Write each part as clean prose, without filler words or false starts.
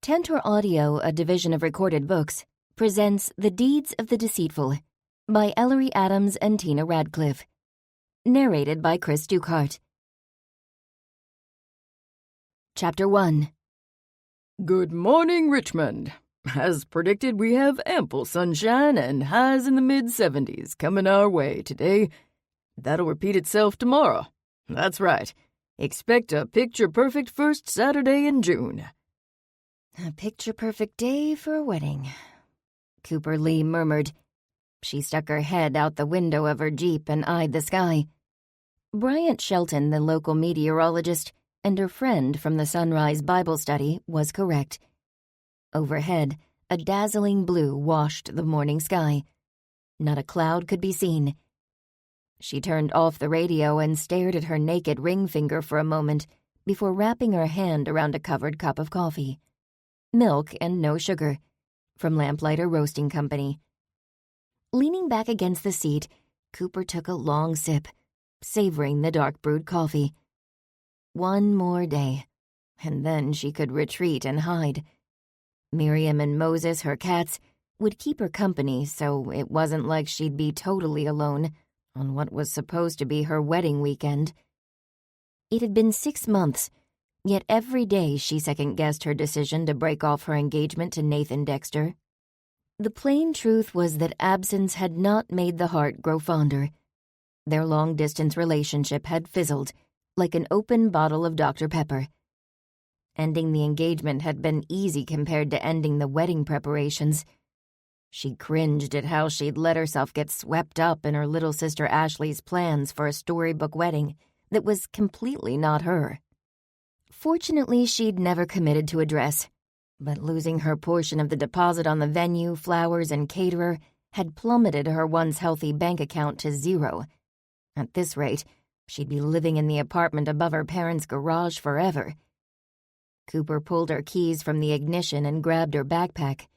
Tentor Audio, a division of Recorded Books, presents The Deeds of the Deceitful by Ellery Adams and Tina Radcliffe. Narrated by Chris Dukehart. Chapter 1. Good morning, Richmond. As predicted, we have ample sunshine and highs in the mid-70s coming our way today. That'll repeat itself tomorrow. That's right. Expect a picture-perfect first Saturday in June. A picture-perfect day for a wedding, Cooper Lee murmured. She stuck her head out the window of her Jeep and eyed the sky. Bryant Shelton, the local meteorologist, and her friend from the Sunrise Bible Study, was correct. Overhead, a dazzling blue washed the morning sky. Not a cloud could be seen. She turned off the radio and stared at her naked ring finger for a moment before wrapping her hand around a covered cup of coffee. Milk and no sugar, from Lamplighter Roasting Company. Leaning back against the seat, Cooper took a long sip, savoring the dark brewed coffee. One more day, and then she could retreat and hide. Miriam and Moses, her cats, would keep her company, so it wasn't like she'd be totally alone on what was supposed to be her wedding weekend. It had been 6 months, yet every day she second-guessed her decision to break off her engagement to Nathan Dexter. The plain truth was that absence had not made the heart grow fonder. Their long-distance relationship had fizzled, like an open bottle of Dr. Pepper. Ending the engagement had been easy compared to ending the wedding preparations. She cringed at how she'd let herself get swept up in her little sister Ashley's plans for a storybook wedding that was completely not her. Fortunately, she'd never committed to a dress, but losing her portion of the deposit on the venue, flowers, and caterer had plummeted her once healthy bank account to zero. At this rate, she'd be living in the apartment above her parents' garage forever. Cooper pulled her keys from the ignition and grabbed her backpack.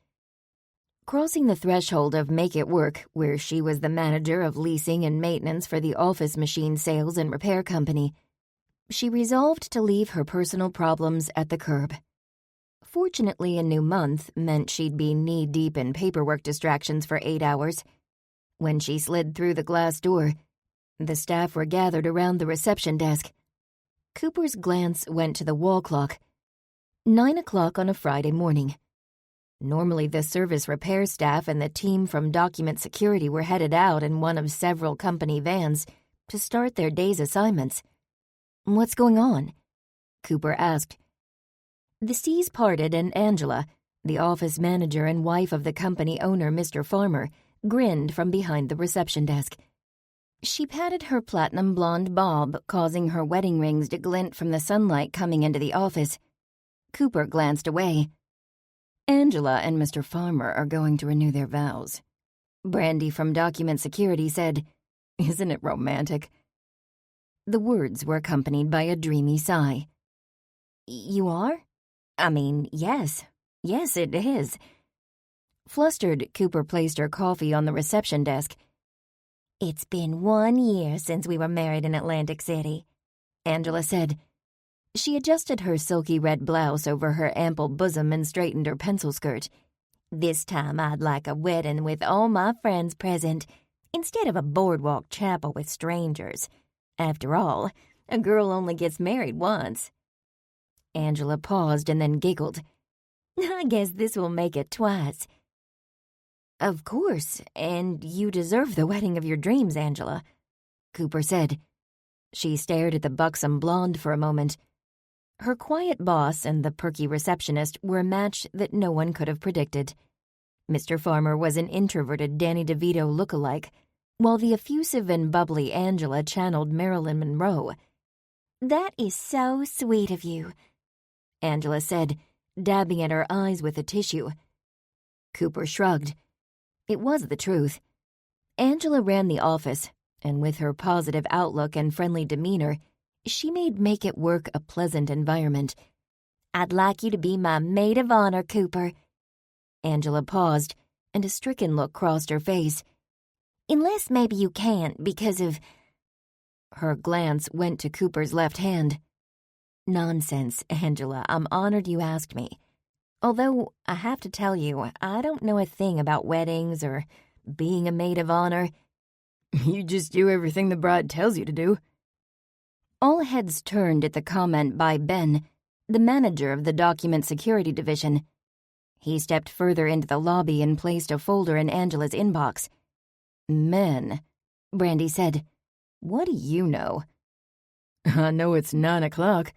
Crossing the threshold of Make It Work, where she was the manager of leasing and maintenance for the office machine sales and repair company, she resolved to leave her personal problems at the curb. Fortunately, a new month meant she'd be knee-deep in paperwork distractions for 8 hours. When she slid through the glass door, the staff were gathered around the reception desk. Cooper's glance went to the wall clock. 9 o'clock on a Friday morning. Normally, the service repair staff and the team from document security were headed out in one of several company vans to start their day's assignments. "What's going on?" Cooper asked. The seas parted and Angela, the office manager and wife of the company owner, Mr. Farmer, grinned from behind the reception desk. She patted her platinum blonde bob, causing her wedding rings to glint from the sunlight coming into the office. Cooper glanced away. Angela and Mr. Farmer are going to renew their vows. Brandy from document security said, "Isn't it romantic?" The words were accompanied by a dreamy sigh. "You are? I mean, yes. Yes, it is." Flustered, Cooper placed her coffee on the reception desk. "It's been 1 year since we were married in Atlantic City," Angela said. She adjusted her silky red blouse over her ample bosom and straightened her pencil skirt. "This time I'd like a wedding with all my friends present, instead of a boardwalk chapel with strangers. After all, a girl only gets married once." Angela paused and then giggled. "I guess this will make it twice." "Of course, and you deserve the wedding of your dreams, Angela," Cooper said. She stared at the buxom blonde for a moment. Her quiet boss and the perky receptionist were a match that no one could have predicted. Mr. Farmer was an introverted Danny DeVito look-alike, while the effusive and bubbly Angela channeled Marilyn Monroe. "That is so sweet of you," Angela said, dabbing at her eyes with a tissue. Cooper shrugged. It was the truth. Angela ran the office, and with her positive outlook and friendly demeanor, she made Make It Work a pleasant environment. "I'd like you to be my maid of honor, Cooper." Angela paused, and a stricken look crossed her face. "Unless maybe you can't because of—" Her glance went to Cooper's left hand. "Nonsense, Angela. I'm honored you asked me." Although, I have to tell you, I don't know a thing about weddings or being a maid of honor. You just do everything the bride tells you to do. All heads turned at the comment by Ben, the manager of the document security division. He stepped further into the lobby and placed a folder in Angela's inbox. "Men," Brandy said. "What do you know?" I know it's 9 o'clock.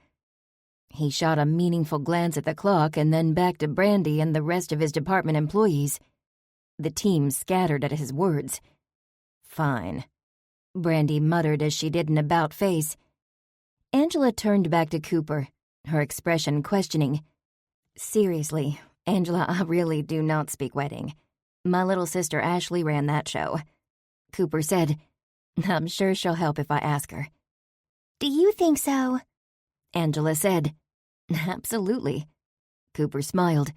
He shot a meaningful glance at the clock and then back to Brandy and the rest of his department employees. The team scattered at his words. "Fine," Brandy muttered as she did an about face. Angela turned back to Cooper, her expression questioning. "Seriously, Angela, I really do not speak wedding. My little sister Ashley ran that show." Cooper said, "I'm sure she'll help if I ask her." "Do you think so?" Angela said. "Absolutely." Cooper smiled.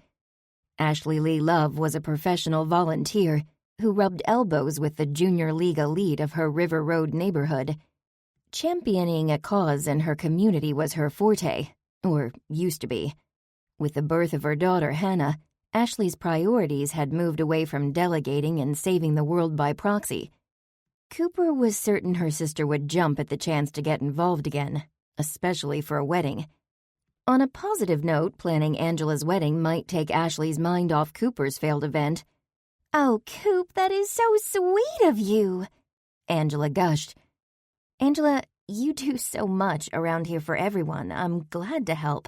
Ashley Lee Love was a professional volunteer who rubbed elbows with the junior league elite of her River Road neighborhood. Championing a cause in her community was her forte, or used to be. With the birth of her daughter, Hannah, Ashley's priorities had moved away from delegating and saving the world by proxy. Cooper was certain her sister would jump at the chance to get involved again, especially for a wedding. On a positive note, planning Angela's wedding might take Ashley's mind off Cooper's failed event. "Oh, Coop, that is so sweet of you," Angela gushed. "Angela, you do so much around here for everyone. I'm glad to help.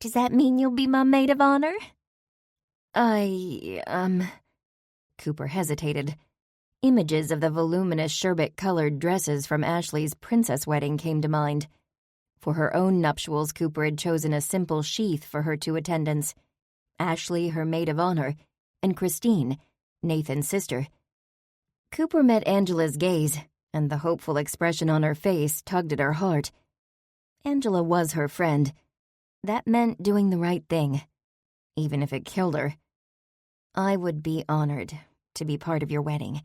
Does that mean you'll be my maid of honor?" Cooper hesitated. Images of the voluminous sherbet-colored dresses from Ashley's princess wedding came to mind. For her own nuptials, Cooper had chosen a simple sheath for her two attendants. Ashley, her maid of honor, and Christine, Nathan's sister. Cooper met Angela's gaze, and the hopeful expression on her face tugged at her heart. Angela was her friend. That meant doing the right thing, even if it killed her. "I would be honored to be part of your wedding."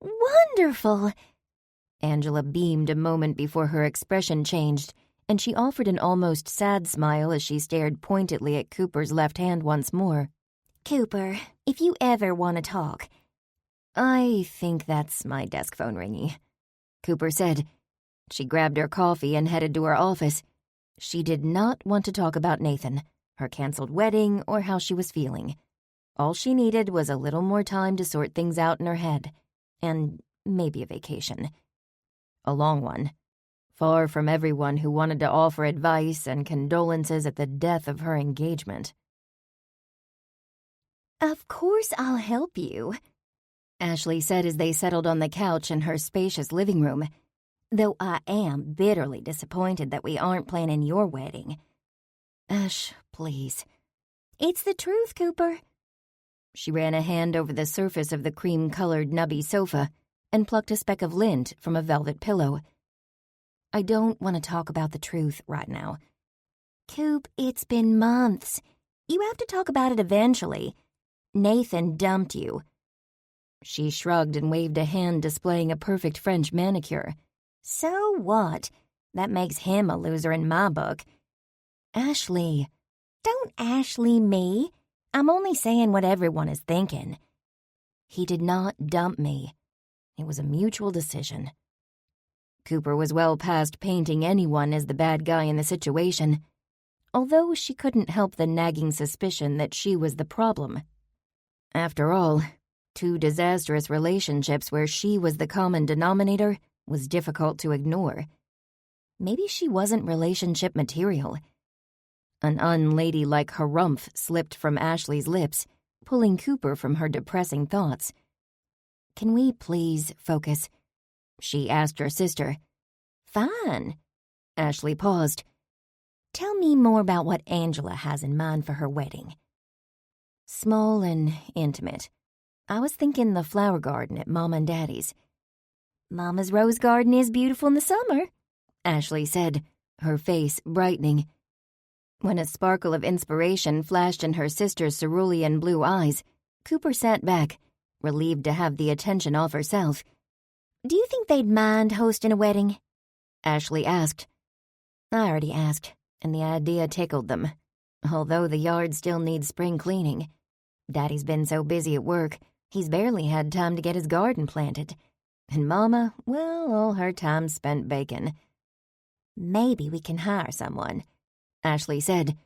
"Wonderful!" Angela beamed a moment before her expression changed, and she offered an almost sad smile as she stared pointedly at Cooper's left hand once more. "Cooper, if you ever want to talk—" "I think that's my desk phone ringing," Cooper said. She grabbed her coffee and headed to her office. She did not want to talk about Nathan, her canceled wedding, or how she was feeling. All she needed was a little more time to sort things out in her head, and maybe a vacation. A long one, far from everyone who wanted to offer advice and condolences at the death of her engagement. "Of course I'll help you," Ashley said as they settled on the couch in her spacious living room, "though I am bitterly disappointed that we aren't planning your wedding." "Ash, please." "It's the truth, Cooper." She ran a hand over the surface of the cream-colored nubby sofa and plucked a speck of lint from a velvet pillow. "I don't want to talk about the truth right now." "Coop, it's been months. You have to talk about it eventually. Nathan dumped you." She shrugged and waved a hand displaying a perfect French manicure. "So what? That makes him a loser in my book." "Ashley." "Don't Ashley me. I'm only saying what everyone is thinking." "He did not dump me. It was a mutual decision." Cooper was well past painting anyone as the bad guy in the situation, although she couldn't help the nagging suspicion that she was the problem. After all, two disastrous relationships where she was the common denominator was difficult to ignore. Maybe she wasn't relationship material. An unladylike harumph slipped from Ashley's lips, pulling Cooper from her depressing thoughts. "Can we please focus?" she asked her sister. "Fine." Ashley paused. "Tell me more about what Angela has in mind for her wedding." "Small and intimate. I was thinking the flower garden at Mom and Daddy's." "Mama's rose garden is beautiful in the summer," Ashley said, her face brightening. When a sparkle of inspiration flashed in her sister's cerulean blue eyes, Cooper sat back, relieved to have the attention off herself. "Do you think they'd mind hosting a wedding?" Ashley asked. "I already asked, and the idea tickled them. although the yard still needs spring cleaning. Daddy's been so busy at work, he's barely had time to get his garden planted. And Mama, well, all her time's spent baking. Maybe we can hire someone, Ashley said.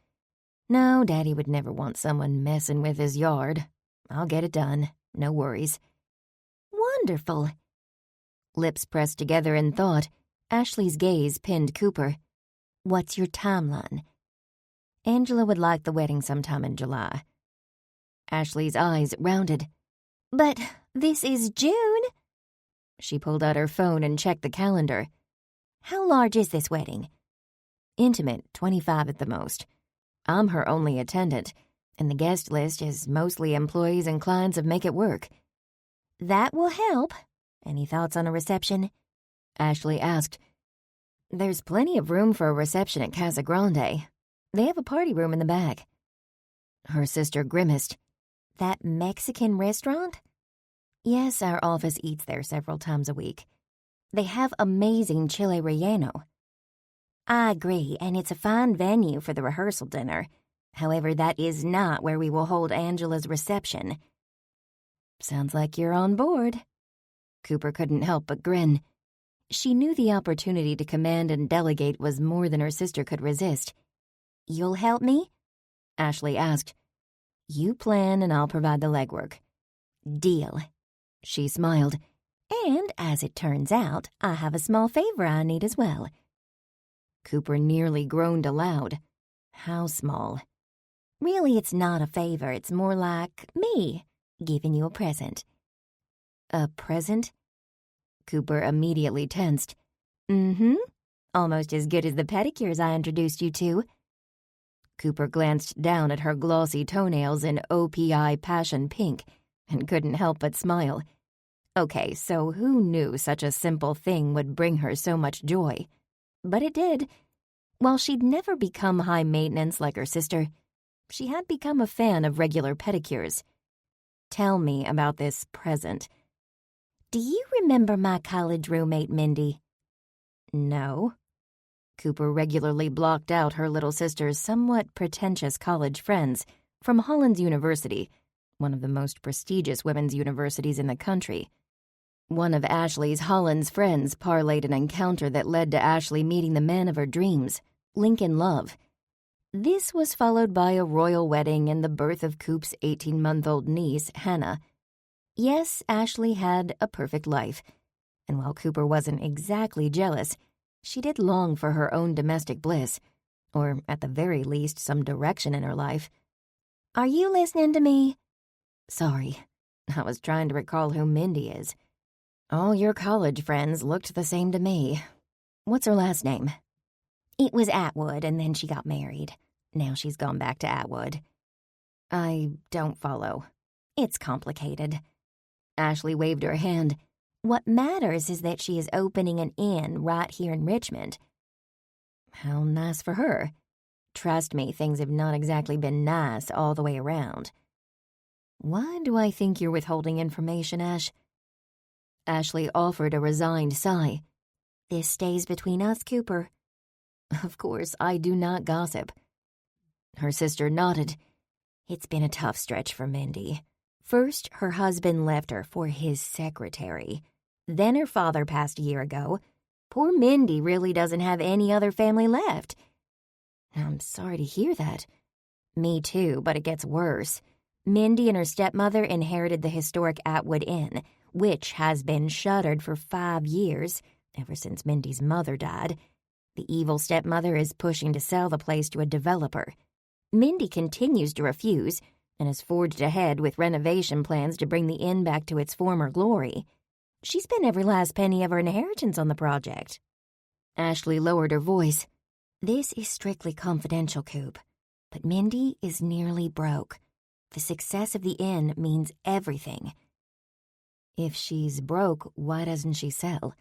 No, Daddy would never want someone messing with his yard. I'll get it done, no worries. Wonderful. Lips pressed together in thought, Ashley's gaze pinned Cooper. What's your timeline? Angela would like the wedding sometime in July. Ashley's eyes rounded. But this is June. She pulled out her phone and checked the calendar. How large is this wedding? Intimate, 25 at the most. I'm her only attendant, and the guest list is mostly employees and clients of Make It Work. That will help. Any thoughts on a reception? Ashley asked. There's plenty of room for a reception at Casa Grande. They have a party room in the back. Her sister grimaced. That Mexican restaurant? Yes, our office eats there several times a week. They have amazing chile relleno. I agree, and it's a fine venue for the rehearsal dinner. However, that is not where we will hold Angela's reception. Sounds like you're on board. Cooper couldn't help but grin. She knew the opportunity to command and delegate was more than her sister could resist. You'll help me? Ashley asked. You plan and I'll provide the legwork. Deal. She smiled. And, as it turns out, I have a small favor I need as well. Cooper nearly groaned aloud. How small? Really, it's not a favor. It's more like me giving you a present. A present? Cooper immediately tensed. Mm-hmm. Almost as good as the pedicures I introduced you to. Cooper glanced down at her glossy toenails in OPI passion pink and couldn't help but smile. Okay, so who knew such a simple thing would bring her so much joy? But it did. While she'd never become high maintenance like her sister, she had become a fan of regular pedicures. Tell me about this present. Do you remember my college roommate, Mindy? No. Cooper regularly blocked out her little sister's somewhat pretentious college friends from Hollins University, one of the most prestigious women's universities in the country. One of Ashley's Hollins friends parlayed an encounter that led to Ashley meeting the man of her dreams, Lincoln Love. This was followed by a royal wedding and the birth of Coop's 18-month-old niece, Hannah. Yes, Ashley had a perfect life, and while Cooper wasn't exactly jealous, she did long for her own domestic bliss, or at the very least some direction in her life. Are you listening to me? Sorry, I was trying to recall who Mindy is. All your college friends looked the same to me. What's her last name? It was Atwood, and then she got married. Now she's gone back to Atwood. I don't follow. It's complicated. Ashley waved her hand. What matters is that she is opening an inn right here in Richmond. How nice for her. Trust me, things have not exactly been nice all the way around. Why do I think you're withholding information, Ash? Ashley offered a resigned sigh. This stays between us, Cooper. Of course, I do not gossip. Her sister nodded. It's been a tough stretch for Mindy. First, her husband left her for his secretary. Then her father passed a year ago. Poor Mindy really doesn't have any other family left. I'm sorry to hear that. Me too, but it gets worse. Mindy and her stepmother inherited the historic Atwood Inn, which has been shuttered for 5 years, ever since Mindy's mother died. The evil stepmother is pushing to sell the place to a developer. Mindy continues to refuse and has forged ahead with renovation plans to bring the inn back to its former glory. She spent every last penny of her inheritance on the project. Ashley lowered her voice. This is strictly confidential, Coop, but Mindy is nearly broke. The success of the inn means everything. If she's broke, why doesn't she sell?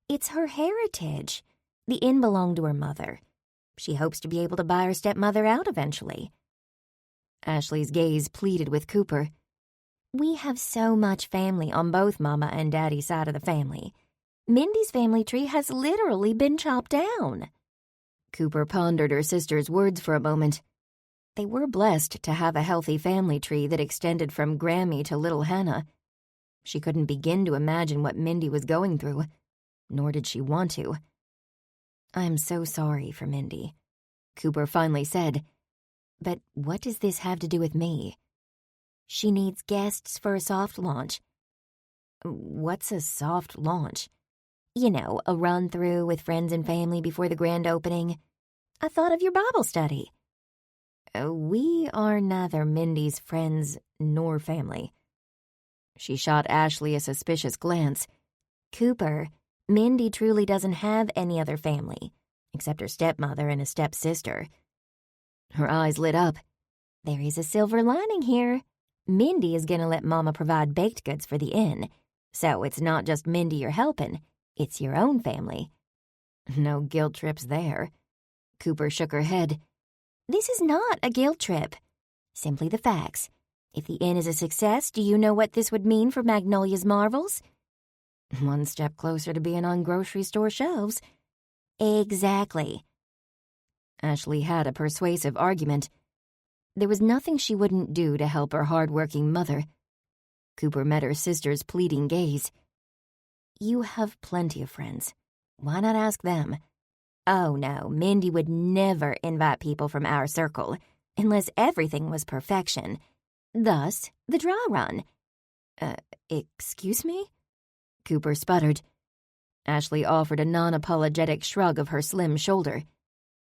It's her heritage. The inn belonged to her mother. She hopes to be able to buy her stepmother out eventually. Ashley's gaze pleaded with Cooper. We have so much family on both Mama and Daddy's side of the family. Mindy's family tree has literally been chopped down. Cooper pondered her sister's words for a moment. They were blessed to have a healthy family tree that extended from Grammy to little Hannah. She couldn't begin to imagine what Mindy was going through, nor did she want to. "I'm so sorry for Mindy," Cooper finally said. "But what does this have to do with me?" "She needs guests for a soft launch." "What's a soft launch?" "You know, a run-through with friends and family before the grand opening. I thought of your Bible study." We are neither Mindy's friends nor family." She shot Ashley a suspicious glance. "Cooper, Mindy truly doesn't have any other family, except her stepmother and a stepsister." Her eyes lit up. "There is a silver lining here. Mindy is going to let Mama provide baked goods for the inn, so it's not just Mindy you're helping, it's your own family." "No guilt trips there." Cooper shook her head. "This is not a guilt trip. Simply the facts. If the inn is a success, do you know what this would mean for Magnolia's Marvels?" "One step closer to being on grocery store shelves." "Exactly." Ashley had a persuasive argument. There was nothing she wouldn't do to help her hard-working mother. Cooper met her sister's pleading gaze. "You have plenty of friends. Why not ask them?" "Oh, no, Mindy would never invite people from our circle, unless everything was perfection. Thus, the dry run." Excuse me?" Cooper sputtered. Ashley offered a non-apologetic shrug of her slim shoulder.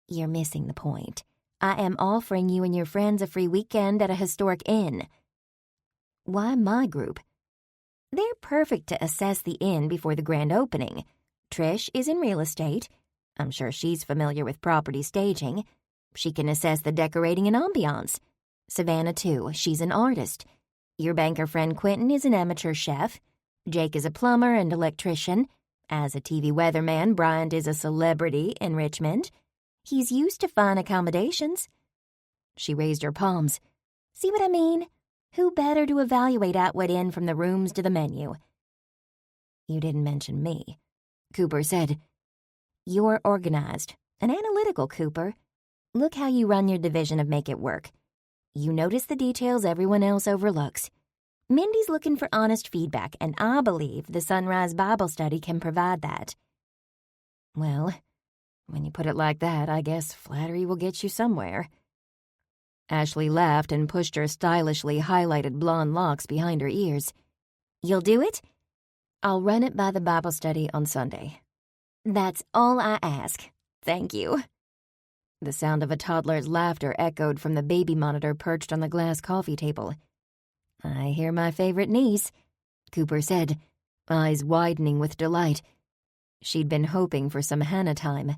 "You're missing the point. I am offering you and your friends a free weekend at a historic inn." "Why my group?" "They're perfect to assess the inn before the grand opening. Trish is in real estate. I'm sure she's familiar with property staging. She can assess the decorating and ambiance. Savannah, too. She's an artist. Your banker friend Quentin is an amateur chef. Jake is a plumber and electrician. As a TV weatherman, Bryant is a celebrity in Richmond. He's used to fine accommodations." She raised her palms. "See what I mean? Who better to evaluate Atwood Inn from the rooms to the menu?" "You didn't mention me," Cooper said. "You're organized and analytical, Cooper. Look how you run your division of Make It Work. You notice the details everyone else overlooks. Mindy's looking for honest feedback, and I believe the Sunrise Bible Study can provide that." "Well, when you put it like that, I guess flattery will get you somewhere." Ashley laughed and pushed her stylishly highlighted blonde locks behind her ears. "You'll do it?" "I'll run it by the Bible study on Sunday." "That's all I ask. Thank you." The sound of a toddler's laughter echoed from the baby monitor perched on the glass coffee table. "I hear my favorite niece," Cooper said, eyes widening with delight. She'd been hoping for some Hannah time.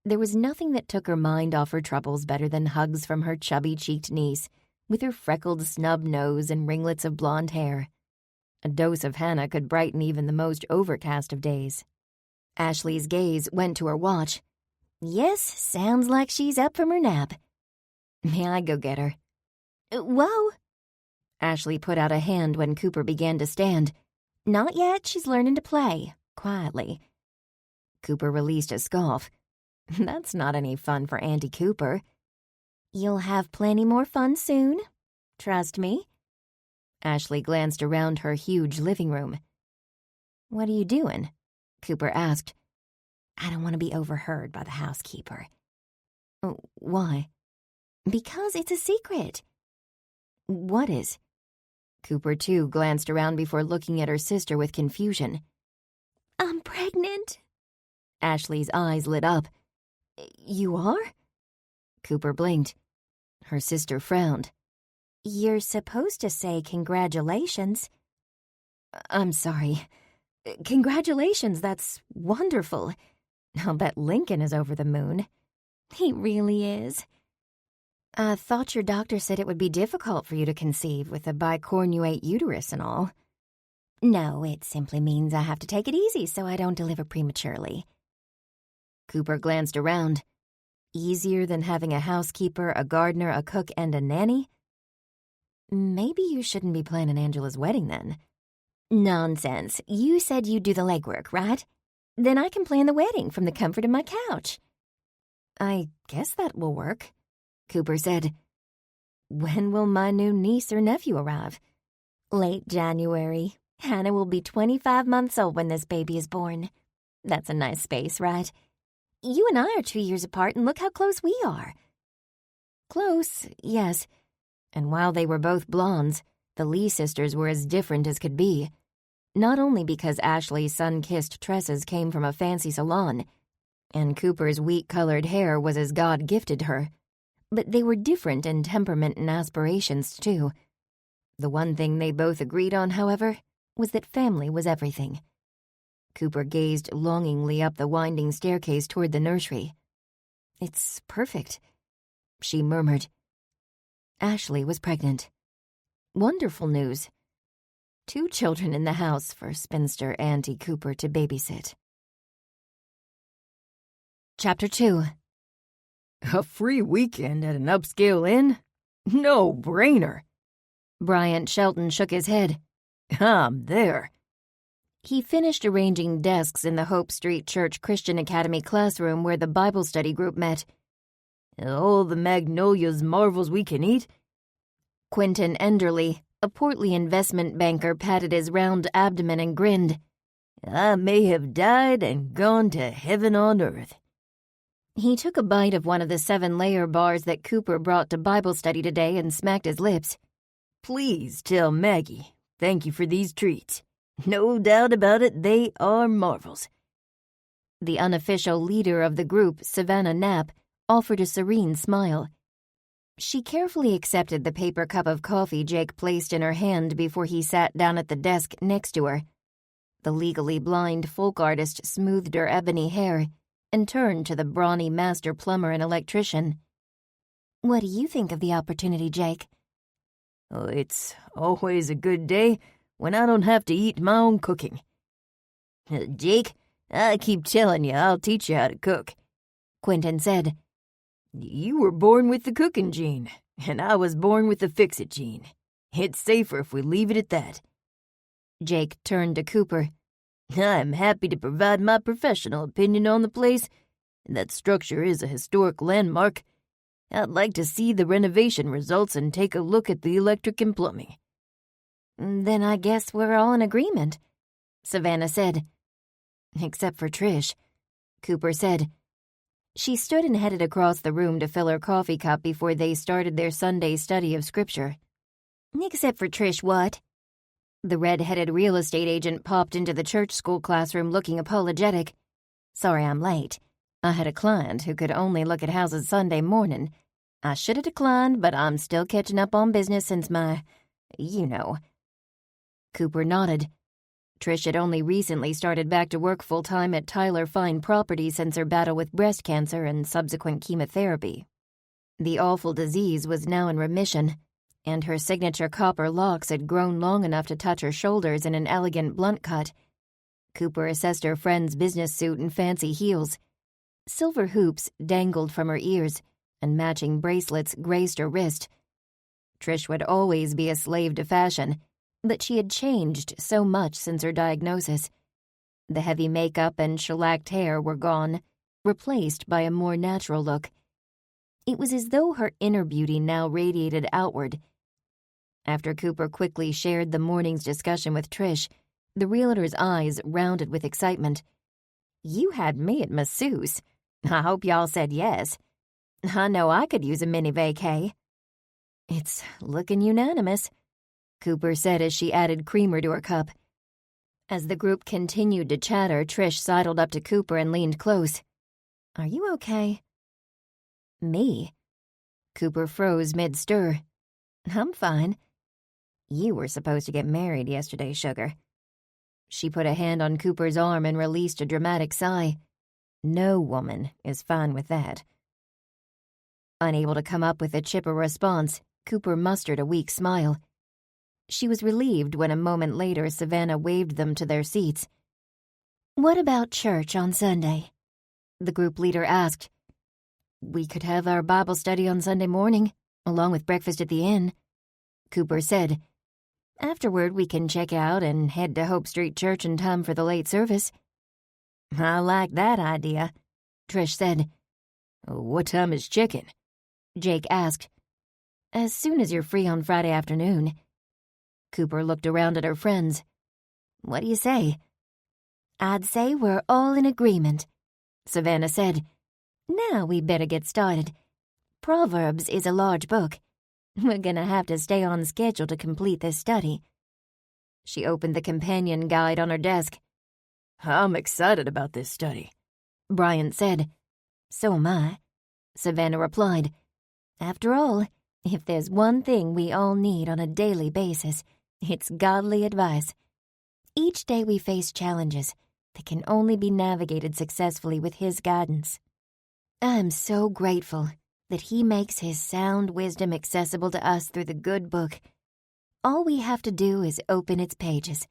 There was nothing that took her mind off her troubles better than hugs from her chubby-cheeked niece, with her freckled snub nose and ringlets of blonde hair. A dose of Hannah could brighten even the most overcast of days. Ashley's gaze went to her watch. "Yes, sounds like she's up from her nap." "May I go get her?" "Whoa." Ashley put out a hand when Cooper began to stand. "Not yet, she's learning to play, quietly." Cooper released a scoff. "That's not any fun for Auntie Cooper." "You'll have plenty more fun soon. Trust me." Ashley glanced around her huge living room. "What are you doing?" Cooper asked. "I don't want to be overheard by the housekeeper." "Why?" "Because it's a secret." "What is?" Cooper, too, glanced around before looking at her sister with confusion. "I'm pregnant." Ashley's eyes lit up. "You are?" Cooper blinked. Her sister frowned. "You're supposed to say congratulations." "I'm sorry. Congratulations, that's wonderful. I'll bet Lincoln is over the moon." "He really is." "I thought your doctor said it would be difficult for you to conceive with a bicornuate uterus and all." "No, it simply means I have to take it easy so I don't deliver prematurely." Cooper glanced around. Easier than having a housekeeper, a gardener, a cook, and a nanny? Maybe you shouldn't be planning Angela's wedding then. "Nonsense. You said you'd do the legwork, right? Then I can plan the wedding from the comfort of my couch." "I guess that will work," Cooper said. When will my new niece or nephew arrive? Late January. Hannah will be 25 months old when this baby is born. That's a nice space, right? You and I are 2 years apart, and look how close we are. Close, yes. And while they were both blondes, the Lee sisters were as different as could be. Not only because Ashley's sun-kissed tresses came from a fancy salon, and Cooper's wheat-colored hair was as God gifted her, but they were different in temperament and aspirations, too. The one thing they both agreed on, however, was that family was everything. Cooper gazed longingly up the winding staircase toward the nursery. "It's perfect," she murmured. Ashley was pregnant. Wonderful news. 2 children in the house for spinster Auntie Cooper to babysit. Chapter 2. A free weekend at an upscale inn? No brainer. Bryant Shelton shook his head. I'm there. He finished arranging desks in the Hope Street Church Christian Academy classroom where the Bible study group met. All the magnolias marvels we can eat? Quentin Enderley, a portly investment banker, patted his round abdomen and grinned. I may have died and gone to heaven on earth. He took a bite of one of the 7-layer bars that Cooper brought to Bible study today and smacked his lips. Please tell Maggie, thank you for these treats. No doubt about it, they are marvels. The unofficial leader of the group, Savannah Knapp, offered a serene smile. She carefully accepted the paper cup of coffee Jake placed in her hand before he sat down at the desk next to her. The legally blind folk artist smoothed her ebony hair and turned to the brawny master plumber and electrician. "What do you think of the opportunity, Jake?" Oh, it's always a good day when I don't have to eat my own cooking. Jake, I keep telling you I'll teach you how to cook, Quentin said. You were born with the cooking gene, and I was born with the fix-it gene. It's safer if we leave it at that. Jake turned to Cooper. I'm happy to provide my professional opinion on the place. That structure is a historic landmark. I'd like to see the renovation results and take a look at the electric and plumbing. Then I guess we're all in agreement, Savannah said. Except for Trish, Cooper said. She stood and headed across the room to fill her coffee cup before they started their Sunday study of Scripture. Except for Trish what? The red-headed real estate agent popped into the church school classroom looking apologetic. Sorry I'm late. I had a client who could only look at houses Sunday morning. I should have declined, but I'm still catching up on business since my, you know. Cooper nodded. Trish had only recently started back to work full-time at Tyler Fine Properties since her battle with breast cancer and subsequent chemotherapy. The awful disease was now in remission, and her signature copper locks had grown long enough to touch her shoulders in an elegant blunt cut. Cooper assessed her friend's business suit and fancy heels. Silver hoops dangled from her ears, and matching bracelets graced her wrist. Trish would always be a slave to fashion, but she had changed so much since her diagnosis. The heavy makeup and shellacked hair were gone, replaced by a more natural look. It was as though her inner beauty now radiated outward. After Cooper quickly shared the morning's discussion with Trish, the realtor's eyes rounded with excitement. You had me at masseuse. I hope y'all said yes. I know I could use a mini vacay. It's looking unanimous, Cooper said as she added creamer to her cup. As the group continued to chatter, Trish sidled up to Cooper and leaned close. Are you okay? Me? Cooper froze mid-stir. I'm fine. You were supposed to get married yesterday, sugar. She put a hand on Cooper's arm and released a dramatic sigh. No woman is fine with that. Unable to come up with a chipper response, Cooper mustered a weak smile. She was relieved when a moment later Savannah waved them to their seats. What about church on Sunday? The group leader asked. We could have our Bible study on Sunday morning, along with breakfast at the inn, Cooper said. Afterward, we can check out and head to Hope Street Church in time for the late service. I like that idea, Trish said. What time is check-in? Jake asked. as soon as you're free on Friday afternoon." Cooper looked around at her friends. "What do you say?" "I'd say we're all in agreement," Savannah said. "Now we better get started. Proverbs is a large book. We're gonna have to stay on schedule to complete this study." She opened the companion guide on her desk. "I'm excited about this study," Bryant said. "So am I," Savannah replied. "After all, if there's one thing we all need on a daily basis, it's godly advice. Each day we face challenges that can only be navigated successfully with His guidance. I'm so grateful that He makes His sound wisdom accessible to us through the good book. All we have to do is open its pages."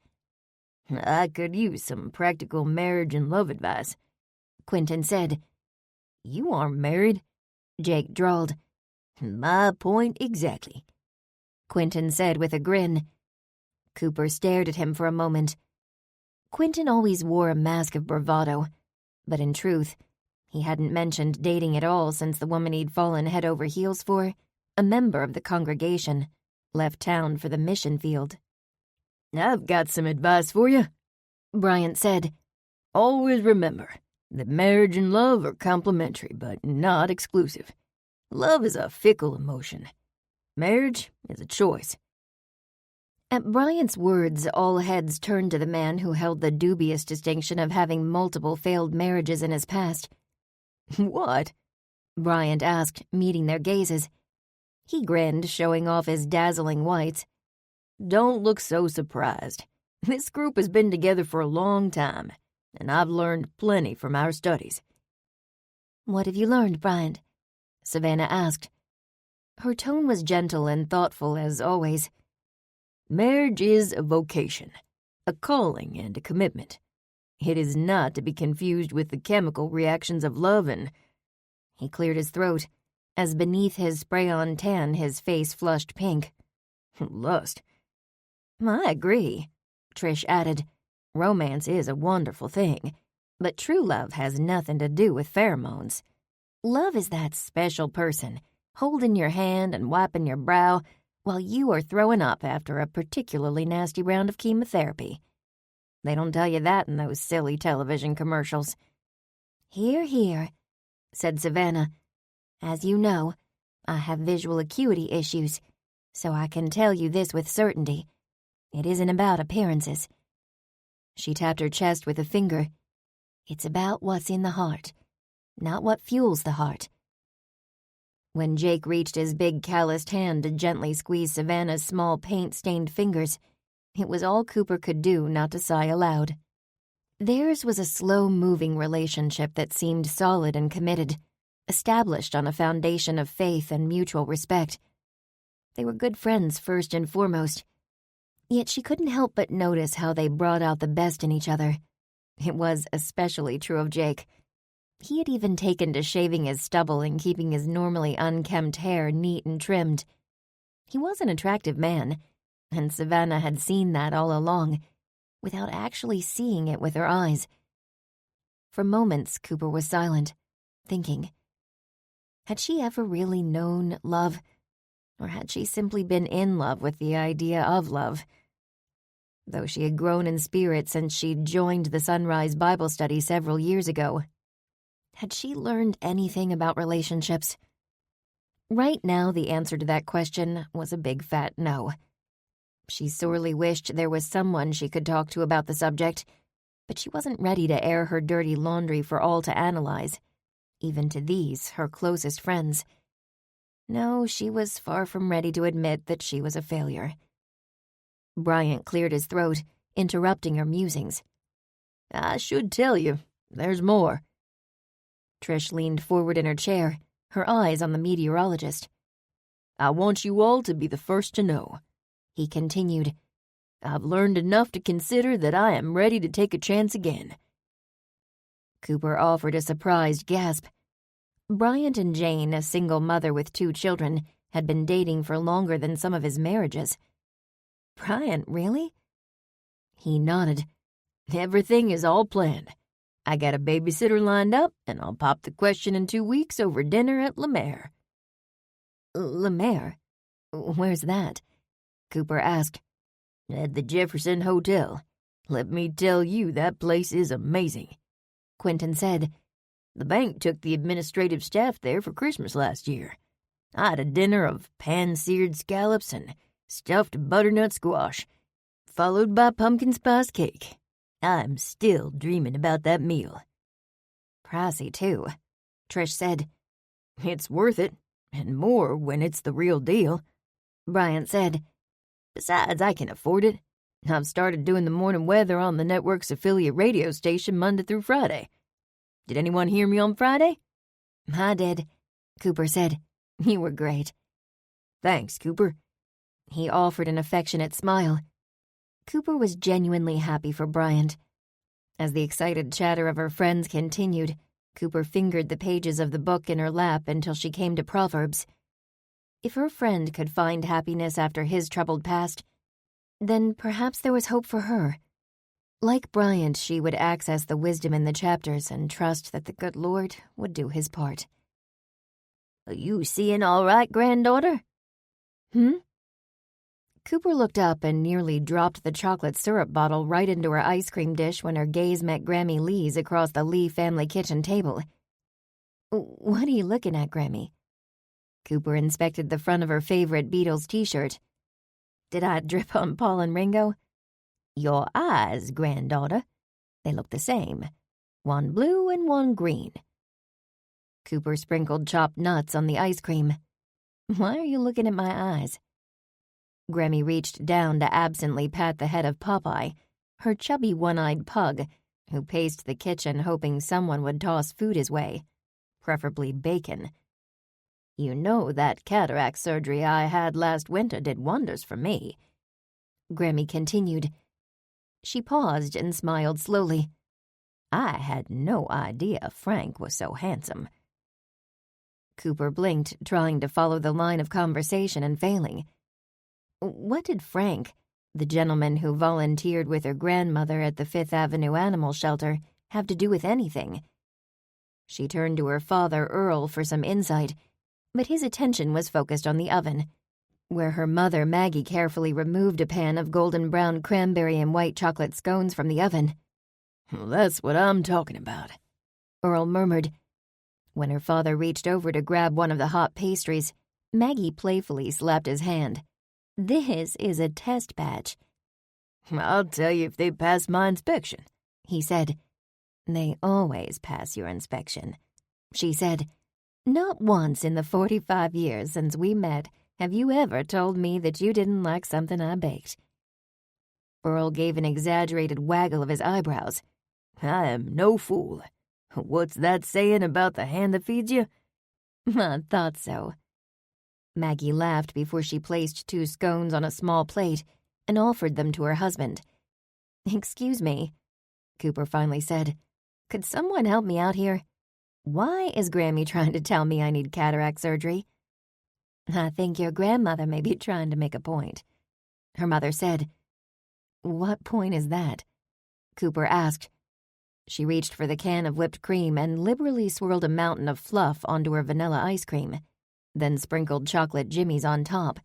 "I could use some practical marriage and love advice," Quentin said. "You aren't married," Jake drawled. "My point exactly," Quentin said with a grin. Cooper stared at him for a moment. Quentin always wore a mask of bravado, but in truth, he hadn't mentioned dating at all since the woman he'd fallen head over heels for, a member of the congregation, left town for the mission field. "I've got some advice for you," Bryant said. "Always remember that marriage and love are complementary, but not exclusive. Love is a fickle emotion. Marriage is a choice." At Bryant's words, all heads turned to the man who held the dubious distinction of having multiple failed marriages in his past. "What?" Bryant asked, meeting their gazes. He grinned, showing off his dazzling whites. "Don't look so surprised. This group has been together for a long time, and I've learned plenty from our studies." "What have you learned, Bryant?" Savannah asked. Her tone was gentle and thoughtful as always. "Marriage is a vocation, a calling and a commitment. It is not to be confused with the chemical reactions of love and—" He cleared his throat, as beneath his spray-on tan his face flushed pink. "Lust." "I agree," Trish added. "Romance is a wonderful thing, but true love has nothing to do with pheromones. Love is that special person, holding your hand and wiping your brow while you are throwing up after a particularly nasty round of chemotherapy. They don't tell you that in those silly television commercials." "Hear, hear," said Savannah. "As you know, I have visual acuity issues, so I can tell you this with certainty. It isn't about appearances." She tapped her chest with a finger. "It's about what's in the heart, not what fuels the heart." When Jake reached his big calloused hand to gently squeeze Savannah's small paint-stained fingers, it was all Cooper could do not to sigh aloud. Theirs was a slow-moving relationship that seemed solid and committed, established on a foundation of faith and mutual respect. They were good friends first and foremost, yet she couldn't help but notice how they brought out the best in each other. It was especially true of Jake. He had even taken to shaving his stubble and keeping his normally unkempt hair neat and trimmed. He was an attractive man, and Savannah had seen that all along, without actually seeing it with her eyes. For moments, Cooper was silent, thinking. Had she ever really known love, or had she simply been in love with the idea of love? Though she had grown in spirit since she'd joined the Sunrise Bible study several years ago, had she learned anything about relationships? Right now, the answer to that question was a big fat no. She sorely wished there was someone she could talk to about the subject, but she wasn't ready to air her dirty laundry for all to analyze, even to these, her closest friends. No, she was far from ready to admit that she was a failure. Bryant cleared his throat, interrupting her musings. "I should tell you, there's more." Trish leaned forward in her chair, her eyes on the meteorologist. "I want you all to be the first to know," he continued. "I've learned enough to consider that I am ready to take a chance again." Cooper offered a surprised gasp. Bryant and Jane, a single mother with 2 children, had been dating for longer than some of his marriages. Bryant, really? He nodded. "Everything is all planned. I got a babysitter lined up, and I'll pop the question in 2 weeks over dinner at La Mer." La Mer? Where's that? Cooper asked. At the Jefferson Hotel. Let me tell you, that place is amazing. Quentin said. The bank took the administrative staff there for Christmas last year. I had a dinner of pan-seared scallops and stuffed butternut squash, followed by pumpkin spice cake. I'm still dreaming about that meal. Pricey, too, Trish said. It's worth it, and more when it's the real deal, Bryant said. Besides, I can afford it. I've started doing the morning weather on the network's affiliate radio station Monday through Friday. Did anyone hear me on Friday? I did, Cooper said. You were great. Thanks, Cooper. He offered an affectionate smile. Cooper was genuinely happy for Bryant. As the excited chatter of her friends continued, Cooper fingered the pages of the book in her lap until she came to Proverbs. If her friend could find happiness after his troubled past, then perhaps there was hope for her. Like Bryant, she would access the wisdom in the chapters and trust that the good Lord would do his part. Are you seeing all right, granddaughter? Cooper looked up and nearly dropped the chocolate syrup bottle right into her ice cream dish when her gaze met Grammy Lee's across the Lee family kitchen table. What are you looking at, Grammy? Cooper inspected the front of her favorite Beatles t-shirt. Did I drip on Paul and Ringo? Your eyes, granddaughter. They look the same. One blue and one green. Cooper sprinkled chopped nuts on the ice cream. Why are you looking at my eyes? Grammy reached down to absently pat the head of Popeye, her chubby one-eyed pug, who paced the kitchen hoping someone would toss food his way, preferably bacon. You know that cataract surgery I had last winter did wonders for me. Grammy continued. She paused and smiled slowly. I had no idea Frank was so handsome. Cooper blinked, trying to follow the line of conversation and failing. What did Frank, the gentleman who volunteered with her grandmother at the Fifth Avenue Animal Shelter, have to do with anything? She turned to her father, Earl, for some insight, but his attention was focused on the oven, where her mother, Maggie, carefully removed a pan of golden brown cranberry and white chocolate scones from the oven. Well, that's what I'm talking about, Earl murmured. When her father reached over to grab one of the hot pastries, Maggie playfully slapped his hand. This is a test batch. I'll tell you if they pass my inspection, he said. They always pass your inspection, she said. Not once in the 45 years since we met have you ever told me that you didn't like something I baked. Earl gave an exaggerated waggle of his eyebrows. I am no fool. What's that saying about the hand that feeds you? I thought so. Maggie laughed before she placed 2 scones on a small plate and offered them to her husband. Excuse me, Cooper finally said. Could someone help me out here? Why is Grammy trying to tell me I need cataract surgery? I think your grandmother may be trying to make a point, her mother said. What point is that? Cooper asked. She reached for the can of whipped cream and liberally swirled a mountain of fluff onto her vanilla ice cream, then sprinkled chocolate jimmies on top.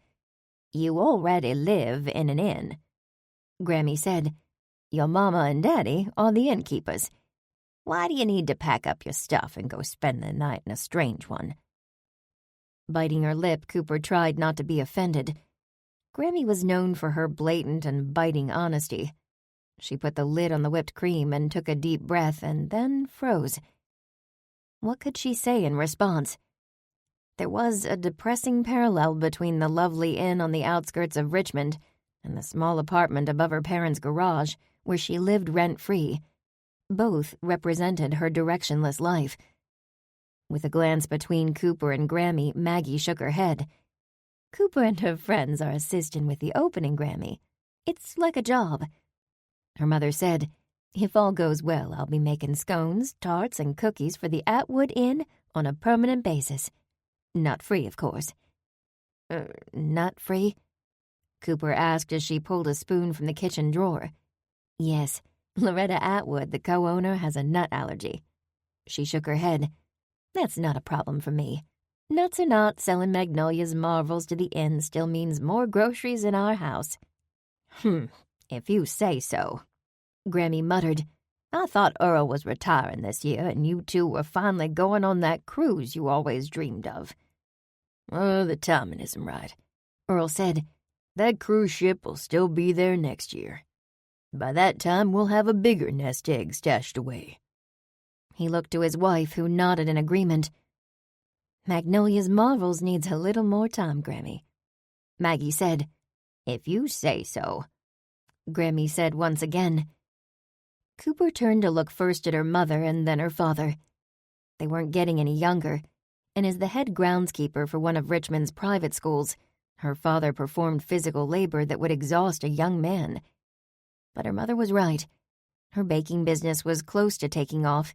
You already live in an inn, Grammy said. Your mama and daddy are the innkeepers. Why do you need to pack up your stuff and go spend the night in a strange one? Biting her lip, Cooper tried not to be offended. Grammy was known for her blatant and biting honesty. She put the lid on the whipped cream and took a deep breath and then froze. What could she say in response? There was a depressing parallel between the lovely inn on the outskirts of Richmond and the small apartment above her parents' garage where she lived rent-free. Both represented her directionless life. With a glance between Cooper and Grammy, Maggie shook her head. Cooper and her friends are assisting with the opening, Grammy. It's like a job. Her mother said, if all goes well, I'll be making scones, tarts, and cookies for the Atwood Inn on a permanent basis. Nut-free, of course. Nut-free? Cooper asked as she pulled a spoon from the kitchen drawer. Yes, Loretta Atwood, the co-owner, has a nut allergy. She shook her head. That's not a problem for me. Nuts or not, selling Magnolia's marvels to the end still means more groceries in our house. If you say so, Grammy muttered. I thought Earl was retiring this year, and you two were finally going on that cruise you always dreamed of. The timing isn't right, Earl said. That cruise ship will still be there next year. By that time, we'll have a bigger nest egg stashed away. He looked to his wife, who nodded in agreement. Magnolia's marvels needs a little more time, Grammy, Maggie said. If you say so, Grammy said once again. Cooper turned to look first at her mother and then her father. They weren't getting any younger, and as the head groundskeeper for one of Richmond's private schools, her father performed physical labor that would exhaust a young man. But her mother was right. Her baking business was close to taking off.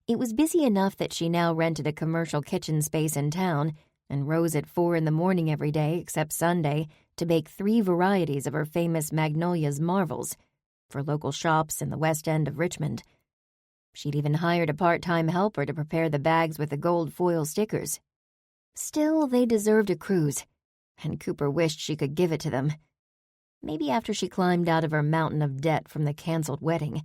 It was busy enough that she now rented a commercial kitchen space in town and rose at 4 a.m. every day except Sunday to bake 3 varieties of her famous Magnolia's marvels for local shops in the West End of Richmond. She'd even hired a part-time helper to prepare the bags with the gold foil stickers. Still, they deserved a cruise, and Cooper wished she could give it to them. Maybe after she climbed out of her mountain of debt from the canceled wedding.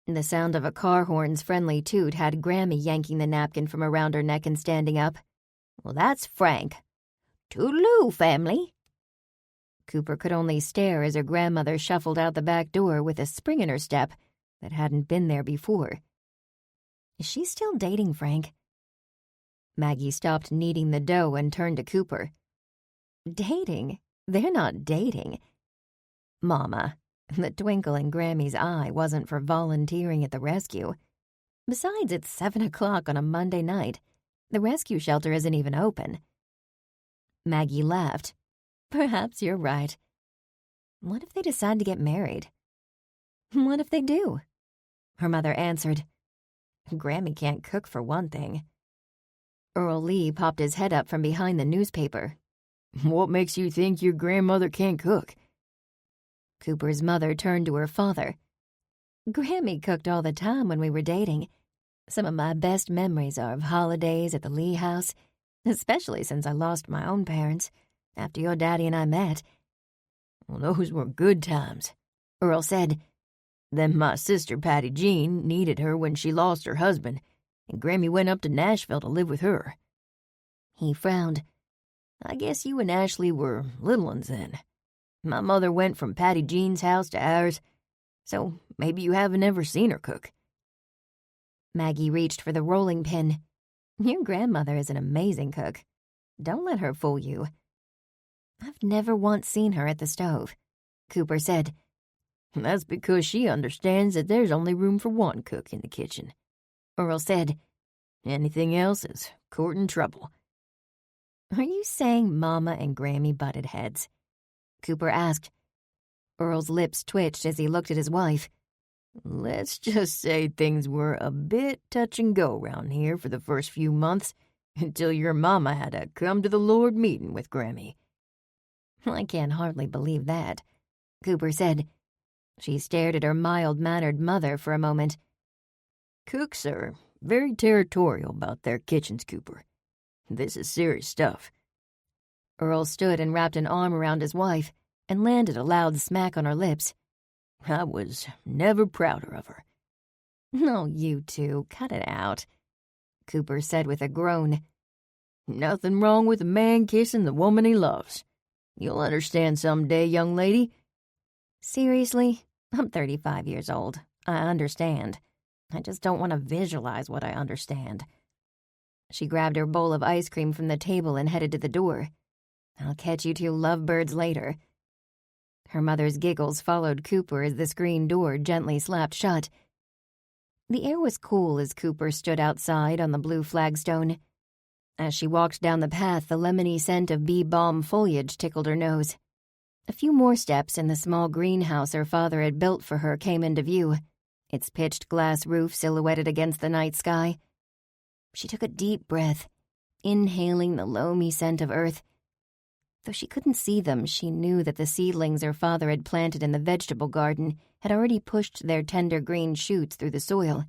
The sound of a car horn's friendly toot had Grammy yanking the napkin from around her neck and standing up. Well, that's Frank. Toodaloo, family. Cooper could only stare as her grandmother shuffled out the back door with a spring in her step that hadn't been there before. Is she still dating Frank? Maggie stopped kneading the dough and turned to Cooper. Dating? They're not dating. Mama, the twinkle in Grammy's eye wasn't for volunteering at the rescue. Besides, it's 7 o'clock on a Monday night. The rescue shelter isn't even open. Maggie laughed. Perhaps you're right. What if they decide to get married? What if they do? Her mother answered. Grammy can't cook for one thing. Earl Lee popped his head up from behind the newspaper. What makes you think your grandmother can't cook? Cooper's mother turned to her father. Grammy cooked all the time when we were dating. Some of my best memories are of holidays at the Lee house, especially since I lost my own parents after your daddy and I met. Well, those were good times, Earl said. Then my sister Patty Jean needed her when she lost her husband, and Grammy went up to Nashville to live with her. He frowned. I guess you and Ashley were little ones then. My mother went from Patty Jean's house to ours, so maybe you haven't ever seen her cook. Maggie reached for the rolling pin. Your grandmother is an amazing cook. Don't let her fool you. I've never once seen her at the stove, Cooper said. That's because she understands that there's only room for one cook in the kitchen, Earl said. Anything else is courting trouble. Are you saying Mama and Grammy butted heads? Cooper asked. Earl's lips twitched as he looked at his wife. Let's just say things were a bit touch and go round here for the first few months, until your mama had a come-to-the-Lord meeting with Grammy. I can't hardly believe that, Cooper said. She stared at her mild-mannered mother for a moment. Cooks are very territorial about their kitchens, Cooper. This is serious stuff. Earl stood and wrapped an arm around his wife and landed a loud smack on her lips. I was never prouder of her. No, you two, cut it out, Cooper said with a groan. Nothing wrong with a man kissing the woman he loves. You'll understand someday, young lady. Seriously? I'm 35 years old. I understand. I just don't want to visualize what I understand. She grabbed her bowl of ice cream from the table and headed to the door. I'll catch you two lovebirds later. Her mother's giggles followed Cooper as the screen door gently slapped shut. The air was cool as Cooper stood outside on the blue flagstone. As she walked down the path, the lemony scent of bee balm foliage tickled her nose. A few more steps and the small greenhouse her father had built for her came into view, its pitched glass roof silhouetted against the night sky. She took a deep breath, inhaling the loamy scent of earth. Though she couldn't see them, she knew that the seedlings her father had planted in the vegetable garden had already pushed their tender green shoots through the soil.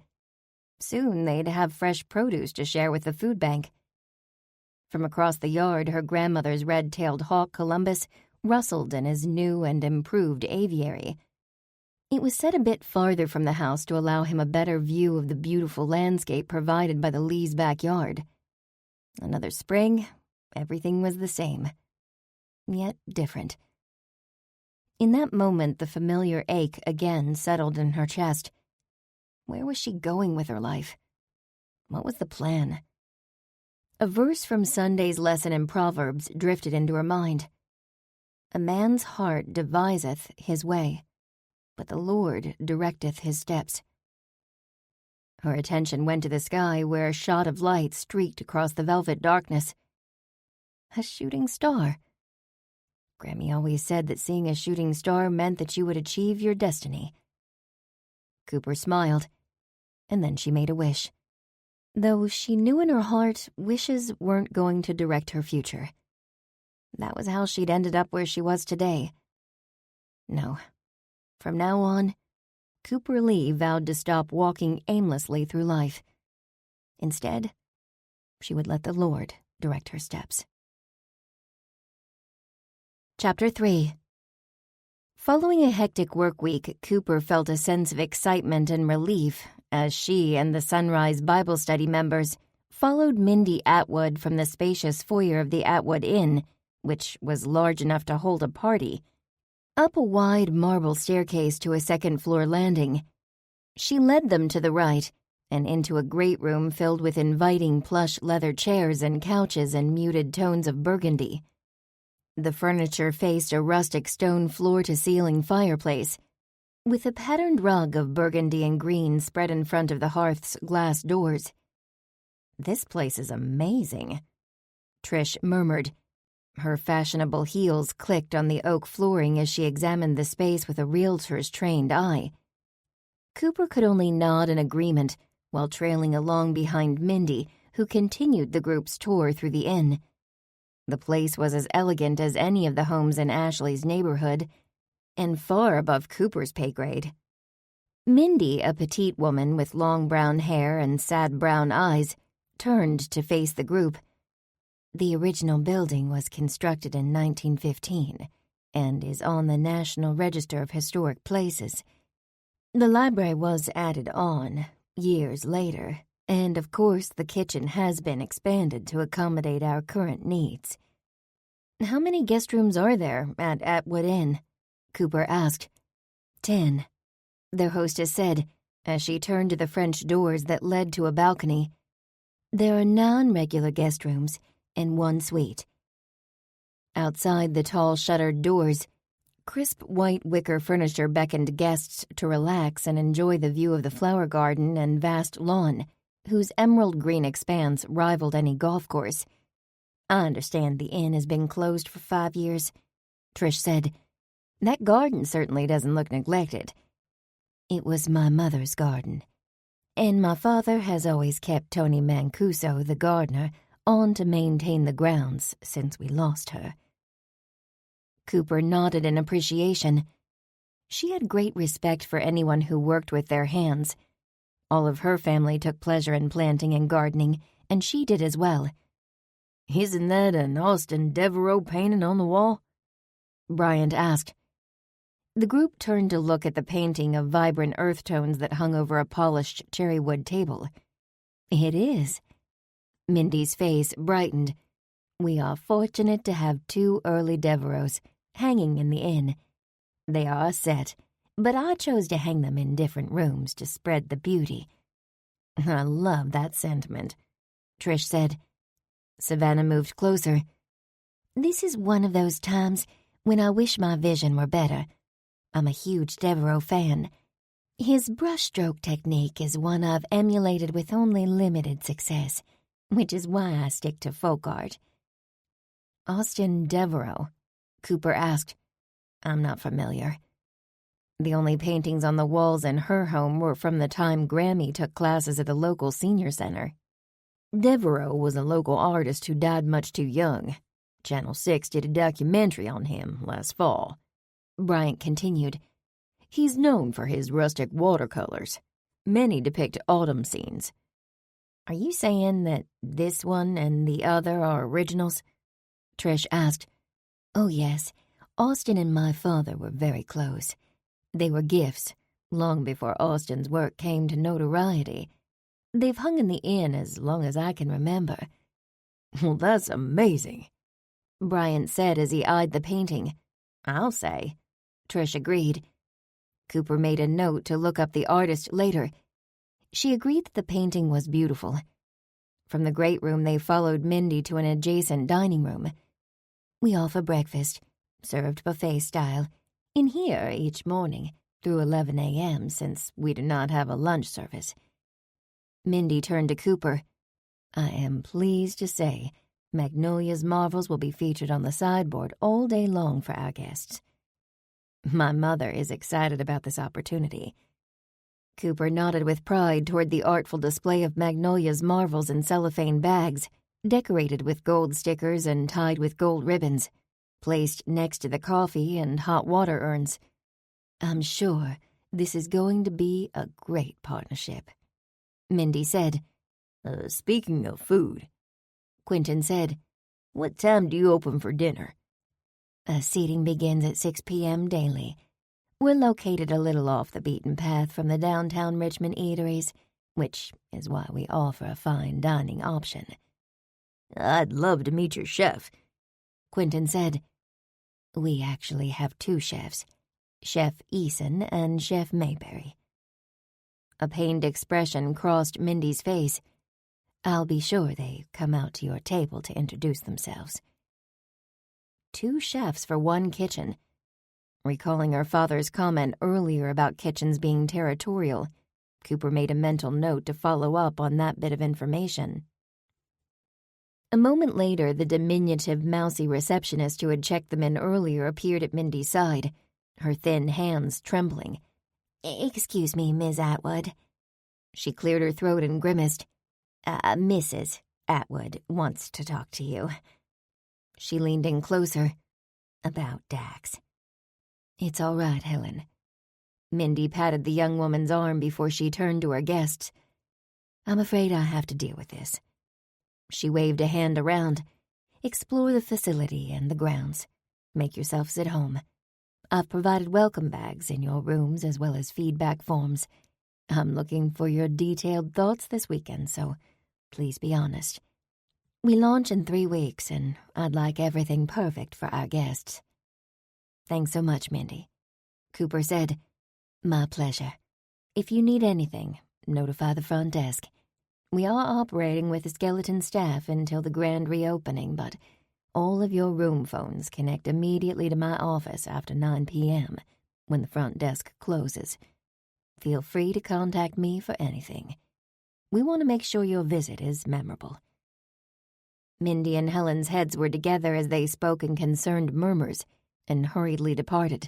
Soon they'd have fresh produce to share with the food bank. From across the yard, her grandmother's red-tailed hawk, Columbus, rustled in his new and improved aviary. It was set a bit farther from the house to allow him a better view of the beautiful landscape provided by the Lees' backyard. Another spring, everything was the same, yet different. In that moment, the familiar ache again settled in her chest. Where was she going with her life? What was the plan? A verse from Sunday's lesson in Proverbs drifted into her mind. A man's heart deviseth his way, but the Lord directeth his steps. Her attention went to the sky, where a shot of light streaked across the velvet darkness. A shooting star. Grammy always said that seeing a shooting star meant that you would achieve your destiny. Cooper smiled, and then she made a wish. Though she knew in her heart wishes weren't going to direct her future. That was how she'd ended up where she was today. No. From now on, Cooper Lee vowed to stop walking aimlessly through life. Instead, she would let the Lord direct her steps. Chapter 3. Following a hectic work week, Cooper felt a sense of excitement and relief as she and the Sunrise Bible Study members followed Mindy Atwood from the spacious foyer of the Atwood Inn, which was large enough to hold a party, up a wide marble staircase to a second-floor landing. She led them to the right and into a great room filled with inviting plush leather chairs and couches and muted tones of burgundy. The furniture faced a rustic stone floor-to-ceiling fireplace, with a patterned rug of burgundy and green spread in front of the hearth's glass doors. "This place is amazing," Trish murmured. Her fashionable heels clicked on the oak flooring as she examined the space with a realtor's trained eye. Cooper could only nod in agreement while trailing along behind Mindy, who continued the group's tour through the inn. The place was as elegant as any of the homes in Ashley's neighborhood, and far above Cooper's pay grade. Mindy, a petite woman with long brown hair and sad brown eyes, turned to face the group. The original building was constructed in 1915 and is on the National Register of Historic Places. The library was added on years later, and of course the kitchen has been expanded to accommodate our current needs. "How many guest rooms are there at Atwood Inn?" Cooper asked. 10, their hostess said, as she turned to the French doors that led to a balcony. "There are 9 regular guest rooms and 1 suite." Outside the tall shuttered doors, crisp white wicker furniture beckoned guests to relax and enjoy the view of the flower garden and vast lawn, whose emerald green expanse rivaled any golf course. "I understand the inn has been closed for 5 years," Trish said. "That garden certainly doesn't look neglected." "It was my mother's garden, and my father has always kept Tony Mancuso, the gardener, on to maintain the grounds since we lost her." Cooper nodded in appreciation. She had great respect for anyone who worked with their hands. All of her family took pleasure in planting and gardening, and she did as well. "Isn't that an Austin Devereaux painting on the wall?" Bryant asked. The group turned to look at the painting of vibrant earth tones that hung over a polished cherrywood table. "It is." Mindy's face brightened. "We are fortunate to have 2 early Devereaux hanging in the inn. They are a set, but I chose to hang them in different rooms to spread the beauty." "I love that sentiment," Trish said. Savannah moved closer. "This is one of those times when I wish my vision were better. I'm a huge Devereaux fan. His brushstroke technique is one I've emulated with only limited success, which is why I stick to folk art." "Austin Devereaux?" Cooper asked. "I'm not familiar." The only paintings on the walls in her home were from the time Grammy took classes at the local senior center. "Devereaux was a local artist who died much too young. Channel 6 did a documentary on him last fall," Bryant continued. "He's known for his rustic watercolors. Many depict autumn scenes." Are you saying that this one and the other are originals? Trish asked. Oh, yes. Austin and my father were very close. They were gifts, long before Austin's work came to notoriety. They've hung in the inn as long as I can remember. Well, that's amazing, Bryant said as he eyed the painting. I'll say, Trish agreed. Cooper made a note to look up the artist later. She agreed that the painting was beautiful. From the great room, they followed Mindy to an adjacent dining room. We offer breakfast, served buffet style, in here each morning through 11 a.m. since we do not have a lunch service. Mindy turned to Cooper. I am pleased to say Magnolia's marvels will be featured on the sideboard all day long for our guests. My mother is excited about this opportunity. Cooper nodded with pride toward the artful display of Magnolia's marvels in cellophane bags, decorated with gold stickers and tied with gold ribbons, placed next to the coffee and hot water urns. I'm sure this is going to be a great partnership. Mindy said. Speaking of food, Quentin said. What time do you open for dinner? Seating begins at 6 p.m. daily. We're located a little off the beaten path from the downtown Richmond eateries, which is why we offer a fine dining option. I'd love to meet your chef, Quentin said. We actually have two chefs, Chef Eason and Chef Mayberry. A pained expression crossed Mindy's face. I'll be sure they come out to your table to introduce themselves. 2 chefs for one kitchen. Recalling her father's comment earlier about kitchens being territorial, Cooper made a mental note to follow up on that bit of information. A moment later, the diminutive, mousy receptionist who had checked them in earlier appeared at Mindy's side, her thin hands trembling. Excuse me, Ms. Atwood. She cleared her throat and grimaced. Mrs. Atwood wants to talk to you. She leaned in closer. About Dax. It's all right, Helen. Mindy patted the young woman's arm before she turned to her guests. I'm afraid I have to deal with this. She waved a hand around. Explore the facility and the grounds. Make yourselves at home. I've provided welcome bags in your rooms as well as feedback forms. I'm looking for your detailed thoughts this weekend, so please be honest. We launch in 3 weeks, and I'd like everything perfect for our guests. Thanks so much, Mindy. Cooper said. My pleasure. If you need anything, notify the front desk. We are operating with a skeleton staff until the grand reopening, but all of your room phones connect immediately to my office after 9 p.m. when the front desk closes. Feel free to contact me for anything. We want to make sure your visit is memorable. Mindy and Helen's heads were together as they spoke in concerned murmurs and hurriedly departed.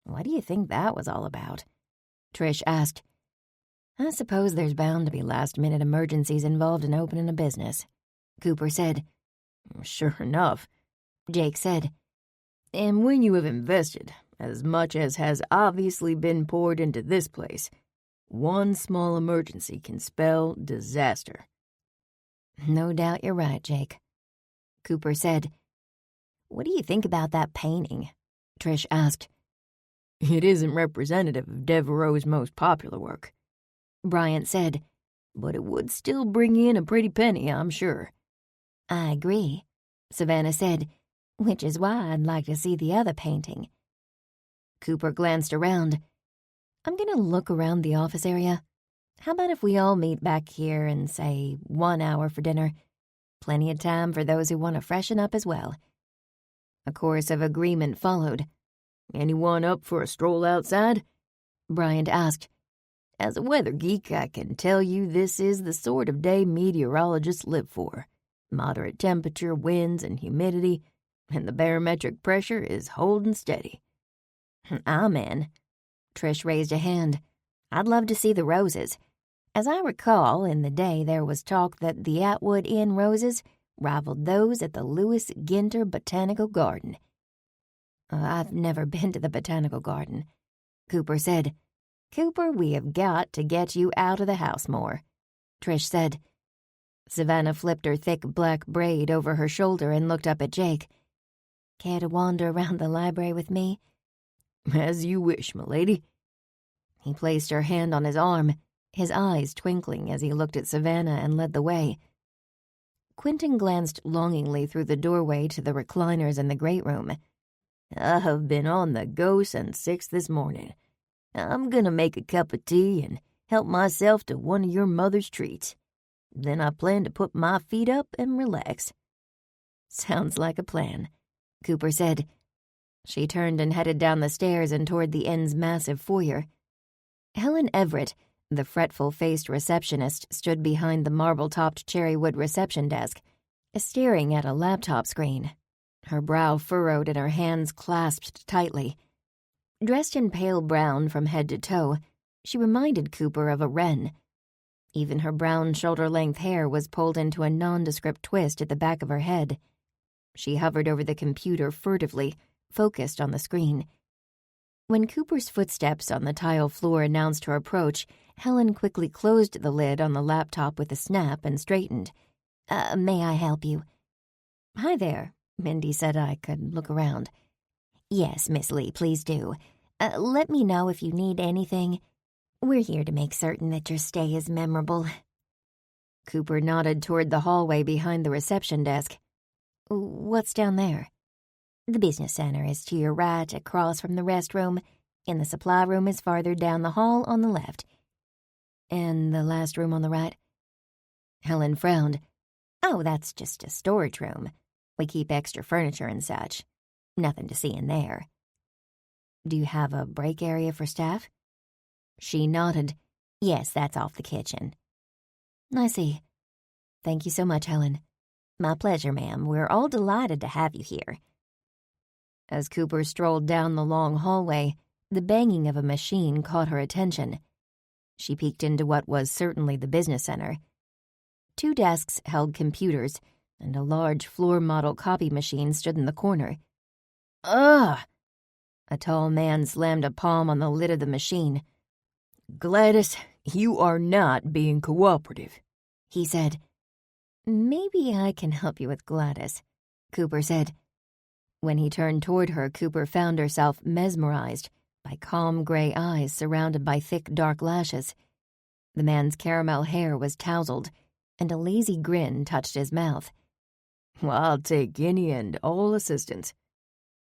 What do you think that was all about? Trish asked. I suppose there's bound to be last-minute emergencies involved in opening a business, Cooper said. Sure enough, Jake said. And when you have invested as much as has obviously been poured into this place, one small emergency can spell disaster. No doubt you're right, Jake, Cooper said. What do you think about that painting? Trish asked. It isn't representative of Devereaux's most popular work, Bryant said. But it would still bring in a pretty penny, I'm sure. I agree, Savannah said, which is why I'd like to see the other painting. Cooper glanced around. I'm going to look around the office area. How about if we all meet back here in, say, 1 hour for dinner? Plenty of time for those who want to freshen up as well. A chorus of agreement followed. Anyone up for a stroll outside? Bryant asked. As a weather geek, I can tell you this is the sort of day meteorologists live for. Moderate temperature, winds, and humidity, and the barometric pressure is holding steady. I'm in. Trish raised a hand. I'd love to see the roses. As I recall, in the day there was talk that the Atwood Inn roses rivaled those at the Lewis Ginter Botanical Garden. I've never been to the Botanical Garden, Cooper said. Cooper, we have got to get you out of the house more, Trish said. Savannah flipped her thick black braid over her shoulder and looked up at Jake. "Care to wander around the library with me?" "As you wish, m'lady." He placed her hand on his arm, his eyes twinkling as he looked at Savannah and led the way. Quentin glanced longingly through the doorway to the recliners in the great room. "I've been on the go since 6 this morning. I'm gonna make a cup of tea and help myself to one of your mother's treats. Then I plan to put my feet up and relax." "Sounds like a plan," Cooper said. She turned and headed down the stairs and toward the inn's massive foyer. Helen Everett, the fretful-faced receptionist, stood behind the marble-topped cherrywood reception desk, staring at a laptop screen, her brow furrowed and her hands clasped tightly. Dressed in pale brown from head to toe, she reminded Cooper of a wren. Even her brown shoulder-length hair was pulled into a nondescript twist at the back of her head. She hovered over the computer furtively, focused on the screen. When Cooper's footsteps on the tile floor announced her approach, Helen quickly closed the lid on the laptop with a snap and straightened. May I help you?" "Hi there," Mindy said I could look around. "Yes, Miss Lee, please do. Let me know if you need anything. We're here to make certain that your stay is memorable." Cooper nodded toward the hallway behind the reception desk. "What's down there?" "The business center is to your right, across from the restroom, and the supply room is farther down the hall on the left." "And the last room on the right?" Helen frowned. "Oh, that's just a storage room. We keep extra furniture and such. Nothing to see in there." "Do you have a break area for staff?" She nodded. "Yes, that's off the kitchen." "I see. Thank you so much, Helen." "My pleasure, ma'am. We're all delighted to have you here." As Cooper strolled down the long hallway, the banging of a machine caught her attention. She peeked into what was certainly the business center. 2 desks held computers, and a large floor-model copy machine stood in the corner. "Ugh!" A tall man slammed a palm on the lid of the machine. "Gladys, you are not being cooperative," he said. "Maybe I can help you with Gladys," Cooper said. When he turned toward her, Cooper found herself mesmerized by calm gray eyes surrounded by thick dark lashes. The man's caramel hair was tousled, and a lazy grin touched his mouth. "Well, I'll take any and all assistance,"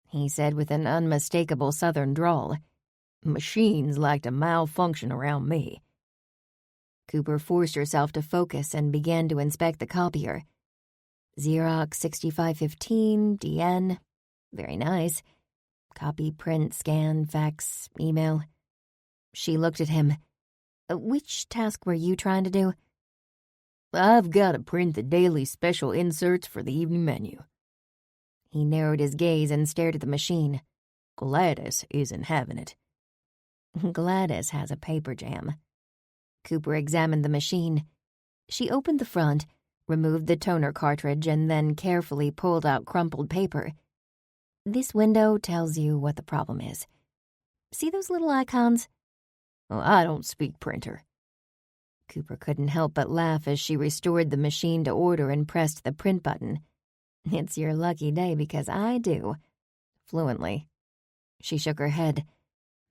he said with an unmistakable southern drawl. "Machines like to malfunction around me." Cooper forced herself to focus and began to inspect the copier. Xerox 6515, DN. Very nice. Copy, print, scan, fax, email. She looked at him. "Which task were you trying to do?" "I've got to print the daily special inserts for the evening menu." He narrowed his gaze and stared at the machine. "Gladys isn't having it." "Gladys has a paper jam." Cooper examined the machine. She opened the front, removed the toner cartridge, and then carefully pulled out crumpled paper. "This window tells you what the problem is. See those little icons?" "Well, I don't speak printer." Cooper couldn't help but laugh as she restored the machine to order and pressed the print button. "It's your lucky day because I do." Fluently. She shook her head.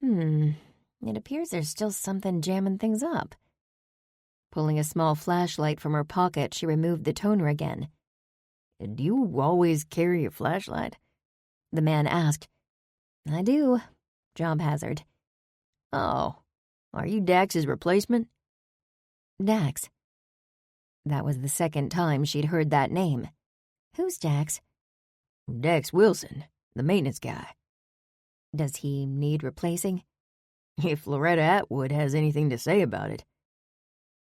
It appears there's still something jamming things up." Pulling a small flashlight from her pocket, she removed the toner again. "Do you always carry a flashlight?" the man asked. "I do. Job hazard." "Oh, are you Dax's replacement?" "Dax?" That was the second time she'd heard that name. "Who's Dax?" "Dax Wilson, the maintenance guy." "Does he need replacing?" "If Loretta Atwood has anything to say about it."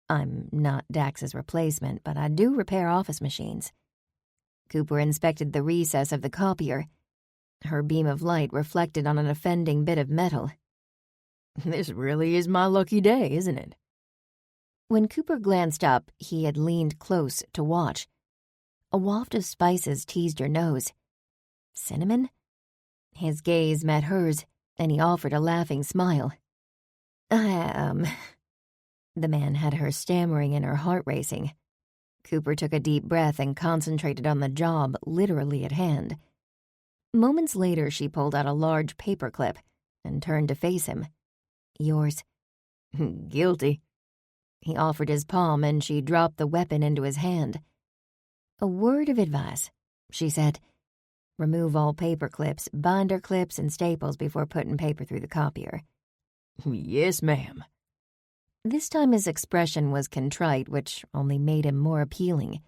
"I'm not Dax's replacement, but I do repair office machines." Cooper inspected the recess of the copier. Her beam of light reflected on an offending bit of metal. "This really is my lucky day, isn't it?" When Cooper glanced up, he had leaned close to watch. A waft of spices teased her nose. "Cinnamon?" His gaze met hers, and he offered a laughing smile. The man had her stammering and her heart racing. Cooper took a deep breath and concentrated on the job literally at hand. Moments later, she pulled out a large paperclip and turned to face him. "Yours." "Guilty." He offered his palm and she dropped the weapon into his hand. "A word of advice," she said. "Remove all paper clips, binder clips, and staples before putting paper through the copier." "Yes, ma'am." This time his expression was contrite, which only made him more appealing.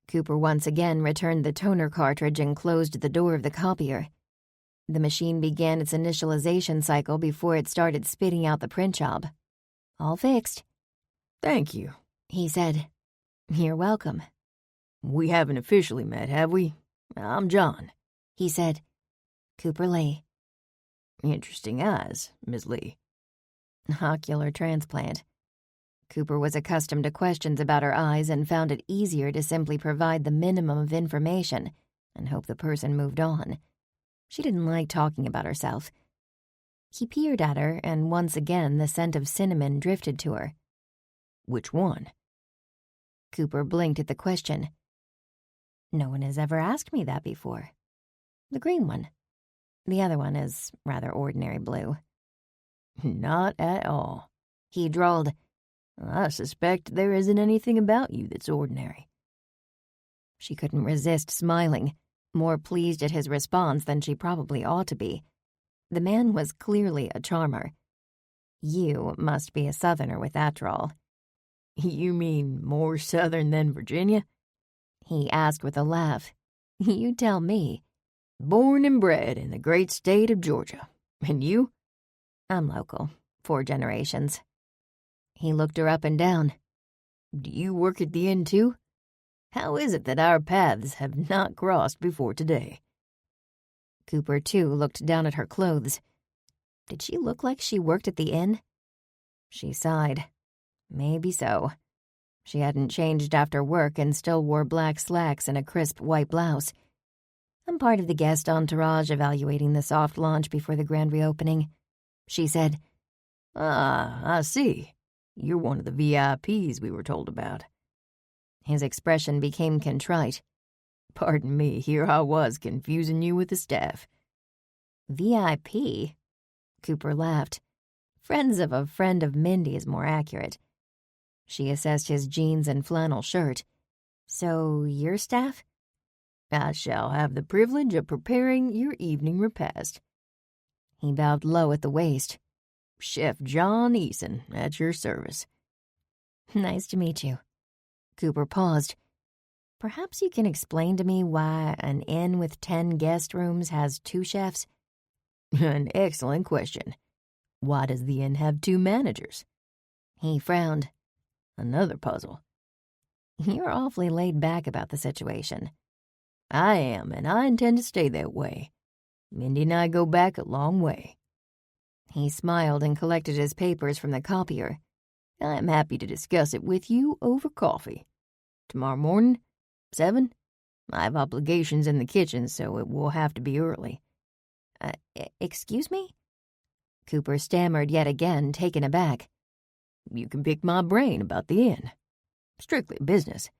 Cooper once again returned the toner cartridge and closed the door of the copier. The machine began its initialization cycle before it started spitting out the print job. "All fixed." "Thank you," he said. "You're welcome." "We haven't officially met, have we? I'm John," he said. "Cooper Lee." "Interesting eyes, Miss Lee." Ocular transplant. Cooper was accustomed to questions about her eyes and found it easier to simply provide the minimum of information and hope the person moved on. She didn't like talking about herself. He peered at her, and once again the scent of cinnamon drifted to her. "Which one?" Cooper blinked at the question. "No one has ever asked me that before. The green one. The other one is rather ordinary blue." "Not at all," he drawled. "I suspect there isn't anything about you that's ordinary." She couldn't resist smiling, more pleased at his response than she probably ought to be. The man was clearly a charmer. You must be a Southerner with that drawl. "You mean more Southern than Virginia?" he asked with a laugh. "You tell me." "Born and bred in the great state of Georgia. And you?" "I'm local. 4 generations." He looked her up and down. "Do you work at the inn, too? How is it that our paths have not crossed before today?" Cooper, too, looked down at her clothes. Did she look like she worked at the inn? She sighed. Maybe so. She hadn't changed after work and still wore black slacks and a crisp white blouse. "I'm part of the guest entourage evaluating the soft launch before the grand reopening," she said. "Ah, I see. You're one of the VIPs we were told about." His expression became contrite. "Pardon me, here I was confusing you with the staff." "VIP?" Cooper laughed. "Friends of a friend of Mindy is more accurate." She assessed his jeans and flannel shirt. "So, your staff?" "I shall have the privilege of preparing your evening repast." He bowed low at the waist. "Chef John Eason, at your service." "Nice to meet you." Cooper paused. "Perhaps you can explain to me why an inn with 10 guest rooms has 2 chefs?" "An excellent question. Why does the inn have 2 managers?" He frowned. "Another puzzle." "You're awfully laid back about the situation." "I am, and I intend to stay that way. Mindy and I go back a long way." He smiled and collected his papers from the copier. "I am happy to discuss it with you over coffee. Tomorrow morning, 7? I have obligations in the kitchen, so it will have to be early." Excuse me?" Cooper stammered yet again, taken aback. "You can pick my brain about the inn. Strictly business."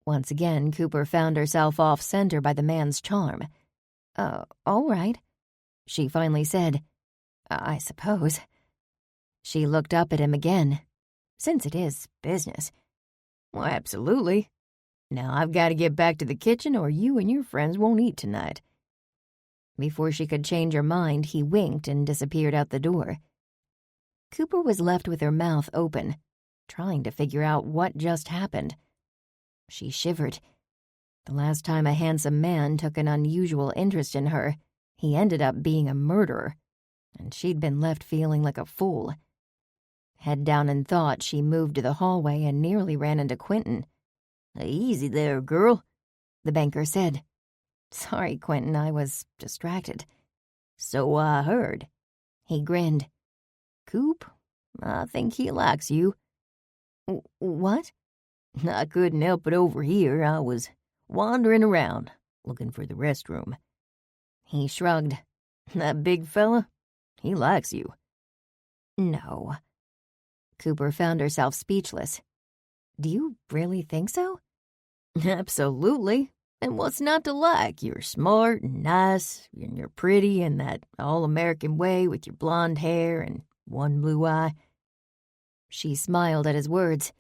Once again, Cooper found herself off-center by the man's charm. All right," she finally said. "I suppose." She looked up at him again. "Since it is business." "Well, absolutely. Now I've got to get back to the kitchen or you and your friends won't eat tonight." Before she could change her mind, he winked and disappeared out the door. Cooper was left with her mouth open, trying to figure out what just happened. She shivered. The last time a handsome man took an unusual interest in her, he ended up being a murderer, and she'd been left feeling like a fool. Head down in thought, she moved to the hallway and nearly ran into Quentin. "Easy there, girl," the banker said. "Sorry, Quentin, I was distracted." "So I heard." He grinned. "Coop, I think he likes you." What?" "I couldn't help it over here. I was wandering around, looking for the restroom." He shrugged. "That big fella, he likes you." "No." Cooper found herself speechless. Do you really think so? Absolutely. And what's not to like? You're smart and nice, and you're pretty in that all-American way with your blonde hair and one blue eye. She smiled at his words.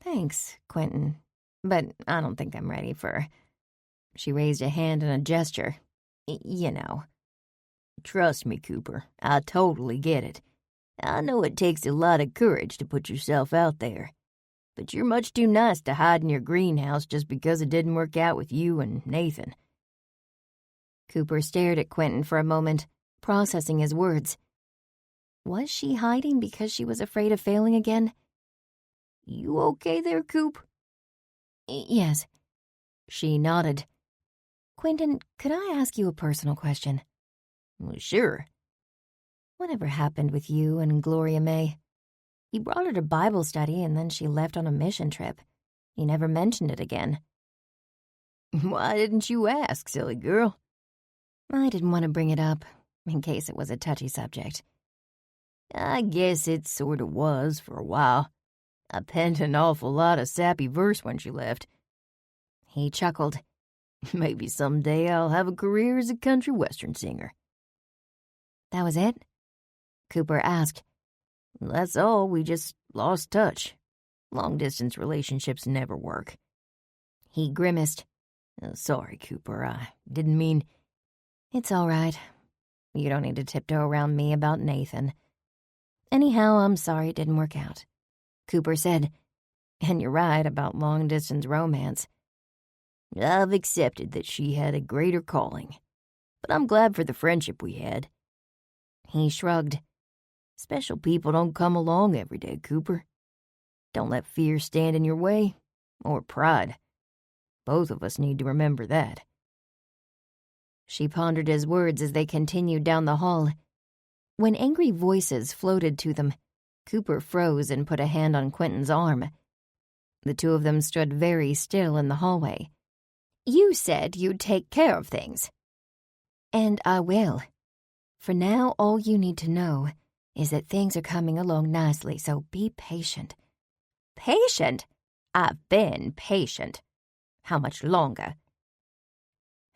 Thanks, Quentin, but I don't think I'm ready for... She raised a hand in a gesture. You know. Trust me, Cooper, I totally get it. I know it takes a lot of courage to put yourself out there, but you're much too nice to hide in your greenhouse just because it didn't work out with you and Nathan. Cooper stared at Quentin for a moment, processing his words. Was she hiding because she was afraid of failing again? You okay there, Coop? Yes. She nodded. Quentin, could I ask you a personal question? Well, sure. Whatever happened with you and Gloria May? You brought her to Bible study and then she left on a mission trip. You never mentioned it again. Why didn't you ask, silly girl? I didn't want to bring it up, in case it was a touchy subject. I guess it sort of was for a while. I penned an awful lot of sappy verse when she left. He chuckled. Maybe someday I'll have a career as a country western singer. That was it? Cooper asked. That's all, we just lost touch. Long-distance relationships never work. He grimaced. Sorry, Cooper, I didn't mean... It's all right. You don't need to tiptoe around me about Nathan. Anyhow, I'm sorry it didn't work out. Cooper said, and you're right about long-distance romance. I've accepted that she had a greater calling, but I'm glad for the friendship we had. He shrugged. Special people don't come along every day, Cooper. Don't let fear stand in your way, or pride. Both of us need to remember that. She pondered his words as they continued down the hall. When angry voices floated to them, Cooper froze and put a hand on Quentin's arm. The two of them stood very still in the hallway. You said you'd take care of things. And I will. For now, all you need to know is that things are coming along nicely, so be patient. Patient? I've been patient. How much longer?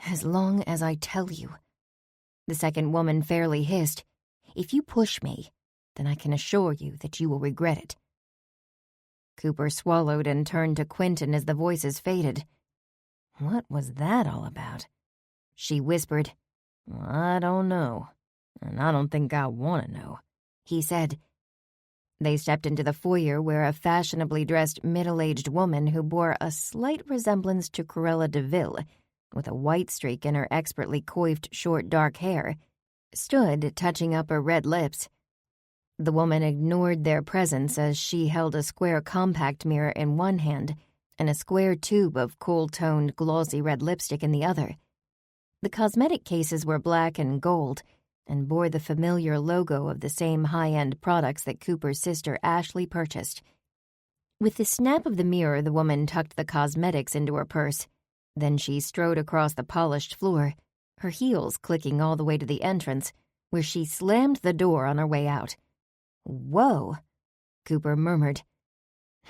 As long as I tell you. The second woman fairly hissed. If you push me, then I can assure you that you will regret it. Cooper swallowed and turned to Quentin as the voices faded. What was that all about? She whispered. I don't know, and I don't think I want to know, he said. They stepped into the foyer where a fashionably dressed middle-aged woman who bore a slight resemblance to Cruella de Vil, with a white streak in her expertly coiffed short dark hair, stood touching up her red lips. The woman ignored their presence as she held a square compact mirror in one hand and a square tube of cool-toned glossy red lipstick in the other. The cosmetic cases were black and gold and bore the familiar logo of the same high-end products that Cooper's sister Ashley purchased. With the snap of the mirror, the woman tucked the cosmetics into her purse. Then she strode across the polished floor, her heels clicking all the way to the entrance, where she slammed the door on her way out. Whoa, Cooper murmured.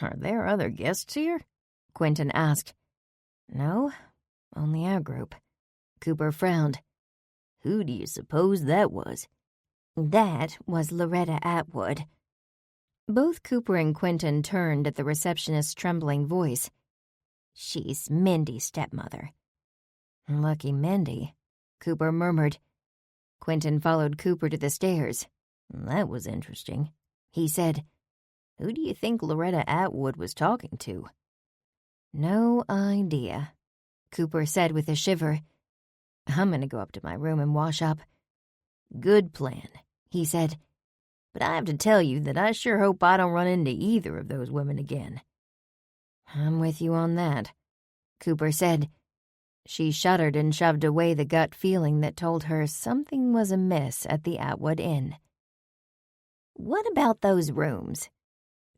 Are there other guests here? Quentin asked. No, only our group. Cooper frowned. Who do you suppose that was? That was Loretta Atwood. Both Cooper and Quentin turned at the receptionist's trembling voice. She's Mindy's stepmother. Lucky Mindy, Cooper murmured. Quentin followed Cooper to the stairs. That was interesting, he said. Who do you think Loretta Atwood was talking to? No idea, Cooper said with a shiver. I'm going to go up to my room and wash up. Good plan, he said. But I have to tell you that I sure hope I don't run into either of those women again. I'm with you on that, Cooper said. She shuddered and shoved away the gut feeling that told her something was amiss at the Atwood Inn. What about those rooms?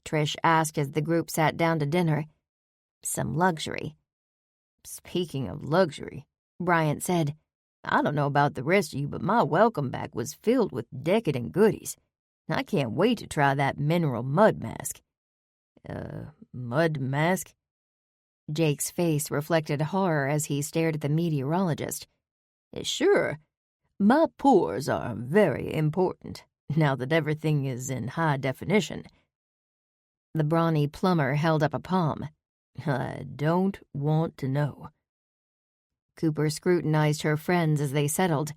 Trish asked as the group sat down to dinner. Some luxury. Speaking of luxury, Bryant said, I don't know about the rest of you, but my welcome back was filled with decadent goodies. I can't wait to try that mineral mud mask. mud mask? Jake's face reflected horror as he stared at the meteorologist. Sure. My pores are very important, now that everything is in high definition. The brawny plumber held up a palm. I don't want to know. Cooper scrutinized her friends as they settled.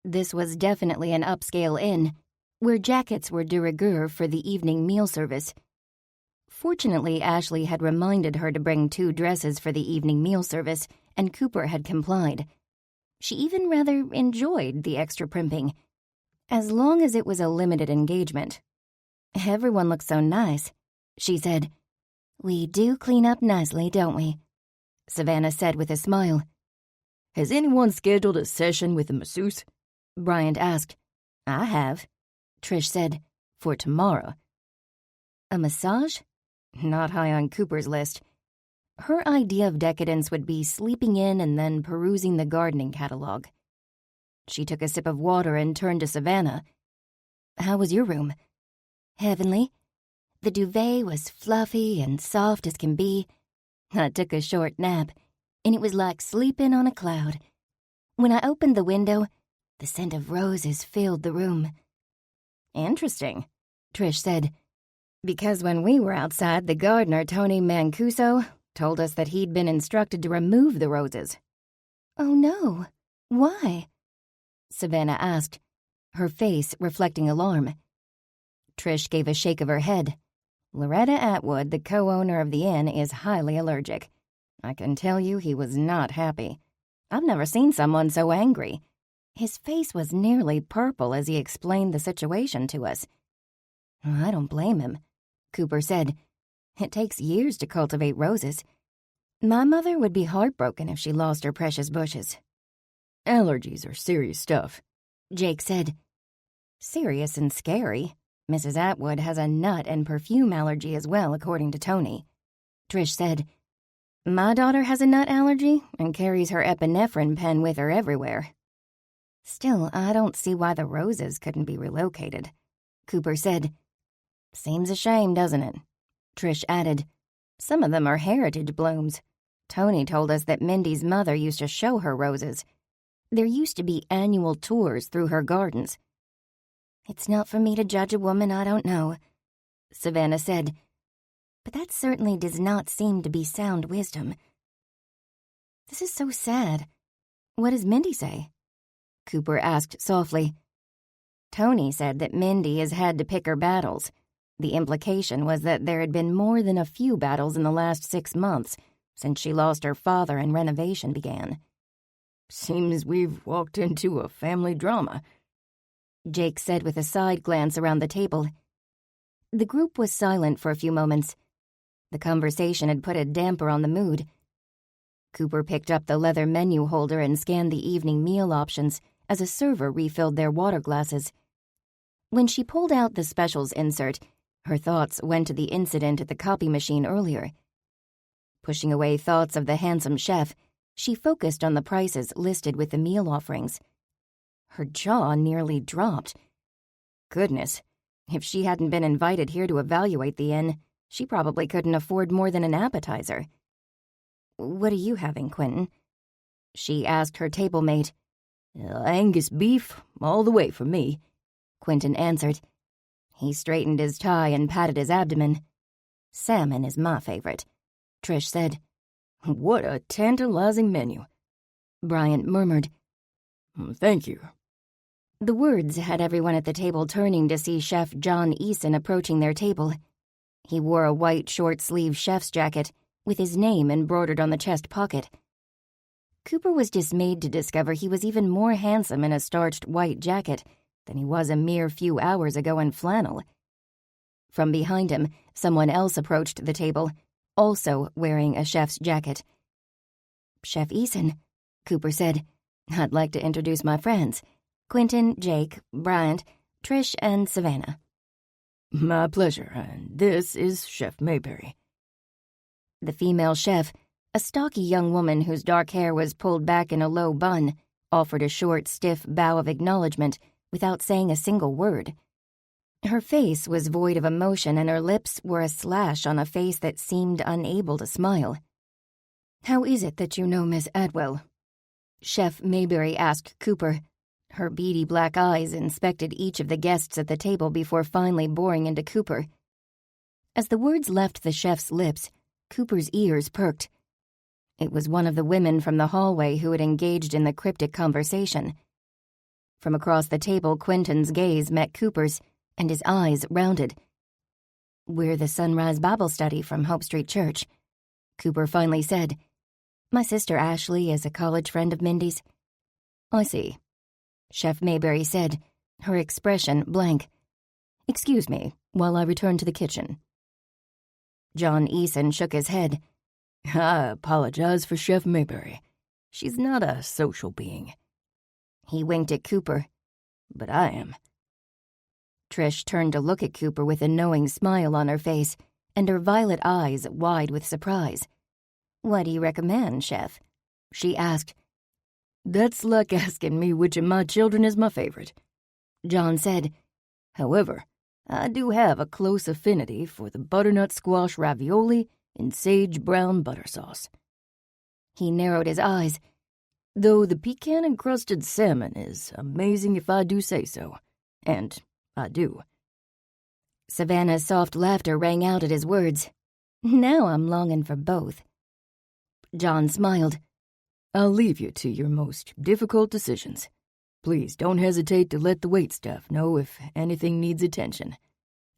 This was definitely an upscale inn, where jackets were de rigueur for the evening meal service. Fortunately, Ashley had reminded her to bring 2 dresses for the evening meal service, and Cooper had complied. She even rather enjoyed the extra primping, as long as it was a limited engagement. "Everyone looks so nice," she said. "We do clean up nicely, don't we?" Savannah said with a smile. Has anyone scheduled a session with a masseuse? Bryant asked. "I have," Trish said, "for tomorrow." A massage? Not high on Cooper's list. Her idea of decadence would be sleeping in and then perusing the gardening catalog. She took a sip of water and turned to Savannah. "How was your room?" "Heavenly. The duvet was fluffy and soft as can be. I took a short nap, and it was like sleeping on a cloud. When I opened the window, the scent of roses filled the room." "Interesting," Trish said, "because when we were outside, the gardener, Tony Mancuso, told us that he'd been instructed to remove the roses." "Oh no. Why?" Savannah asked, her face reflecting alarm. Trish gave a shake of her head. "Loretta Atwood, the co-owner of the inn, is highly allergic. I can tell you he was not happy. I've never seen someone so angry. His face was nearly purple as he explained the situation to us." "I don't blame him," Cooper said. "It takes years to cultivate roses. My mother would be heartbroken if she lost her precious bushes." Allergies are serious stuff, Jake said. "Serious and scary. Mrs. Atwood has a nut and perfume allergy as well, according to Tony," Trish said. "My daughter has a nut allergy and carries her epinephrine pen with her everywhere." "Still, I don't see why the roses couldn't be relocated," Cooper said. "Seems a shame, doesn't it?" Trish added. "Some of them are heritage blooms. Tony told us that Mindy's mother used to show her roses. There used to be annual tours through her gardens." "It's not for me to judge a woman I don't know," Savannah said. "But that certainly does not seem to be sound wisdom." "This is so sad. What does Mindy say?" Cooper asked softly. "Tony said that Mindy has had to pick her battles. The implication was that there had been more than a few battles in the last 6 months since she lost her father and renovation began." Seems we've walked into a family drama, Jake said with a side glance around the table. The group was silent for a few moments. The conversation had put a damper on the mood. Cooper picked up the leather menu holder and scanned the evening meal options as a server refilled their water glasses. When she pulled out the specials insert, her thoughts went to the incident at the copy machine earlier. Pushing away thoughts of the handsome chef, she focused on the prices listed with the meal offerings. Her jaw nearly dropped. Goodness, if she hadn't been invited here to evaluate the inn, she probably couldn't afford more than an appetizer. "What are you having, Quentin?" she asked her table mate. Angus beef, all the way for me, Quentin answered. He straightened his tie and patted his abdomen. "Salmon is my favorite," Trish said. What a tantalizing menu, Bryant murmured. Thank you. The words had everyone at the table turning to see Chef John Eason approaching their table. He wore a white short-sleeved chef's jacket, with his name embroidered on the chest pocket. Cooper was dismayed to discover he was even more handsome in a starched white jacket than he was a mere few hours ago in flannel. From behind him, someone else approached the table, also wearing a chef's jacket. "Chef Eason," Cooper said. "I'd like to introduce my friends. Quentin, Jake, Bryant, Trish, and Savannah." My pleasure, and this is Chef Mayberry. The female chef, a stocky young woman whose dark hair was pulled back in a low bun, offered a short, stiff bow of acknowledgement without saying a single word. Her face was void of emotion, and her lips were a slash on a face that seemed unable to smile. "How is it that you know Miss Atwell?" Chef Mayberry asked Cooper. Her beady black eyes inspected each of the guests at the table before finally boring into Cooper. As the words left the chef's lips, Cooper's ears perked. It was one of the women from the hallway who had engaged in the cryptic conversation. From across the table, Quentin's gaze met Cooper's, and his eyes rounded. "We're the Sunrise Bible Study from Hope Street Church," Cooper finally said. "My sister Ashley is a college friend of Mindy's." "I see," Chef Mayberry said, her expression blank. "Excuse me while I return to the kitchen." John Eason shook his head. "I apologize for Chef Mayberry. She's not a social being." He winked at Cooper. "But I am." Trish turned to look at Cooper with a knowing smile on her face, and her violet eyes wide with surprise. "What do you recommend, Chef?" she asked. "That's like asking me which of my children is my favorite," John said. "However, I do have a close affinity for the butternut squash ravioli and sage brown butter sauce." He narrowed his eyes. "Though the pecan-encrusted salmon is amazing if I do say so. And I do." Savannah's soft laughter rang out at his words. "Now I'm longing for both." John smiled. "I'll leave you to your most difficult decisions. Please don't hesitate to let the waitstaff know if anything needs attention.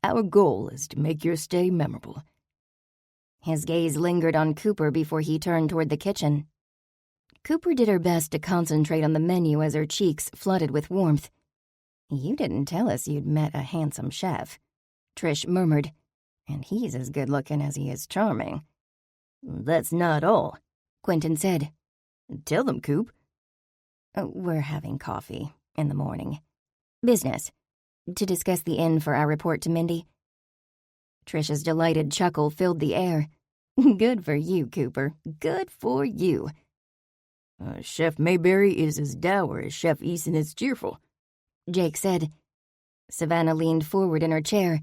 Our goal is to make your stay memorable." His gaze lingered on Cooper before he turned toward the kitchen. Cooper did her best to concentrate on the menu as her cheeks flooded with warmth. "You didn't tell us you'd met a handsome chef," Trish murmured. "And he's as good-looking as he is charming." "That's not all," Quentin said. "Tell them, Coop." "We're having coffee in the morning. Business. To discuss the inn for our report to Mindy." Trish's delighted chuckle filled the air. "Good for you, Cooper. Good for you." "Chef Mayberry is as dour as Chef Eason is cheerful," Jake said. Savannah leaned forward in her chair.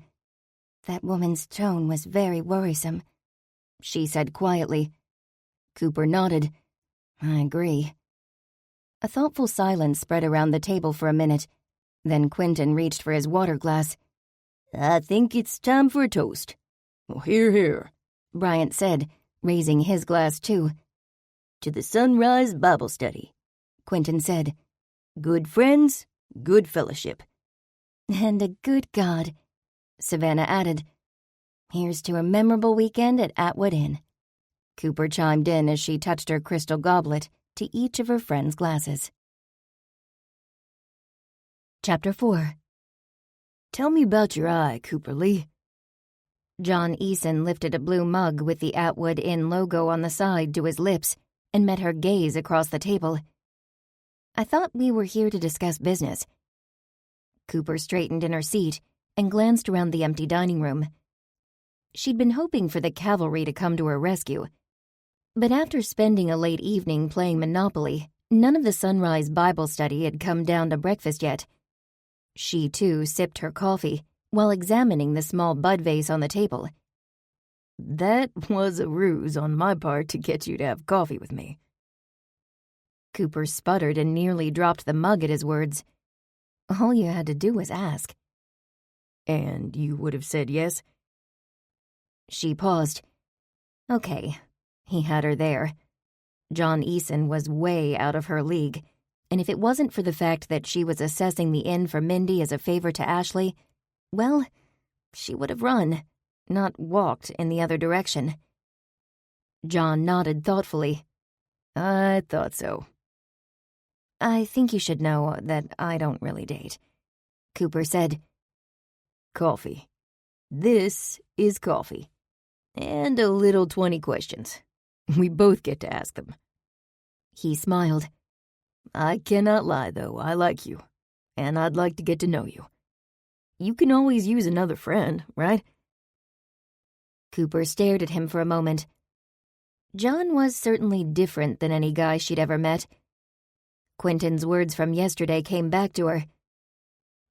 "That woman's tone was very worrisome," she said quietly. Cooper nodded. "I agree." A thoughtful silence spread around the table for a minute. Then Quentin reached for his water glass. "I think it's time for a toast." "Hear, hear," Bryant said, raising his glass too. "To the Sunrise Bible Study," Quentin said. "Good friends, good fellowship." "And a good God," Savannah added. "Here's to a memorable weekend at Atwood Inn." Cooper chimed in as she touched her crystal goblet to each of her friends' glasses. Chapter 4. "Tell me about your eye, Cooper Lee." John Eason lifted a blue mug with the Atwood Inn logo on the side to his lips and met her gaze across the table. "I thought we were here to discuss business." Cooper straightened in her seat and glanced around the empty dining room. She'd been hoping for the cavalry to come to her rescue. But after spending a late evening playing Monopoly, none of the Sunrise Bible Study had come down to breakfast yet. She, too, sipped her coffee while examining the small bud vase on the table. "That was a ruse on my part to get you to have coffee with me." Cooper sputtered and nearly dropped the mug at his words. "All you had to do was ask." "And you would have said yes?" She paused. Okay, he had her there. John Eason was way out of her league, and if it wasn't for the fact that she was assessing the inn for Mindy as a favor to Ashley, well, she would have run, not walked in the other direction. John nodded thoughtfully. "I thought so." "I think you should know that I don't really date," Cooper said. "Coffee. This is coffee. And a little 20 questions. We both get to ask them." He smiled. "I cannot lie, though. I like you, and I'd like to get to know you. You can always use another friend, right?" Cooper stared at him for a moment. John was certainly different than any guy she'd ever met. Quentin's words from yesterday came back to her.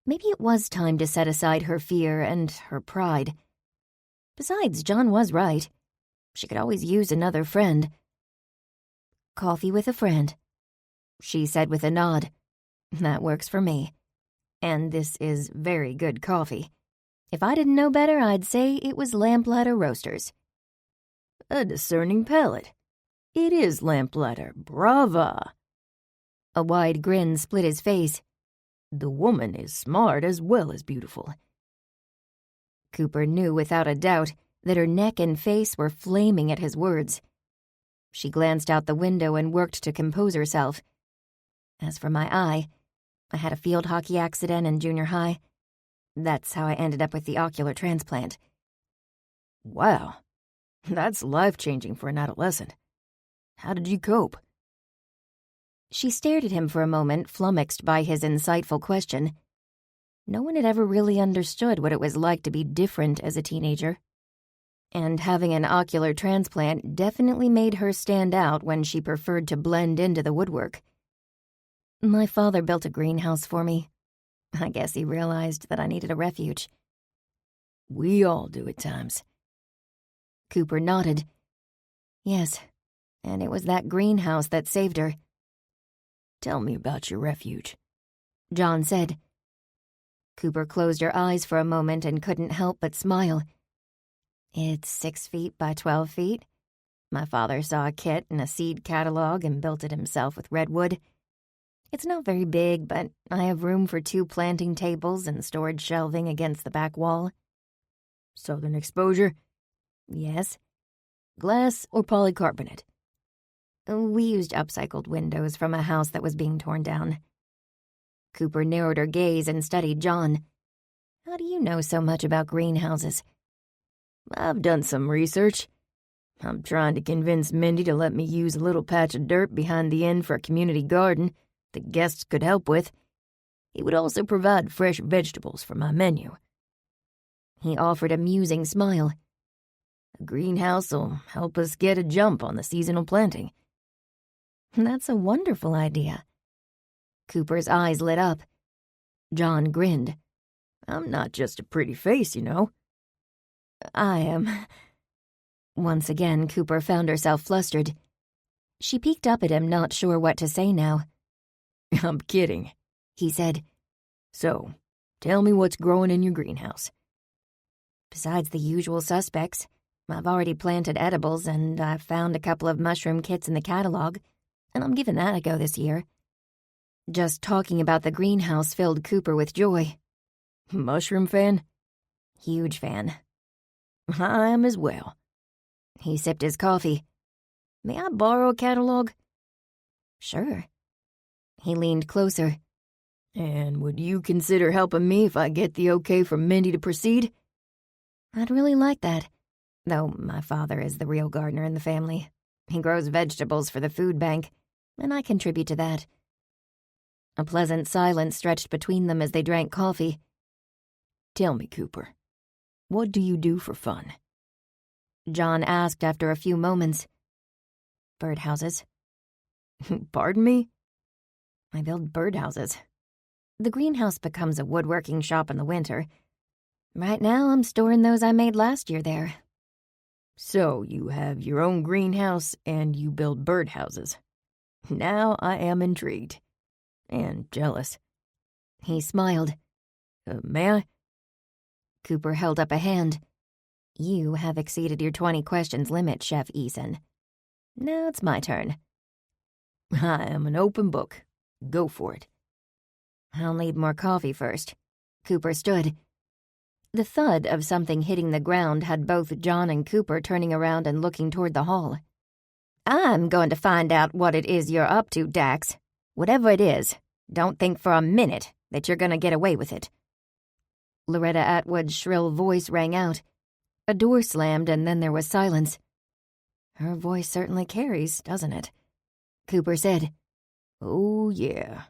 Maybe it was time to set aside her fear and her pride. Besides, John was right. She could always use another friend. "Coffee with a friend," she said with a nod. "That works for me. And this is very good coffee. If I didn't know better, I'd say it was Lamplighter Roasters." A discerning palate. It is Lamplighter. Brava! A wide grin split his face. The woman is smart as well as beautiful. Cooper knew without a doubt that her neck and face were flaming at his words. She glanced out the window and worked to compose herself. As for my eye, I had a field hockey accident in junior high. That's how I ended up with the ocular transplant. Wow, that's life-changing for an adolescent. How did you cope? She stared at him for a moment, flummoxed by his insightful question. No one had ever really understood what it was like to be different as a teenager. And having an ocular transplant definitely made her stand out when she preferred to blend into the woodwork. "My father built a greenhouse for me. I guess he realized that I needed a refuge." We all do at times. Cooper nodded. Yes, and it was that greenhouse that saved her. "Tell me about your refuge," John said. Cooper closed her eyes for a moment and couldn't help but smile. "It's 6 feet by 12 feet. My father saw a kit in a seed catalog and built it himself with redwood. It's not very big, but I have room for 2 planting tables and storage shelving against the back wall." "Southern exposure?" "Yes." "Glass or polycarbonate?" "We used upcycled windows from a house that was being torn down." Cooper narrowed her gaze and studied John. "How do you know so much about greenhouses?" "I've done some research. I'm trying to convince Mindy to let me use a little patch of dirt behind the inn for a community garden that guests could help with. It would also provide fresh vegetables for my menu." He offered a musing smile. "A greenhouse'll help us get a jump on the seasonal planting." "That's a wonderful idea." Cooper's eyes lit up. John grinned. "I'm not just a pretty face, you know." "I am." Once again, Cooper found herself flustered. She peeked up at him, not sure what to say now. "I'm kidding," he said. "So, tell me what's growing in your greenhouse." "Besides the usual suspects, I've already planted edibles and I've found a couple of mushroom kits in the catalog, and I'm giving that a go this year." Just talking about the greenhouse filled Cooper with joy. "Mushroom fan?" "Huge fan." "I am as well." He sipped his coffee. "May I borrow a catalog?" "Sure." He leaned closer. "And would you consider helping me if I get the okay from Mindy to proceed?" "I'd really like that, though my father is the real gardener in the family. He grows vegetables for the food bank, and I contribute to that." A pleasant silence stretched between them as they drank coffee. "Tell me, Cooper, what do you do for fun?" John asked after a few moments. "Birdhouses." "Pardon me?" "I build birdhouses. The greenhouse becomes a woodworking shop in the winter. Right now, I'm storing those I made last year there." "So you have your own greenhouse and you build birdhouses. Now I am intrigued. And jealous." He smiled. May I?" Cooper held up a hand. "You have exceeded your 20 questions limit, Chef Eason. Now it's my turn." "I am an open book. Go for it." "I'll need more coffee first." Cooper stood. The thud of something hitting the ground had both John and Cooper turning around and looking toward the hall. "I'm going to find out what it is you're up to, Dax. Whatever it is, don't think for a minute that you're going to get away with it." Loretta Atwood's shrill voice rang out. A door slammed and then there was silence. "Her voice certainly carries, doesn't it?" Cooper said. "Oh, yeah."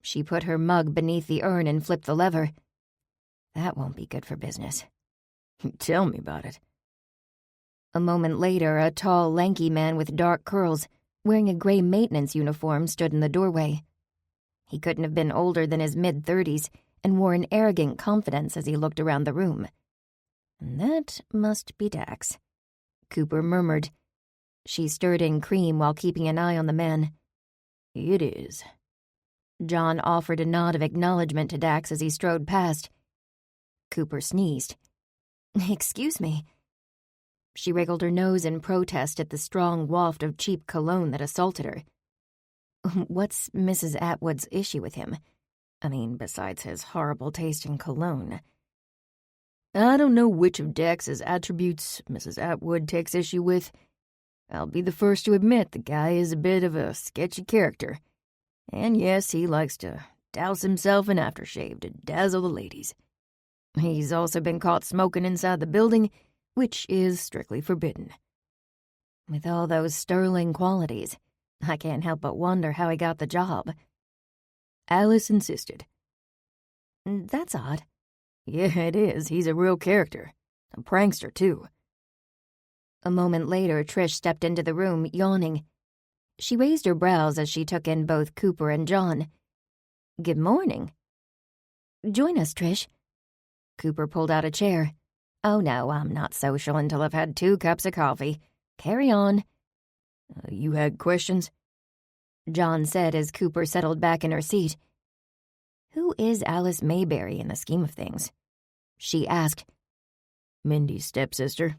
She put her mug beneath the urn and flipped the lever. "That won't be good for business." "Tell me about it." A moment later, a tall, lanky man with dark curls, wearing a gray maintenance uniform, stood in the doorway. He couldn't have been older than his mid-30s, and wore an arrogant confidence as he looked around the room. "That must be Dax," Cooper murmured. She stirred in cream while keeping an eye on the man. "It is." John offered a nod of acknowledgement to Dax as he strode past. Cooper sneezed. "Excuse me." She wriggled her nose in protest at the strong waft of cheap cologne that assaulted her. "What's Mrs. Atwood's issue with him? I mean, besides his horrible taste in cologne." "I don't know which of Dax's attributes Mrs. Atwood takes issue with. I'll be the first to admit the guy is a bit of a sketchy character. And yes, he likes to douse himself in aftershave to dazzle the ladies. He's also been caught smoking inside the building, which is strictly forbidden." With all those sterling qualities, I can't help but wonder how he got the job. Alice insisted. "That's odd." "Yeah, it is. He's a real character. A prankster, too." A moment later, Trish stepped into the room, yawning. She raised her brows as she took in both Cooper and John. "Good morning." "Join us, Trish." Cooper pulled out a chair. "Oh no, I'm not social until I've had 2 cups of coffee. Carry on." You had questions?" John said as Cooper settled back in her seat. "Who is Alice Mayberry in the scheme of things?" she asked. "Mindy's stepsister."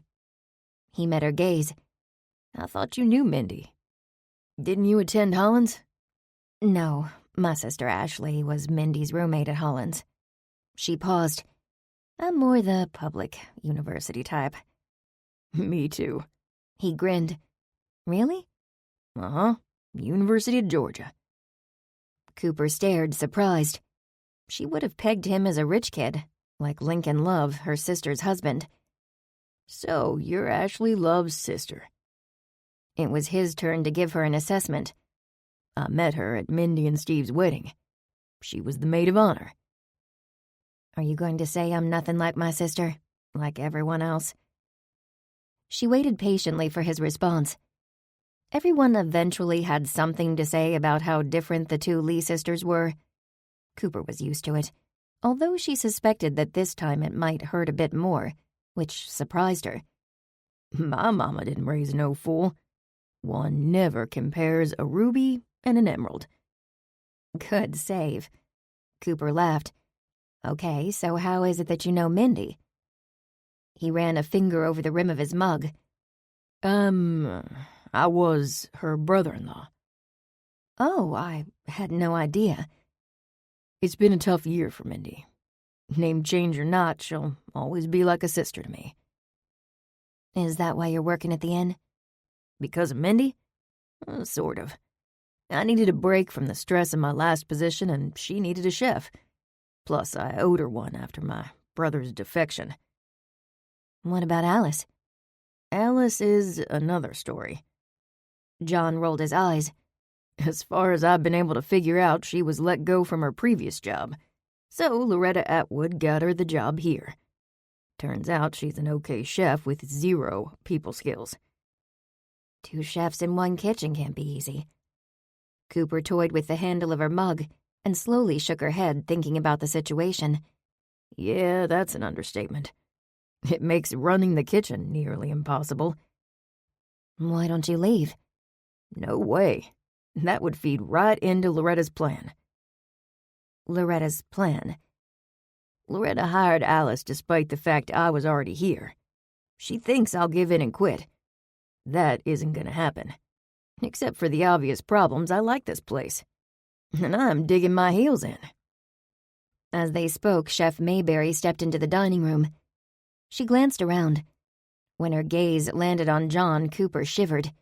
He met her gaze. "I thought you knew Mindy. Didn't you attend Hollins?" "No, my sister Ashley was Mindy's roommate at Hollins." She paused. "I'm more the public university type." "Me too." He grinned. "Really?" "Uh-huh. University of Georgia." Cooper stared, surprised. She would have pegged him as a rich kid, like Lincoln Love, her sister's husband. "So you're Ashley Love's sister." It was his turn to give her an assessment. "I met her at Mindy and Steve's wedding. She was the maid of honor." "Are you going to say I'm nothing like my sister, like everyone else?" She waited patiently for his response. Everyone eventually had something to say about how different the 2 Lee sisters were. Cooper was used to it, although she suspected that this time it might hurt a bit more, which surprised her. "My mama didn't raise no fool. One never compares a ruby and an emerald." "Good save." Cooper laughed. "Okay, so how is it that you know Mindy?" He ran a finger over the rim of his mug. I was her brother-in-law." "Oh, I had no idea." "It's been a tough year for Mindy. Name change or not, she'll always be like a sister to me." "Is that why you're working at the inn?" "Because of Mindy? Sort of. I needed a break from the stress of my last position, and she needed a chef. Plus, I owed her one after my brother's defection." "What about Alice?" "Alice is another story." John rolled his eyes. "As far as I've been able to figure out, she was let go from her previous job. So Loretta Atwood got her the job here. Turns out she's an okay chef with 0 people skills." 2 chefs in one kitchen can't be easy. Cooper toyed with the handle of her mug and slowly shook her head, thinking about the situation. "Yeah, that's an understatement. It makes running the kitchen nearly impossible." "Why don't you leave?" "No way. That would feed right into Loretta's plan." "Loretta's plan?" "Loretta hired Alice despite the fact I was already here. She thinks I'll give in and quit. That isn't going to happen. Except for the obvious problems, I like this place. And I'm digging my heels in." As they spoke, Chef Mayberry stepped into the dining room. She glanced around. When her gaze landed on John, Cooper shivered.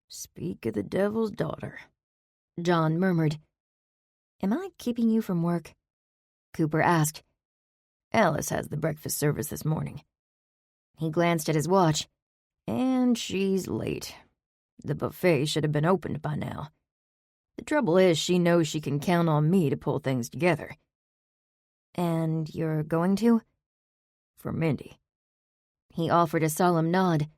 "Speak of the devil's daughter," John murmured. "Am I keeping you from work?" Cooper asked. "Alice has the breakfast service this morning." He glanced at his watch. "And she's late. The buffet should have been opened by now. The trouble is she knows she can count on me to pull things together." "And you're going to?" "For Mindy." He offered a solemn nod.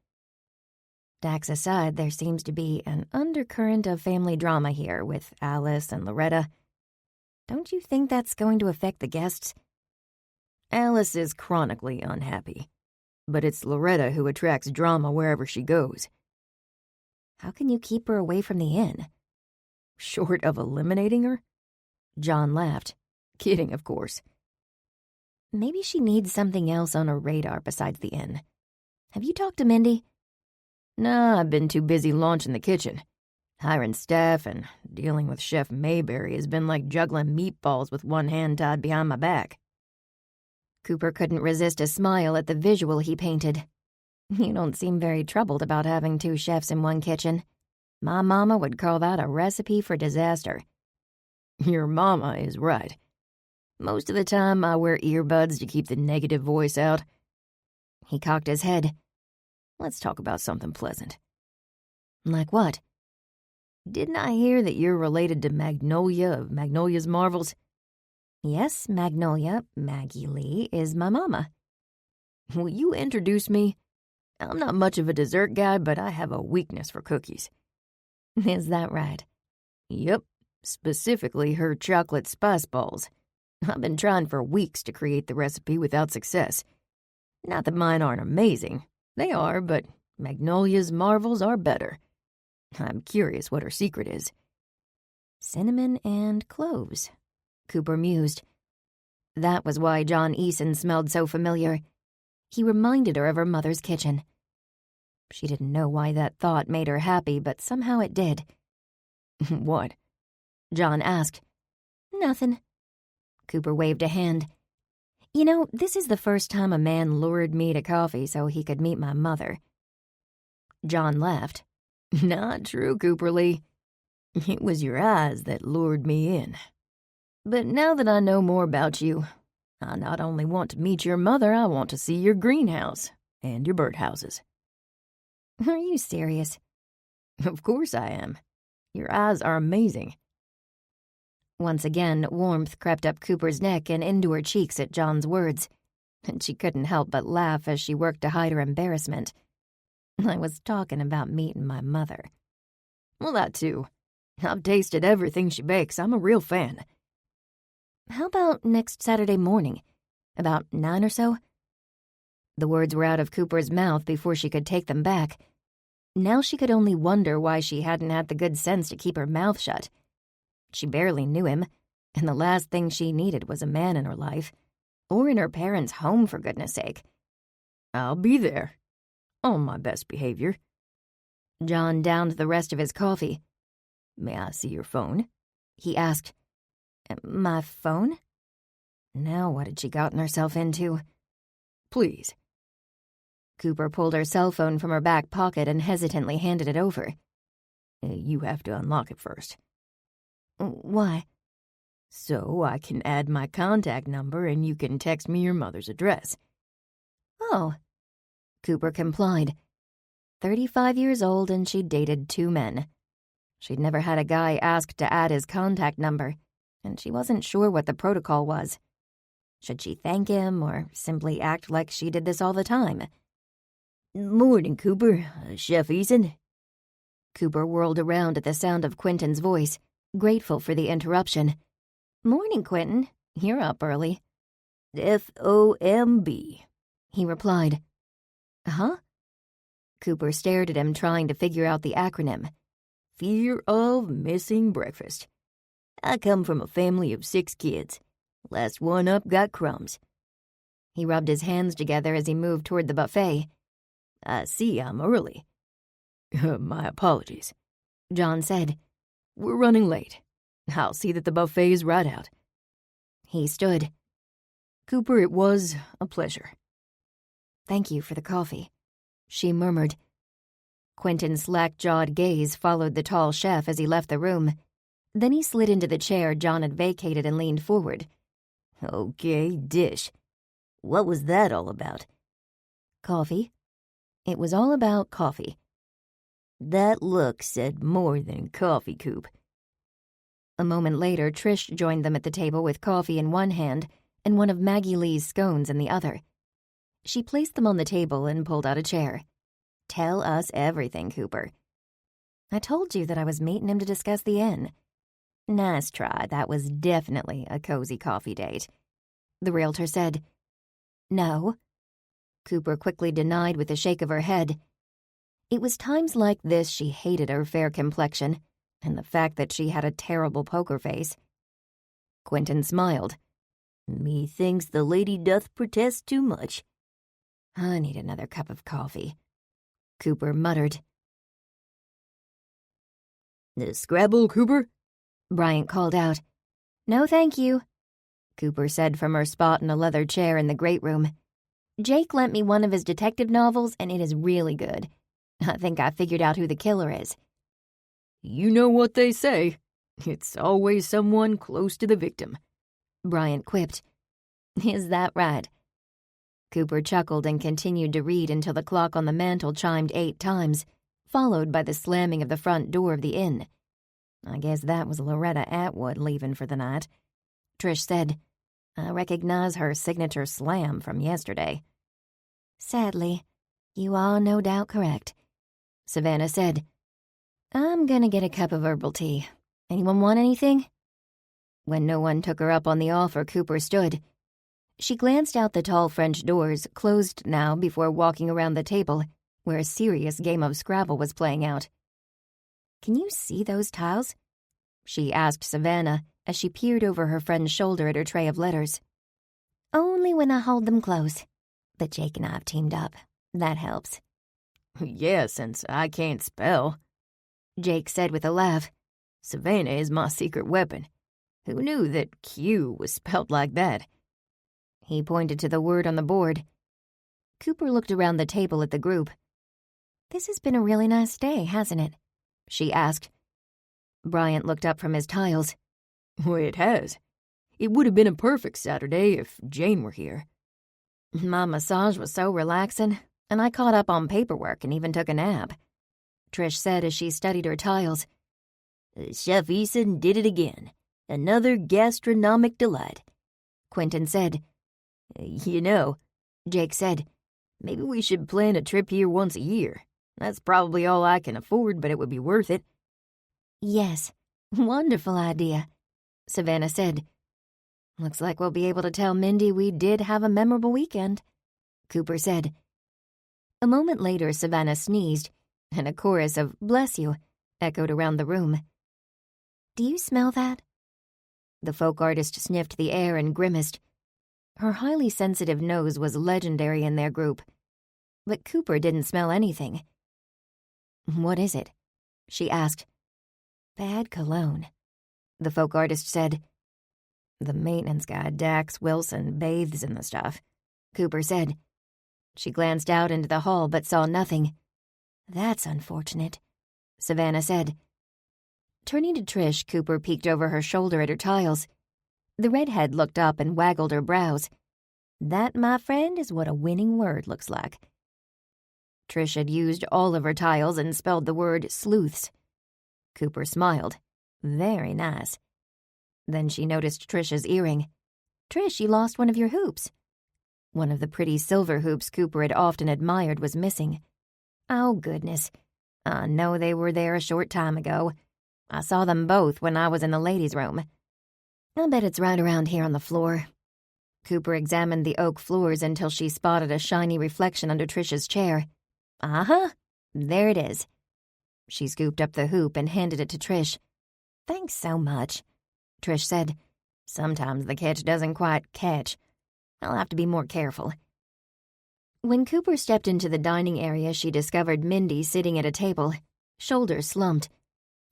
Dax aside, there seems to be an undercurrent of family drama here with Alice and Loretta. Don't you think that's going to affect the guests? Alice is chronically unhappy, but it's Loretta who attracts drama wherever she goes. How can you keep her away from the inn? Short of eliminating her? John laughed. Kidding, of course. Maybe she needs something else on her radar besides the inn. Have you talked to Mindy? Nah, I've been too busy launching the kitchen. Hiring staff and dealing with Chef Mayberry has been like juggling meatballs with one hand tied behind my back. Cooper couldn't resist a smile at the visual he painted. You don't seem very troubled about having 2 chefs in one kitchen. My mama would call that a recipe for disaster. Your mama is right. Most of the time I wear earbuds to keep the negative voice out. He cocked his head. Let's talk about something pleasant. Like what? Didn't I hear that you're related to Magnolia of Magnolia's Marvels? Yes, Magnolia, Maggie Lee, is my mama. Will you introduce me? I'm not much of a dessert guy, but I have a weakness for cookies. Is that right? Yep, specifically her chocolate spice balls. I've been trying for weeks to create the recipe without success. Not that mine aren't amazing. They are, but Magnolia's Marvels are better. I'm curious what her secret is. Cinnamon and cloves, Cooper mused. That was why John Eason smelled so familiar. He reminded her of her mother's kitchen. She didn't know why that thought made her happy, but somehow it did. What? John asked. Nothing. Cooper waved a hand. You know, this is the first time a man lured me to coffee so he could meet my mother. John laughed. Not true, Cooper Lee. It was your eyes that lured me in. But now that I know more about you, I not only want to meet your mother, I want to see your greenhouse and your birdhouses. Are you serious? Of course I am. Your eyes are amazing. Once again, warmth crept up Cooper's neck and into her cheeks at John's words, and she couldn't help but laugh as she worked to hide her embarrassment. I was talking about meeting my mother. Well, that too. I've tasted everything she bakes. I'm a real fan. How about next Saturday morning? About 9 or so? The words were out of Cooper's mouth before she could take them back. Now she could only wonder why she hadn't had the good sense to keep her mouth shut. She barely knew him, and the last thing she needed was a man in her life, or in her parents' home, for goodness sake. I'll be there. On my best behavior. John downed the rest of his coffee. May I see your phone? He asked. My phone? Now what had she gotten herself into? Please. Cooper pulled her cell phone from her back pocket and hesitantly handed it over. You have to unlock it first. Why? So I can add my contact number and you can text me your mother's address. Oh. Cooper complied. 35 years old and she'd dated 2 men. She'd never had a guy ask to add his contact number, and she wasn't sure what the protocol was. Should she thank him or simply act like she did this all the time? Morning, Cooper. Chef Eason? Cooper whirled around at the sound of Quentin's voice, grateful for the interruption. Morning, Quentin. You're up early. FOMB, he replied. Huh? Cooper stared at him, trying to figure out the acronym. Fear of missing breakfast. I come from a family of 6 kids. Last one up got crumbs. He rubbed his hands together as he moved toward the buffet. I see I'm early. My apologies, John said. We're running late. I'll see that the buffet is right out. He stood. Cooper, it was a pleasure. Thank you for the coffee, she murmured. Quentin's slack-jawed gaze followed the tall chef as he left the room. Then he slid into the chair John had vacated and leaned forward. Okay, dish. What was that all about? Coffee. It was all about coffee. That look said more than coffee, Coop. A moment later, Trish joined them at the table with coffee in one hand and one of Maggie Lee's scones in the other. She placed them on the table and pulled out a chair. Tell us everything, Cooper. I told you that I was meeting him to discuss the inn. Nice try. That was definitely a cozy coffee date. The realtor said. No. Cooper quickly denied with a shake of her head. It was times like this she hated her fair complexion and the fact that she had a terrible poker face. Quentin smiled. Methinks the lady doth protest too much. I need another cup of coffee. Cooper muttered. The Scrabble, Cooper? Bryant called out. No, thank you, Cooper said from her spot in a leather chair in the great room. Jake lent me one of his detective novels, and it is really good. I think I figured out who the killer is. You know what they say. It's always someone close to the victim, Bryant quipped. Is that right? Cooper chuckled and continued to read until the clock on the mantel chimed 8 times, followed by the slamming of the front door of the inn. I guess that was Loretta Atwood leaving for the night. Trish said, I recognize her signature slam from yesterday. Sadly, you are no doubt correct. Savannah said, I'm gonna get a cup of herbal tea. Anyone want anything? When no one took her up on the offer, Cooper stood. She glanced out the tall French doors, closed now, before walking around the table, where a serious game of Scrabble was playing out. Can you see those tiles? She asked Savannah as she peered over her friend's shoulder at her tray of letters. Only when I hold them close. But Jake and I have teamed up. That helps. Yeah, since I can't spell, Jake said with a laugh. Savannah is my secret weapon. Who knew that Q was spelled like that? He pointed to the word on the board. Cooper looked around the table at the group. This has been a really nice day, hasn't it? She asked. Bryant looked up from his tiles. Well, it has. It would have been a perfect Saturday if Jane were here. My massage was so relaxing, and I caught up on paperwork and even took a nap, Trish said as she studied her tiles. Chef Eason did it again. Another gastronomic delight, Quentin said. You know, Jake said, maybe we should plan a trip here once a year. That's probably all I can afford, but it would be worth it. Yes, wonderful idea, Savannah said. Looks like we'll be able to tell Mindy we did have a memorable weekend, Cooper said. A moment later, Savannah sneezed, and a chorus of bless you echoed around the room. Do you smell that? The folk artist sniffed the air and grimaced. Her highly sensitive nose was legendary in their group, but Cooper didn't smell anything. What is it? She asked. Bad cologne, the folk artist said. The maintenance guy, Dax Wilson, bathes in the stuff, Cooper said. She glanced out into the hall but saw nothing. That's unfortunate, Savannah said. Turning to Trish, Cooper peeked over her shoulder at her tiles. The redhead looked up and waggled her brows. That, my friend, is what a winning word looks like. Trish had used all of her tiles and spelled the word sleuths. Cooper smiled. Very nice. Then she noticed Trish's earring. Trish, you lost one of your hoops. One of the pretty silver hoops Cooper had often admired was missing. Oh, goodness. I know they were there a short time ago. I saw them both when I was in the ladies' room. I bet it's right around here on the floor. Cooper examined the oak floors until she spotted a shiny reflection under Trish's chair. Uh-huh. There it is. She scooped up the hoop and handed it to Trish. Thanks so much, Trish said. Sometimes the catch doesn't quite catch. I'll have to be more careful. When Cooper stepped into the dining area, she discovered Mindy sitting at a table, shoulders slumped.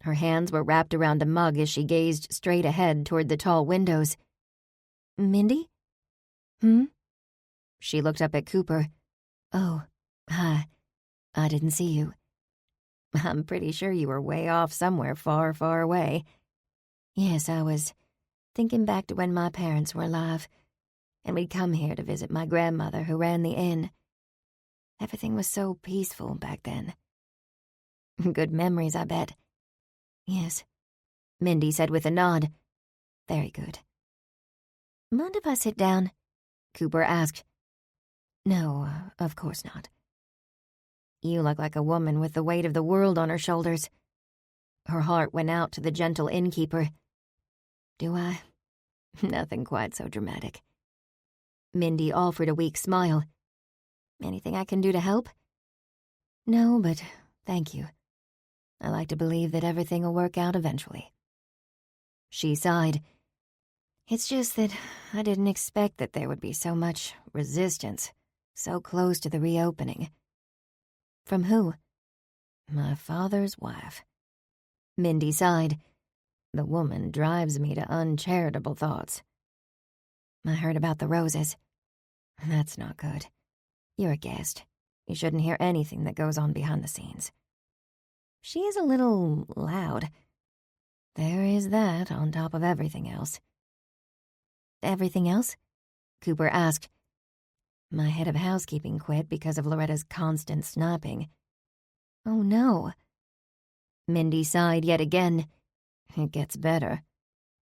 Her hands were wrapped around a mug as she gazed straight ahead toward the tall windows. Mindy? She looked up at Cooper. Oh, hi. I didn't see you. I'm pretty sure you were way off somewhere far, far away. Yes, I was thinking back to when my parents were alive, and we'd come here to visit my grandmother who ran the inn. Everything was so peaceful back then. Good memories, I bet. Yes, Mindy said with a nod. Very good. Mind if I sit down? Cooper asked. No, of course not. You look like a woman with the weight of the world on her shoulders. Her heart went out to the gentle innkeeper. Do I? Nothing quite so dramatic. Mindy offered a weak smile. Anything I can do to help? No, but thank you. I like to believe that everything will work out eventually. She sighed. It's just that I didn't expect that there would be so much resistance, so close to the reopening. From who? My father's wife. Mindy sighed. The woman drives me to uncharitable thoughts. I heard about the roses. That's not good. You're a guest. You shouldn't hear anything that goes on behind the scenes. She is a little loud. There is that on top of everything else. Everything else? Cooper asked. My head of housekeeping quit because of Loretta's constant snapping. Oh no. Mindy sighed yet again. It gets better.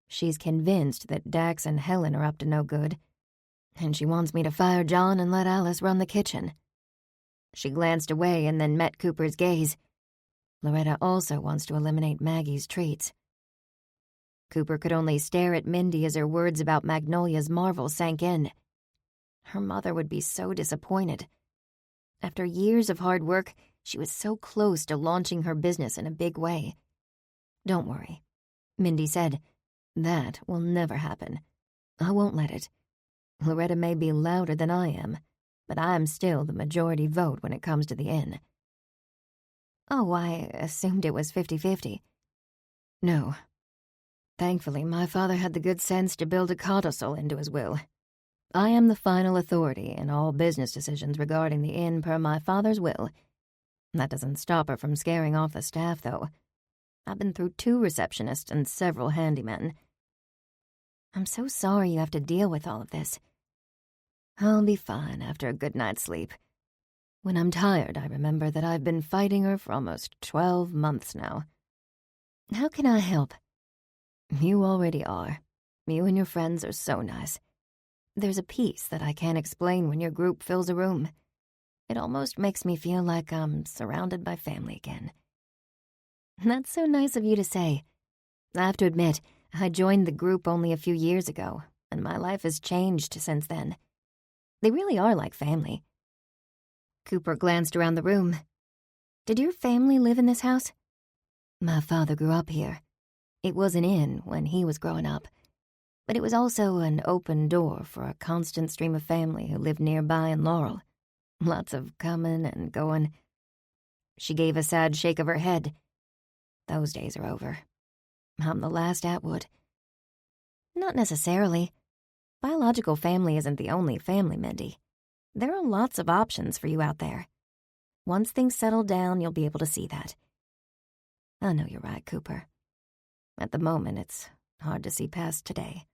She's convinced that Dax and Helen are up to no good, and she wants me to fire John and let Alice run the kitchen. She glanced away and then met Cooper's gaze. Loretta also wants to eliminate Maggie's treats. Cooper could only stare at Mindy as her words about Magnolia's marvel sank in. Her mother would be so disappointed. After years of hard work, she was so close to launching her business in a big way. Don't worry, Mindy said. That will never happen. I won't let it. Loretta may be louder than I am, but I'm still the majority vote when it comes to the inn. Oh, I assumed it was 50-50. No. Thankfully, my father had the good sense to build a codicil into his will. I am the final authority in all business decisions regarding the inn per my father's will. That doesn't stop her from scaring off the staff, though. I've been through 2 receptionists and several handymen. I'm so sorry you have to deal with all of this. I'll be fine after a good night's sleep. When I'm tired, I remember that I've been fighting her for almost 12 months now. How can I help? You already are. You and your friends are so nice. There's a peace that I can't explain when your group fills a room. It almost makes me feel like I'm surrounded by family again. That's so nice of you to say. I have to admit, I joined the group only a few years ago, and my life has changed since then. They really are like family. Cooper glanced around the room. Did your family live in this house? My father grew up here. It was an inn when he was growing up, but it was also an open door for a constant stream of family who lived nearby in Laurel. Lots of coming and going. She gave a sad shake of her head. Those days are over. I'm the last Atwood. Not necessarily. Biological family isn't the only family, Mindy. There are lots of options for you out there. Once things settle down, you'll be able to see that. I know you're right, Cooper. At the moment, it's hard to see past today.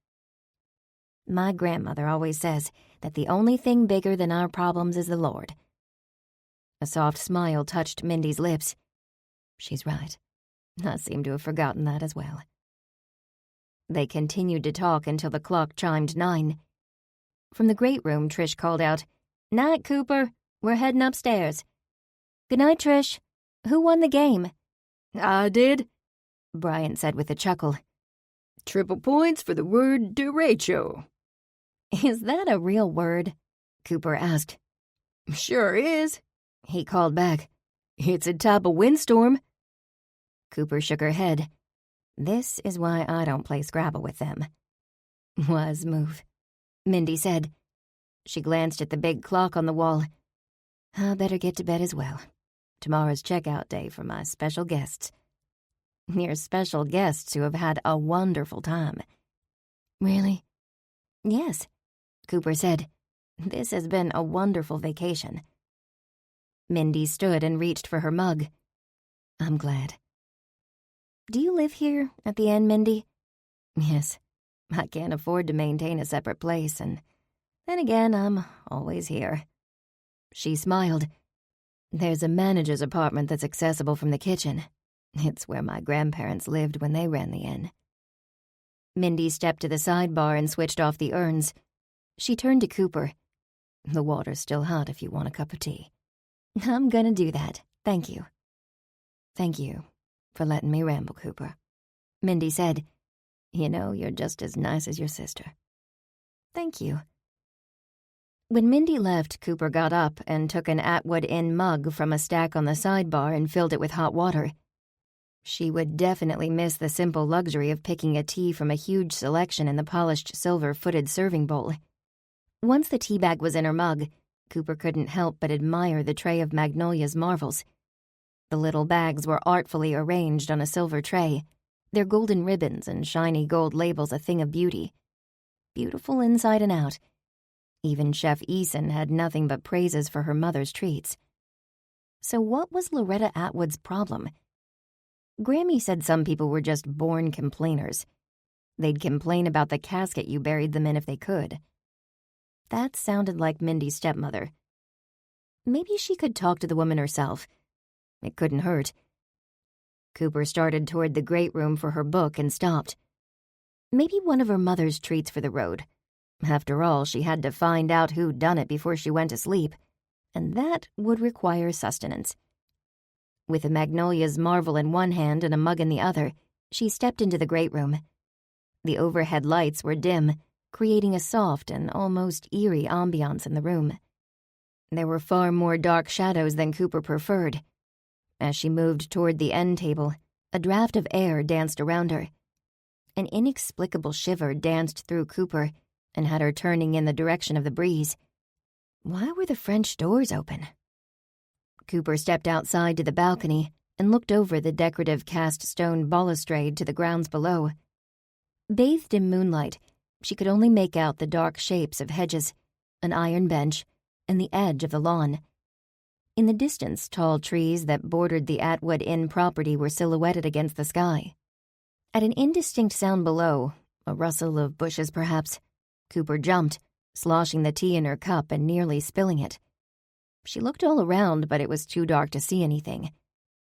My grandmother always says that the only thing bigger than our problems is the Lord. A soft smile touched Mindy's lips. She's right. I seem to have forgotten that as well. They continued to talk until the clock chimed 9. From the great room, Trish called out, "Night, Cooper. We're heading upstairs." "Good night, Trish. Who won the game?" I did, Bryant said with a chuckle. Triple points for the word derecho. Is that a real word? Cooper asked. Sure is, he called back. It's a type of windstorm. Cooper shook her head. This is why I don't play Scrabble with them. Wise move, Mindy said. She glanced at the big clock on the wall. I better get to bed as well. Tomorrow's checkout day for my special guests. Your special guests who have had a wonderful time. Really? Yes, Cooper said. This has been a wonderful vacation. Mindy stood and reached for her mug. I'm glad. Do you live here at the inn, Mindy? Yes. I can't afford to maintain a separate place, and then again, I'm always here. She smiled. There's a manager's apartment that's accessible from the kitchen. It's where my grandparents lived when they ran the inn. Mindy stepped to the sidebar and switched off the urns. She turned to Cooper. The water's still hot if you want a cup of tea. I'm gonna do that, thank you. Thank you for letting me ramble, Cooper, Mindy said. You know, you're just as nice as your sister." "Thank you." When Mindy left, Cooper got up and took an Atwood Inn mug from a stack on the sidebar and filled it with hot water. She would definitely miss the simple luxury of picking a tea from a huge selection in the polished silver-footed serving bowl. Once the tea bag was in her mug, Cooper couldn't help but admire the tray of Magnolia's marvels. The little bags were artfully arranged on a silver tray, their golden ribbons and shiny gold labels a thing of beauty. Beautiful inside and out. Even Chef Eason had nothing but praises for her mother's treats. So what was Loretta Atwood's problem? Grammy said some people were just born complainers. They'd complain about the casket you buried them in if they could. That sounded like Mindy's stepmother. Maybe she could talk to the woman herself. It couldn't hurt. Cooper started toward the great room for her book and stopped. Maybe one of her mother's treats for the road. After all, she had to find out who'd done it before she went to sleep, and that would require sustenance. With a Magnolia's marvel in one hand and a mug in the other, she stepped into the great room. The overhead lights were dim, creating a soft and almost eerie ambiance in the room. There were far more dark shadows than Cooper preferred. As she moved toward the end table, a draft of air danced around her. An inexplicable shiver danced through Cooper and had her turning in the direction of the breeze. Why were the French doors open? Cooper stepped outside to the balcony and looked over the decorative cast stone balustrade to the grounds below. Bathed in moonlight, she could only make out the dark shapes of hedges, an iron bench, and the edge of the lawn. In the distance, tall trees that bordered the Atwood Inn property were silhouetted against the sky. At an indistinct sound below, a rustle of bushes perhaps, Cooper jumped, sloshing the tea in her cup and nearly spilling it. She looked all around, but it was too dark to see anything,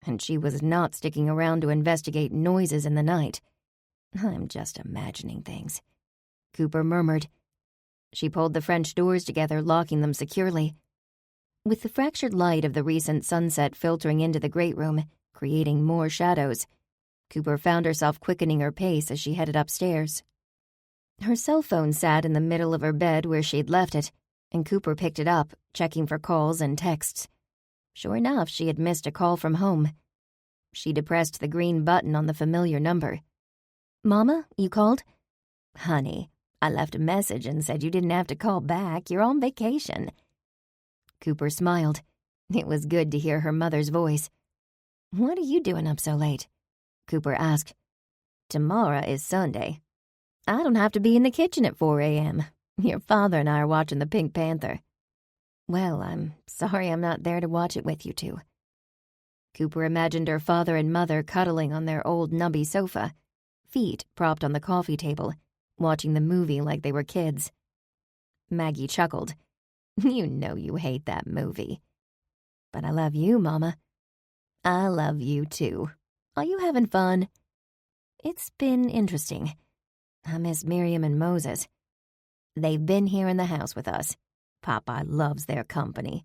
and she was not sticking around to investigate noises in the night. "I'm just imagining things," Cooper murmured. She pulled the French doors together, locking them securely. With the fractured light of the recent sunset filtering into the great room, creating more shadows, Cooper found herself quickening her pace as she headed upstairs. Her cell phone sat in the middle of her bed where she'd left it, and Cooper picked it up, checking for calls and texts. Sure enough, she had missed a call from home. She depressed the green button on the familiar number. "Mama, you called?" "Honey, I left a message and said you didn't have to call back. You're on vacation." Cooper smiled. It was good to hear her mother's voice. "What are you doing up so late?" Cooper asked. "Tomorrow is Sunday. I don't have to be in the kitchen at 4 a.m. Your father and I are watching the Pink Panther." "Well, I'm sorry I'm not there to watch it with you two." Cooper imagined her father and mother cuddling on their old nubby sofa, feet propped on the coffee table, watching the movie like they were kids. Maggie chuckled. "You know you hate that movie." "But I love you, Mama." "I love you, too. Are you having fun?" "It's been interesting. I miss Miriam and Moses. They've been here in the house with us. Papa loves their company.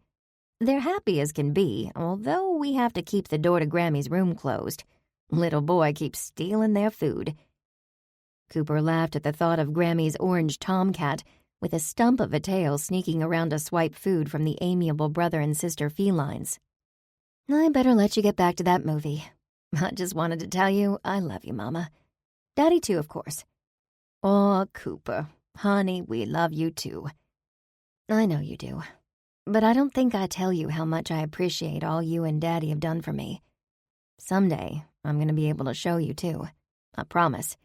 They're happy as can be, although we have to keep the door to Grammy's room closed. Little boy keeps stealing their food." Cooper laughed at the thought of Grammy's orange tomcat with a stump of a tail sneaking around to swipe food from the amiable brother and sister felines. "I better let you get back to that movie. I just wanted to tell you I love you, Mama. Daddy too, of course." "Aw, Cooper, honey, we love you too." "I know you do. But I don't think I tell you how much I appreciate all you and Daddy have done for me. Someday, I'm going to be able to show you too. I promise.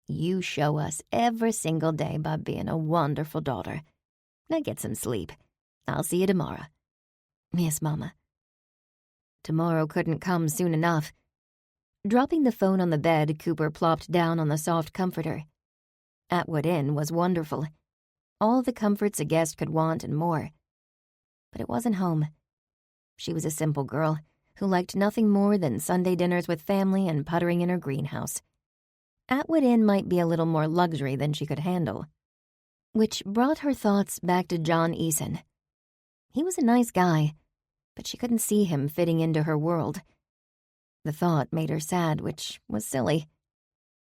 You show us every single day by being a wonderful daughter. Now get some sleep. I'll see you tomorrow." "Yes, Mama." Tomorrow couldn't come soon enough. Dropping the phone on the bed, Cooper plopped down on the soft comforter. Atwood Inn was wonderful. All the comforts a guest could want and more. But it wasn't home. She was a simple girl who liked nothing more than Sunday dinners with family and puttering in her greenhouse. Atwood Inn might be a little more luxury than she could handle. Which brought her thoughts back to John Eason. He was a nice guy, but she couldn't see him fitting into her world. The thought made her sad, which was silly.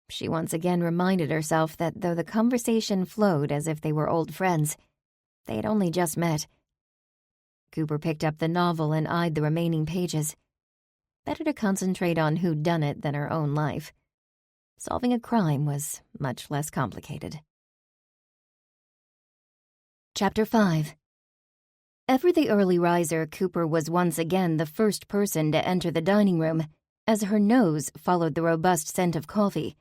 She once again reminded herself that though the conversation flowed as if they were old friends, they had only just met. Cooper picked up the novel and eyed the remaining pages. Better to concentrate on whodunit than her own life. Solving a crime was much less complicated. Chapter 5. Ever the early riser, Cooper was once again the first person to enter the dining room, as her nose followed the robust scent of coffee.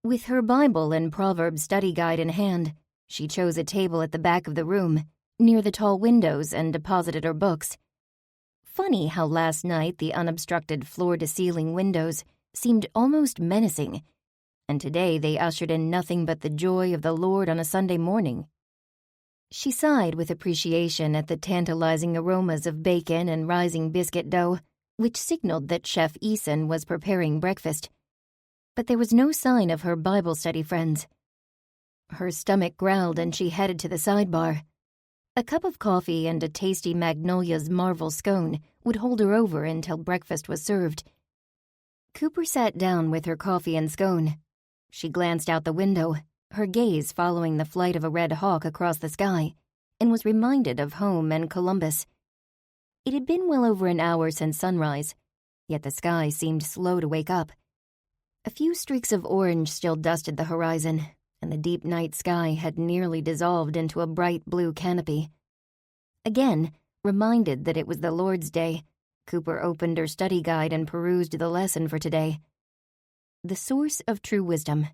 With her Bible and Proverbs study guide in hand, she chose a table at the back of the room, near the tall windows, and deposited her books. Funny how last night the unobstructed floor-to-ceiling windows seemed almost menacing, and today they ushered in nothing but the joy of the Lord on a Sunday morning. She sighed with appreciation at the tantalizing aromas of bacon and rising biscuit dough, which signaled that Chef Eason was preparing breakfast. But there was no sign of her Bible study friends. Her stomach growled and she headed to the sidebar. A cup of coffee and a tasty Magnolia's Marvel scone would hold her over until breakfast was served. Cooper sat down with her coffee and scone. She glanced out the window, her gaze following the flight of a red hawk across the sky, and was reminded of home and Columbus. It had been well over an hour since sunrise, yet the sky seemed slow to wake up. A few streaks of orange still dusted the horizon, and the deep night sky had nearly dissolved into a bright blue canopy. Again, reminded that it was the Lord's Day, Cooper opened her study guide and perused the lesson for today. The source of true wisdom.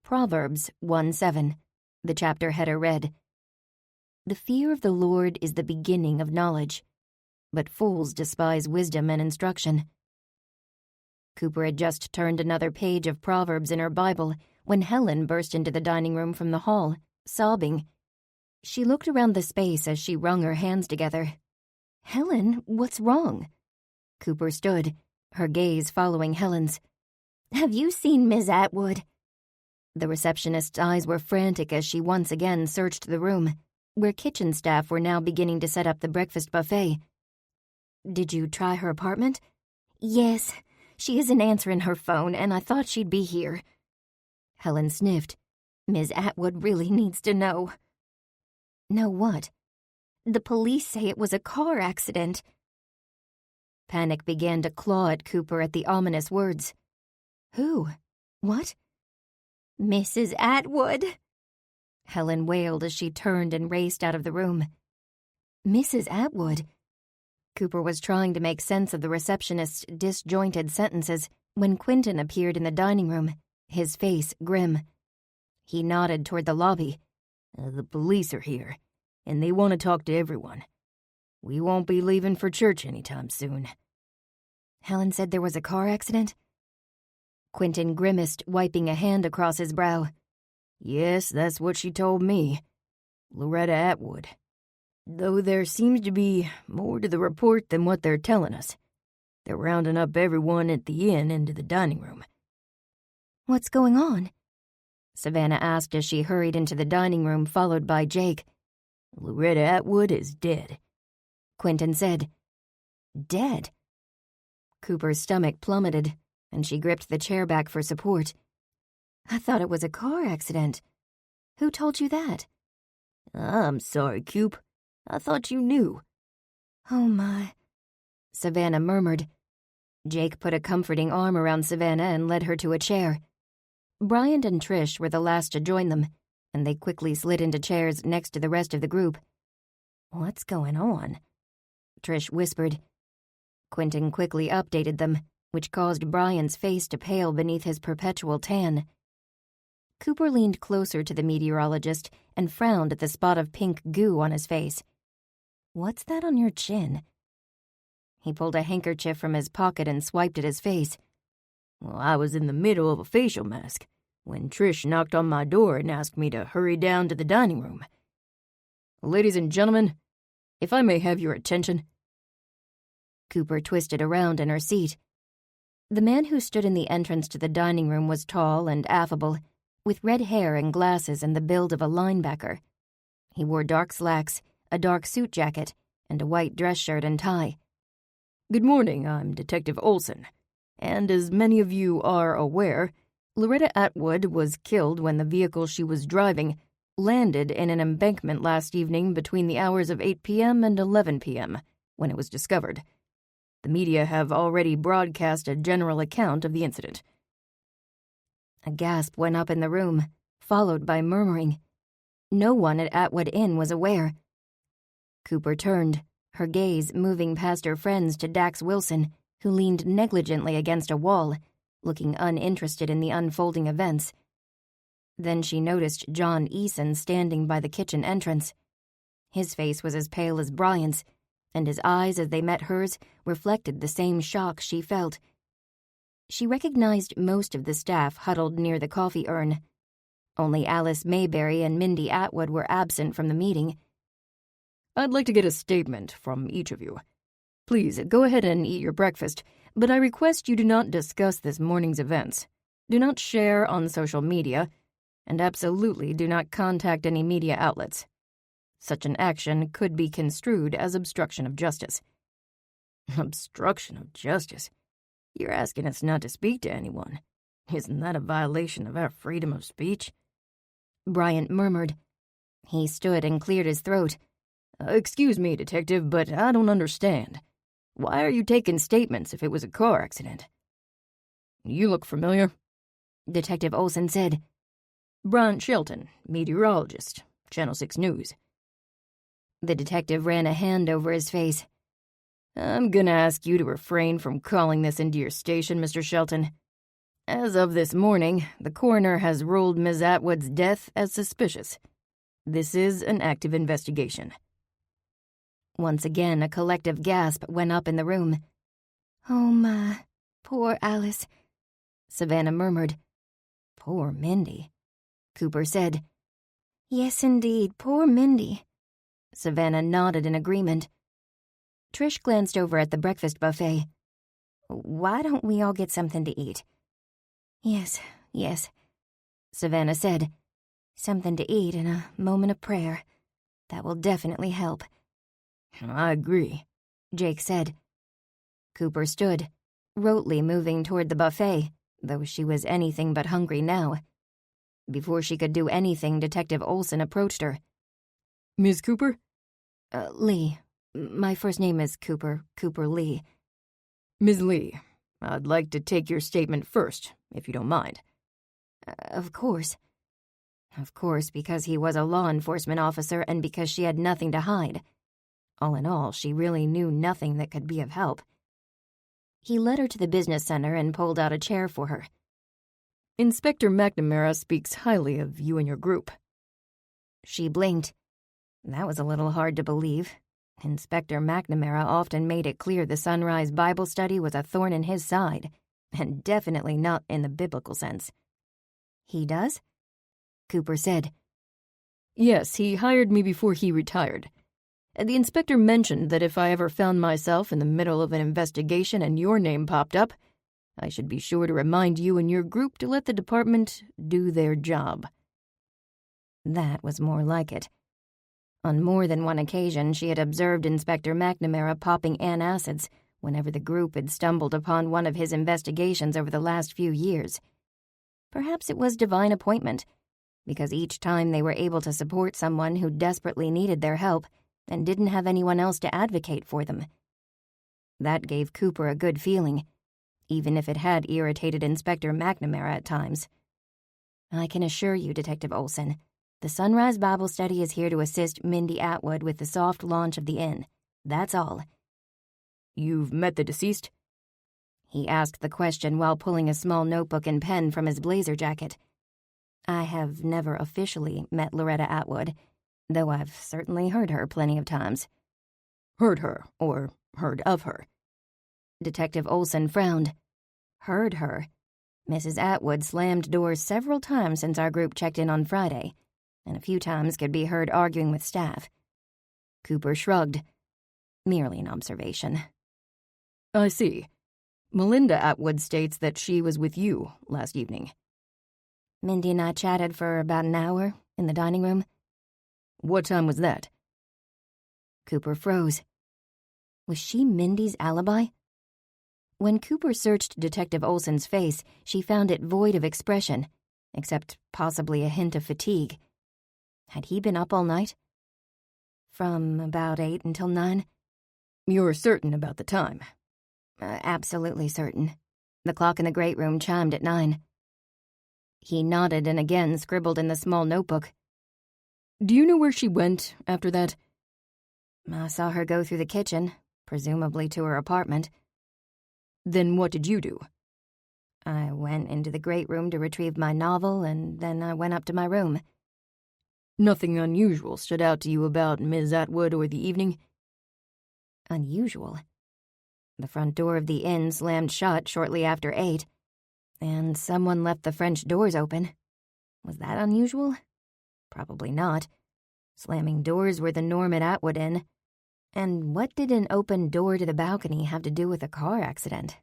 Proverbs 1:7. The chapter header read, "The fear of the Lord is the beginning of knowledge, but fools despise wisdom and instruction." Cooper had just turned another page of Proverbs in her Bible when Helen burst into the dining room from the hall, sobbing. She looked around the space as she wrung her hands together. "Helen, what's wrong?" Cooper stood, her gaze following Helen's. "Have you seen Miss Atwood?" The receptionist's eyes were frantic as she once again searched the room, where kitchen staff were now beginning to set up the breakfast buffet. "Did you try her apartment?" "Yes. She isn't answering her phone, and I thought she'd be here." Helen sniffed. "Miss Atwood really needs to know." "Know what?" "The police say it was a car accident." Panic began to claw at Cooper at the ominous words. "Who? What?" "Mrs. Atwood," Helen wailed as she turned and raced out of the room. "Mrs. Atwood?" Cooper was trying to make sense of the receptionist's disjointed sentences when Quentin appeared in the dining room, his face grim. He nodded toward the lobby. The police are here, and they want to talk to everyone. We won't be leaving for church anytime soon." Helen said there was a car accident? Quentin grimaced, wiping a hand across his brow. "Yes, that's what she told me. Loretta Atwood. Though there seems to be more to the report than what they're telling us. They're rounding up everyone at the inn into the dining room." "What's going on?" Savannah asked as she hurried into the dining room, followed by Jake. "Loretta Atwood is dead," Quentin said. "Dead?" Cooper's stomach plummeted, and she gripped the chair back for support. "I thought it was a car accident. Who told you that?" "I'm sorry, Coop. I thought you knew." "Oh, my," Savannah murmured. Jake put a comforting arm around Savannah and led her to a chair. Bryant and Trish were the last to join them, and they quickly slid into chairs next to the rest of the group. "What's going on?" Trish whispered. Quentin quickly updated them, which caused Bryant's face to pale beneath his perpetual tan. Cooper leaned closer to the meteorologist and frowned at the spot of pink goo on his face. "What's that on your chin?" He pulled a handkerchief from his pocket and swiped at his face. "Well, I was in the middle of a facial mask when Trish knocked on my door and asked me to hurry down to the dining room. Ladies and gentlemen, if I may have your attention." Cooper twisted around in her seat. The man who stood in the entrance to the dining room was tall and affable, with red hair and glasses and the build of a linebacker. He wore dark slacks, a dark suit jacket, and a white dress shirt and tie. "Good morning, I'm Detective Olson, and as many of you are aware, Loretta Atwood was killed when the vehicle she was driving landed in an embankment last evening between the hours of 8 p.m. and 11 p.m., when it was discovered. The media have already broadcast a general account of the incident. A gasp went up in the room, followed by murmuring. No one at Atwood Inn was aware. Cooper turned, her gaze moving past her friends to Dax Wilson, who leaned negligently against a wall, looking uninterested in the unfolding events. Then she noticed John Eason standing by the kitchen entrance. His face was as pale as Bryant's, and his eyes, as they met hers, reflected the same shock she felt. She recognized most of the staff huddled near the coffee urn. Only Alice Mayberry and Mindy Atwood were absent from the meeting. "I'd like to get a statement from each of you. Please, go ahead and eat your breakfast, but I request you do not discuss this morning's events. Do not share on social media, and absolutely do not contact any media outlets. Such an action could be construed as obstruction of justice." "Obstruction of justice? You're asking us not to speak to anyone. Isn't that a violation of our freedom of speech?" Bryant murmured. He stood and cleared his throat. Excuse me, Detective, but I don't understand. Why are you taking statements if it was a car accident?" "You look familiar," Detective Olson said. "Bryant Shelton, meteorologist, Channel 6 News." The detective ran a hand over his face. "I'm gonna ask you to refrain from calling this into your station, Mr. Shelton. As of this morning, the coroner has ruled Ms. Atwood's death as suspicious. This is an active investigation." Once again, a collective gasp went up in the room. "Oh, my, poor Alice," Savannah murmured. "Poor Mindy," Cooper said. "Yes, indeed, poor Mindy." Savannah nodded in agreement. Trish glanced over at the breakfast buffet. "Why don't we all get something to eat?" Yes, Savannah said. "Something to eat and a moment of prayer. That will definitely help." "I agree," Jake said. Cooper stood, rotely moving toward the buffet, though she was anything but hungry now. Before she could do anything, Detective Olson approached her. "Ms. Cooper?" Lee. My first name is Cooper Lee." "Ms. Lee, I'd like to take your statement first, if you don't mind." Of course. Of course, because he was a law enforcement officer and because she had nothing to hide. All in all, she really knew nothing that could be of help. He led her to the business center and pulled out a chair for her. "Inspector McNamara speaks highly of you and your group." She blinked. That was a little hard to believe. Inspector McNamara often made it clear the Sunrise Bible Study was a thorn in his side, and definitely not in the biblical sense. "He does?" Cooper said. "Yes, he hired me before he retired. The inspector mentioned that if I ever found myself in the middle of an investigation and your name popped up, I should be sure to remind you and your group to let the department do their job." That was more like it. On more than one occasion, she had observed Inspector McNamara popping antacids whenever the group had stumbled upon one of his investigations over the last few years. Perhaps it was divine appointment, because each time they were able to support someone who desperately needed their help and didn't have anyone else to advocate for them. That gave Cooper a good feeling, even if it had irritated Inspector McNamara at times. "I can assure you, Detective Olson, the Sunrise Bible Study is here to assist Mindy Atwood with the soft launch of the inn. That's all." "You've met the deceased?" He asked the question while pulling a small notebook and pen from his blazer jacket. "I have never officially met Loretta Atwood, though I've certainly heard her plenty of times." "Heard her, or heard of her?" Detective Olson frowned. "Heard her. Mrs. Atwood slammed doors several times since our group checked in on Friday, and a few times could be heard arguing with staff." Cooper shrugged. "Merely an observation." "I see. Melinda Atwood states that she was with you last evening." "Mindy and I chatted for about an hour in the dining room." "What time was that?" Cooper froze. Was she Mindy's alibi? When Cooper searched Detective Olson's face, she found it void of expression, except possibly a hint of fatigue. Had he been up all night? From about 8 until 9. You're certain about the time? Absolutely certain. The clock in the great room chimed at 9. He nodded and again scribbled in the small notebook. Do you know where she went after that? I saw her go through the kitchen, presumably to her apartment. Then what did you do? I went into the great room to retrieve my novel, and then I went up to my room. Nothing unusual stood out to you about Ms. Atwood or the evening? Unusual? The front door of the inn slammed shut shortly after 8, and someone left the French doors open. Was that unusual? Probably not. Slamming doors were the norm at Atwood Inn. And what did an open door to the balcony have to do with a car accident?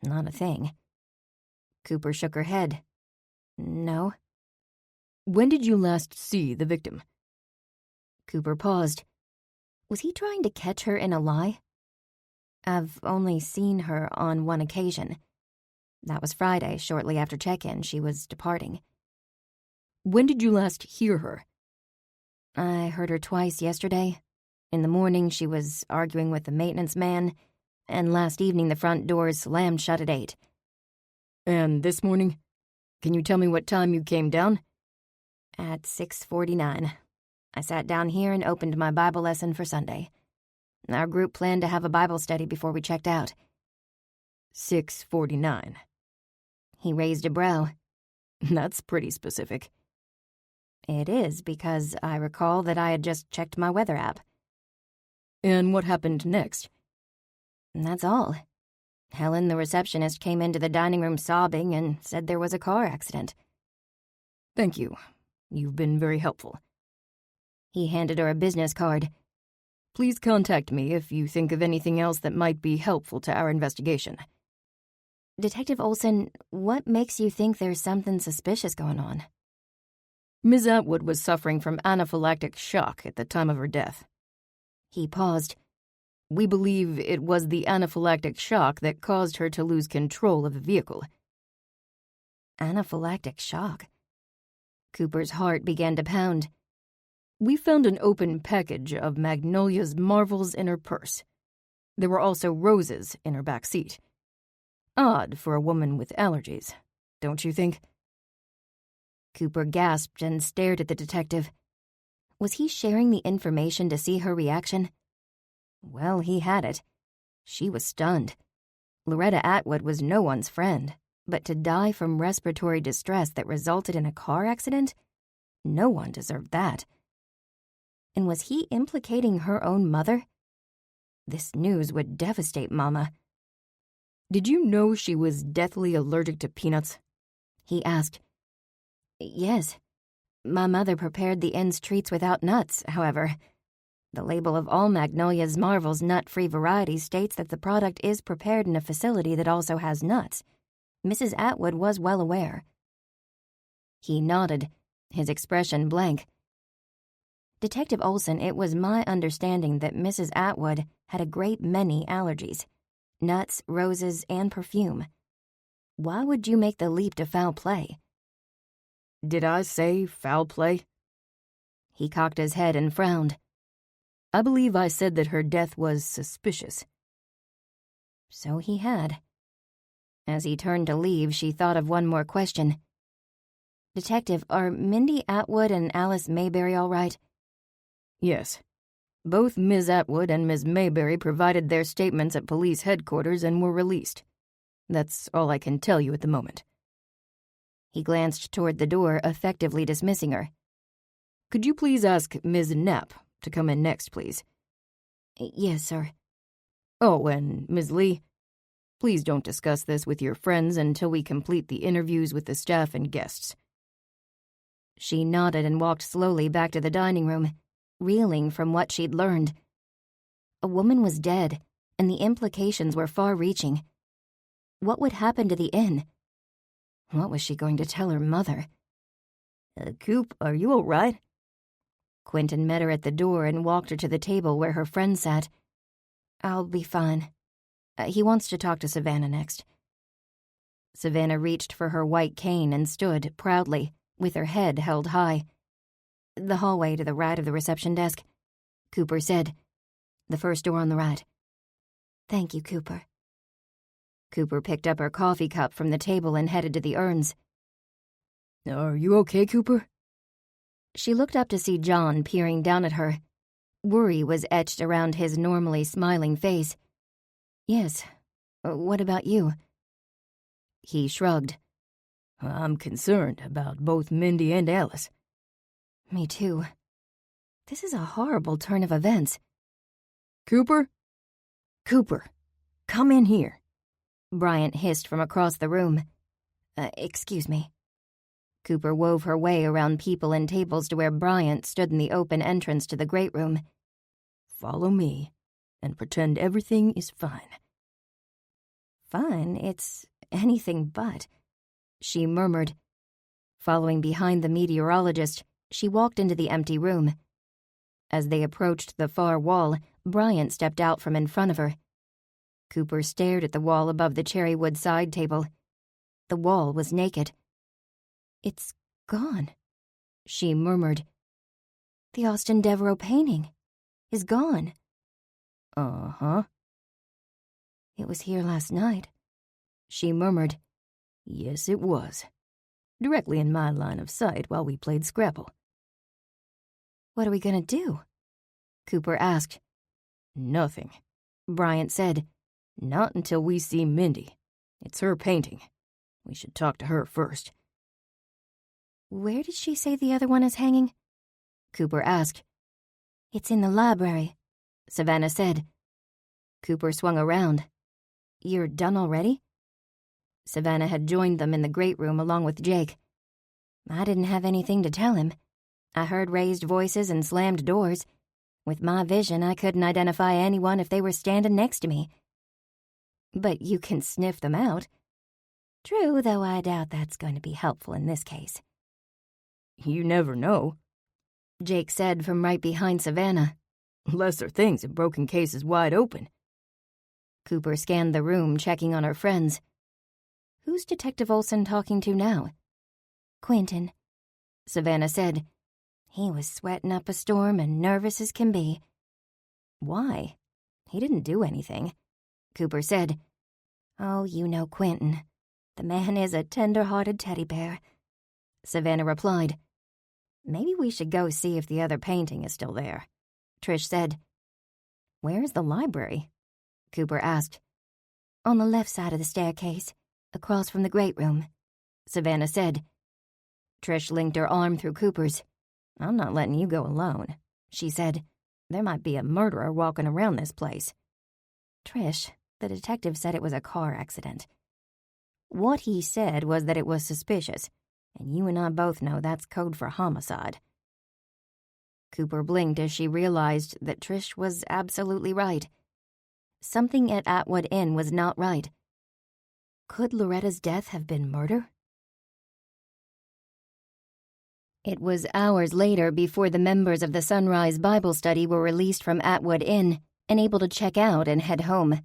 Not a thing. Cooper shook her head. No. When did you last see the victim? Cooper paused. Was he trying to catch her in a lie? I've only seen her on one occasion. That was Friday, shortly after check-in. She was departing. When did you last hear her? I heard her twice yesterday. In the morning, she was arguing with the maintenance man, and last evening the front doors slammed shut at 8. And this morning? Can you tell me what time you came down? At 6:49. I sat down here and opened my Bible lesson for Sunday. Our group planned to have a Bible study before we checked out. 6:49. He raised a brow. That's pretty specific. It is, because I recall that I had just checked my weather app. And what happened next? That's all. Helen, the receptionist, came into the dining room sobbing and said there was a car accident. Thank you. You've been very helpful. He handed her a business card. Please contact me if you think of anything else that might be helpful to our investigation. Detective Olson, what makes you think there's something suspicious going on? Ms. Atwood was suffering from anaphylactic shock at the time of her death. He paused. We believe it was the anaphylactic shock that caused her to lose control of the vehicle. Anaphylactic shock? Cooper's heart began to pound. We found an open package of Magnolia's marvels in her purse. There were also roses in her back seat. Odd for a woman with allergies, don't you think? Cooper gasped and stared at the detective. Was he sharing the information to see her reaction? Well, he had it. She was stunned. Loretta Atwood was no one's friend, but to die from respiratory distress that resulted in a car accident? No one deserved that. And was he implicating her own mother? This news would devastate Mama. Did you know she was deathly allergic to peanuts? He asked. Yes. My mother prepared the inn's treats without nuts, however. The label of all Magnolia's Marvel's nut-free varieties states that the product is prepared in a facility that also has nuts. Mrs. Atwood was well aware. He nodded, his expression blank. Detective Olson, it was my understanding that Mrs. Atwood had a great many allergies. Nuts, roses, and perfume. Why would you make the leap to foul play? Did I say foul play? He cocked his head and frowned. I believe I said that her death was suspicious. So he had. As he turned to leave, she thought of one more question. Detective, are Mindy Atwood and Alice Mayberry all right? Yes. Both Ms. Atwood and Ms. Mayberry provided their statements at police headquarters and were released. That's all I can tell you at the moment. He glanced toward the door, effectively dismissing her. Could you please ask Ms. Knapp to come in next, please? Yes, sir. Oh, and Ms. Lee, please don't discuss this with your friends until we complete the interviews with the staff and guests. She nodded and walked slowly back to the dining room, reeling from what she'd learned. A woman was dead, and the implications were far-reaching. What would happen to the inn? What was she going to tell her mother? Coop, are you all right? Quentin met her at the door and walked her to the table where her friend sat. I'll be fine. He wants to talk to Savannah next. Savannah reached for her white cane and stood, proudly, with her head held high. The hallway to the right of the reception desk, Cooper said. The first door on the right. Thank you, Cooper. Cooper picked up her coffee cup from the table and headed to the urns. Are you okay, Cooper? She looked up to see John peering down at her. Worry was etched around his normally smiling face. Yes. What about you? He shrugged. I'm concerned about both Mindy and Alice. Me too. This is a horrible turn of events. Cooper? Cooper, come in here. Bryant hissed from across the room. Excuse me. Cooper wove her way around people and tables to where Bryant stood in the open entrance to the great room. Follow me, and pretend everything is fine. Fine? It's anything but, she murmured. Following behind the meteorologist, she walked into the empty room. As they approached the far wall, Bryant stepped out from in front of her. Cooper stared at the wall above the cherrywood side table. The wall was naked. It's gone, she murmured. The Austin Devereaux painting is gone. Uh-huh. It was here last night, she murmured. Yes, it was. Directly in my line of sight while we played Scrabble. What are we gonna do? Cooper asked. Nothing, Bryant said. Not until we see Mindy. It's her painting. We should talk to her first. Where did she say the other one is hanging? Cooper asked. It's in the library, Savannah said. Cooper swung around. You're done already? Savannah had joined them in the great room along with Jake. I didn't have anything to tell him. I heard raised voices and slammed doors. With my vision, I couldn't identify anyone if they were standing next to me. But you can sniff them out. True, though I doubt that's going to be helpful in this case. You never know, Jake said from right behind Savannah. Lesser things have broken cases wide open. Cooper scanned the room, checking on her friends. Who's Detective Olson talking to now? Quentin, Savannah said. He was sweating up a storm and nervous as can be. Why? He didn't do anything, Cooper said. Oh, you know Quentin. The man is a tender-hearted teddy bear, Savannah replied. Maybe we should go see if the other painting is still there, Trish said. Where's the library? Cooper asked. On the left side of the staircase, across from the great room, Savannah said. Trish linked her arm through Cooper's. I'm not letting you go alone, she said. There might be a murderer walking around this place. Trish, the detective said it was a car accident. What he said was that it was suspicious, and you and I both know that's code for homicide. Cooper blinked as she realized that Trish was absolutely right. Something at Atwood Inn was not right. Could Loretta's death have been murder? It was hours later before the members of the Sunrise Bible Study were released from Atwood Inn and able to check out and head home.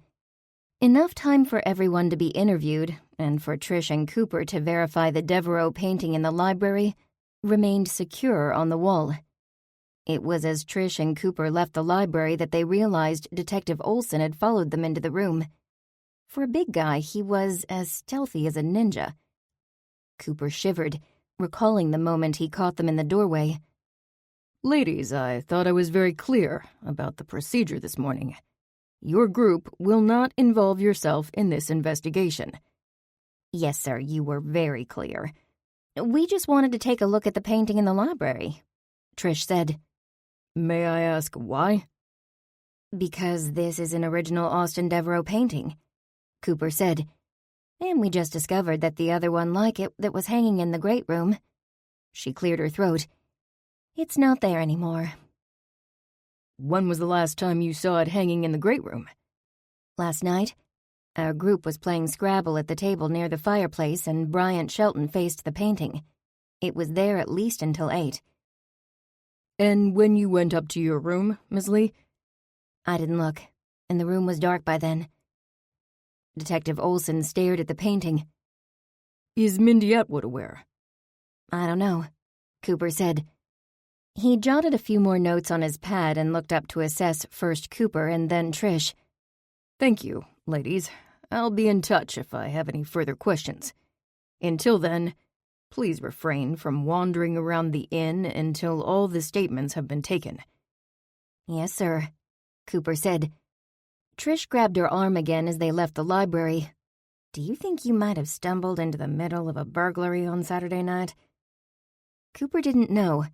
Enough time for everyone to be interviewed and for Trish and Cooper to verify the Devereaux painting in the library remained secure on the wall. It was as Trish and Cooper left the library that they realized Detective Olson had followed them into the room. For a big guy, he was as stealthy as a ninja. Cooper shivered, recalling the moment he caught them in the doorway. Ladies, I thought I was very clear about the procedure this morning. Your group will not involve yourself in this investigation. Yes, sir, you were very clear. We just wanted to take a look at the painting in the library, Trish said. May I ask why? Because this is an original Austin Devereaux painting, Cooper said. And we just discovered that the other one like it that was hanging in the great room. She cleared her throat. It's not there anymore. When was the last time you saw it hanging in the great room? Last night. Our group was playing Scrabble at the table near the fireplace and Bryant Shelton faced the painting. It was there at least until 8. And when you went up to your room, Miss Lee? I didn't look, and the room was dark by then. Detective Olson stared at the painting. Is Mindy Atwood aware? I don't know, Cooper said. He jotted a few more notes on his pad and looked up to assess first Cooper and then Trish. Thank you, ladies. I'll be in touch if I have any further questions. Until then, please refrain from wandering around the inn until all the statements have been taken. Yes, sir, Cooper said. Trish grabbed her arm again as they left the library. Do you think you might have stumbled into the middle of a burglary on Saturday night? Cooper didn't know,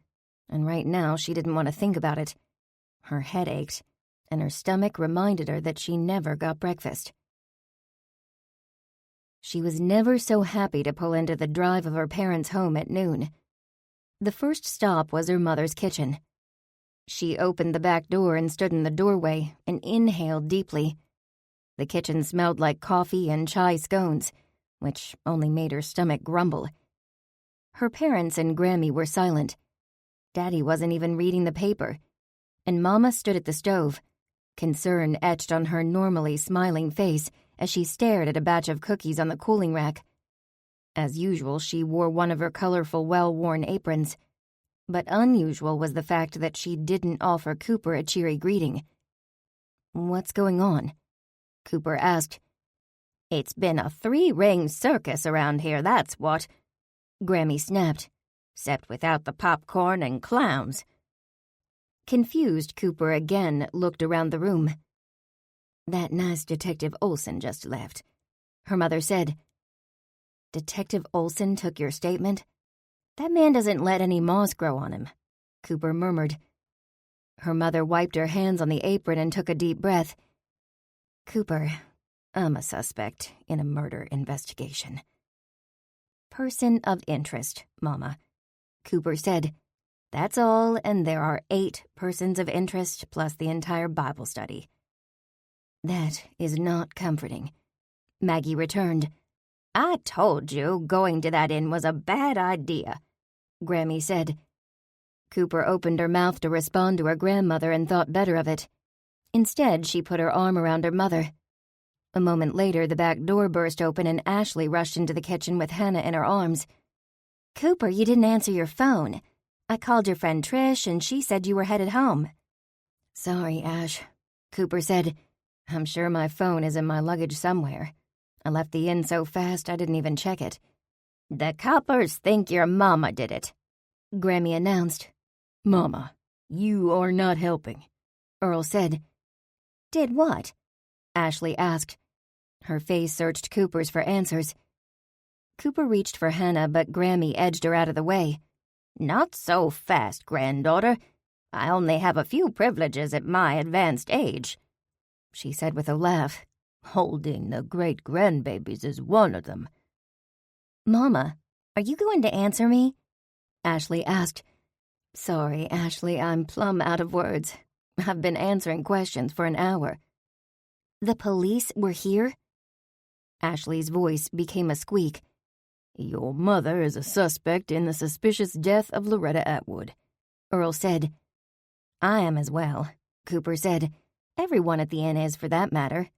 and right now she didn't want to think about it. Her head ached, and her stomach reminded her that she never got breakfast. She was never so happy to pull into the drive of her parents' home at noon. The first stop was her mother's kitchen. She opened the back door and stood in the doorway and inhaled deeply. The kitchen smelled like coffee and chai scones, which only made her stomach grumble. Her parents and Grammy were silent. Daddy wasn't even reading the paper, and Mama stood at the stove, concern etched on her normally smiling face as she stared at a batch of cookies on the cooling rack. As usual, she wore one of her colorful, well-worn aprons. But unusual was the fact that she didn't offer Cooper a cheery greeting. What's going on? Cooper asked. It's been a 3-ring circus around here, that's what, Grammy snapped, except without the popcorn and clowns. Confused, Cooper again looked around the room. That nice Detective Olson just left, her mother said. Detective Olson took your statement? That man doesn't let any moss grow on him, Cooper murmured. Her mother wiped her hands on the apron and took a deep breath. Cooper, I'm a suspect in a murder investigation. Person of interest, Mama, Cooper said. That's all, and there are 8 persons of interest plus the entire Bible study. That is not comforting, Maggie returned. I told you going to that inn was a bad idea, Grammy said. Cooper opened her mouth to respond to her grandmother and thought better of it. Instead, she put her arm around her mother. A moment later, the back door burst open and Ashley rushed into the kitchen with Hannah in her arms. Cooper, you didn't answer your phone. I called your friend Trish and she said you were headed home. Sorry, Ash, Cooper said. I'm sure my phone is in my luggage somewhere. I left the inn so fast I didn't even check it. The coppers think your mama did it, Grammy announced. Mama, you are not helping, Earl said. Did what? Ashley asked. Her face searched Cooper's for answers. Cooper reached for Hannah, but Grammy edged her out of the way. Not so fast, granddaughter. I only have a few privileges at my advanced age, she said with a laugh. Holding the great-grandbabies is one of them. Mama, are you going to answer me? Ashley asked. Sorry, Ashley, I'm plumb out of words. I've been answering questions for an hour. The police were here? Ashley's voice became a squeak. Your mother is a suspect in the suspicious death of Loretta Atwood, Earl said. I am as well, Cooper said. Everyone at the inn is, for that matter.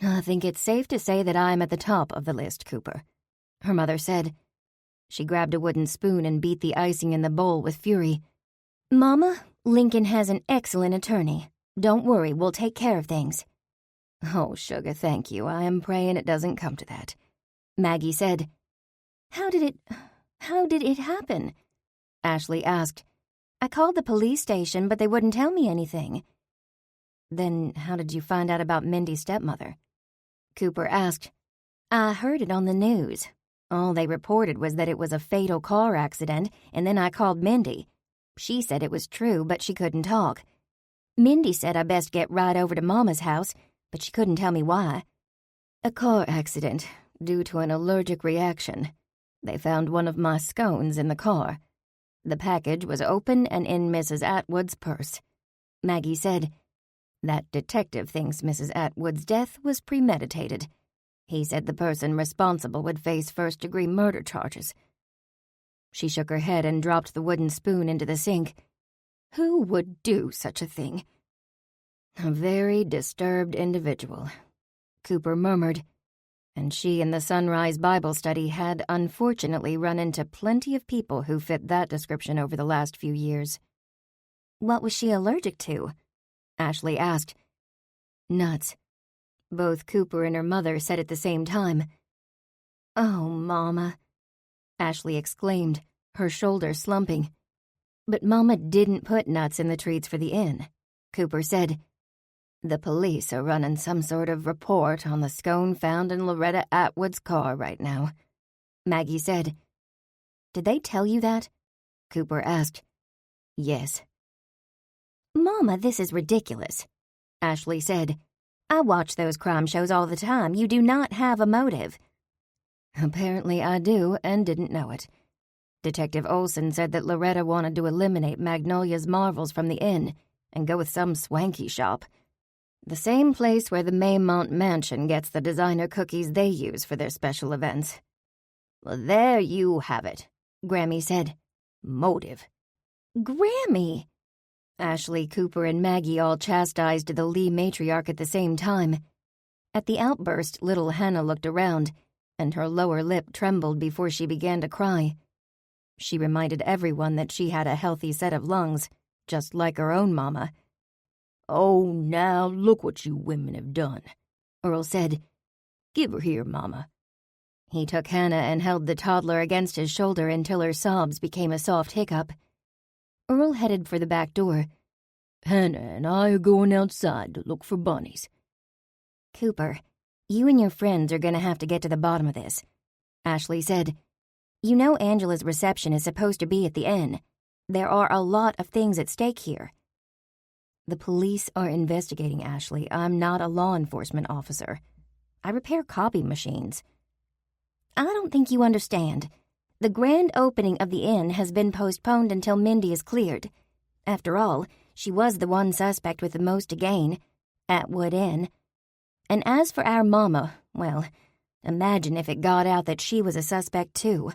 I think it's safe to say that I'm at the top of the list, Cooper, her mother said. She grabbed a wooden spoon and beat the icing in the bowl with fury. Mama, Lincoln has an excellent attorney. Don't worry, we'll take care of things. Oh, sugar, thank you. I am praying it doesn't come to that, Maggie said. How did it happen? Ashley asked. I called the police station, but they wouldn't tell me anything. Then how did you find out about Mindy's stepmother? Cooper asked. I heard it on the news. All they reported was that it was a fatal car accident, and then I called Mindy. She said it was true, but she couldn't talk. Mindy said I best get right over to Mama's house, but she couldn't tell me why. A car accident, due to an allergic reaction. They found one of my scones in the car. The package was open and in Mrs. Atwood's purse. Maggie said, That detective thinks Mrs. Atwood's death was premeditated. He said the person responsible would face first-degree murder charges. She shook her head and dropped the wooden spoon into the sink. Who would do such a thing? A very disturbed individual, Cooper murmured. and she and the Sunrise Bible Study had unfortunately run into plenty of people who fit that description over the last few years. "What was she allergic to?" Ashley asked. "Nuts." Both Cooper and her mother said at the same time. "Oh, Mama," Ashley exclaimed, her shoulder slumping. "But Mama didn't put nuts in the treats for the inn," Cooper said. "The police are running some sort of report on the scone found in Loretta Atwood's car right now," Maggie said. "Did they tell you that?" Cooper asked. "Yes." "Mama, this is ridiculous," Ashley said. "I watch those crime shows all the time. You do not have a motive." "Apparently I do, and didn't know it. Detective Olson said that Loretta wanted to eliminate Magnolia's Marvels from the inn and go with some swanky shop. The same place where the Maymont Mansion gets the designer cookies they use for their special events." "Well, there you have it," Grammy said. "Motive." "Grammy!" Ashley, Cooper, and Maggie all chastised the Lee matriarch at the same time. At the outburst, little Hannah looked around, and her lower lip trembled before she began to cry. She reminded everyone that she had a healthy set of lungs, just like her own mama. "Oh, now look what you women have done," Earl said. "Give her here, Mama." He took Hannah and held the toddler against his shoulder until her sobs became a soft hiccup. Earl headed for the back door. "Hannah and I are going outside to look for bunnies." "Cooper, you and your friends are going to have to get to the bottom of this," Ashley said. "You know Angela's reception is supposed to be at the inn. There are a lot of things at stake here." "The police are investigating, Ashley. I'm not a law enforcement officer. I repair copy machines." "I don't think you understand. The grand opening of the inn has been postponed until Mindy is cleared. After all, she was the one suspect with the most to gain, Atwood Inn. And as for our mama, well, imagine if it got out that she was a suspect too.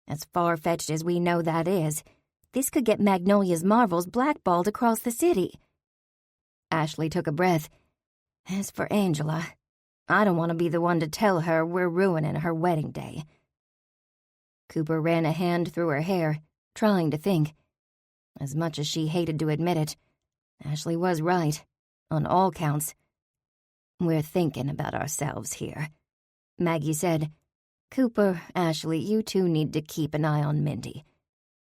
As far-fetched as we know that is, this could get Magnolia's Marvels blackballed across the city." Ashley took a breath. "As for Angela, I don't want to be the one to tell her we're ruining her wedding day." Cooper ran a hand through her hair, trying to think. As much as she hated to admit it, Ashley was right, on all counts. "We're thinking about ourselves here," Maggie said. "Cooper, Ashley, you two need to keep an eye on Mindy.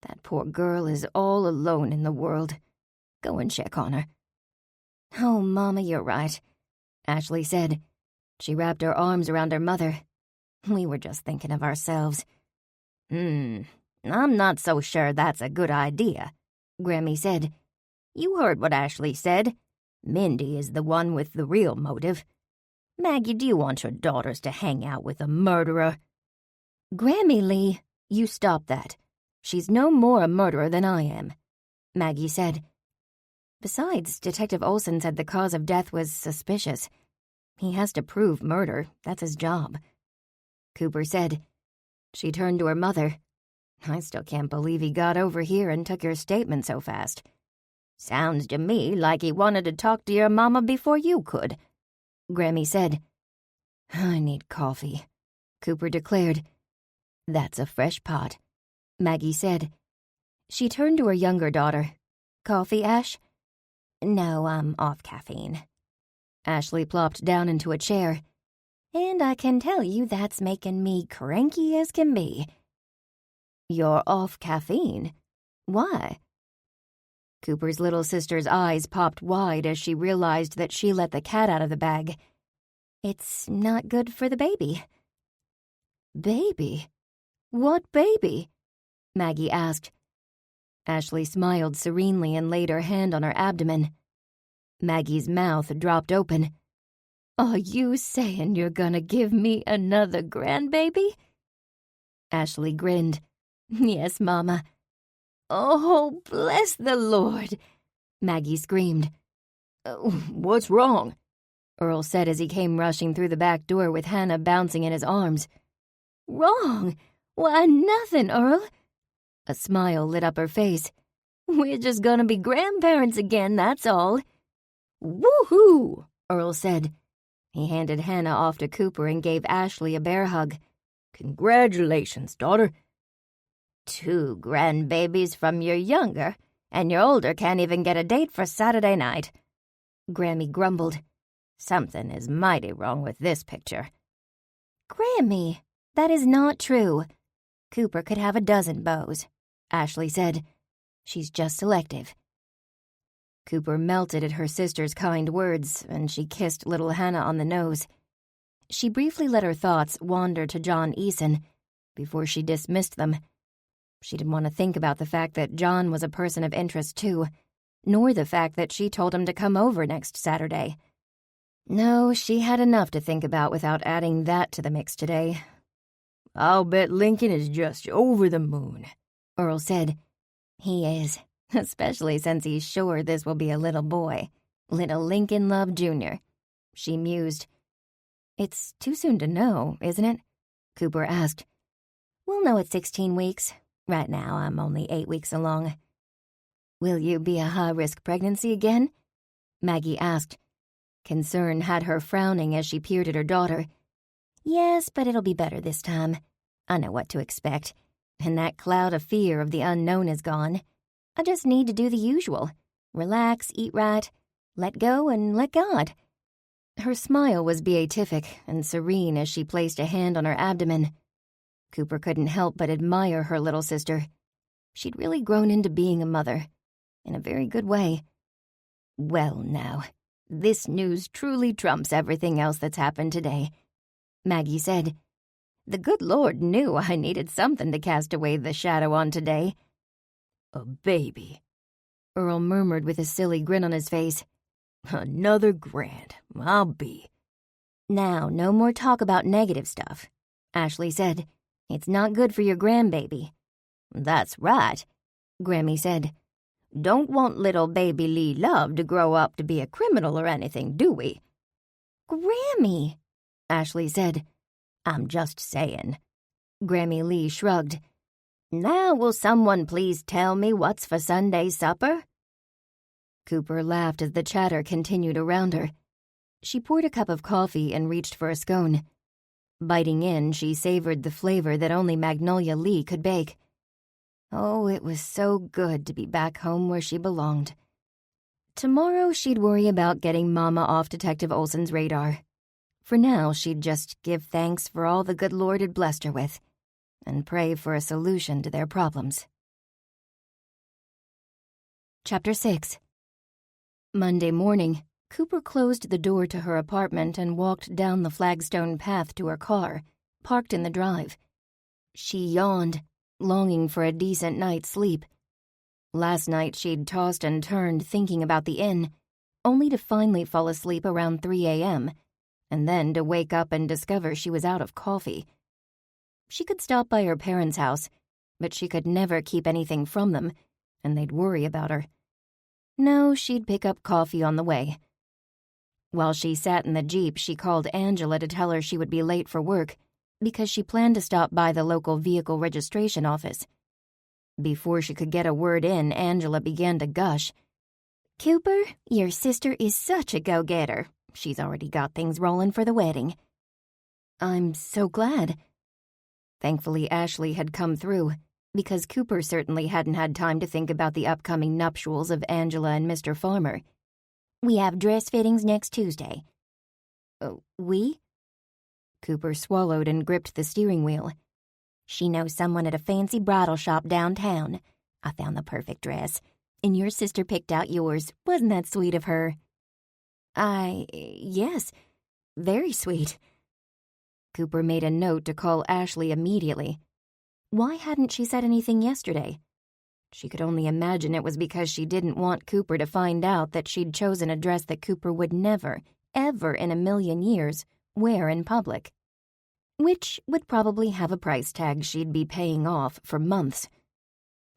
That poor girl is all alone in the world. Go and check on her." "Oh, Mama, you're right," Ashley said. She wrapped her arms around her mother. "We were just thinking of ourselves." I'm not so sure that's a good idea," Grammy said. "You heard what Ashley said. Mindy is the one with the real motive. Maggie, do you want your daughters to hang out with a murderer?" "Grammy Lee, you stop that. She's no more a murderer than I am," Maggie said. "Besides, Detective Olson said the cause of death was suspicious. He has to prove murder. That's his job." Cooper said. She turned to her mother. "I still can't believe he got over here and took your statement so fast. Sounds to me like he wanted to talk to your mama before you could," Grammy said. "I need coffee," Cooper declared. "That's a fresh pot," Maggie said. She turned to her younger daughter. "Coffee, Ash?" "No, I'm off caffeine." Ashley plopped down into a chair. "And I can tell you that's making me cranky as can be." "You're off caffeine? Why?" Cooper's little sister's eyes popped wide as she realized that she let the cat out of the bag. "It's not good for the baby." "Baby? What baby?" Maggie asked. Ashley smiled serenely and laid her hand on her abdomen. Maggie's mouth dropped open. "Are you saying you're gonna give me another grandbaby?" Ashley grinned. "Yes, Mama." "Oh, bless the Lord!" Maggie screamed. "What's wrong?" Earl said as he came rushing through the back door with Hannah bouncing in his arms. "Wrong? Why, nothing, Earl." A smile lit up her face. "We're just gonna be grandparents again, that's all." "Woo-hoo!" Earl said. He handed Hannah off to Cooper and gave Ashley a bear hug. Congratulations, daughter. 2 grandbabies from your younger, and your older can't even get a date for Saturday night. Grammy grumbled. Something is mighty wrong with this picture. Grammy, that is not true. Cooper could have a dozen beaux, Ashley said. She's just selective. Cooper melted at her sister's kind words, and she kissed little Hannah on the nose. She briefly let her thoughts wander to John Eason before she dismissed them. She didn't want to think about the fact that John was a person of interest too, nor the fact that she told him to come over next Saturday. No, she had enough to think about without adding that to the mix today. I'll bet Lincoln is just over the moon, Earl said. He is, especially since he's sure this will be a little boy. Little Lincoln Love Jr., she mused. It's too soon to know, isn't it? Cooper asked. We'll know at 16 weeks. Right now, I'm only 8 weeks along. Will you be a high-risk pregnancy again? Maggie asked. Concern had her frowning as she peered at her daughter. Yes, but it'll be better this time. I know what to expect, and that cloud of fear of the unknown is gone. I just need to do the usual. Relax, eat right, let go, and let God. Her smile was beatific and serene as she placed a hand on her abdomen. Cooper couldn't help but admire her little sister. She'd really grown into being a mother, in a very good way. Well, now, this news truly trumps everything else that's happened today, Maggie said. The good Lord knew I needed something to cast away the shadow on today. A baby, Earl murmured with a silly grin on his face. Another grand, I'll be. Now, no more talk about negative stuff, Ashley said. It's not good for your grandbaby. That's right, Grammy said. Don't want little baby Lee Love to grow up to be a criminal or anything, do we? Grammy, Ashley said. I'm just saying. Grammy Lee shrugged. Now will someone please tell me what's for Sunday's supper? Cooper laughed as the chatter continued around her. She poured a cup of coffee and reached for a scone. Biting in, she savored the flavor that only Magnolia Lee could bake. Oh, it was so good to be back home where she belonged. Tomorrow she'd worry about getting Mama off Detective Olson's radar. For now, she'd just give thanks for all the good Lord had blessed her with, and pray for a solution to their problems. Chapter 6. Monday morning, Cooper closed the door to her apartment and walked down the flagstone path to her car, parked in the drive. She yawned, longing for a decent night's sleep. Last night she'd tossed and turned thinking about the inn, only to finally fall asleep around 3 a.m., and then to wake up and discover she was out of coffee. She could stop by her parents' house, but she could never keep anything from them, and they'd worry about her. No, she'd pick up coffee on the way. While she sat in the Jeep, she called Angela to tell her she would be late for work because she planned to stop by the local vehicle registration office. Before she could get a word in, Angela began to gush. Cooper, your sister is such a go-getter. She's already got things rolling for the wedding. I'm so glad. Thankfully, Ashley had come through, because Cooper certainly hadn't had time to think about the upcoming nuptials of Angela and Mr. Farmer. We have dress fittings next Tuesday. We? Cooper swallowed and gripped the steering wheel. She knows someone at a fancy bridal shop downtown. I found the perfect dress, and your sister picked out yours. Wasn't that sweet of her? Yes, very sweet. Cooper made a note to call Ashley immediately. Why hadn't she said anything yesterday? She could only imagine it was because she didn't want Cooper to find out that she'd chosen a dress that Cooper would never, ever in a million years, wear in public. Which would probably have a price tag she'd be paying off for months.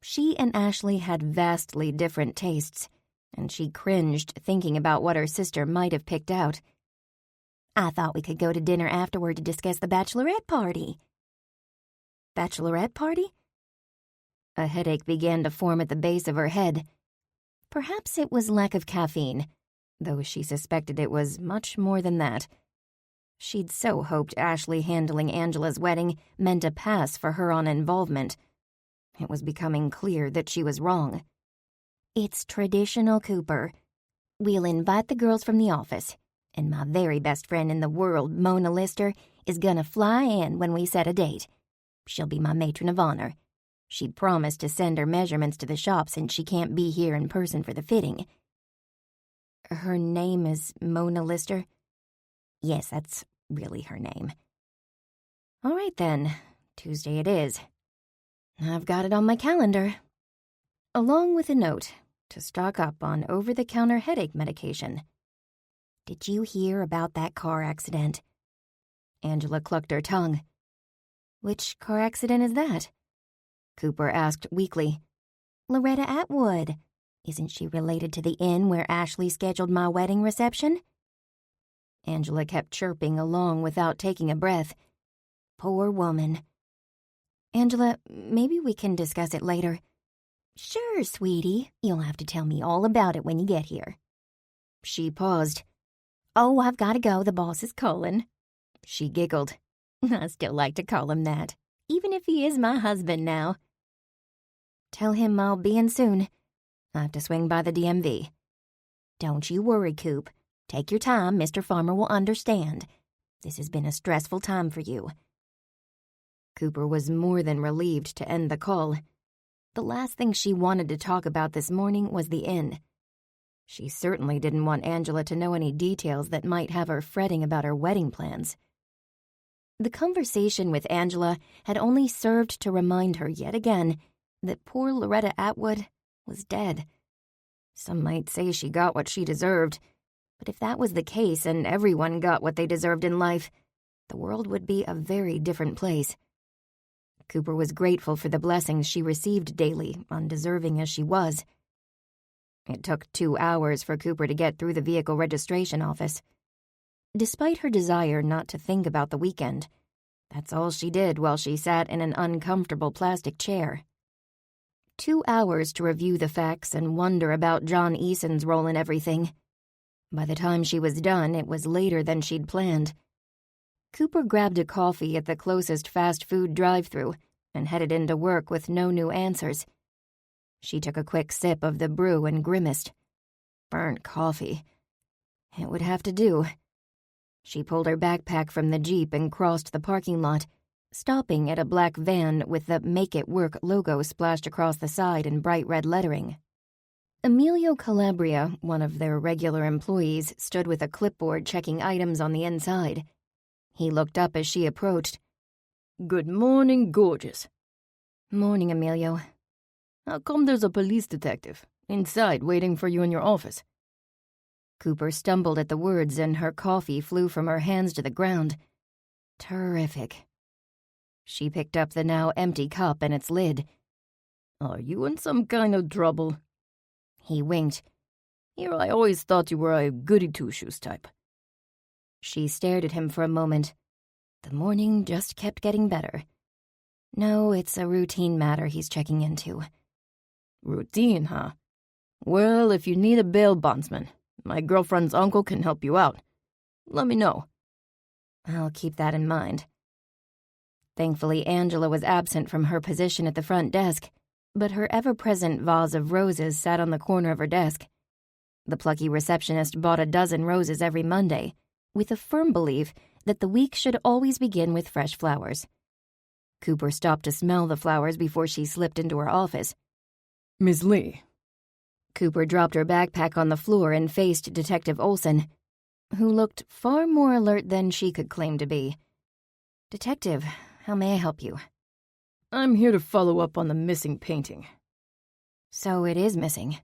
She and Ashley had vastly different tastes, and she cringed thinking about what her sister might have picked out. I thought we could go to dinner afterward to discuss the bachelorette party. Bachelorette party? A headache began to form at the base of her head. Perhaps it was lack of caffeine, though she suspected it was much more than that. She'd so hoped Ashley handling Angela's wedding meant a pass for her on involvement. It was becoming clear that she was wrong. It's traditional, Cooper. We'll invite the girls from the office, and my very best friend in the world, Mona Lister, is gonna fly in when we set a date. She'll be my matron of honor. She'd promised to send her measurements to the shop since she can't be here in person for the fitting. Her name is Mona Lister? Yes, that's really her name. All right then, Tuesday it is. I've got it on my calendar. Along with a note to stock up on over-the-counter headache medication. Did you hear about that car accident? Angela clucked her tongue. Which car accident is that? Cooper asked weakly. Loretta Atwood. Isn't she related to the inn where Ashley scheduled my wedding reception? Angela kept chirping along without taking a breath. Poor woman. Angela, maybe we can discuss it later. Sure, sweetie. You'll have to tell me all about it when you get here. She paused. Oh, I've got to go. The boss is calling. She giggled. I still like to call him that, even if he is my husband now. Tell him I'll be in soon. I have to swing by the DMV. Don't you worry, Coop. Take your time. Mr. Farmer will understand. This has been a stressful time for you. Cooper was more than relieved to end the call. The last thing she wanted to talk about this morning was the inn. She certainly didn't want Angela to know any details that might have her fretting about her wedding plans. The conversation with Angela had only served to remind her yet again that poor Loretta Atwood was dead. Some might say she got what she deserved, but if that was the case and everyone got what they deserved in life, the world would be a very different place. Cooper was grateful for the blessings she received daily, undeserving as she was. It took 2 hours for Cooper to get through the vehicle registration office. Despite her desire not to think about the weekend, that's all she did while she sat in an uncomfortable plastic chair. 2 hours to review the facts and wonder about John Eason's role in everything. By the time she was done, it was later than she'd planned. Cooper grabbed a coffee at the closest fast food drive-thru and headed into work with no new answers. She took a quick sip of the brew and grimaced. Burnt coffee. It would have to do. She pulled her backpack from the Jeep and crossed the parking lot, stopping at a black van with the Make It Work logo splashed across the side in bright red lettering. Emilio Calabria, one of their regular employees, stood with a clipboard checking items on the inside. He looked up as she approached. Good morning, gorgeous. Morning, Emilio. How come there's a police detective inside waiting for you in your office? Cooper stumbled at the words and her coffee flew from her hands to the ground. Terrific. She picked up the now empty cup and its lid. Are you in some kind of trouble? He winked. Here, I always thought you were a goody-two-shoes type. She stared at him for a moment. The morning just kept getting better. No, it's a routine matter he's checking into. Routine, huh? Well, if you need a bail bondsman, my girlfriend's uncle can help you out. Let me know. I'll keep that in mind. Thankfully, Angela was absent from her position at the front desk, but her ever-present vase of roses sat on the corner of her desk. The plucky receptionist bought a dozen roses every Monday, with a firm belief that the week should always begin with fresh flowers. Cooper stopped to smell the flowers before she slipped into her office. Miss Lee. Cooper dropped her backpack on the floor and faced Detective Olson, who looked far more alert than she could claim to be. Detective, how may I help you? I'm here to follow up on the missing painting. So it is missing.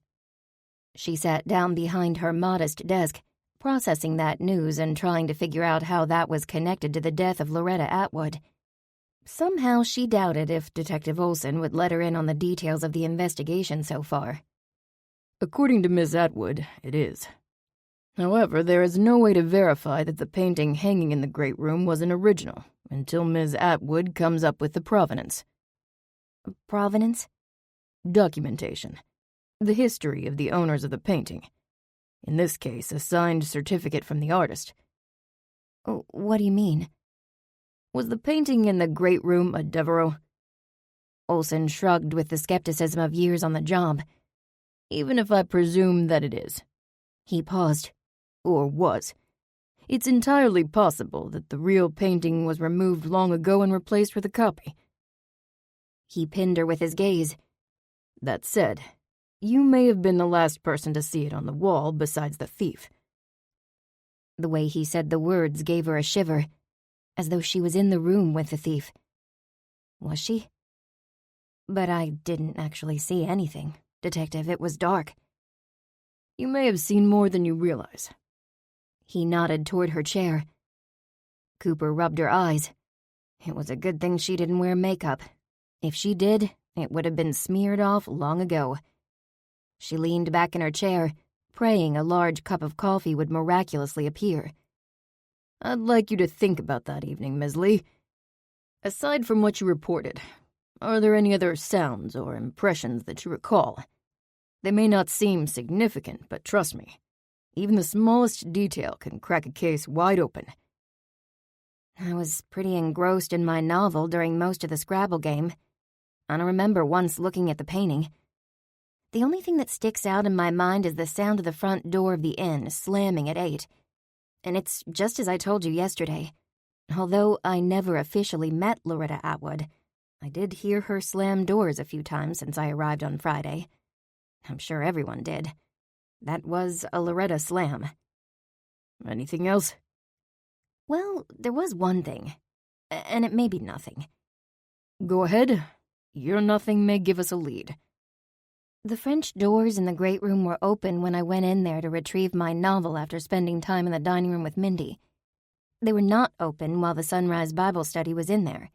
She sat down behind her modest desk, processing that news and trying to figure out how that was connected to the death of Loretta Atwood. Somehow she doubted if Detective Olson would let her in on the details of the investigation so far. According to Miss Atwood, it is. However, there is no way to verify that the painting hanging in the great room was an original until Ms. Atwood comes up with the provenance. Provenance? Documentation. The history of the owners of the painting. In this case, a signed certificate from the artist. What do you mean? Was the painting in the great room a Devereaux? Olson shrugged with the skepticism of years on the job. Even if I presume that it is. He paused. Or was. It's entirely possible that the real painting was removed long ago and replaced with a copy. He pinned her with his gaze. That said, you may have been the last person to see it on the wall besides the thief. The way he said the words gave her a shiver, as though she was in the room with the thief. Was she? But I didn't actually see anything, Detective. It was dark. You may have seen more than you realize. He nodded toward her chair. Cooper rubbed her eyes. It was a good thing she didn't wear makeup. If she did, it would have been smeared off long ago. She leaned back in her chair, praying a large cup of coffee would miraculously appear. I'd like you to think about that evening, Ms. Lee. Aside from what you reported, are there any other sounds or impressions that you recall? They may not seem significant, but trust me, even the smallest detail can crack a case wide open. I was pretty engrossed in my novel during most of the Scrabble game. I don't remember once looking at the painting. The only thing that sticks out in my mind is the sound of the front door of the inn slamming at 8. And it's just as I told you yesterday. Although I never officially met Loretta Atwood, I did hear her slam doors a few times since I arrived on Friday. I'm sure everyone did. That was a Loretta slam. Anything else? Well, there was one thing, and it may be nothing. Go ahead. Your nothing may give us a lead. The French doors in the great room were open when I went in there to retrieve my novel after spending time in the dining room with Mindy. They were not open while the Sunrise Bible study was in there.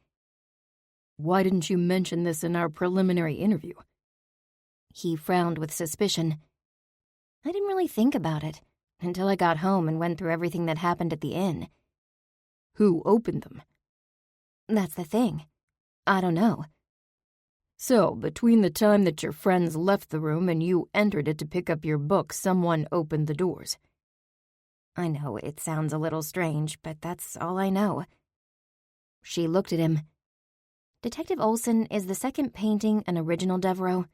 Why didn't you mention this in our preliminary interview? He frowned with suspicion. I didn't really think about it until I got home and went through everything that happened at the inn. Who opened them? That's the thing. I don't know. So, between the time that your friends left the room and you entered it to pick up your book, someone opened the doors. I know it sounds a little strange, but that's all I know. She looked at him. Detective Olson, is the second painting an original Devereaux?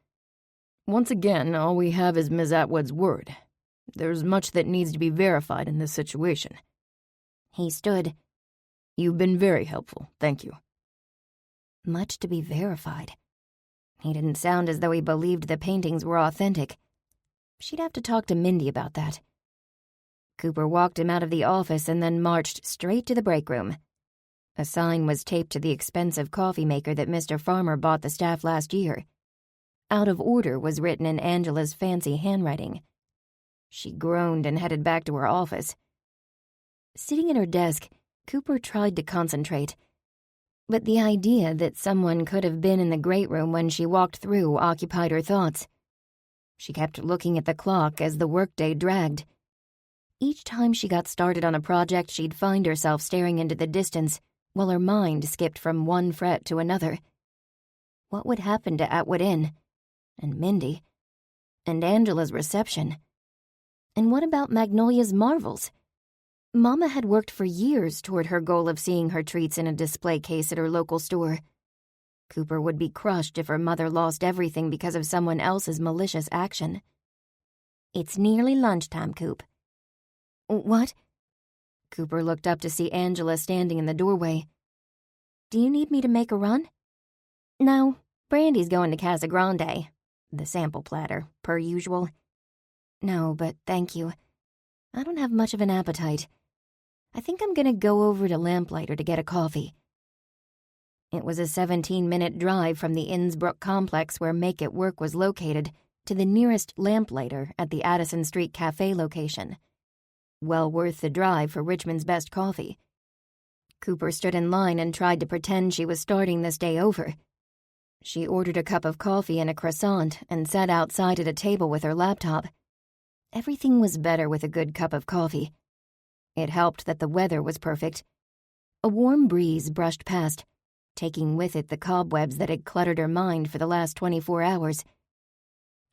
Once again, all we have is Ms. Atwood's word. There's much that needs to be verified in this situation. He stood. You've been very helpful, thank you. Much to be verified. He didn't sound as though he believed the paintings were authentic. She'd have to talk to Mindy about that. Cooper walked him out of the office and then marched straight to the break room. A sign was taped to the expensive coffee maker that Mr. Farmer bought the staff last year. Out of order was written in Angela's fancy handwriting. She groaned and headed back to her office. Sitting at her desk, Cooper tried to concentrate. But the idea that someone could have been in the great room when she walked through occupied her thoughts. She kept looking at the clock as the workday dragged. Each time she got started on a project, she'd find herself staring into the distance while her mind skipped from one fret to another. What would happen to Atwood Inn? And Mindy? And Angela's reception? And what about Magnolia's marvels? Mama had worked for years toward her goal of seeing her treats in a display case at her local store. Cooper would be crushed if her mother lost everything because of someone else's malicious action. It's nearly lunchtime, Coop. What? Cooper looked up to see Angela standing in the doorway. Do you need me to make a run? No, Brandy's going to Casa Grande. The sample platter, per usual. No, but thank you. I don't have much of an appetite. I think I'm gonna go over to Lamplighter to get a coffee. It was a 17-minute drive from the Innsbruck complex where Make It Work was located to the nearest Lamplighter at the Addison Street Cafe location. Well worth the drive for Richmond's best coffee. Cooper stood in line and tried to pretend she was starting this day over. She ordered a cup of coffee and a croissant and sat outside at a table with her laptop. Everything was better with a good cup of coffee. It helped that the weather was perfect. A warm breeze brushed past, taking with it the cobwebs that had cluttered her mind for the last 24 hours.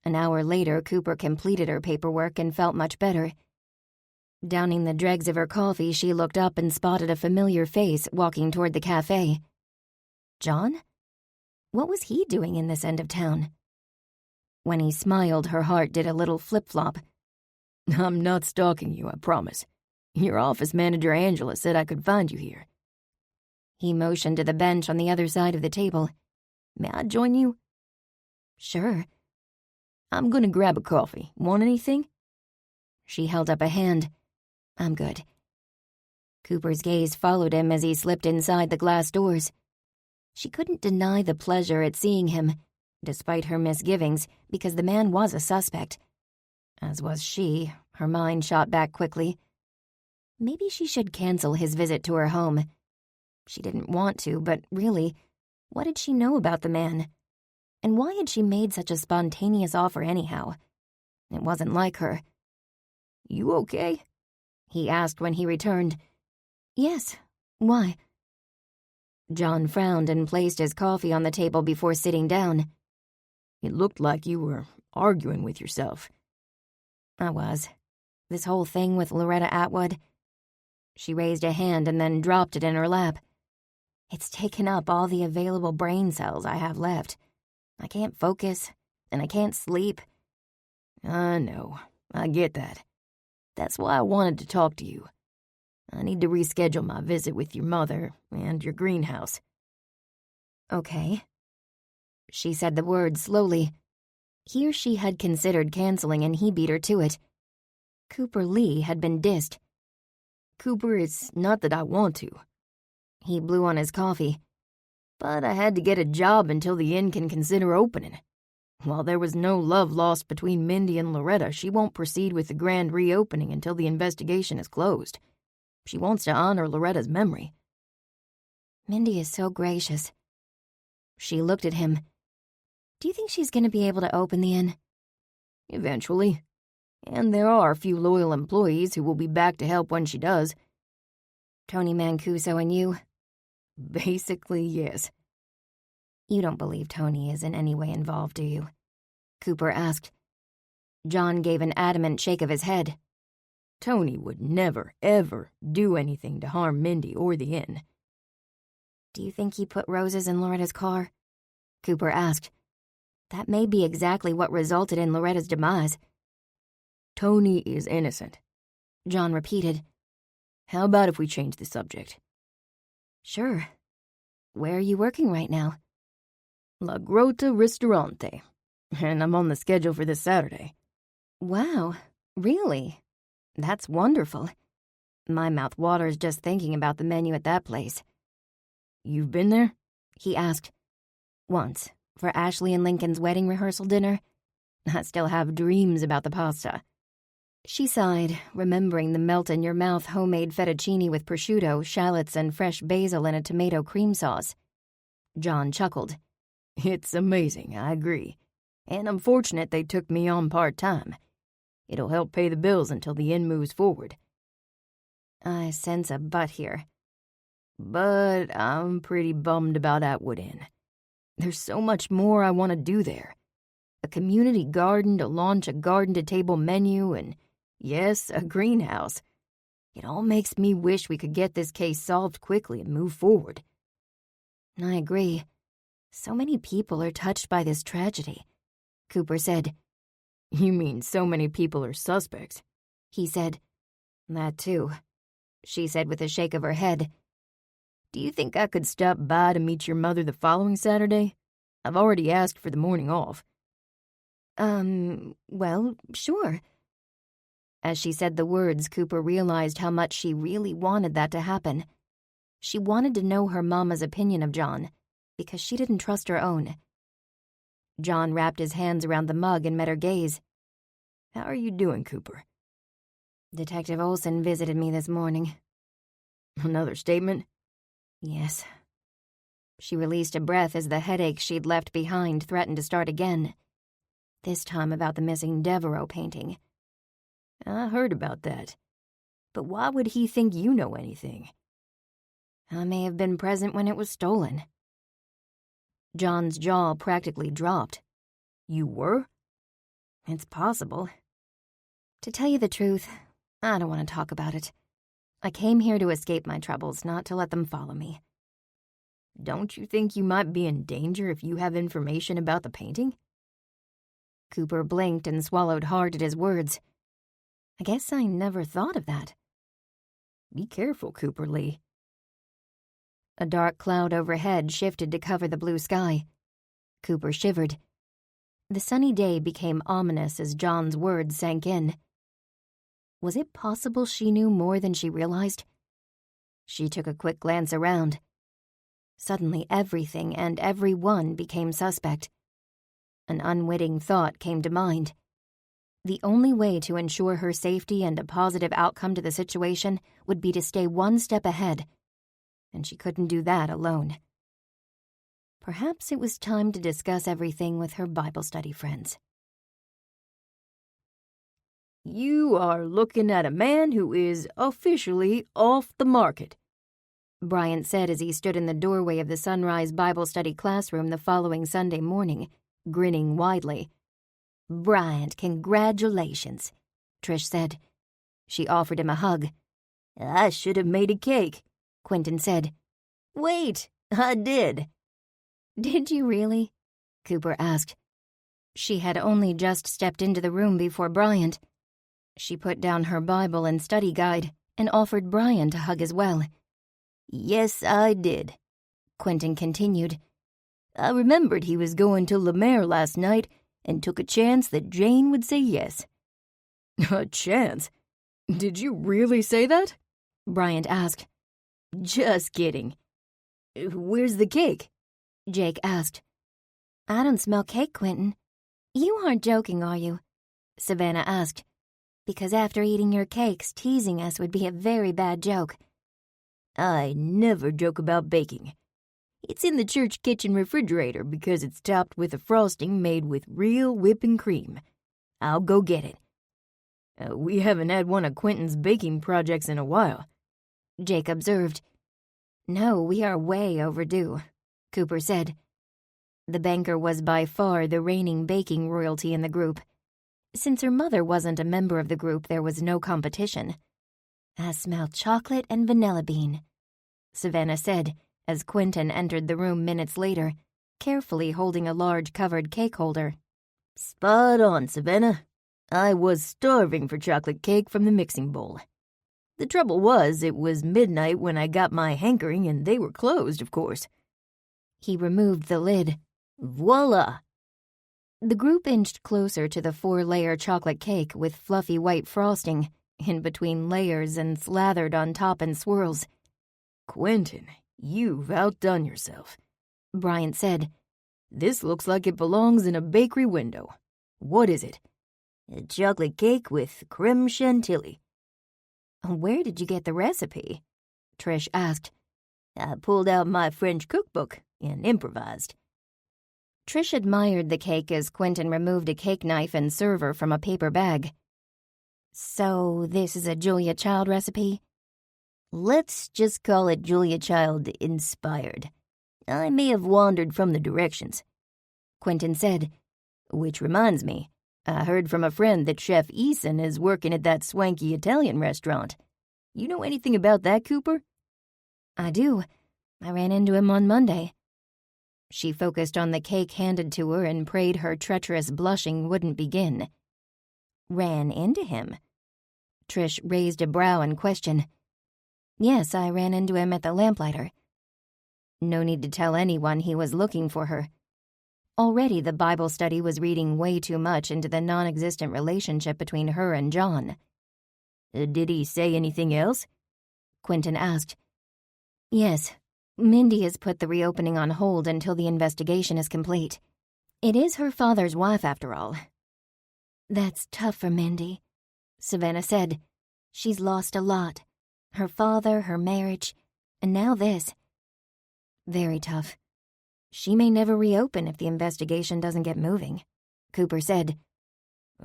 An hour later, Cooper completed her paperwork and felt much better. Downing the dregs of her coffee, she looked up and spotted a familiar face walking toward the cafe. John? What was he doing in this end of town? When he smiled, her heart did a little flip-flop. I'm not stalking you, I promise. Your office manager, Angela, said I could find you here. He motioned to the bench on the other side of the table. May I join you? Sure. I'm gonna grab a coffee. Want anything? She held up a hand. I'm good. Cooper's gaze followed him as he slipped inside the glass doors. She couldn't deny the pleasure at seeing him, despite her misgivings, because the man was a suspect. As was she, her mind shot back quickly. Maybe she should cancel his visit to her home. She didn't want to, but really, what did she know about the man? And why had she made such a spontaneous offer anyhow? It wasn't like her. You okay? He asked when he returned. Yes. Why? John frowned and placed his coffee on the table before sitting down. It looked like you were arguing with yourself. I was. This whole thing with Loretta Atwood. She raised a hand and then dropped it in her lap. It's taken up all the available brain cells I have left. I can't focus, and I can't sleep. I know. I get that. That's why I wanted to talk to you. I need to reschedule my visit with your mother and your greenhouse. Okay. She said the words slowly. Here she had considered canceling, and he beat her to it. Cooper Lee had been dissed. Cooper, it's not that I want to. He blew on his coffee. But I had to get a job until the inn can consider opening. While there was no love lost between Mindy and Loretta, she won't proceed with the grand reopening until the investigation is closed. She wants to honor Loretta's memory. Mindy is so gracious. She looked at him. Do you think she's going to be able to open the inn? Eventually. And there are a few loyal employees who will be back to help when she does. Tony Mancuso and you? Basically, yes. You don't believe Tony is in any way involved, do you? Cooper asked. John gave an adamant shake of his head. Tony would never, ever do anything to harm Mindy or the inn. Do you think he put roses in Loretta's car? Cooper asked. That may be exactly what resulted in Loretta's demise. Tony is innocent, John repeated. How about if we change the subject? Sure. Where are you working right now? La Grota Ristorante, and I'm on the schedule for this Saturday. Wow, really? That's wonderful. My mouth waters just thinking about the menu at that place. You've been there? He asked. Once, for Ashley and Lincoln's wedding rehearsal dinner. I still have dreams about the pasta. She sighed, remembering the melt-in-your-mouth homemade fettuccine with prosciutto, shallots, and fresh basil in a tomato cream sauce. John chuckled. It's amazing, I agree. And I'm fortunate they took me on part-time. It'll help pay the bills until the inn moves forward. I sense a but here. But I'm pretty bummed about Atwood Inn. There's so much more I want to do there. A community garden to launch a garden-to-table menu and, yes, a greenhouse. It all makes me wish we could get this case solved quickly and move forward. I agree. So many people are touched by this tragedy, Cooper said. You mean so many people are suspects? He said. That too, she said with a shake of her head. Do you think I could stop by to meet your mother the following Saturday? I've already asked for the morning off. Well, sure. As she said the words, Cooper realized how much she really wanted that to happen. She wanted to know her mama's opinion of John, because she didn't trust her own. John wrapped his hands around the mug and met her gaze. How are you doing, Cooper? Detective Olson visited me this morning. Another statement? Yes. She released a breath as the headache she'd left behind threatened to start again. This time about the missing Devereaux painting. I heard about that. But why would he think you know anything? I may have been present when it was stolen. John's jaw practically dropped. You were? It's possible. To tell you the truth, I don't want to talk about it. I came here to escape my troubles, not to let them follow me. Don't you think you might be in danger if you have information about the painting? Cooper blinked and swallowed hard at his words. I guess I never thought of that. Be careful, Cooper Lee. A dark cloud overhead shifted to cover the blue sky. Cooper shivered. The sunny day became ominous as John's words sank in. Was it possible she knew more than she realized? She took a quick glance around. Suddenly everything and everyone became suspect. An unwitting thought came to mind. The only way to ensure her safety and a positive outcome to the situation would be to stay one step ahead. And she couldn't do that alone. Perhaps it was time to discuss everything with her Bible study friends. You are looking at a man who is officially off the market, Bryant said as he stood in the doorway of the Sunrise Bible study classroom the following Sunday morning, grinning widely. Bryant, congratulations, Trish said. She offered him a hug. I should have made a cake, Quentin said. Wait, I did. Did you really? Cooper asked. She had only just stepped into the room before Bryant. She put down her Bible and study guide and offered Bryant a hug as well. Yes, I did, Quentin continued. I remembered he was going to Manor last night and took a chance that Jane would say yes. A chance? Did you really say that? Bryant asked. Just kidding. Where's the cake? Jake asked. I don't smell cake, Quentin. You aren't joking, are you? Savannah asked. Because after eating your cakes, teasing us would be a very bad joke. I never joke about baking. It's in the church kitchen refrigerator because it's topped with a frosting made with real whipping cream. I'll go get it. We haven't had one of Quentin's baking projects in a while, Jake observed. No, we are way overdue, Cooper said. The banker was by far the reigning baking royalty in the group. Since her mother wasn't a member of the group, there was no competition. I smell chocolate and vanilla bean, Savannah said as Quentin entered the room minutes later, carefully holding a large covered cake holder. Spot on, Savannah. I was starving for chocolate cake from the mixing bowl. The trouble was, it was midnight when I got my hankering and they were closed, of course. He removed the lid. Voila! The group inched closer to the 4-layer chocolate cake with fluffy white frosting, in between layers and slathered on top in swirls. Quentin, you've outdone yourself, Bryant said. This looks like it belongs in a bakery window. What is it? A chocolate cake with creme chantilly. Where did you get the recipe? Trish asked. I pulled out my French cookbook and improvised. Trish admired the cake as Quentin removed a cake knife and server from a paper bag. So this is a Julia Child recipe? Let's just call it Julia Child inspired. I may have wandered from the directions, Quentin said. Which reminds me, I heard from a friend that Chef Eason is working at that swanky Italian restaurant. You know anything about that, Cooper? I do. I ran into him on Monday. She focused on the cake handed to her and prayed her treacherous blushing wouldn't begin. Ran into him? Trish raised a brow in question. Yes, I ran into him at the lamplighter. No need to tell anyone he was looking for her. Already the Bible study was reading way too much into the non-existent relationship between her and John. Did he say anything else? Quentin asked. Yes, Mindy has put the reopening on hold until the investigation is complete. It is her father's wife, after all. That's tough for Mindy, Savannah said. She's lost a lot. Her father, her marriage, and now this. Very tough. She may never reopen if the investigation doesn't get moving, Cooper said.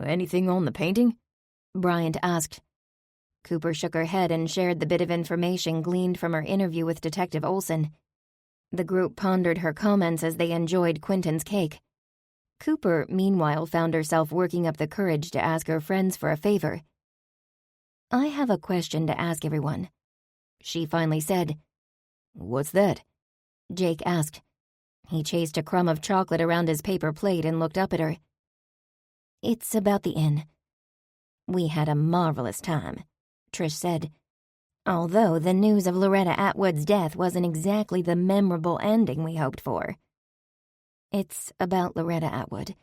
Anything on the painting? Bryant asked. Cooper shook her head and shared the bit of information gleaned from her interview with Detective Olson. The group pondered her comments as they enjoyed Quentin's cake. Cooper, meanwhile, found herself working up the courage to ask her friends for a favor. I have a question to ask everyone. She finally said. What's that? Jake asked. He chased a crumb of chocolate around his paper plate and looked up at her. It's about the inn. We had a marvelous time, Trish said. Although the news of Loretta Atwood's death wasn't exactly the memorable ending we hoped for. It's about Loretta Atwood,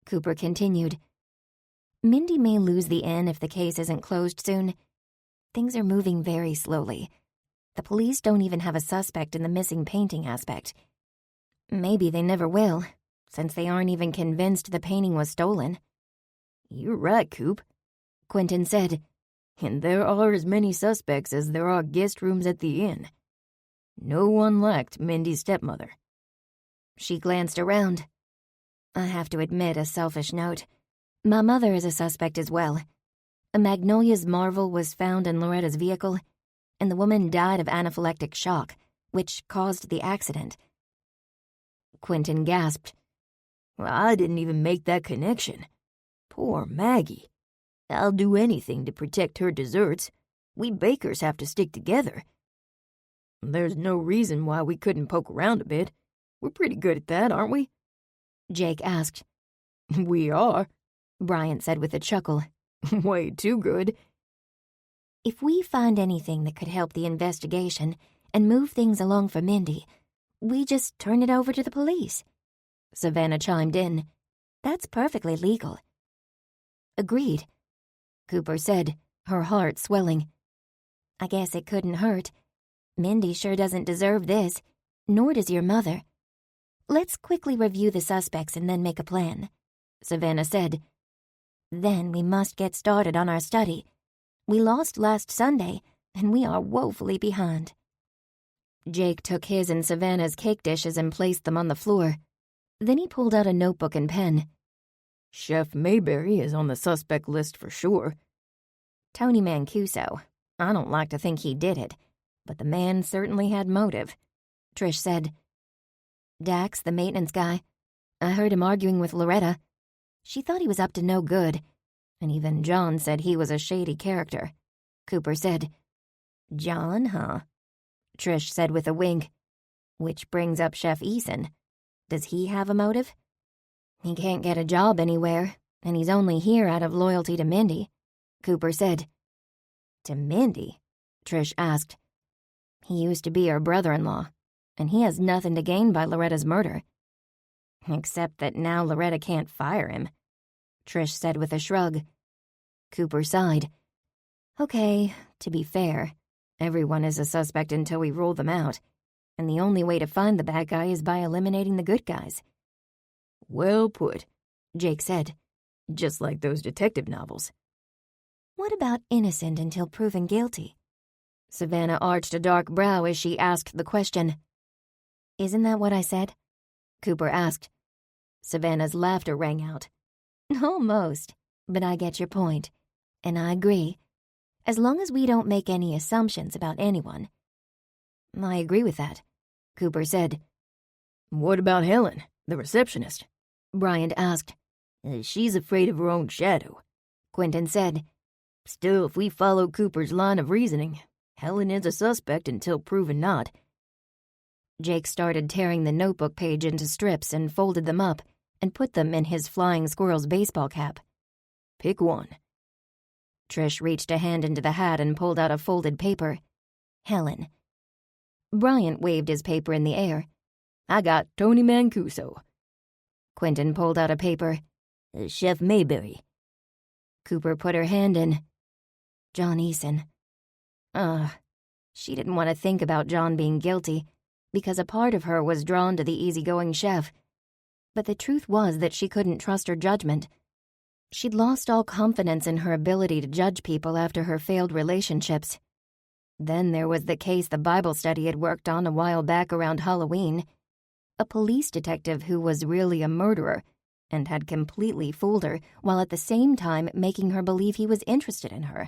Cooper continued. Mindy may lose the inn if the case isn't closed soon. Things are moving very slowly. The police don't even have a suspect in the missing painting aspect. Maybe they never will, since they aren't even convinced the painting was stolen. You're right, Coop, Quentin said. And there are as many suspects as there are guest rooms at the inn. No one liked Mindy's stepmother. She glanced around. I have to admit a selfish note. My mother is a suspect as well. A Magnolia's Marvel was found in Loretta's vehicle, and the woman died of anaphylactic shock, which caused the accident. Quentin gasped. Well, I didn't even make that connection. Poor Maggie. I'll do anything to protect her desserts. We bakers have to stick together. There's no reason why we couldn't poke around a bit. We're pretty good at that, aren't we? Jake asked. We are, Bryant said with a chuckle. Way too good. If we find anything that could help the investigation and move things along for Mindy, we just turn it over to the police. Savannah chimed in. That's perfectly legal. Agreed, Cooper said, her heart swelling. I guess it couldn't hurt. Mindy sure doesn't deserve this, nor does your mother. Let's quickly review the suspects and then make a plan, Savannah said. Then we must get started on our study. We lost last Sunday, and we are woefully behind. Jake took his and Savannah's cake dishes and placed them on the floor. Then he pulled out a notebook and pen. Chef Mayberry is on the suspect list for sure. Tony Mancuso. I don't like to think he did it, but the man certainly had motive, Trish said. Dax, the maintenance guy. I heard him arguing with Loretta. She thought he was up to no good, and even John said he was a shady character, Cooper said. John, huh? Trish said with a wink. Which brings up Chef Eason. Does he have a motive? He can't get a job anywhere, and he's only here out of loyalty to Mindy, Cooper said. To Mindy? Trish asked. He used to be her brother-in-law, and he has nothing to gain by Loretta's murder. Except that now Loretta can't fire him, Trish said with a shrug. Cooper sighed. Okay, to be fair, everyone is a suspect until we rule them out, and the only way to find the bad guy is by eliminating the good guys. Well put, Jake said. Just like those detective novels. What about innocent until proven guilty? Savannah arched a dark brow as she asked the question. Isn't that what I said? Cooper asked. Savannah's laughter rang out. Almost, but I get your point, and I agree. As long as we don't make any assumptions about anyone. I agree with that, Cooper said. What about Helen, the receptionist? Bryant asked. She's afraid of her own shadow, Quentin said. Still, if we follow Cooper's line of reasoning, Helen is a suspect until proven not. Jake started tearing the notebook page into strips and folded them up and put them in his flying squirrel's baseball cap. Pick one. Trish reached a hand into the hat and pulled out a folded paper. Helen. Bryant waved his paper in the air. I got Tony Mancuso. Quentin pulled out a paper. Chef Mayberry. Cooper put her hand in. John Eason. She didn't want to think about John being guilty, because a part of her was drawn to the easygoing chef. But the truth was that she couldn't trust her judgment. She'd lost all confidence in her ability to judge people after her failed relationships. Then there was the case the Bible study had worked on a while back around Halloween. A police detective who was really a murderer and had completely fooled her while at the same time making her believe he was interested in her.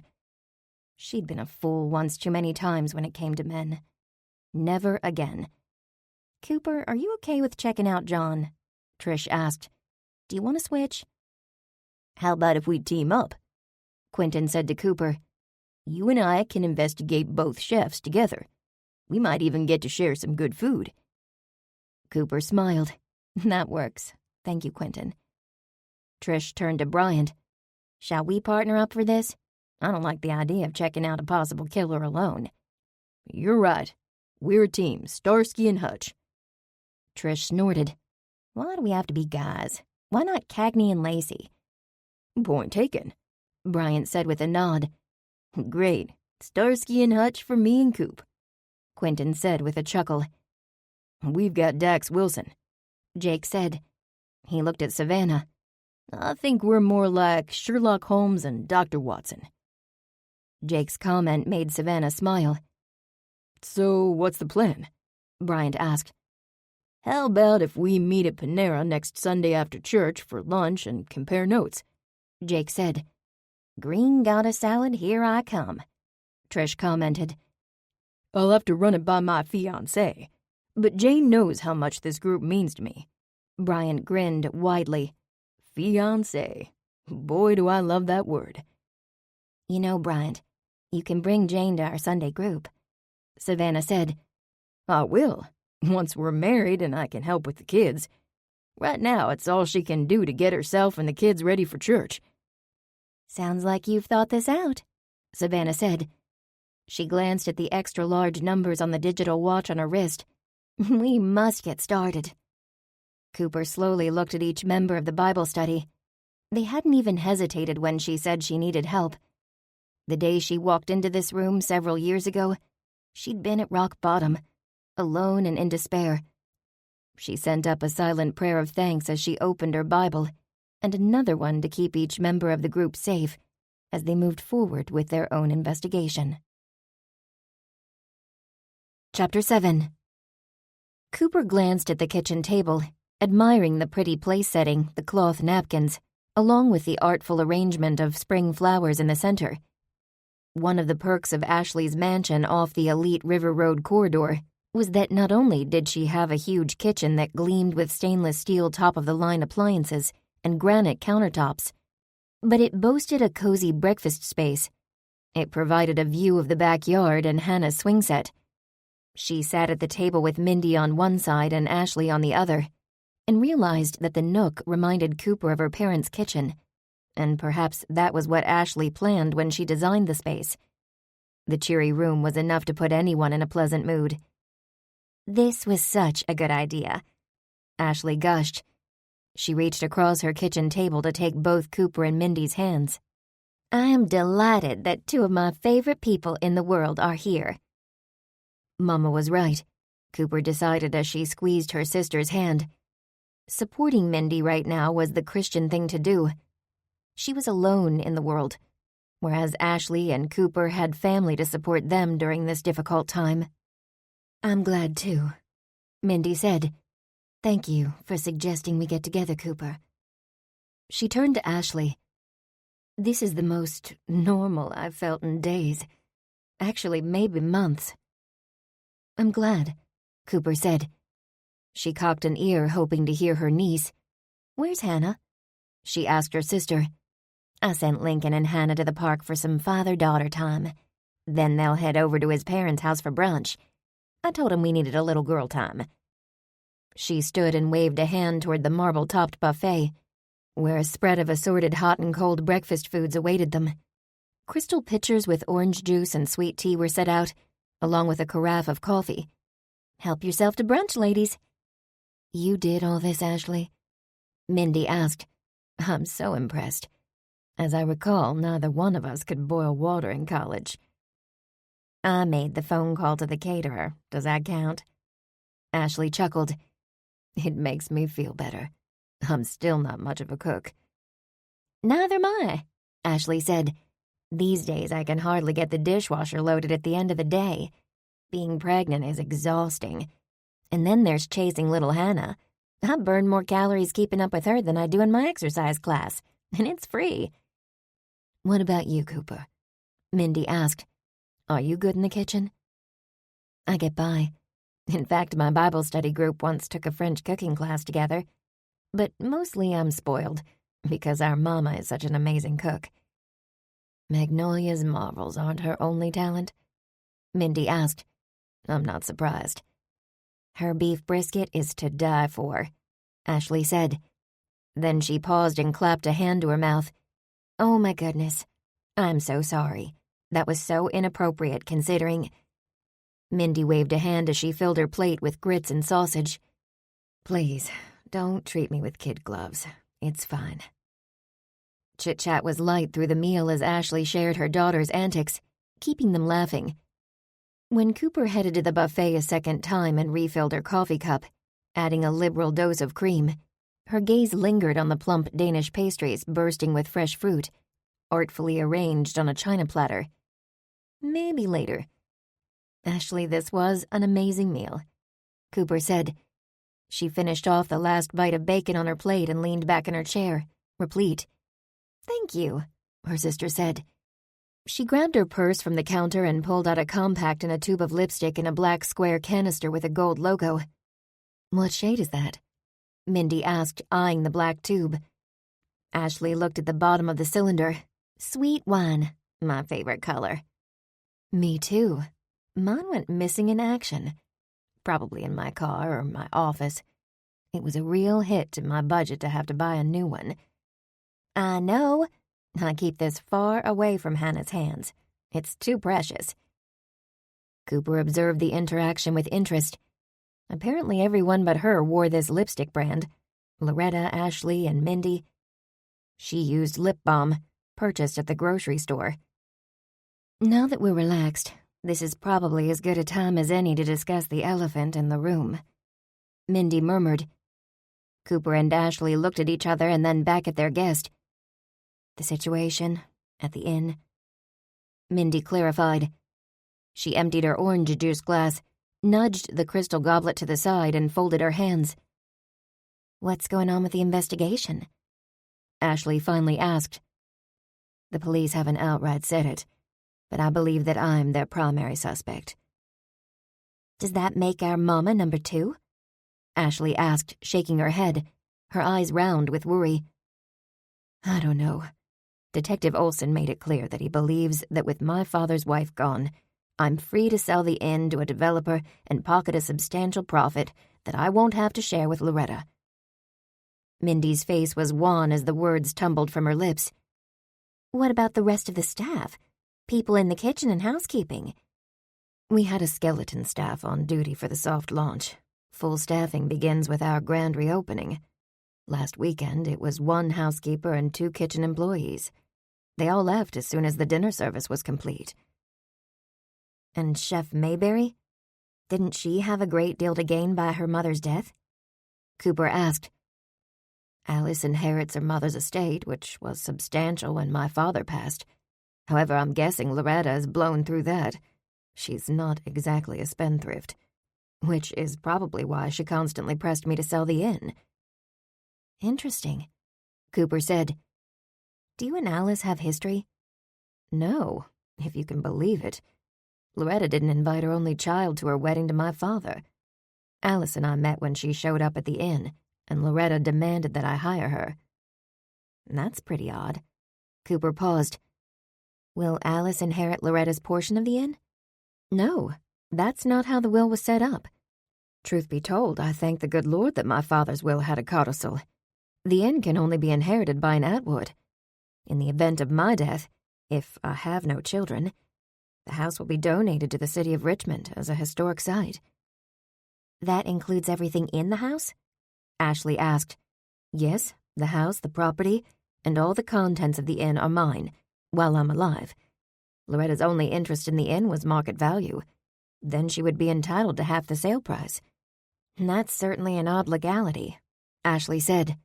She'd been a fool once too many times when it came to men. Never again. Cooper, are you okay with checking out John? Trish asked. Do you want to switch? How about if we team up? Quentin said to Cooper. You and I can investigate both chefs together. We might even get to share some good food." Cooper smiled. "That works. Thank you, Quentin." Trish turned to Bryant. "Shall we partner up for this? I don't like the idea of checking out a possible killer alone." "You're right. We're a team, Starsky and Hutch." Trish snorted. "Why do we have to be guys? Why not Cagney and Lacey?" "Point taken," Bryant said with a nod. "Great. Starsky and Hutch for me and Coop," Quentin said with a chuckle. "We've got Dax Wilson," Jake said. He looked at Savannah. "I think we're more like Sherlock Holmes and Dr. Watson." Jake's comment made Savannah smile. "So what's the plan?" Bryant asked. "How about if we meet at Panera next Sunday after church for lunch and compare notes?" Jake said. "Green goddess salad, here I come," Trish commented. "I'll have to run it by my fiancé, but Jane knows how much this group means to me." Bryant grinned widely. Fiancé. Boy, do I love that word. "You know, Bryant, you can bring Jane to our Sunday group," Savannah said. "I will, once we're married and I can help with the kids. Right now, it's all she can do to get herself and the kids ready for church." "Sounds like you've thought this out," Savannah said. She glanced at the extra-large numbers on the digital watch on her wrist. "We must get started." Cooper slowly looked at each member of the Bible study. They hadn't even hesitated when she said she needed help. The day she walked into this room several years ago, she'd been at rock bottom, alone and in despair. She sent up a silent prayer of thanks as she opened her Bible, and another one to keep each member of the group safe as they moved forward with their own investigation. Chapter 7. Cooper glanced at the kitchen table, admiring the pretty place setting, the cloth napkins, along with the artful arrangement of spring flowers in the center. One of the perks of Ashley's mansion off the elite River Road corridor was that not only did she have a huge kitchen that gleamed with stainless steel top-of-the-line appliances and granite countertops, but it boasted a cozy breakfast space. It provided a view of the backyard and Hannah's swing set. She sat at the table with Mindy on one side and Ashley on the other, and realized that the nook reminded Cooper of her parents' kitchen, and perhaps that was what Ashley planned when she designed the space. The cheery room was enough to put anyone in a pleasant mood. "This was such a good idea," Ashley gushed. She reached across her kitchen table to take both Cooper and Mindy's hands. "I am delighted that two of my favorite people in the world are here." Mama was right, Cooper decided as she squeezed her sister's hand. Supporting Mindy right now was the Christian thing to do. She was alone in the world, whereas Ashley and Cooper had family to support them during this difficult time. "I'm glad too," Mindy said. "Thank you for suggesting we get together, Cooper." She turned to Ashley. "This is the most normal I've felt in days. Actually, maybe months." "I'm glad," Cooper said. She cocked an ear, hoping to hear her niece. "Where's Hannah?" she asked her sister. "I sent Lincoln and Hannah to the park for some father-daughter time. Then they'll head over to his parents' house for brunch. I told him we needed a little girl time." She stood and waved a hand toward the marble-topped buffet, where a spread of assorted hot and cold breakfast foods awaited them. Crystal pitchers with orange juice and sweet tea were set out, along with a carafe of coffee. "Help yourself to brunch, ladies." "You did all this, Ashley?" Mindy asked. "I'm so impressed. As I recall, neither one of us could boil water in college." "I made the phone call to the caterer. Does that count?" Ashley chuckled. "It makes me feel better. I'm still not much of a cook." "Neither am I," Ashley said. "These days I can hardly get the dishwasher loaded at the end of the day. Being pregnant is exhausting. And then there's chasing little Hannah. I burn more calories keeping up with her than I do in my exercise class, and it's free." "What about you, Cooper?" Mindy asked. "Are you good in the kitchen?" "I get by. In fact, my Bible study group once took a French cooking class together. But mostly I'm spoiled, because our mama is such an amazing cook." Magnolia's marvels aren't her only talent? Mindy asked. I'm not surprised. Her beef brisket is to die for, Ashley said. Then she paused and clapped a hand to her mouth. Oh my goodness. I'm so sorry. That was so inappropriate considering... Mindy waved a hand as she filled her plate with grits and sausage. Please, don't treat me with kid gloves. It's fine. Chit-chat was light through the meal as Ashley shared her daughter's antics, keeping them laughing. When Cooper headed to the buffet a second time and refilled her coffee cup, adding a liberal dose of cream, her gaze lingered on the plump Danish pastries bursting with fresh fruit, artfully arranged on a china platter. Maybe later. Ashley, this was an amazing meal, Cooper said. She finished off the last bite of bacon on her plate and leaned back in her chair, replete. Thank you, her sister said. She grabbed her purse from the counter and pulled out a compact and a tube of lipstick in a black square canister with a gold logo. What shade is that? Mindy asked, eyeing the black tube. Ashley looked at the bottom of the cylinder. Sweet wine, my favorite color. Me too. Mine went missing in action. Probably in my car or my office. It was a real hit to my budget to have to buy a new one. I know. I keep this far away from Hannah's hands. It's too precious. Cooper observed the interaction with interest. Apparently everyone but her wore this lipstick brand. Loretta, Ashley, and Mindy. She used lip balm, purchased at the grocery store. Now that we're relaxed, this is probably as good a time as any to discuss the elephant in the room, Mindy murmured. Cooper and Ashley looked at each other and then back at their guest. The situation at the inn. Mindy clarified. She emptied her orange juice glass, nudged the crystal goblet to the side, and folded her hands. What's going on with the investigation? Ashley finally asked. The police haven't outright said it, but I believe that I'm their primary suspect. Does that make our mama number 2? Ashley asked, shaking her head, her eyes round with worry. I don't know. Detective Olson made it clear that he believes that with my father's wife gone, I'm free to sell the inn to a developer and pocket a substantial profit that I won't have to share with Loretta. Mindy's face was wan as the words tumbled from her lips. What about the rest of the staff? People in the kitchen and housekeeping? We had a skeleton staff on duty for the soft launch. Full staffing begins with our grand reopening. Last weekend, it was 1 housekeeper and 2 kitchen employees. They all left as soon as the dinner service was complete. And Chef Mayberry? Didn't she have a great deal to gain by her mother's death? Cooper asked. Alice inherits her mother's estate, which was substantial when my father passed. However, I'm guessing Loretta has blown through that. She's not exactly a spendthrift. Which is probably why she constantly pressed me to sell the inn. Interesting, Cooper said. Do you and Alice have history? No, if you can believe it. Loretta didn't invite her only child to her wedding to my father. Alice and I met when she showed up at the inn, and Loretta demanded that I hire her. That's pretty odd. Cooper paused. Will Alice inherit Loretta's portion of the inn? No, that's not how the will was set up. Truth be told, I thank the good Lord that my father's will had a codicil. The inn can only be inherited by an Atwood. In the event of my death, if I have no children, the house will be donated to the city of Richmond as a historic site. That includes everything in the house? Ashley asked. Yes, the house, the property, and all the contents of the inn are mine, while I'm alive. Loretta's only interest in the inn was market value. Then she would be entitled to half the sale price. That's certainly an odd legality, Ashley said.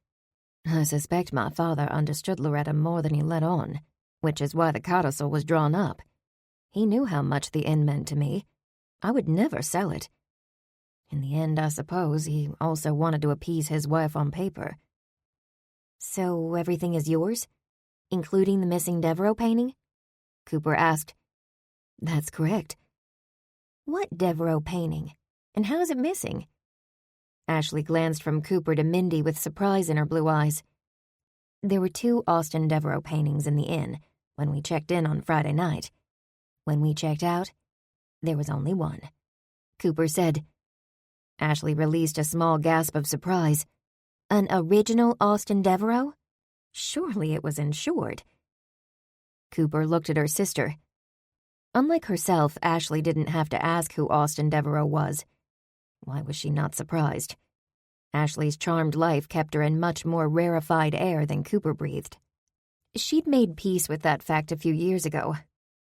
I suspect my father understood Loretta more than he let on, which is why the codicil was drawn up. He knew how much the inn meant to me. I would never sell it. In the end, I suppose, he also wanted to appease his wife on paper. So everything is yours? Including the missing Devereaux painting? Cooper asked. That's correct. What Devereaux painting? And how is it missing? Ashley glanced from Cooper to Mindy with surprise in her blue eyes. There were 2 Austin Devereaux paintings in the inn, when we checked in on Friday night. When we checked out, there was only one," Cooper said. Ashley released a small gasp of surprise. "An original Austin Devereaux? Surely it was insured." Cooper looked at her sister. Unlike herself, Ashley didn't have to ask who Austin Devereaux was. Why was she not surprised? Ashley's charmed life kept her in much more rarefied air than Cooper breathed. She'd made peace with that fact a few years ago,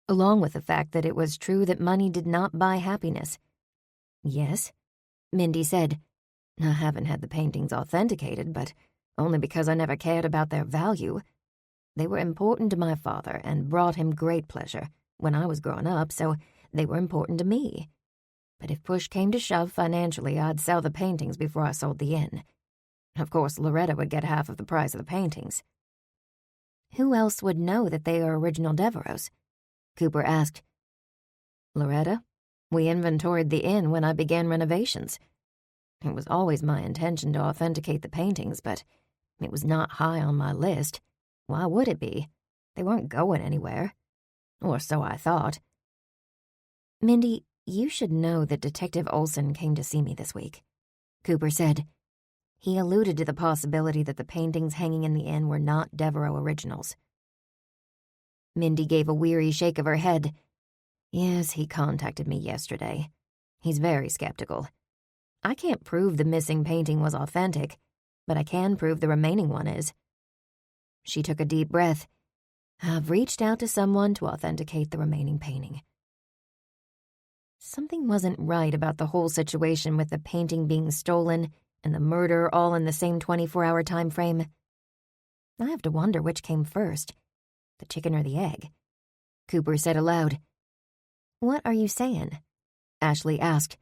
along with the fact that it was true that money did not buy happiness. "Yes," Mindy said. "I haven't had the paintings authenticated, but only because I never cared about their value. They were important to my father and brought him great pleasure when I was growing up, so they were important to me. But if push came to shove financially, I'd sell the paintings before I sold the inn. Of course, Loretta would get half of the price of the paintings." "Who else would know that they are original Devereaux?" Cooper asked. "Loretta, we inventoried the inn when I began renovations. It was always my intention to authenticate the paintings, but it was not high on my list. Why would it be? They weren't going anywhere. Or so I thought." "Mindy, you should know that Detective Olson came to see me this week," Cooper said. He alluded to the possibility that the paintings hanging in the inn were not Devereaux originals. Mindy gave a weary shake of her head. "Yes, he contacted me yesterday. He's very skeptical. I can't prove the missing painting was authentic, but I can prove the remaining one is." She took a deep breath. "I've reached out to someone to authenticate the remaining painting." Something wasn't right about the whole situation with the painting being stolen and the murder all in the same 24-hour time frame. I have to wonder which came first, the chicken or the egg. Cooper said aloud. "What are you saying?" Ashley asked.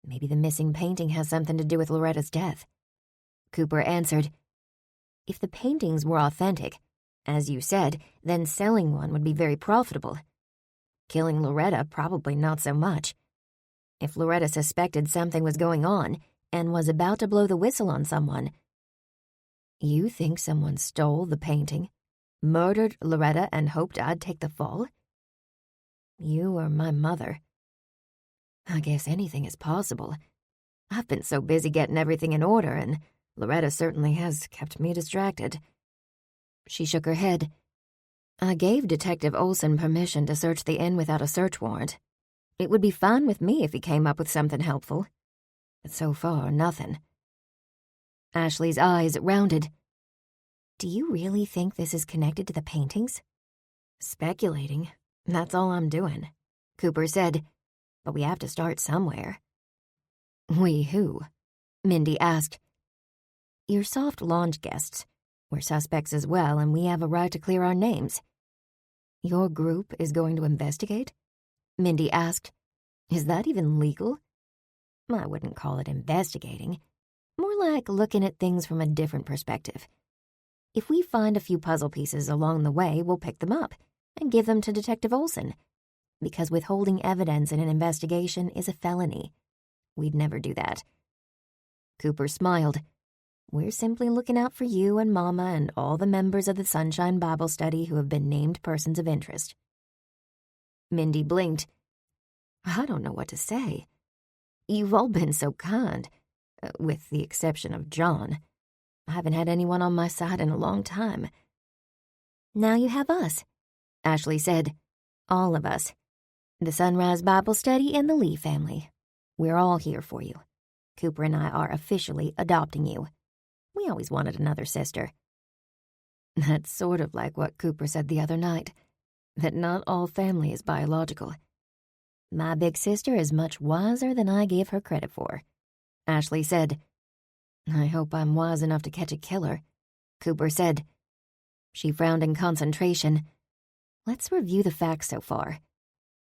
"Maybe the missing painting has something to do with Loretta's death." Cooper answered. "If the paintings were authentic, as you said, then selling one would be very profitable. Killing Loretta, probably not so much. If Loretta suspected something was going on and was about to blow the whistle on someone." "You think someone stole the painting, murdered Loretta, and hoped I'd take the fall? You or my mother. I guess anything is possible. I've been so busy getting everything in order, and Loretta certainly has kept me distracted." She shook her head. "I gave Detective Olson permission to search the inn without a search warrant. It would be fine with me if he came up with something helpful. But so far, nothing." Ashley's eyes rounded. "Do you really think this is connected to the paintings?" "Speculating. That's all I'm doing," Cooper said. "But we have to start somewhere." "We who?" Mindy asked. "Your soft launch guests. We're suspects as well, and we have a right to clear our names." "Your group is going to investigate?" Mindy asked. "Is that even legal?" "I wouldn't call it investigating. More like looking at things from a different perspective. If we find a few puzzle pieces along the way, we'll pick them up and give them to Detective Olson, because withholding evidence in an investigation is a felony. We'd never do that." Cooper smiled. "We're simply looking out for you and Mama and all the members of the Sunshine Bible Study who have been named persons of interest." Mindy blinked. "I don't know what to say. You've all been so kind, with the exception of John. I haven't had anyone on my side in a long time." "Now you have us," Ashley said. "All of us. The Sunrise Bible Study and the Lee family. We're all here for you. Cooper and I are officially adopting you. We always wanted another sister." That's sort of like what Cooper said the other night, that not all family is biological. "My big sister is much wiser than I gave her credit for," Ashley said. "I hope I'm wise enough to catch a killer," Cooper said. She frowned in concentration. "Let's review the facts so far.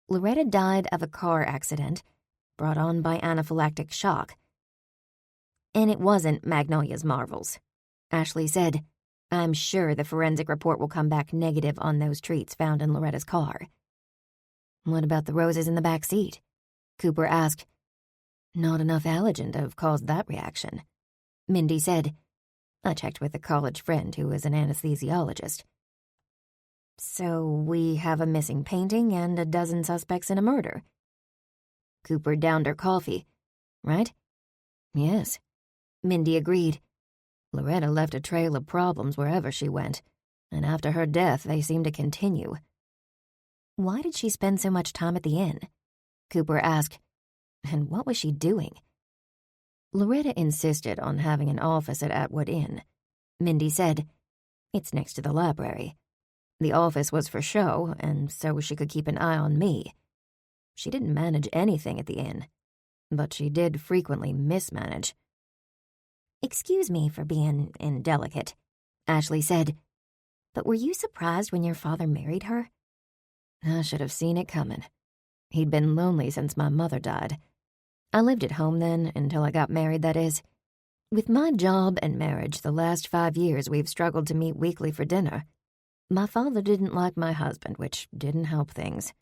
Loretta died of a car accident brought on by anaphylactic shock. And it wasn't Magnolia's Marvels," Ashley said. "I'm sure the forensic report will come back negative on those treats found in Loretta's car." "What about the roses in the back seat?" Cooper asked. "Not enough allergen to have caused that reaction," Mindy said. "I checked with a college friend who is an anesthesiologist." So we have a missing painting and a dozen suspects in a murder. Cooper downed her coffee. Right? Yes. Mindy agreed. Loretta left a trail of problems wherever she went, and after her death they seemed to continue. Why did she spend so much time at the inn? Cooper asked. And what was she doing? Loretta insisted on having an office at Atwood Inn. Mindy said, "It's next to the library." The office was for show, and so she could keep an eye on me. She didn't manage anything at the inn, but she did frequently mismanage. "Excuse me for being indelicate," Ashley said, "but were you surprised when your father married her?" I should have seen it coming. He'd been lonely since my mother died. I lived at home then, until I got married, that is. With my job and marriage, the last 5 years we've struggled to meet weekly for dinner. My father didn't like my husband, which didn't help things.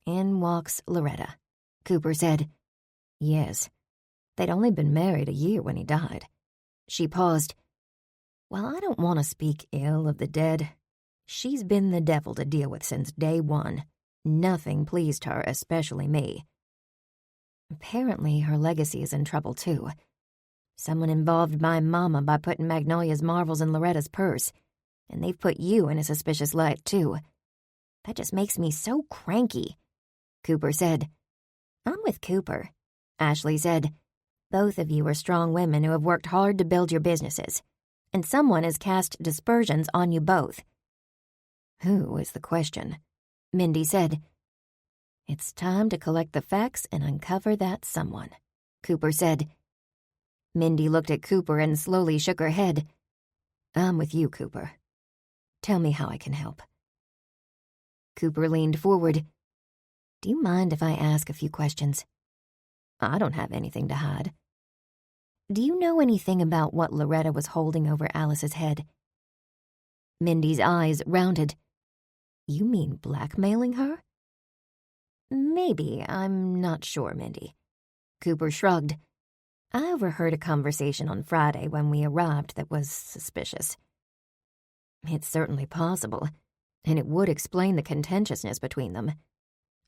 In walks Loretta. Cooper said, "Yes. They'd only been married a year when he died." She paused. "While I don't want to speak ill of the dead, she's been the devil to deal with since day one. Nothing pleased her, especially me. Apparently, her legacy is in trouble, too. Someone involved my mama by putting Magnolia's marvels in Loretta's purse, and they've put you in a suspicious light, too. That just makes me so cranky," Cooper said. "I'm with Cooper," Ashley said. "Both of you are strong women who have worked hard to build your businesses, and someone has cast dispersions on you both." "Who is the question?" Mindy said. "It's time to collect the facts and uncover that someone," Cooper said. Mindy looked at Cooper and slowly shook her head. "I'm with you, Cooper. Tell me how I can help." Cooper leaned forward. "Do you mind if I ask a few questions? I don't have anything to hide. Do you know anything about what Loretta was holding over Alice's head?" Mindy's eyes rounded. "You mean blackmailing her?" "Maybe. I'm not sure, Mindy." Cooper shrugged. "I overheard a conversation on Friday when we arrived that was suspicious." "It's certainly possible, and it would explain the contentiousness between them.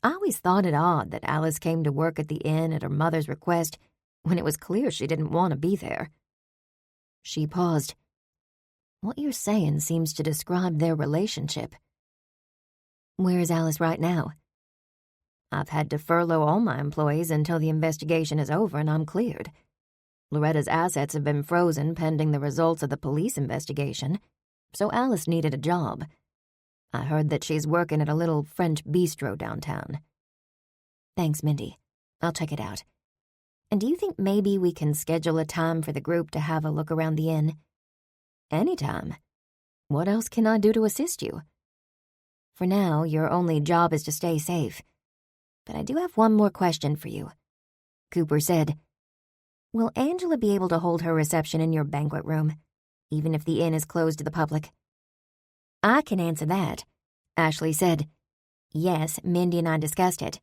I always thought it odd that Alice came to work at the inn at her mother's request when it was clear she didn't want to be there." She paused. "What you're saying seems to describe their relationship." "Where is Alice right now?" "I've had to furlough all my employees until the investigation is over and I'm cleared. Loretta's assets have been frozen pending the results of the police investigation, so Alice needed a job. I heard that she's working at a little French bistro downtown." "Thanks, Mindy. I'll check it out. And do you think maybe we can schedule a time for the group to have a look around the inn?" "Anytime. What else can I do to assist you?" "For now, your only job is to stay safe. But I do have one more question for you." Cooper said, "Will Angela be able to hold her reception in your banquet room, even if the inn is closed to the public?" "I can answer that," Ashley said. "Yes, Mindy and I discussed it.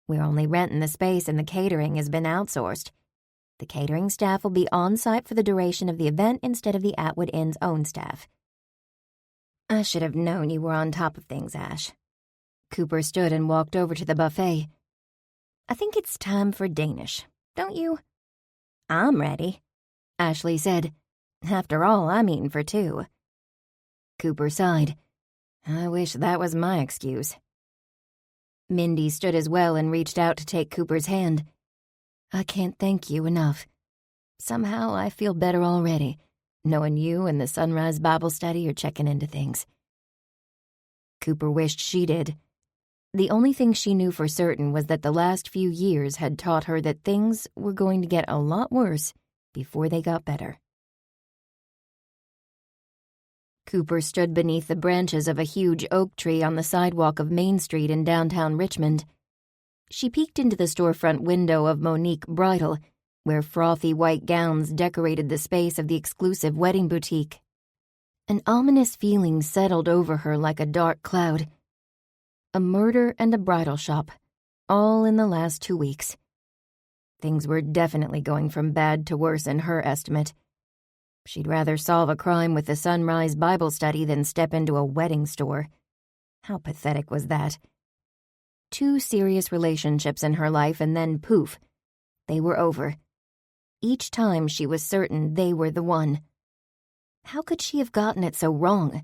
We're only renting the space and the catering has been outsourced. The catering staff will be on site for the duration of the event instead of the Atwood Inn's own staff." "I should have known you were on top of things, Ash." Cooper stood and walked over to the buffet. "I think it's time for Danish, don't you?" "I'm ready," Ashley said. "After all, I'm eating for 2. Cooper sighed. "I wish that was my excuse." Mindy stood as well and reached out to take Cooper's hand. "I can't thank you enough. Somehow I feel better already, knowing you and the Sunrise Bible Study are checking into things." Cooper wished she did. The only thing she knew for certain was that the last few years had taught her that things were going to get a lot worse before they got better. Cooper stood beneath the branches of a huge oak tree on the sidewalk of Main Street in downtown Richmond. She peeked into the storefront window of Monique Bridal, where frothy white gowns decorated the space of the exclusive wedding boutique. An ominous feeling settled over her like a dark cloud. A murder and a bridal shop, all in the last 2 weeks. Things were definitely going from bad to worse in her estimate. She'd rather solve a crime with the Sunrise Bible Study than step into a wedding store. How pathetic was that? 2 serious relationships in her life, and then poof, they were over. Each time she was certain they were the one. How could she have gotten it so wrong?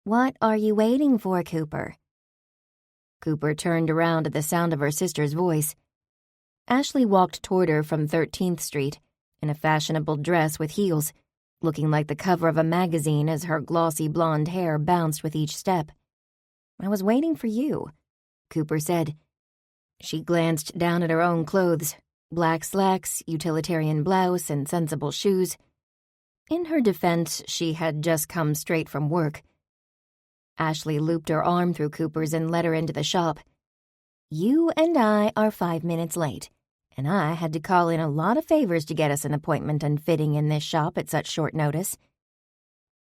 What are you waiting for, Cooper? Cooper turned around at the sound of her sister's voice. Ashley walked toward her from 13th Street, in a fashionable dress with heels, looking like the cover of a magazine as her glossy blonde hair bounced with each step. "I was waiting for you," Cooper said. She glanced down at her own clothes, black slacks, utilitarian blouse, and sensible shoes. In her defense, she had just come straight from work. Ashley looped her arm through Cooper's and led her into the shop. "You and I are 5 minutes late, and I had to call in a lot of favors to get us an appointment and fitting in this shop at such short notice."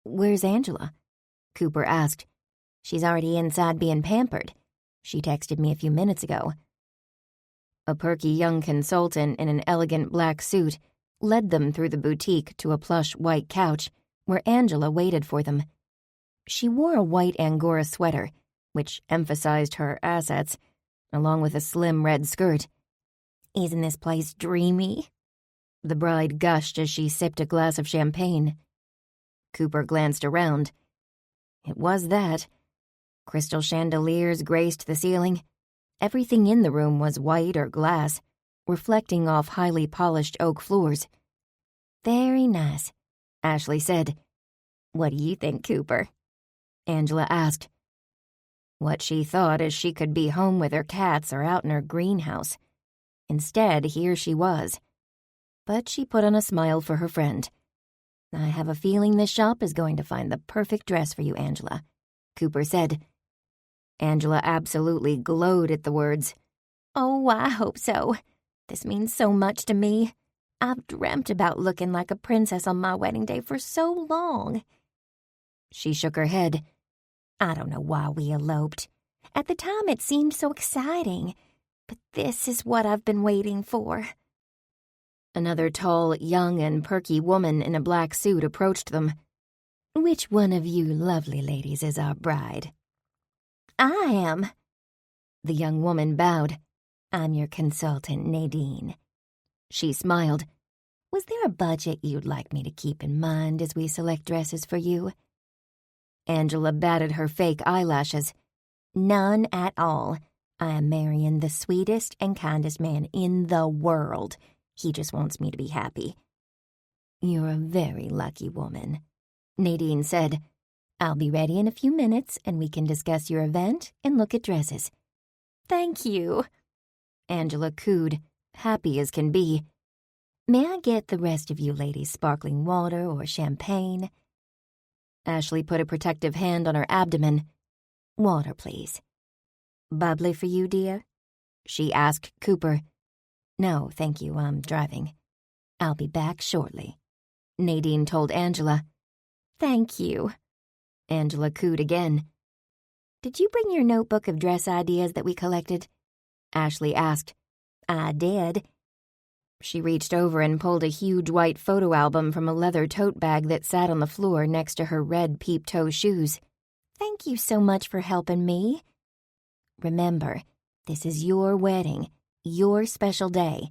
"Where's Angela?" Cooper asked. "She's already inside being pampered. She texted me a few minutes ago." A perky young consultant in an elegant black suit led them through the boutique to a plush white couch where Angela waited for them. She wore a white Angora sweater, which emphasized her assets, along with a slim red skirt. "Isn't this place dreamy?" The bride gushed as she sipped a glass of champagne. Cooper glanced around. It was that. Crystal chandeliers graced the ceiling. Everything in the room was white or glass, reflecting off highly polished oak floors. "Very nice," Ashley said. "What do you think, Cooper?" Angela asked. What she thought is she could be home with her cats or out in her greenhouse. Instead, here she was. But she put on a smile for her friend. "I have a feeling this shop is going to find the perfect dress for you, Angela," Cooper said. Angela absolutely glowed at the words. "Oh, I hope so. This means so much to me. I've dreamt about looking like a princess on my wedding day for so long." She shook her head. "I don't know why we eloped. At the time it seemed so exciting, but this is what I've been waiting for." Another tall, young, and perky woman in a black suit approached them. "Which one of you lovely ladies is our bride?" "I am." The young woman bowed. "I'm your consultant, Nadine." She smiled. "Was there a budget you'd like me to keep in mind as we select dresses for you?" Angela batted her fake eyelashes. "None at all. I am marrying the sweetest and kindest man in the world. He just wants me to be happy." "You're a very lucky woman," Nadine said. "I'll be ready in a few minutes, and we can discuss your event and look at dresses." "Thank you," Angela cooed, happy as can be. "May I get the rest of you ladies sparkling water or champagne?" Ashley put a protective hand on her abdomen. "Water, please." "Bubbly for you, dear?" she asked Cooper. "No, thank you, I'm driving. I'll be back shortly," Nadine told Angela. "Thank you," Angela cooed again. "Did you bring your notebook of dress ideas that we collected?" Ashley asked. "I did." She reached over and pulled a huge white photo album from a leather tote bag that sat on the floor next to her red peep-toe shoes. "Thank you so much for helping me. Remember, this is your wedding, your special day.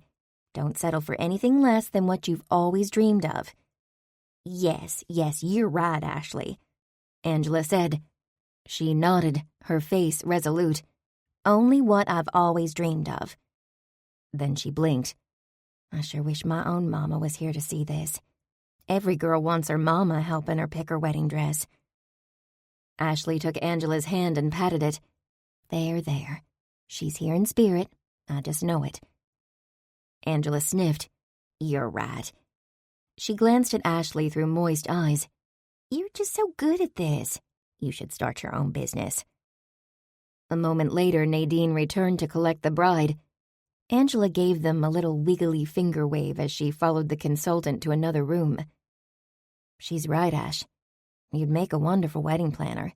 Don't settle for anything less than what you've always dreamed of." Yes, you're right, Ashley," Angela said. She nodded, her face resolute. "Only what I've always dreamed of." Then she blinked. "I sure wish my own mama was here to see this. Every girl wants her mama helping her pick her wedding dress." Ashley took Angela's hand and patted it. There. She's here in spirit. I just know it." Angela sniffed. "You're right." She glanced at Ashley through moist eyes. "You're just so good at this. You should start your own business." A moment later, Nadine returned to collect the bride. Angela gave them a little wiggly finger wave as she followed the consultant to another room. "She's right, Ash. You'd make a wonderful wedding planner.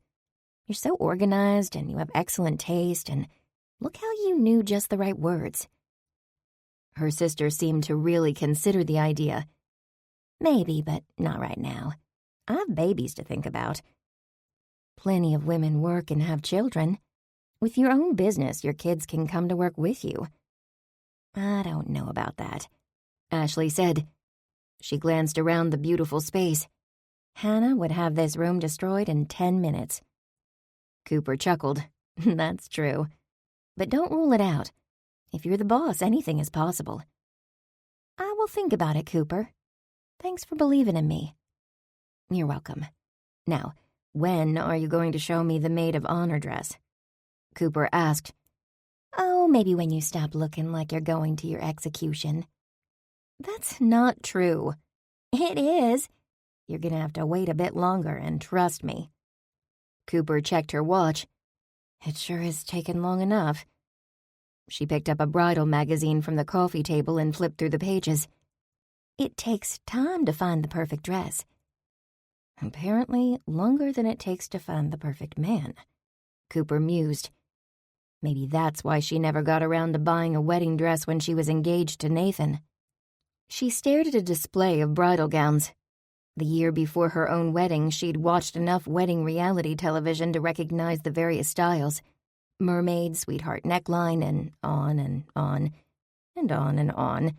You're so organized and you have excellent taste, and look how you knew just the right words." Her sister seemed to really consider the idea. Maybe, but not right now. I have babies to think about. Plenty of women work and have children. With your own business, your kids can come to work with you. I don't know about that, Ashley said. She glanced around the beautiful space. Hannah would have this room destroyed in 10 minutes. Cooper chuckled. That's true. But don't rule it out. If you're the boss, anything is possible. I will think about it, Cooper. Thanks for believing in me. You're welcome. Now, when are you going to show me the maid of honor dress? Cooper asked. Oh, maybe when you stop looking like you're going to your execution. That's not true. It is. You're gonna have to wait a bit longer and trust me. Cooper checked her watch. It sure has taken long enough. She picked up a bridal magazine from the coffee table and flipped through the pages. It takes time to find the perfect dress. Apparently, longer than it takes to find the perfect man. Cooper mused. Maybe that's why she never got around to buying a wedding dress when she was engaged to Nathan. She stared at a display of bridal gowns. The year before her own wedding, she'd watched enough wedding reality television to recognize the various styles. Mermaid, sweetheart neckline, and on and on, and on and on.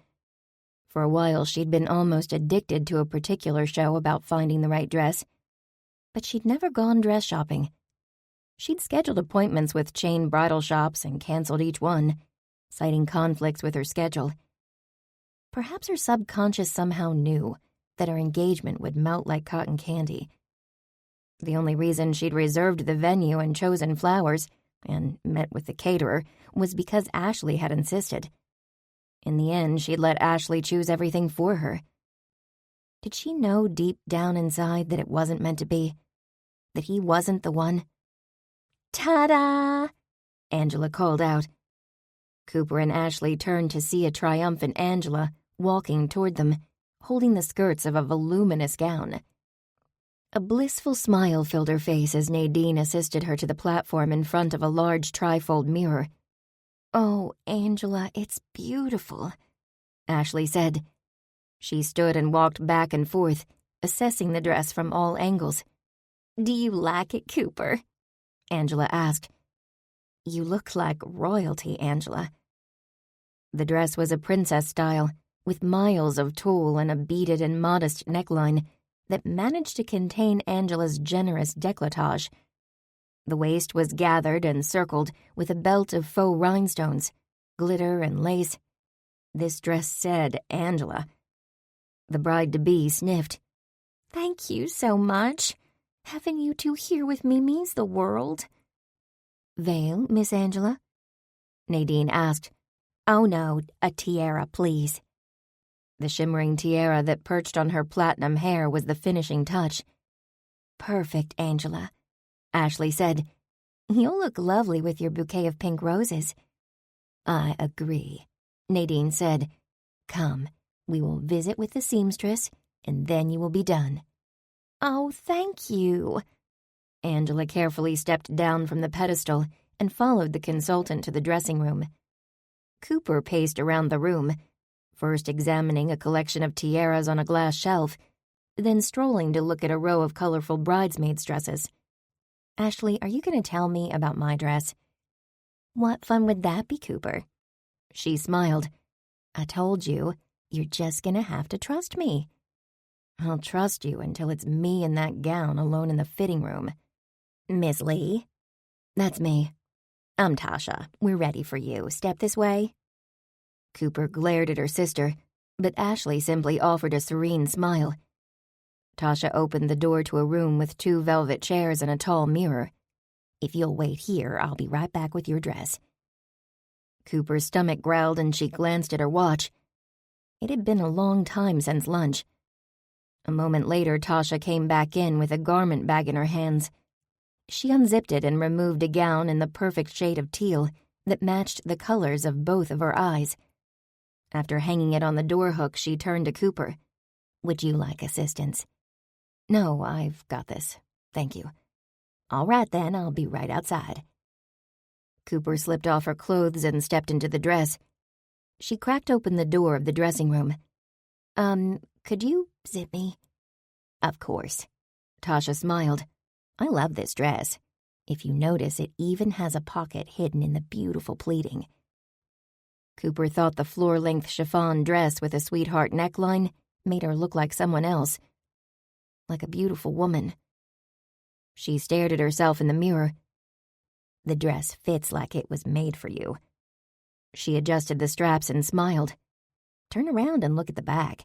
For a while, she'd been almost addicted to a particular show about finding the right dress. But she'd never gone dress shopping. She'd scheduled appointments with chain bridal shops and canceled each one, citing conflicts with her schedule. Perhaps her subconscious somehow knew that her engagement would melt like cotton candy. The only reason she'd reserved the venue and chosen flowers and met with the caterer was because Ashley had insisted. In the end, she'd let Ashley choose everything for her. Did she know deep down inside that it wasn't meant to be? That he wasn't the one? Ta-da! Angela called out. Cooper and Ashley turned to see a triumphant Angela walking toward them, holding the skirts of a voluminous gown. A blissful smile filled her face as Nadine assisted her to the platform in front of a large trifold mirror. Oh, Angela, it's beautiful, Ashley said. She stood and walked back and forth, assessing the dress from all angles. Do you like it, Cooper? Angela asked. You look like royalty, Angela. The dress was a princess style, with miles of tulle and a beaded and modest neckline that managed to contain Angela's generous décolletage. The waist was gathered and circled with a belt of faux rhinestones, glitter and lace. This dress said Angela. The bride-to-be sniffed. Thank you so much. Having you two here with me means the world. Veil, Miss Angela? Nadine asked. Oh no, a tiara, please. The shimmering tiara that perched on her platinum hair was the finishing touch. Perfect, Angela, Ashley said. You'll look lovely with your bouquet of pink roses. I agree, Nadine said. Come, we will visit with the seamstress, and then you will be done. Oh, thank you. Angela carefully stepped down from the pedestal and followed the consultant to the dressing room. Cooper paced around the room, first examining a collection of tiaras on a glass shelf, then strolling to look at a row of colorful bridesmaids' dresses. Ashley, are you going to tell me about my dress? What fun would that be, Cooper? She smiled. I told you, you're just going to have to trust me. I'll trust you until it's me in that gown alone in the fitting room. Miss Lee? That's me. I'm Tasha. We're ready for you. Step this way. Cooper glared at her sister, but Ashley simply offered a serene smile. Tasha opened the door to a room with 2 velvet chairs and a tall mirror. If you'll wait here, I'll be right back with your dress. Cooper's stomach growled and she glanced at her watch. It had been a long time since lunch. A moment later, Tasha came back in with a garment bag in her hands. She unzipped it and removed a gown in the perfect shade of teal that matched the colors of both of her eyes. After hanging it on the door hook, she turned to Cooper. Would you like assistance? No, I've got this. Thank you. All right, then, I'll be right outside. Cooper slipped off her clothes and stepped into the dress. She cracked open the door of the dressing room. Could you zip me? Of course. Tasha smiled. I love this dress. If you notice, it even has a pocket hidden in the beautiful pleating. Cooper thought the floor-length chiffon dress with a sweetheart neckline made her look like someone else, like a beautiful woman. She stared at herself in the mirror. The dress fits like it was made for you. She adjusted the straps and smiled. Turn around and look at the back.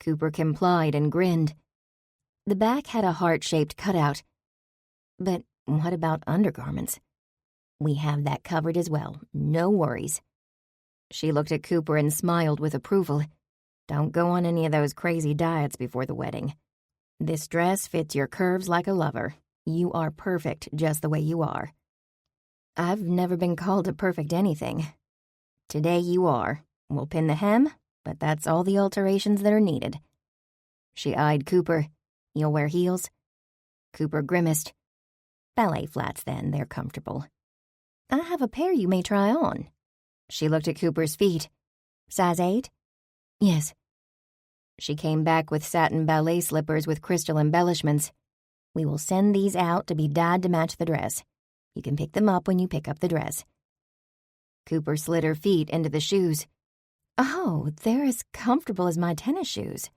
Cooper complied and grinned. The back had a heart-shaped cutout. But what about undergarments? We have that covered as well, no worries. She looked at Cooper and smiled with approval. Don't go on any of those crazy diets before the wedding. This dress fits your curves like a lover. You are perfect just the way you are. I've never been called a perfect anything. Today you are. We'll pin the hem, but that's all the alterations that are needed. She eyed Cooper. You'll wear heels? Cooper grimaced. Ballet flats, then. They're comfortable. I have a pair you may try on. She looked at Cooper's feet. Size 8? Yes. She came back with satin ballet slippers with crystal embellishments. We will send these out to be dyed to match the dress. You can pick them up when you pick up the dress. Cooper slid her feet into the shoes. Oh, they're as comfortable as my tennis shoes.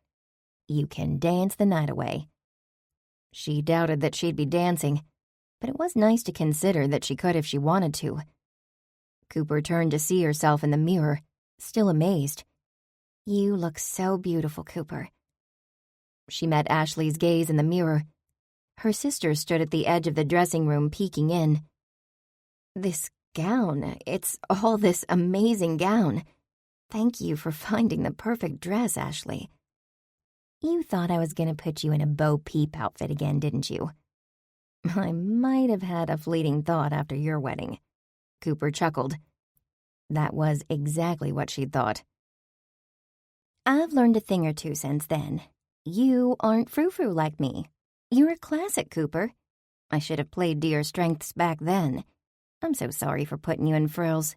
You can dance the night away. She doubted that she'd be dancing, but it was nice to consider that she could if she wanted to. Cooper turned to see herself in the mirror, still amazed. You look so beautiful, Cooper. She met Ashley's gaze in the mirror. Her sister stood at the edge of the dressing room, peeking in. This gown, it's all this amazing gown. Thank you for finding the perfect dress, Ashley. You thought I was going to put you in a Bo Peep outfit again, didn't you? I might have had a fleeting thought after your wedding. Cooper chuckled. That was exactly what she'd thought. I've learned a thing or two since then. You aren't frou-frou like me. You're a classic, Cooper. I should have played to your strengths back then. I'm so sorry for putting you in frills.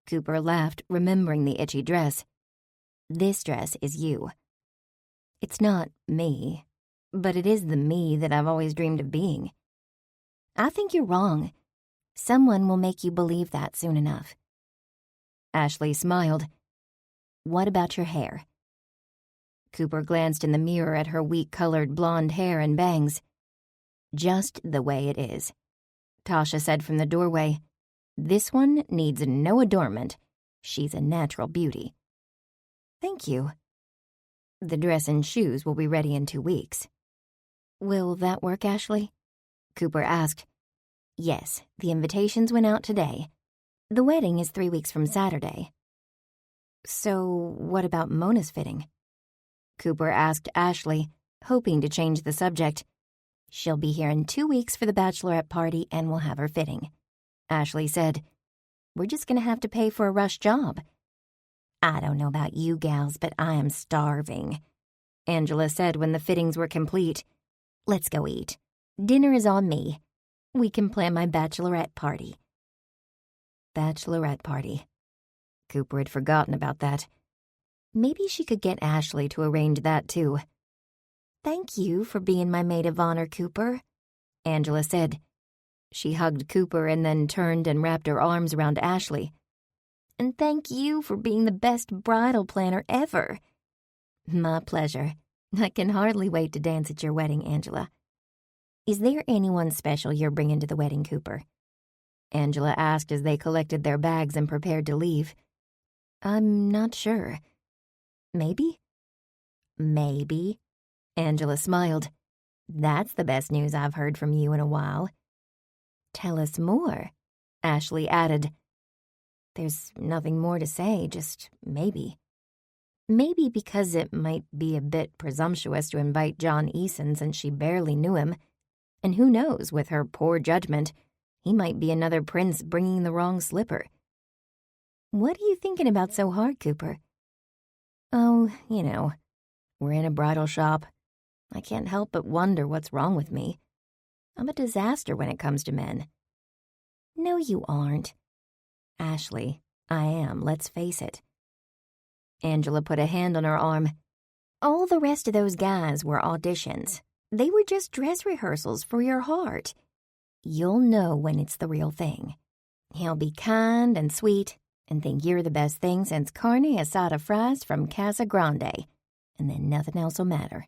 Cooper laughed, remembering the itchy dress. This dress is you. It's not me, but it is the me that I've always dreamed of being. I think you're wrong. Someone will make you believe that soon enough. Ashley smiled. What about your hair? Cooper glanced in the mirror at her weak-colored blonde hair and bangs. Just the way it is. Tasha said from the doorway, This one needs no adornment. She's a natural beauty. Thank you. The dress and shoes will be ready in 2 weeks. Will that work, Ashley? Cooper asked. Yes, the invitations went out today. The wedding is 3 weeks from Saturday. So, what about Mona's fitting? Cooper asked Ashley, hoping to change the subject. She'll be here in 2 weeks for the bachelorette party and we'll have her fitting. Ashley said, We're just going to have to pay for a rush job. I don't know about you gals, but I am starving. Angela said when the fittings were complete. Let's go eat. Dinner is on me. We can plan my bachelorette party. Bachelorette party. Cooper had forgotten about that. Maybe she could get Ashley to arrange that too. Thank you for being my maid of honor, Cooper, Angela said. She hugged Cooper and then turned and wrapped her arms around Ashley. And thank you for being the best bridal planner ever. My pleasure. I can hardly wait to dance at your wedding, Angela. Is there anyone special you're bringing to the wedding, Cooper? Angela asked as they collected their bags and prepared to leave. I'm not sure. Maybe? Maybe. Angela smiled. That's the best news I've heard from you in a while. Tell us more, Ashley added. There's nothing more to say, just maybe. Maybe because it might be a bit presumptuous to invite John Eason since she barely knew him. And who knows, with her poor judgment, he might be another prince bringing the wrong slipper. What are you thinking about so hard, Cooper? Oh, we're in a bridal shop. I can't help but wonder what's wrong with me. I'm a disaster when it comes to men. No, you aren't. Ashley, I am, let's face it. Angela put a hand on her arm. All the rest of those guys were auditions. They were just dress rehearsals for your heart. You'll know when it's the real thing. He'll be kind and sweet and think you're the best thing since carne asada fries from Casa Grande, and then nothing else will matter.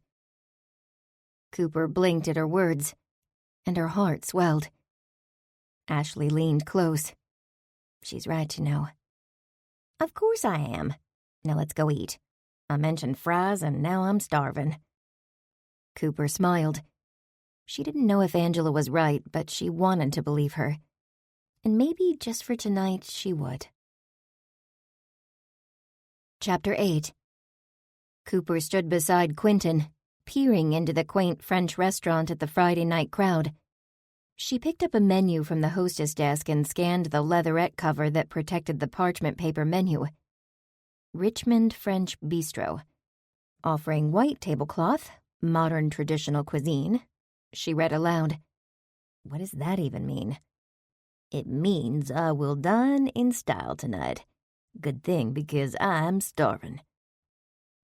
Cooper blinked at her words, and her heart swelled. Ashley leaned close. She's right, you know. Of course I am. Now let's go eat. I mentioned fries and now I'm starving. Cooper smiled. She didn't know if Angela was right, but she wanted to believe her. And maybe just for tonight she would. Chapter 8. Cooper stood beside Quentin, peering into the quaint French restaurant at the Friday night crowd. She picked up a menu from the hostess desk and scanned the leatherette cover that protected the parchment paper menu. Richmond French Bistro. Offering white tablecloth, modern traditional cuisine. She read aloud. What does that even mean? It means I will dine in style tonight. Good thing because I'm starving.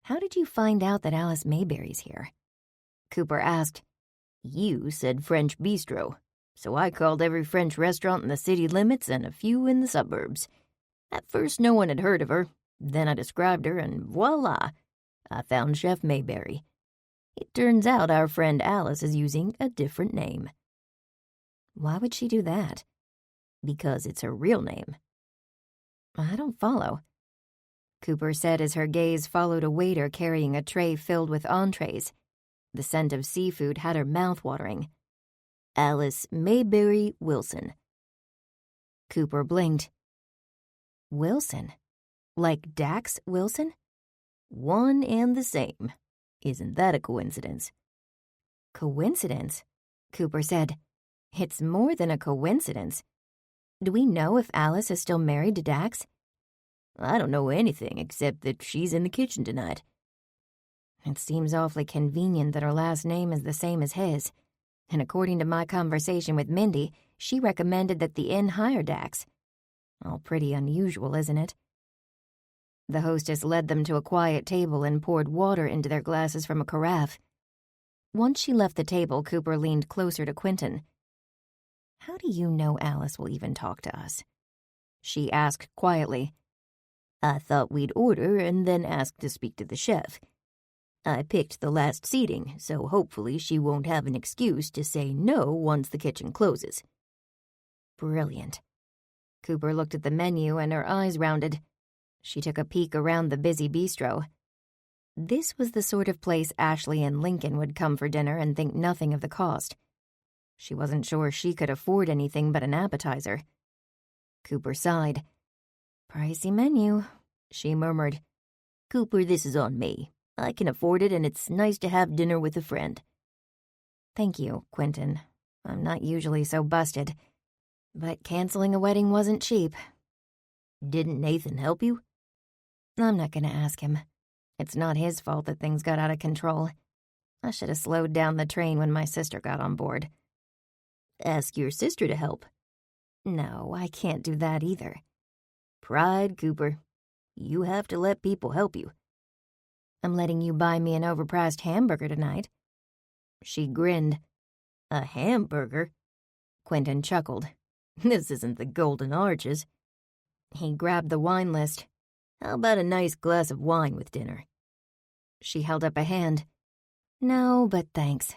How did you find out that Alice Mayberry's here? Cooper asked. You said French bistro, so I called every French restaurant in the city limits and a few in the suburbs. At first no one had heard of her. Then I described her and voila, I found Chef Mayberry. It turns out our friend Alice is using a different name. Why would she do that? Because it's her real name. I don't follow. Cooper said as her gaze followed a waiter carrying a tray filled with entrees. The scent of seafood had her mouth watering. Alice Mayberry Wilson. Cooper blinked. Wilson? Like Dax Wilson? One and the same. Isn't that a coincidence? Coincidence? Cooper said. It's more than a coincidence. Do we know if Alice is still married to Dax? I don't know anything except that she's in the kitchen tonight. It seems awfully convenient that her last name is the same as his. And according to my conversation with Mindy, she recommended that the inn hire Dax. All pretty unusual, isn't it? The hostess led them to a quiet table and poured water into their glasses from a carafe. Once she left the table, Cooper leaned closer to Quentin. How do you know Alice will even talk to us? She asked quietly. I thought we'd order and then ask to speak to the chef. I picked the last seating, so hopefully she won't have an excuse to say no once the kitchen closes. Brilliant. Cooper looked at the menu and her eyes rounded. She took a peek around the busy bistro. This was the sort of place Ashley and Lincoln would come for dinner and think nothing of the cost. She wasn't sure she could afford anything but an appetizer. Cooper sighed. Pricey menu, she murmured. Cooper, this is on me. I can afford it, and it's nice to have dinner with a friend. Thank you, Quentin. I'm not usually so busted. But canceling a wedding wasn't cheap. Didn't Nathan help you? I'm not going to ask him. It's not his fault that things got out of control. I should have slowed down the train when my sister got on board. Ask your sister to help. No, I can't do that either. Pride, Cooper. You have to let people help you. I'm letting you buy me an overpriced hamburger tonight. She grinned. A hamburger? Quentin chuckled. This isn't the Golden Arches. He grabbed the wine list. How about a nice glass of wine with dinner? She held up a hand. No, but thanks.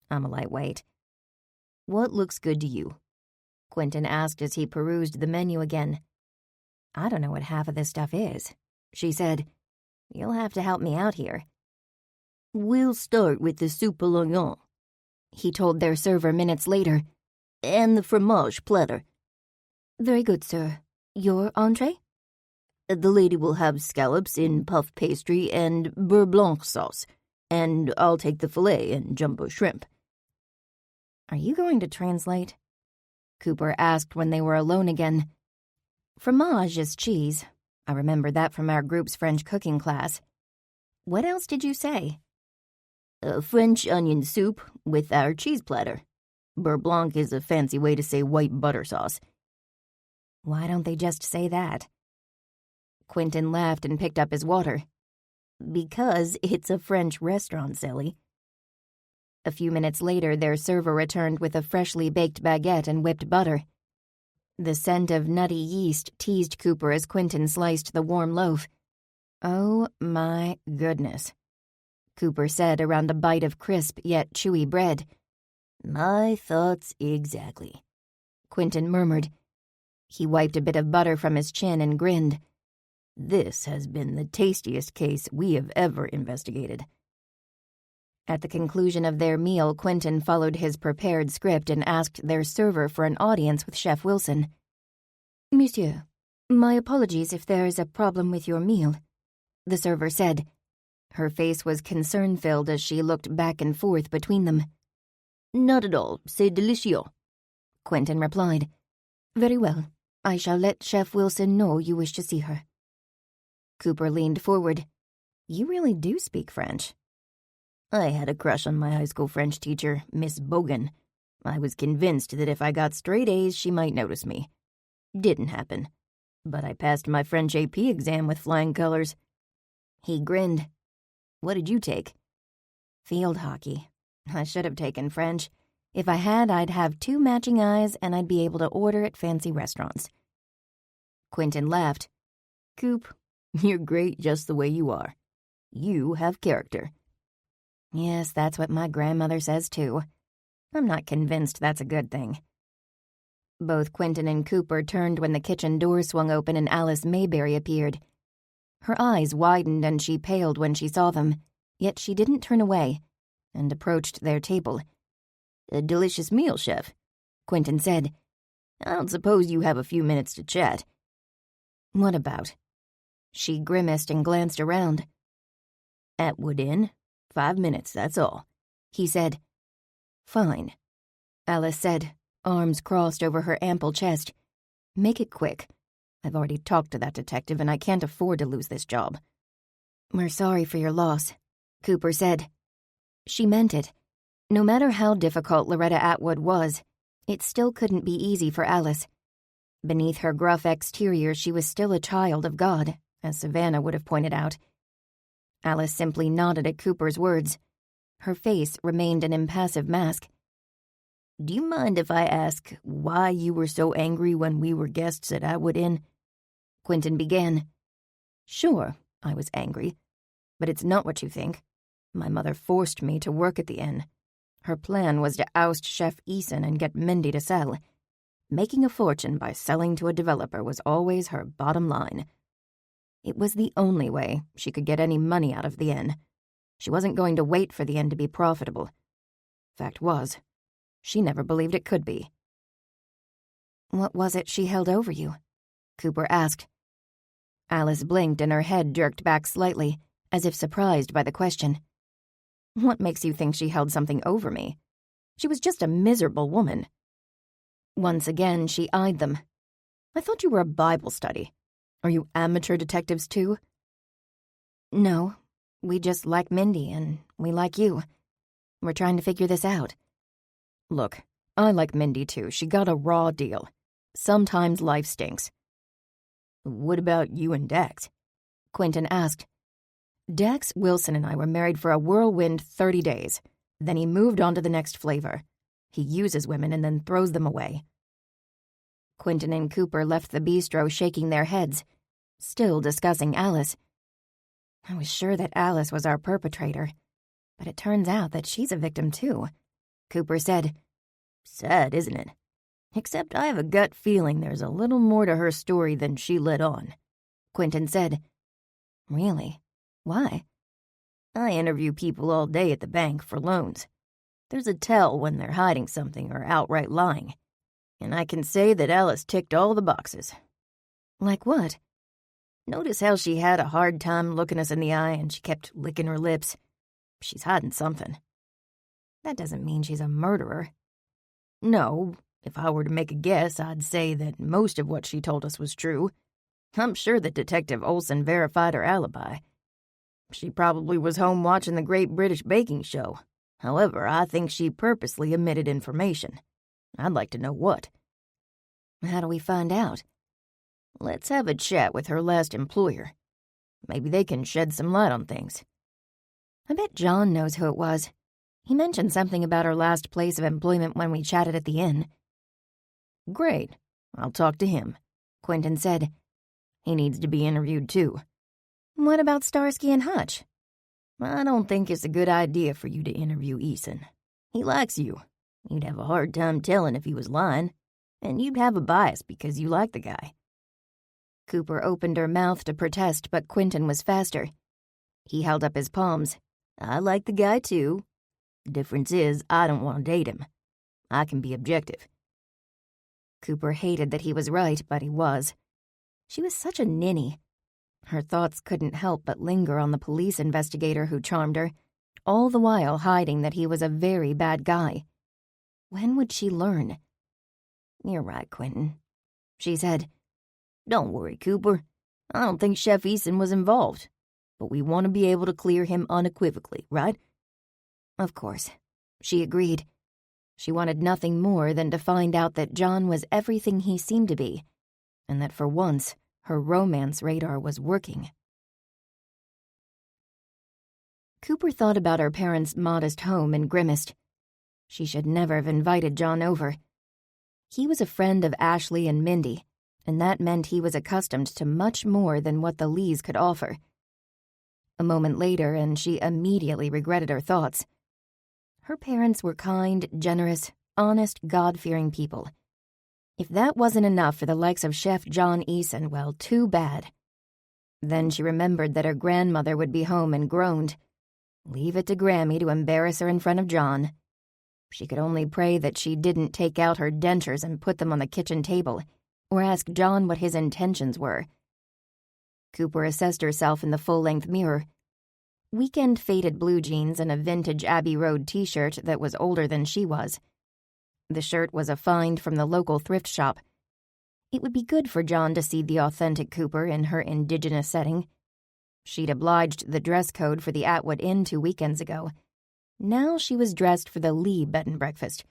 I'm a lightweight. What looks good to you? Quentin asked as he perused the menu again. I don't know what half of this stuff is, she said. You'll have to help me out here. We'll start with the soupe l'oignon, he told their server minutes later. And the fromage platter. Very good, sir. Your entree? The lady will have scallops in puff pastry and beurre blanc sauce, and I'll take the filet and jumbo shrimp. Are you going to translate? Cooper asked when they were alone again. Fromage is cheese. I remember that from our group's French cooking class. What else did you say? A French onion soup with our cheese platter. Beurre blanc is a fancy way to say white butter sauce. Why don't they just say that? Quentin laughed and picked up his water. Because it's a French restaurant, silly. A few minutes later, their server returned with a freshly baked baguette and whipped butter. The scent of nutty yeast teased Cooper as Quentin sliced the warm loaf. "Oh, my goodness," Cooper said around a bite of crisp yet chewy bread. "My thoughts exactly," Quentin murmured. He wiped a bit of butter from his chin and grinned. "This has been the tastiest case we have ever investigated." At the conclusion of their meal, Quentin followed his prepared script and asked their server for an audience with Chef Wilson. "Monsieur, my apologies if there is a problem with your meal," the server said. Her face was concern-filled as she looked back and forth between them. "Not at all. C'est délicieux," Quentin replied. "Very well. I shall let Chef Wilson know you wish to see her." Cooper leaned forward. "You really do speak French." "I had a crush on my high school French teacher, Miss Bogan. I was convinced that if I got straight A's, she might notice me. Didn't happen. But I passed my French AP exam with flying colors." He grinned. "What did you take?" "Field hockey. I should have taken French. If I had, I'd have 2 matching eyes and I'd be able to order at fancy restaurants." Quentin laughed. "Coop, you're great just the way you are. You have character." "Yes, that's what my grandmother says too. I'm not convinced that's a good thing." Both Quentin and Cooper turned when the kitchen door swung open and Alice Mayberry appeared. Her eyes widened and she paled when she saw them, yet she didn't turn away, and approached their table. "A delicious meal, Chef," Quentin said. "I don't suppose you have a few minutes to chat." "What about?" She grimaced and glanced around. "Atwood Inn. 5 minutes, that's all," he said. "Fine," Alice said, arms crossed over her ample chest. "Make it quick. I've already talked to that detective and I can't afford to lose this job." "We're sorry for your loss," Cooper said. She meant it. No matter how difficult Loretta Atwood was, it still couldn't be easy for Alice. Beneath her gruff exterior, she was still a child of God, as Savannah would have pointed out. Alice simply nodded at Cooper's words. Her face remained an impassive mask. "Do you mind if I ask why you were so angry when we were guests at Atwood Inn?" Quentin began. "Sure, I was angry. But it's not what you think. My mother forced me to work at the inn. Her plan was to oust Chef Eason and get Mindy to sell. Making a fortune by selling to a developer was always her bottom line. It was the only way she could get any money out of the inn. She wasn't going to wait for the inn to be profitable. Fact was, she never believed it could be." "What was it she held over you?" Cooper asked. Alice blinked and her head jerked back slightly, as if surprised by the question. "What makes you think she held something over me? She was just a miserable woman." Once again, she eyed them. "I thought you were a Bible study. Are you amateur detectives too?" "No, we just like Mindy and we like you. We're trying to figure this out." "Look, I like Mindy too. She got a raw deal. Sometimes life stinks." "What about you and Dax?" Quentin asked. "Dax Wilson and I were married for a whirlwind 30 days. Then he moved on to the next flavor. He uses women and then throws them away." Quentin and Cooper left the bistro shaking their heads, still discussing Alice. "I was sure that Alice was our perpetrator, but it turns out that she's a victim too," Cooper said. "Sad, isn't it? Except I have a gut feeling there's a little more to her story than she let on," Quentin said. "Really? Why?" "I interview people all day at the bank for loans. There's a tell when they're hiding something or outright lying. And I can say that Alice ticked all the boxes." "Like what?" "Notice how she had a hard time looking us in the eye and she kept licking her lips? She's hiding something." "That doesn't mean she's a murderer." "No. If I were to make a guess, I'd say that most of what she told us was true. I'm sure that Detective Olson verified her alibi. She probably was home watching the Great British Baking Show. However, I think she purposely omitted information. I'd like to know what." "How do we find out?" "Let's have a chat with her last employer." Maybe they can shed some light on things. I bet John knows who it was. He mentioned something about her last place of employment when we chatted at the inn. Great. I'll talk to him, Quentin said. He needs to be interviewed too. What about Starsky and Hutch? I don't think it's a good idea for you to interview Eason. He likes you. You'd have a hard time telling if he was lying, and you'd have a bias because you like the guy. Cooper opened her mouth to protest, but Quentin was faster. He held up his palms. I like the guy too. The difference is I don't want to date him. I can be objective. Cooper hated that he was right, but he was. She was such a ninny. Her thoughts couldn't help but linger on the police investigator who charmed her, all the while hiding that he was a very bad guy. When would she learn? You're right, Quentin, she said. Don't worry, Cooper. I don't think Chef Eason was involved, but we want to be able to clear him unequivocally, right? Of course, she agreed. She wanted nothing more than to find out that John was everything he seemed to be, and that for once, her romance radar was working. Cooper thought about her parents' modest home and grimaced. She should never have invited John over. He was a friend of Ashley and Mindy, and that meant he was accustomed to much more than what the Lees could offer. A moment later, and she immediately regretted her thoughts. Her parents were kind, generous, honest, God-fearing people. If that wasn't enough for the likes of Chef John Eason, well, too bad. Then she remembered that her grandmother would be home and groaned. Leave it to Grammy to embarrass her in front of John. She could only pray that she didn't take out her dentures and put them on the kitchen table, or ask John what his intentions were. Cooper assessed herself in the full-length mirror. Weekend faded blue jeans and a vintage Abbey Road t-shirt that was older than she was. The shirt was a find from the local thrift shop. It would be good for John to see the authentic Cooper in her indigenous setting. She'd obliged the dress code for the Atwood Inn 2 weekends ago. Now she was dressed for the Lee bed and breakfast.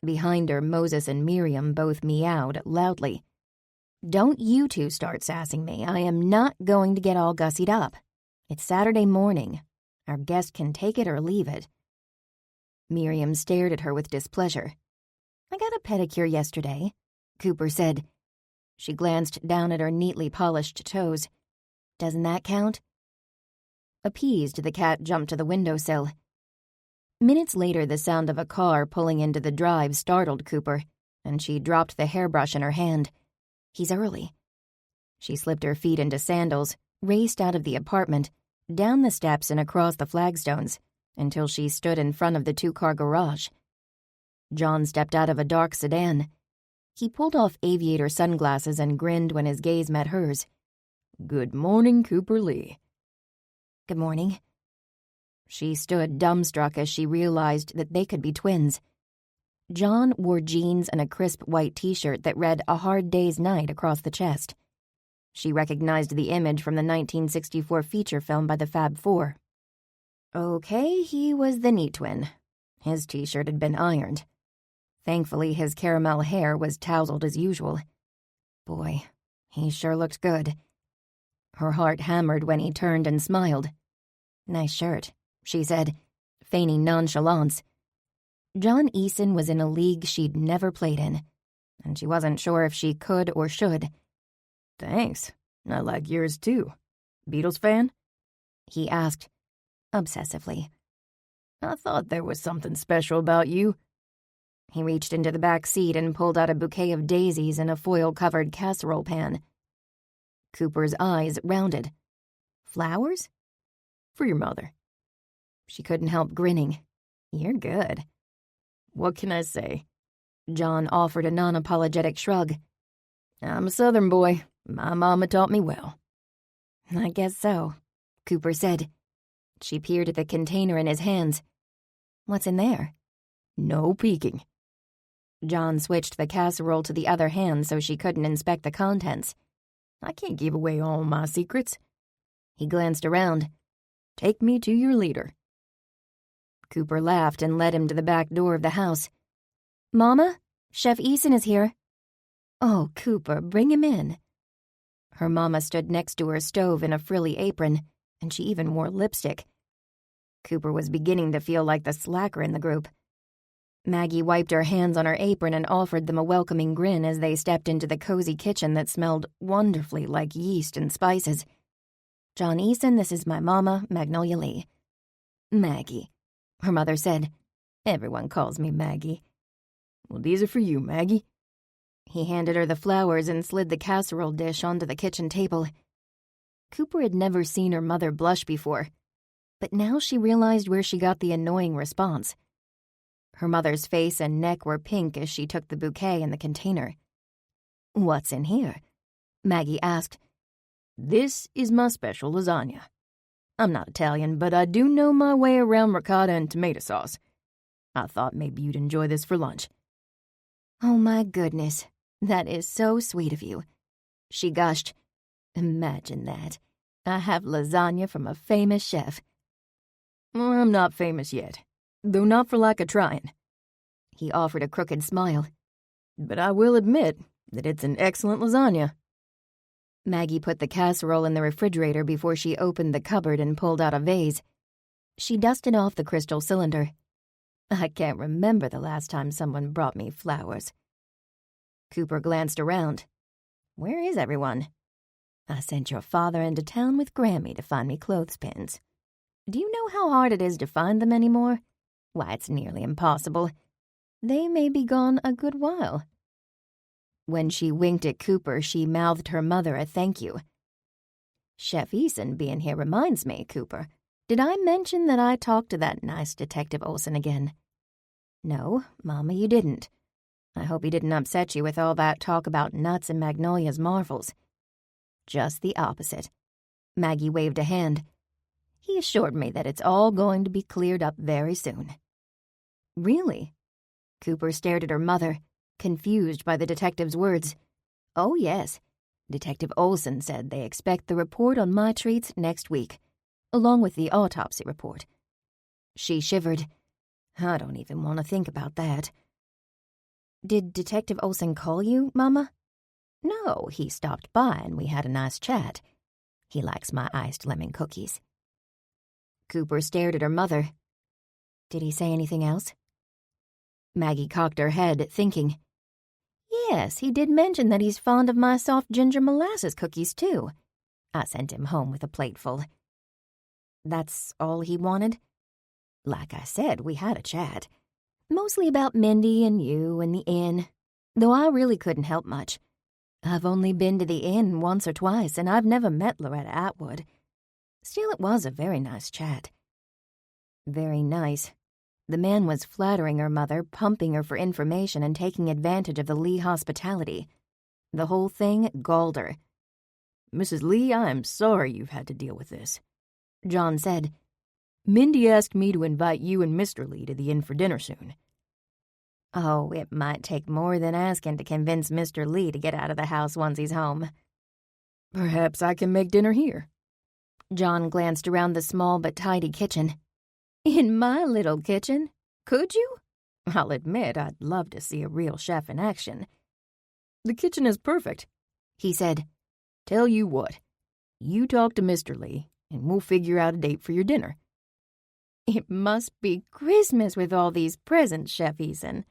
Behind her, Moses and Miriam both meowed loudly. "Don't you two start sassing me. I am not going to get all gussied up. It's Saturday morning. Our guest can take it or leave it." Miriam stared at her with displeasure. "I got a pedicure yesterday," Cooper said. She glanced down at her neatly polished toes. "Doesn't that count?" Appeased, the cat jumped to the windowsill. Minutes later, the sound of a car pulling into the drive startled Cooper, and she dropped the hairbrush in her hand. He's early. She slipped her feet into sandals, raced out of the apartment, down the steps and across the flagstones, until she stood in front of the 2-car garage. John stepped out of a dark sedan. He pulled off aviator sunglasses and grinned when his gaze met hers. "Good morning, Cooper Lee." "Good morning." She stood dumbstruck as she realized that they could be twins. John wore jeans and a crisp white t-shirt that read "A Hard Day's Night" across the chest. She recognized the image from the 1964 feature film by the Fab Four. Okay, he was the neat twin. His t-shirt had been ironed. Thankfully, his caramel hair was tousled as usual. Boy, he sure looked good. Her heart hammered when he turned and smiled. "Nice shirt," she said, feigning nonchalance. John Eason was in a league she'd never played in, and she wasn't sure if she could or should. "Thanks. I like yours too. Beatles fan?" he asked, obsessively. "I thought there was something special about you." He reached into the back seat and pulled out a bouquet of daisies in a foil-covered casserole pan. Cooper's eyes rounded. "Flowers?" "For your mother." She couldn't help grinning. "You're good." "What can I say?" John offered a non-apologetic shrug. "I'm a Southern boy. My mama taught me well." "I guess so," Cooper said. She peered at the container in his hands. "What's in there?" "No peeking." John switched the casserole to the other hand so she couldn't inspect the contents. "I can't give away all my secrets." He glanced around. "Take me to your leader." Cooper laughed and led him to the back door of the house. "Mama, Chef Eason is here." "Oh, Cooper, bring him in." Her mama stood next to her stove in a frilly apron, and she even wore lipstick. Cooper was beginning to feel like the slacker in the group. Maggie wiped her hands on her apron and offered them a welcoming grin as they stepped into the cozy kitchen that smelled wonderfully like yeast and spices. "John Eason, this is my mama, Magnolia Lee." "Maggie," her mother said. "Everyone calls me Maggie." "Well, these are for you, Maggie." He handed her the flowers and slid the casserole dish onto the kitchen table. Cooper had never seen her mother blush before, but now she realized where she got the annoying response. Her mother's face and neck were pink as she took the bouquet in the container. "What's in here?" Maggie asked. "This is my special lasagna. I'm not Italian, but I do know my way around ricotta and tomato sauce. I thought maybe you'd enjoy this for lunch." "Oh my goodness, that is so sweet of you," she gushed. "Imagine that. I have lasagna from a famous chef." "Well, I'm not famous yet, though not for lack of trying." He offered a crooked smile. "But I will admit that it's an excellent lasagna." Maggie put the casserole in the refrigerator before she opened the cupboard and pulled out a vase. She dusted off the crystal cylinder. "I can't remember the last time someone brought me flowers." Cooper glanced around. "Where is everyone?" "I sent your father into town with Grammy to find me clothespins. Do you know how hard it is to find them anymore? Why, it's nearly impossible. They may be gone a good while." When she winked at Cooper, she mouthed her mother a thank you. "Chef Eason being here reminds me, Cooper. Did I mention that I talked to that nice Detective Olson again?" "No, Mama, you didn't. I hope he didn't upset you with all that talk about nuts and Magnolia's marvels." "Just the opposite." Maggie waved a hand. "He assured me that it's all going to be cleared up very soon." "Really?" Cooper stared at her mother, confused by the detective's words. "Oh, yes. Detective Olson said they expect the report on my treats next week, along with the autopsy report." She shivered. "I don't even want to think about that." "Did Detective Olson call you, Mama?" "No, he stopped by and we had a nice chat. He likes my iced lemon cookies." Cooper stared at her mother. "Did he say anything else?" Maggie cocked her head, thinking. "Yes, he did mention that he's fond of my soft ginger molasses cookies, too. I sent him home with a plateful." "That's all he wanted?" "Like I said, we had a chat. Mostly about Mindy and you and the inn, though I really couldn't help much. I've only been to the inn once or twice, and I've never met Loretta Atwood. Still, it was a very nice chat." Very nice. The man was flattering her mother, pumping her for information and taking advantage of the Lee hospitality. The whole thing galled her. "Mrs. Lee, I am sorry you've had to deal with this," John said. "Mindy asked me to invite you and Mr. Lee to the inn for dinner soon." "Oh, it might take more than asking to convince Mr. Lee to get out of the house once he's home." "Perhaps I can make dinner here." John glanced around the small but tidy kitchen. "In my little kitchen? Could you? I'll admit I'd love to see a real chef in action." "The kitchen is perfect," he said. "Tell you what, you talk to Mr. Lee, and we'll figure out a date for your dinner." "It must be Christmas with all these presents, Chef Eason."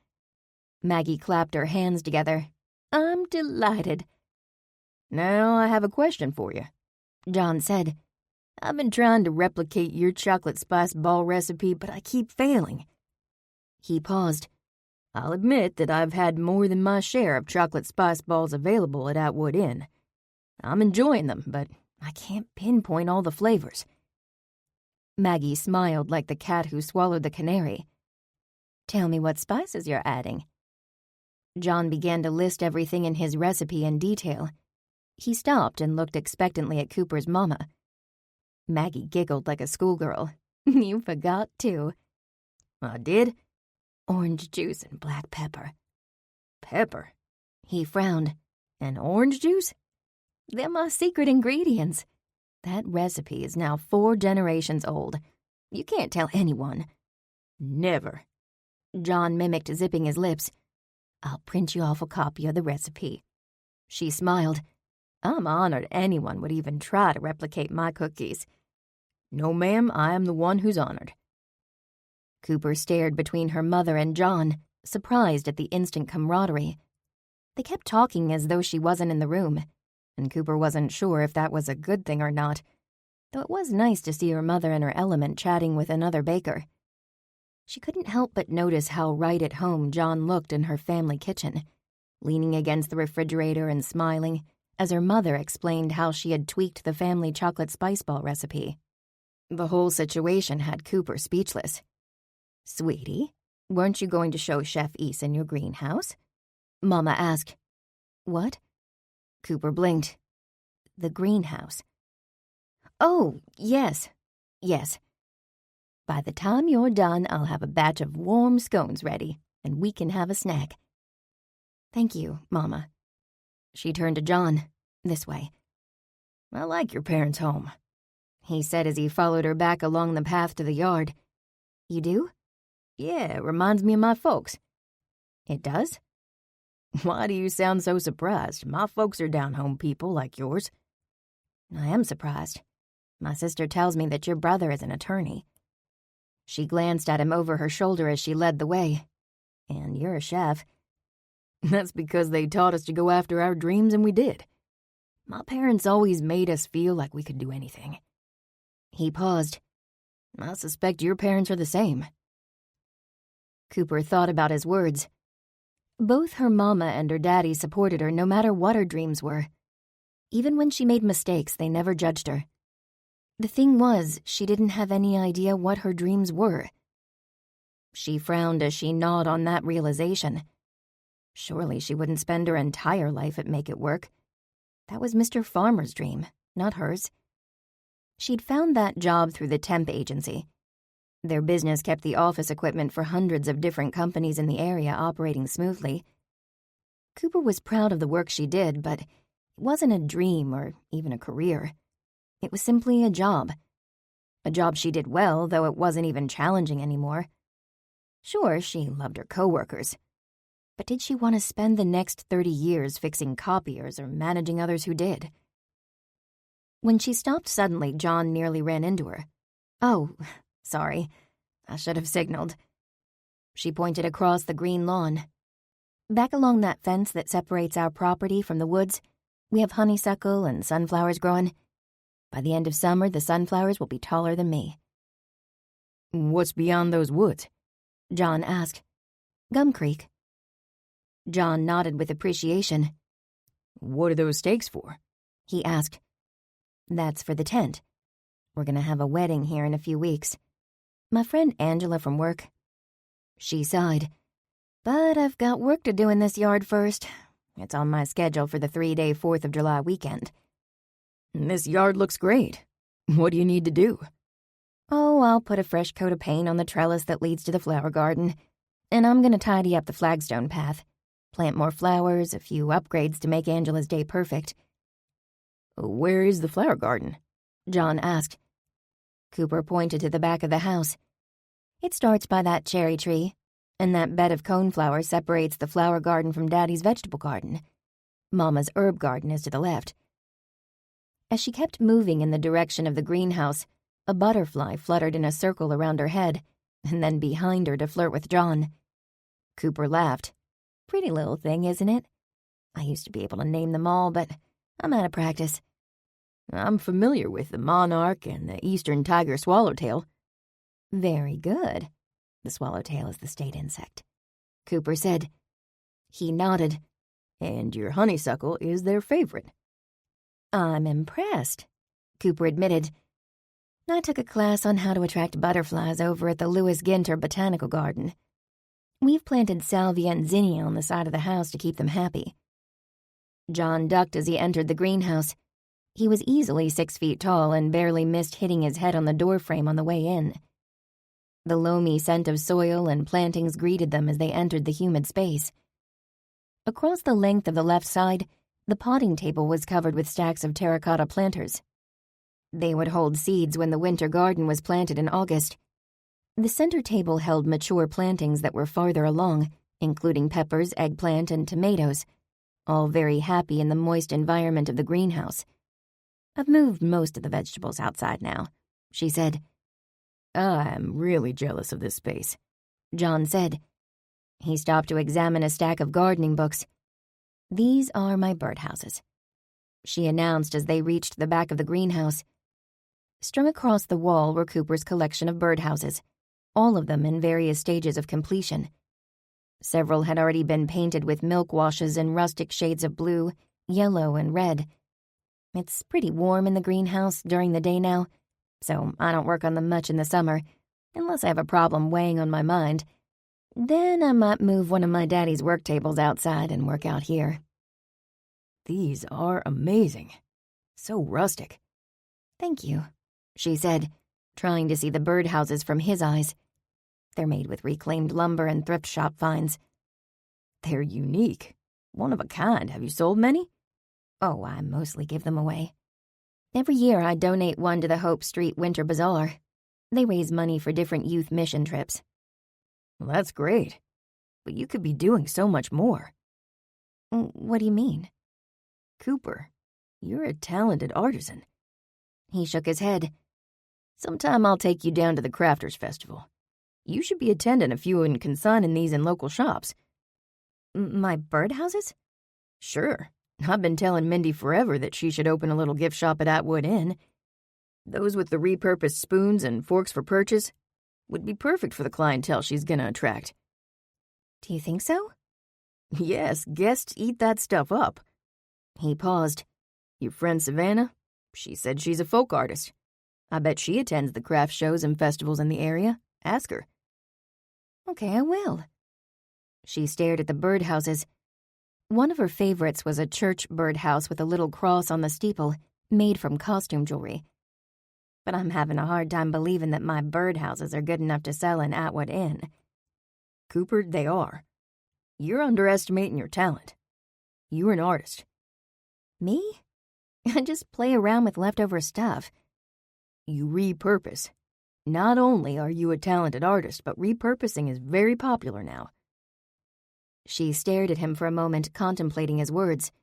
Maggie clapped her hands together. "I'm delighted." "Now I have a question for you," John said. "I've been trying to replicate your chocolate spice ball recipe, but I keep failing." He paused. "I'll admit that I've had more than my share of chocolate spice balls available at Atwood Inn. I'm enjoying them, but I can't pinpoint all the flavors." Maggie smiled like the cat who swallowed the canary. "Tell me what spices you're adding." John began to list everything in his recipe in detail. He stopped and looked expectantly at Cooper's mama. Maggie giggled like a schoolgirl. "You forgot, too." "I did?" "Orange juice and black pepper." "Pepper?" He frowned. "And orange juice?" "They're my secret ingredients. That recipe is now 4 generations old. You can't tell anyone." "Never." John mimicked zipping his lips. "I'll print you off a copy of the recipe." She smiled. I'm honored anyone would even try to replicate my cookies. No, ma'am, I am the one who's honored. Cooper stared between her mother and John, surprised at the instant camaraderie. They kept talking as though she wasn't in the room, and Cooper wasn't sure if that was a good thing or not, though it was nice to see her mother in her element chatting with another baker. She couldn't help but notice how right at home John looked in her family kitchen, leaning against the refrigerator and smiling as her mother explained how she had tweaked the family chocolate spice ball recipe. The whole situation had Cooper speechless. "Sweetie, weren't you going to show Chef Eason your greenhouse?" Mama asked. "What?" Cooper blinked. "The greenhouse." "Oh, yes. By the time you're done, I'll have a batch of warm scones ready, and we can have a snack." "Thank you, Mama." She turned to John. "This way." "I like your parents' home," he said as he followed her back along the path to the yard. "You do?" "Yeah, it reminds me of my folks." "It does?" "Why do you sound so surprised? My folks are down-home people like yours." "I am surprised. My sister tells me that your brother is an attorney." She glanced at him over her shoulder as she led the way. "And you're a chef." "That's because they taught us to go after our dreams, and we did. My parents always made us feel like we could do anything." He paused. "I suspect your parents are the same." Cooper thought about his words. Both her mama and her daddy supported her no matter what her dreams were. Even when she made mistakes, they never judged her. The thing was, she didn't have any idea what her dreams were. She frowned as she gnawed on that realization. Surely she wouldn't spend her entire life at Make It Work. That was Mr. Farmer's dream, not hers. She'd found that job through the temp agency. Their business kept the office equipment for hundreds of different companies in the area operating smoothly. Cooper was proud of the work she did, but it wasn't a dream or even a career. It was simply a job. A job she did well, though it wasn't even challenging anymore. Sure, she loved her coworkers. But did she want to spend the next 30 years fixing copiers or managing others who did? When she stopped suddenly, John nearly ran into her. "Oh, sorry. I should have signaled." She pointed across the green lawn. "Back along that fence that separates our property from the woods, we have honeysuckle and sunflowers growing. By the end of summer, the sunflowers will be taller than me." "What's beyond those woods?" John asked. "Gum Creek." John nodded with appreciation. "What are those stakes for?" he asked. "That's for the tent. We're going to have a wedding here in a few weeks. My friend Angela from work." She sighed. "But I've got work to do in this yard first. It's on my schedule for the 3-day 4th of July weekend." "This yard looks great. What do you need to do?" "Oh, I'll put a fresh coat of paint on the trellis that leads to the flower garden, and I'm going to tidy up the flagstone path, plant more flowers, a few upgrades to make Angela's day perfect." "Where is the flower garden?" John asked. Cooper pointed to the back of the house. "It starts by that cherry tree, and that bed of coneflowers separates the flower garden from Daddy's vegetable garden. Mama's herb garden is to the left." As she kept moving in the direction of the greenhouse, a butterfly fluttered in a circle around her head, and then behind her to flirt with John. Cooper laughed. "Pretty little thing, isn't it? I used to be able to name them all, but I'm out of practice." "I'm familiar with the monarch and the eastern tiger swallowtail." "Very good. The swallowtail is the state insect," Cooper said. He nodded. "And your honeysuckle is their favorite." "I'm impressed," Cooper admitted. "I took a class on how to attract butterflies over at the Lewis Ginter Botanical Garden. We've planted salvia and zinnia on the side of the house to keep them happy." John ducked as he entered the greenhouse. He was easily 6 feet tall and barely missed hitting his head on the doorframe on the way in. The loamy scent of soil and plantings greeted them as they entered the humid space. Across the length of the left side, the potting table was covered with stacks of terracotta planters. They would hold seeds when the winter garden was planted in August. The center table held mature plantings that were farther along, including peppers, eggplant, and tomatoes. all very happy in the moist environment of the greenhouse. "I've moved most of the vegetables outside now," she said. "I'm really jealous of this space," John said. He stopped to examine a stack of gardening books. "These are my birdhouses," she announced as they reached the back of the greenhouse. Strung across the wall were Cooper's collection of birdhouses, all of them in various stages of completion. Several had already been painted with milk washes in rustic shades of blue, yellow, and red. It's pretty warm in the greenhouse during the day now, so I don't work on them much in the summer, unless I have a problem weighing on my mind. Then I might move one of my daddy's work tables outside and work out here. "These are amazing. So rustic." "Thank you," she said, trying to see the birdhouses from his eyes. They're made with reclaimed lumber and thrift shop finds. "They're unique. One of a kind. Have you sold many?" "Oh, I mostly give them away. Every year I donate one to the Hope Street Winter Bazaar. They raise money for different youth mission trips." "Well, that's great. But you could be doing so much more." "What do you mean?" "Cooper, you're a talented artisan." He shook his head. "Sometime I'll take you down to the Crafters Festival. You should be attending a few and consigning these in local shops." "My birdhouses?" "Sure. I've been telling Mindy forever that she should open a little gift shop at Atwood Inn. Those with the repurposed spoons and forks for purchase would be perfect for the clientele she's gonna attract." "Do you think so?" "Yes, guests eat that stuff up." He paused. "Your friend Savannah? She said she's a folk artist. I bet she attends the craft shows and festivals in the area. Ask her." "Okay, I will." She stared at the birdhouses. One of her favorites was a church birdhouse with a little cross on the steeple, made from costume jewelry. But I'm having a hard time believing that my birdhouses are good enough to sell in Atwood Inn. "Cooper, they are. You're underestimating your talent. You're an artist." "Me? I just play around with leftover stuff." "You repurpose. Not only are you a talented artist, but repurposing is very popular now." She stared at him for a moment, contemplating his words.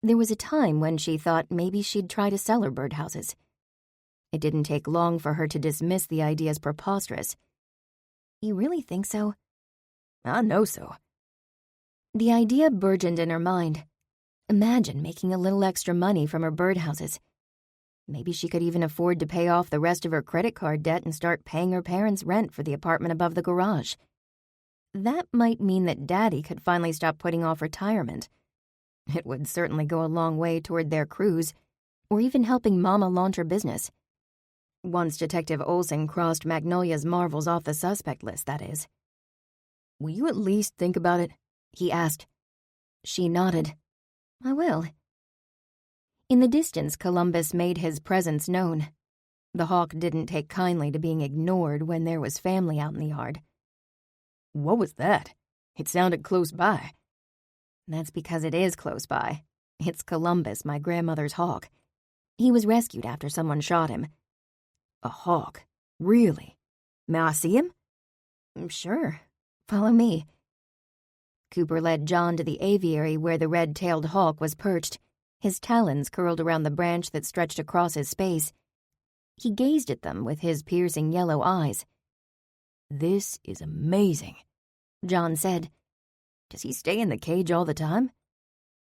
There was a time when she thought maybe she'd try to sell her birdhouses. It didn't take long for her to dismiss the idea as preposterous. "You really think so?" "I know so." The idea burgeoned in her mind. Imagine making a little extra money from her birdhouses. Maybe she could even afford to pay off the rest of her credit card debt and start paying her parents' rent for the apartment above the garage. That might mean that Daddy could finally stop putting off retirement. It would certainly go a long way toward their cruise, or even helping Mama launch her business. Once Detective Olson crossed Magnolia's marvels off the suspect list, that is. "Will you at least think about it?" he asked. She nodded. "I will." In the distance, Columbus made his presence known. The hawk didn't take kindly to being ignored when there was family out in the yard. "What was that? It sounded close by." "That's because it is close by. It's Columbus, my grandmother's hawk. He was rescued after someone shot him." "A hawk? Really? May I see him?" "Sure. Follow me." Cooper led John to the aviary where the red-tailed hawk was perched, his talons curled around the branch that stretched across his space. He gazed at them with his piercing yellow eyes. "This is amazing," John said. "Does he stay in the cage all the time?"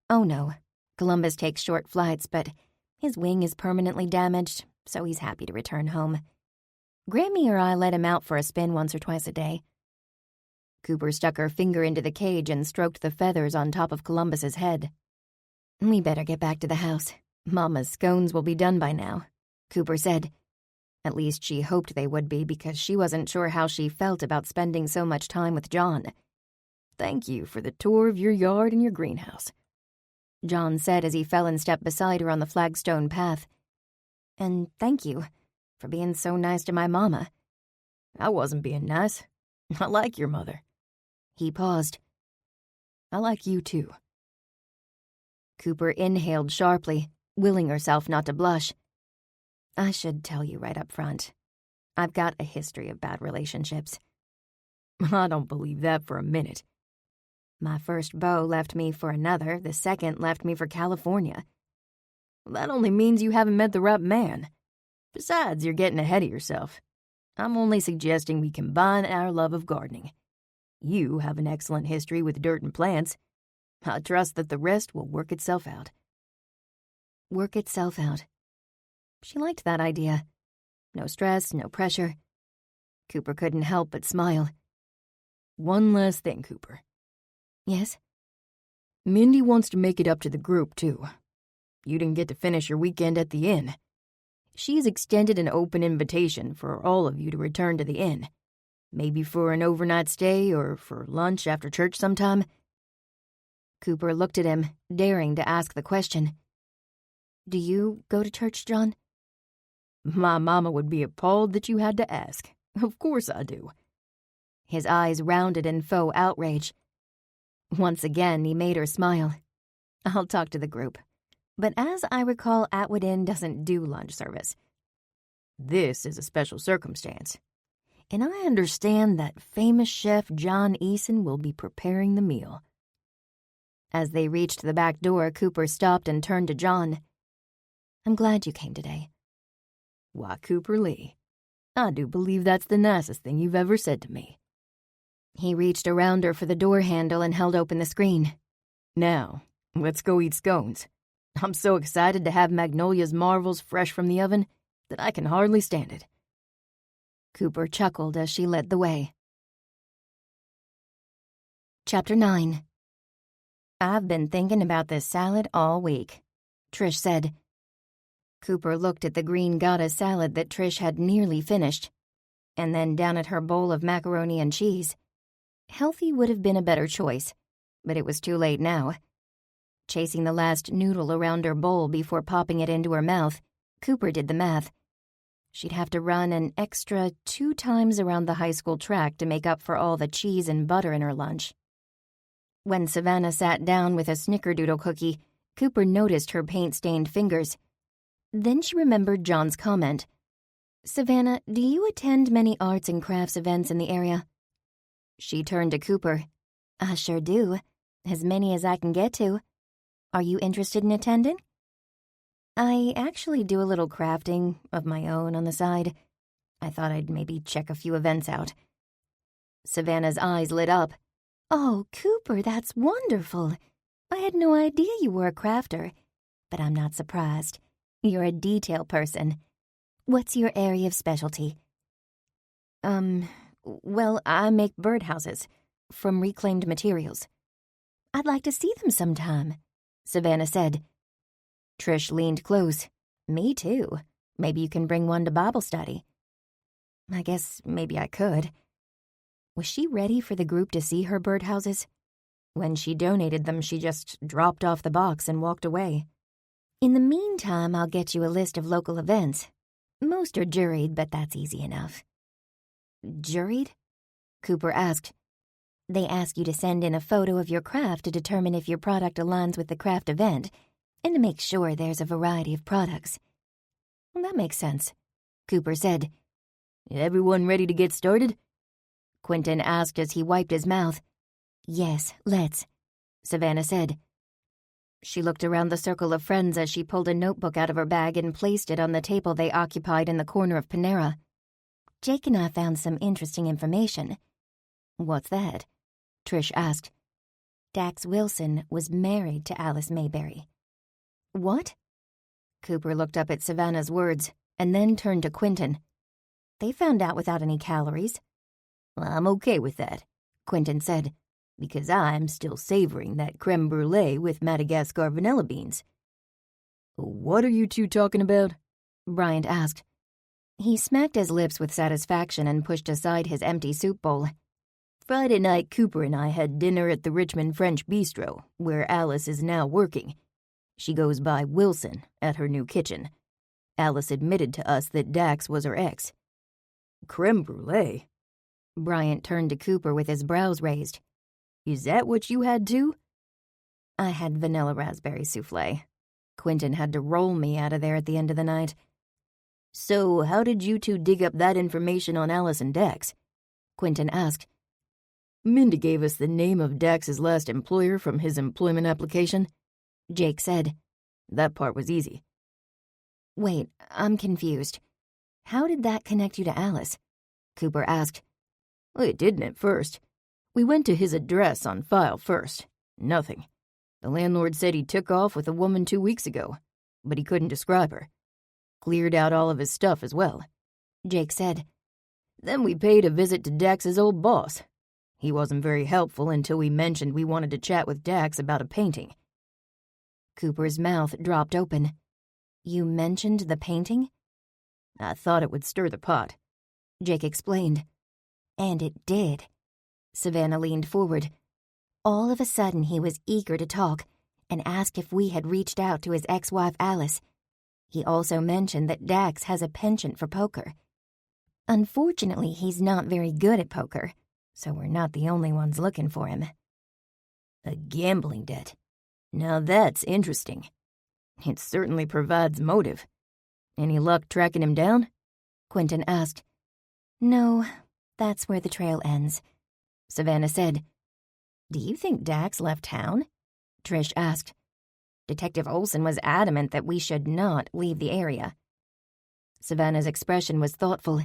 "Oh no. Columbus takes short flights, but his wing is permanently damaged, so he's happy to return home. Grammy or I let him out for a spin once or twice a day." Cooper stuck her finger into the cage and stroked the feathers on top of Columbus's head. "We better get back to the house. Mama's scones will be done by now," Cooper said. At least she hoped they would be, because she wasn't sure how she felt about spending so much time with John. "Thank you for the tour of your yard and your greenhouse," John said as he fell in step beside her on the flagstone path. "And thank you for being so nice to my mama." "I wasn't being nice. I like your mother." He paused. "I like you too." Cooper inhaled sharply, willing herself not to blush. "I should tell you right up front. I've got a history of bad relationships." "I don't believe that for a minute." My first beau left me for another, the second left me for California. That only means you haven't met the right man. Besides, you're getting ahead of yourself. I'm only suggesting we combine our love of gardening. You have an excellent history with dirt and plants. I trust that the rest will work itself out. Work itself out. She liked that idea. No stress, no pressure. Cooper couldn't help but smile. One last thing, Cooper. Yes? Mindy wants to make it up to the group, too. You didn't get to finish your weekend at the inn. She's extended an open invitation for all of you to return to the inn. Maybe for an overnight stay or for lunch after church sometime. Cooper looked at him, daring to ask the question. Do you go to church, John? My mama would be appalled that you had to ask. Of course I do. His eyes rounded in faux outrage. Once again, he made her smile. I'll talk to the group. But as I recall, Atwood Inn doesn't do lunch service. This is a special circumstance. And I understand that famous chef John Eason will be preparing the meal. As they reached the back door, Cooper stopped and turned to John. I'm glad you came today. Why, Cooper Lee, I do believe that's the nicest thing you've ever said to me. He reached around her for the door handle and held open the screen. Now, let's go eat scones. I'm so excited to have Magnolia's marvels fresh from the oven that I can hardly stand it. Cooper chuckled as she led the way. Chapter 9. I've been thinking about this salad all week, Trish said. Cooper looked at the green goddess salad that Trish had nearly finished, and then down at her bowl of macaroni and cheese. Healthy would have been a better choice, but it was too late now. Chasing the last noodle around her bowl before popping it into her mouth, Cooper did the math. She'd have to run an extra 2 times around the high school track to make up for all the cheese and butter in her lunch. When Savannah sat down with a snickerdoodle cookie, Cooper noticed her paint-stained fingers. Then she remembered John's comment. Savannah, do you attend many arts and crafts events in the area? She turned to Cooper. I sure do. As many as I can get to. Are you interested in attending? I actually do a little crafting of my own on the side. I thought I'd maybe check a few events out. Savannah's eyes lit up. Oh, Cooper, that's wonderful. I had no idea you were a crafter. But I'm not surprised. You're a detail person. What's your area of specialty? Well, I make birdhouses from reclaimed materials. I'd like to see them sometime, Savannah said. Trish leaned close. Me too. Maybe you can bring one to Bible study. I guess maybe I could. Was she ready for the group to see her birdhouses? When she donated them, she just dropped off the box and walked away. In the meantime, I'll get you a list of local events. Most are juried, but that's easy enough. Juried? Cooper asked. They ask you to send in a photo of your craft to determine if your product aligns with the craft event, and to make sure there's a variety of products. Well, that makes sense, Cooper said. Everyone ready to get started? Quentin asked as he wiped his mouth. Yes, let's, Savannah said. She looked around the circle of friends as she pulled a notebook out of her bag and placed it on the table they occupied in the corner of Panera. Jake and I found some interesting information. What's that? Trish asked. Dax Wilson was married to Alice Mayberry. What? Cooper looked up at Savannah's words and then turned to Quentin. They found out without any calories. I'm okay with that, Quentin said, because I'm still savoring that creme brulee with Madagascar vanilla beans. What are you two talking about? Bryant asked. He smacked his lips with satisfaction and pushed aside his empty soup bowl. Friday night, Cooper and I had dinner at the Richmond French Bistro, where Alice is now working. She goes by Wilson at her new kitchen. Alice admitted to us that Dax was her ex. Creme brulee? Bryant turned to Cooper with his brows raised. Is that what you had too? I had vanilla raspberry souffle. Quentin had to roll me out of there at the end of the night. So how did you two dig up that information on Alice and Dax? Quentin asked. Mindy gave us the name of Dax's last employer from his employment application, Jake said. That part was easy. Wait, I'm confused. How did that connect you to Alice? Cooper asked. Well, it didn't at first. We went to his address on file first. Nothing. The landlord said he took off with a woman 2 weeks ago, but he couldn't describe her. Cleared out all of his stuff as well, Jake said. Then we paid a visit to Dax's old boss. He wasn't very helpful until we mentioned we wanted to chat with Dax about a painting. Cooper's mouth dropped open. You mentioned the painting? I thought it would stir the pot, Jake explained. And it did. Savannah leaned forward. All of a sudden he was eager to talk and asked if we had reached out to his ex-wife Alice. He also mentioned that Dax has a penchant for poker. Unfortunately, he's not very good at poker, so we're not the only ones looking for him. A gambling debt. Now that's interesting. It certainly provides motive. Any luck tracking him down? Quentin asked. No, that's where the trail ends, Savannah said. Do you think Dax left town? Trish asked. Detective Olson was adamant that we should not leave the area. Savannah's expression was thoughtful.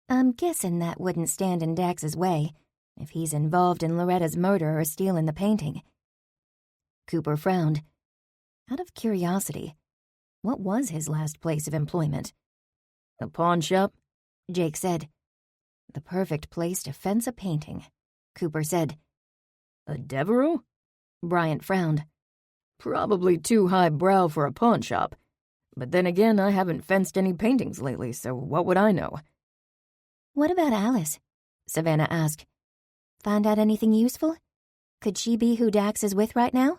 I'm guessing that wouldn't stand in Dax's way if he's involved in Loretta's murder or stealing the painting. Cooper frowned. Out of curiosity, what was his last place of employment? A pawn shop, Jake said. The perfect place to fence a painting, Cooper said. A Devereaux? Bryant frowned. Probably too highbrow for a pawn shop. But then again, I haven't fenced any paintings lately, so what would I know? What about Alice? Savannah asked. Find out anything useful? Could she be who Dax is with right now?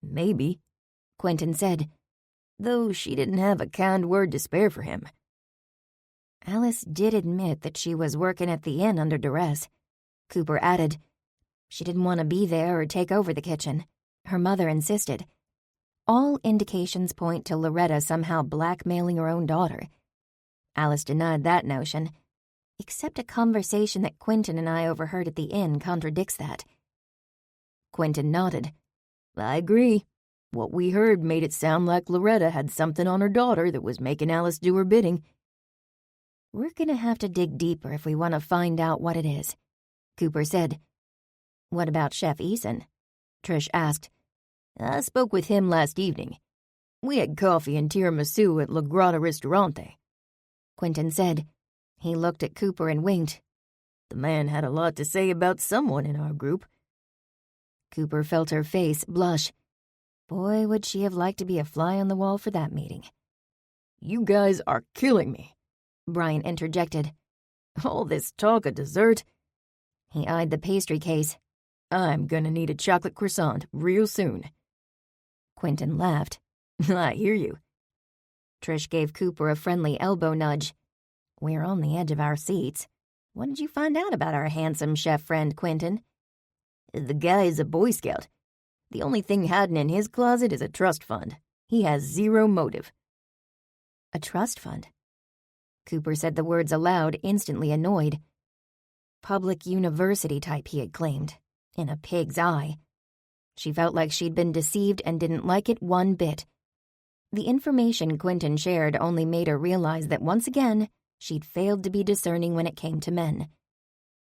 Maybe, Quentin said. Though she didn't have a kind word to spare for him. Alice did admit that she was working at the inn under duress. Cooper added. She didn't want to be there or take over the kitchen. Her mother insisted. All indications point to Loretta somehow blackmailing her own daughter. Alice denied that notion, except a conversation that Quentin and I overheard at the inn contradicts that. Quentin nodded. I agree. What we heard made it sound like Loretta had something on her daughter that was making Alice do her bidding. We're gonna have to dig deeper if we want to find out what it is, Cooper said. What about Chef Eason? Trish asked. I spoke with him last evening. We had coffee and tiramisu at La Grotta Ristorante, Quentin said. He looked at Cooper and winked. The man had a lot to say about someone in our group. Cooper felt her face blush. Boy, would she have liked to be a fly on the wall for that meeting. You guys are killing me, Brian interjected. All this talk of dessert. He eyed the pastry case. I'm gonna need a chocolate croissant real soon. Quentin laughed. I hear you. Trish gave Cooper a friendly elbow nudge. We're on the edge of our seats. What did you find out about our handsome chef friend, Quentin? The guy is a Boy Scout. The only thing hiding in his closet is a trust fund. He has zero motive. A trust fund? Cooper said the words aloud, instantly annoyed. Public university type, he had claimed, in a pig's eye. She felt like she'd been deceived and didn't like it one bit. The information Quentin shared only made her realize that once again, she'd failed to be discerning when it came to men.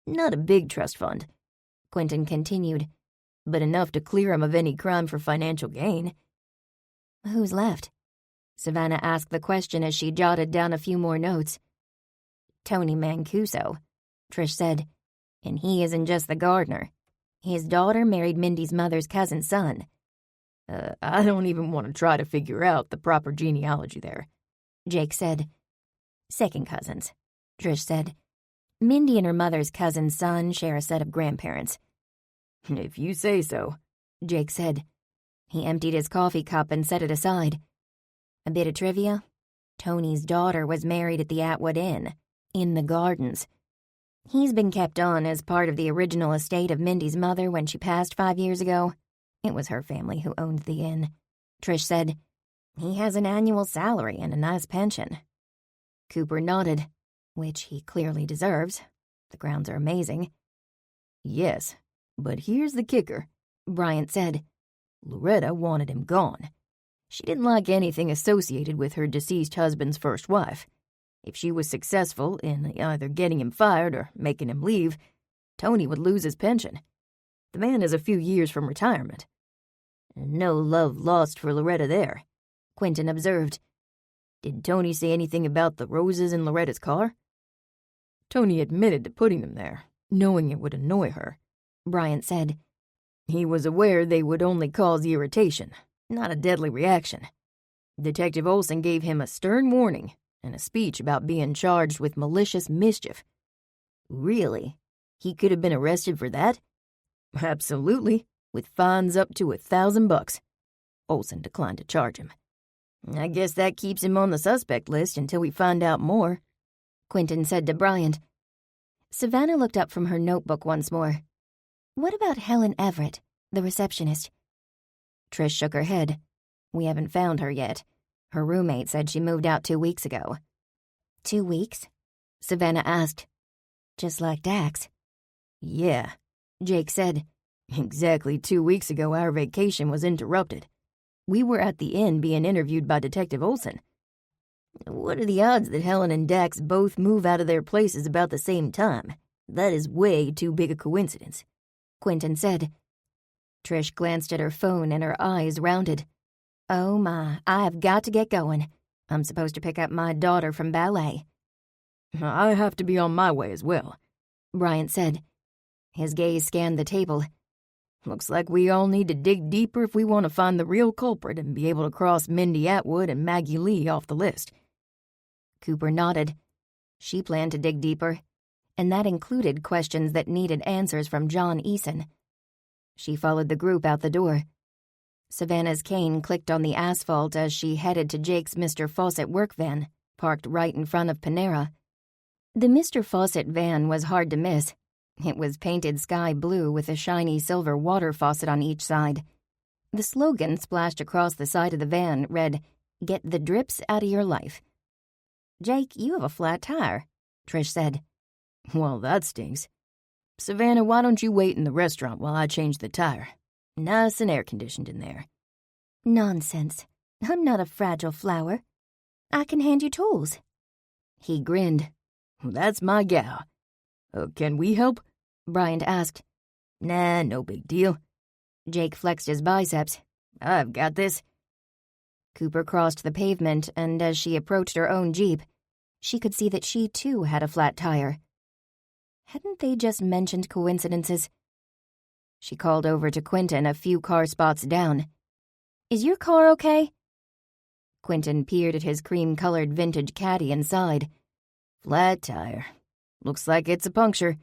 Not a big trust fund, Quentin continued, but enough to clear him of any crime for financial gain. Who's left? Savannah asked the question as she jotted down a few more notes. Tony Mancuso, Trish said, and he isn't just the gardener. His daughter married Mindy's mother's cousin's son. I don't even want to try to figure out the proper genealogy there, Jake said. Second cousins, Trish said. Mindy and her mother's cousin's son share a set of grandparents. If you say so, Jake said. He emptied his coffee cup and set it aside. A bit of trivia. Tony's daughter was married at the Atwood Inn, in the Gardens. He's been kept on as part of the original estate of Mindy's mother when she passed 5 years ago. It was her family who owned the inn. Trish said, he has an annual salary and a nice pension. Cooper nodded, which he clearly deserves. The grounds are amazing. Yes, but here's the kicker, Bryant said. Loretta wanted him gone. She didn't like anything associated with her deceased husband's first wife. If she was successful in either getting him fired or making him leave, Tony would lose his pension. The man is a few years from retirement. No love lost for Loretta there, Quentin observed. Did Tony say anything about the roses in Loretta's car? Tony admitted to putting them there, knowing it would annoy her, Bryant said. He was aware they would only cause irritation, not a deadly reaction. Detective Olson gave him a stern warning and a speech about being charged with malicious mischief. Really? He could have been arrested for that? Absolutely, with fines up to $1,000. Olson declined to charge him. I guess that keeps him on the suspect list until we find out more, Quentin said to Bryant. Savannah looked up from her notebook once more. What about Helen Everett, the receptionist? Trish shook her head. We haven't found her yet. Her roommate said she moved out 2 weeks ago. 2 weeks? Savannah asked. Just like Dax. Yeah, Jake said. Exactly 2 weeks ago our vacation was interrupted. We were at the inn being interviewed by Detective Olson. What are the odds that Helen and Dax both move out of their places about the same time? That is way too big a coincidence, Quentin said. Trish glanced at her phone and her eyes rounded. Oh my, I have got to get going. I'm supposed to pick up my daughter from ballet. I have to be on my way as well, Bryant said. His gaze scanned the table. Looks like we all need to dig deeper if we want to find the real culprit and be able to cross Mindy Atwood and Maggie Lee off the list. Cooper nodded. She planned to dig deeper, and that included questions that needed answers from John Eason. She followed the group out the door. Savannah's cane clicked on the asphalt as she headed to Jake's Mr. Fawcett work van, parked right in front of Panera. The Mr. Fawcett van was hard to miss. It was painted sky blue with a shiny silver water faucet on each side. The slogan splashed across the side of the van read, "Get the drips out of your life." Jake, you have a flat tire, Trish said. Well, that stinks. Savannah, why don't you wait in the restaurant while I change the tire? Nice and air-conditioned in there. Nonsense. I'm not a fragile flower. I can hand you tools. He grinned. That's my gal. Can we help? Bryant asked. Nah, no big deal. Jake flexed his biceps. I've got this. Cooper crossed the pavement, and as she approached her own Jeep, she could see that she too had a flat tire. Hadn't they just mentioned coincidences? She called over to Quentin a few car spots down. Is your car okay? Quentin peered at his cream-colored vintage caddy and sighed. Flat tire. Looks like it's a puncture.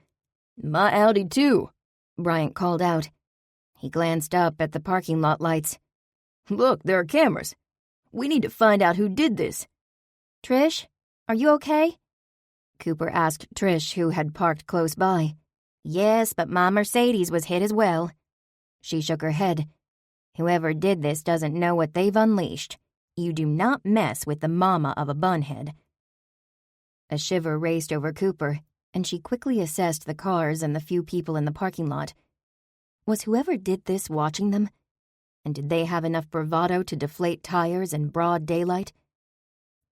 My Audi too, Bryant called out. He glanced up at the parking lot lights. Look, there are cameras. We need to find out who did this. Trish, are you okay? Cooper asked Trish, who had parked close by. Yes, but my Mercedes was hit as well. She shook her head. Whoever did this doesn't know what they've unleashed. You do not mess with the mama of a bunhead. A shiver raced over Cooper, and she quickly assessed the cars and the few people in the parking lot. Was whoever did this watching them? And did they have enough bravado to deflate tires in broad daylight?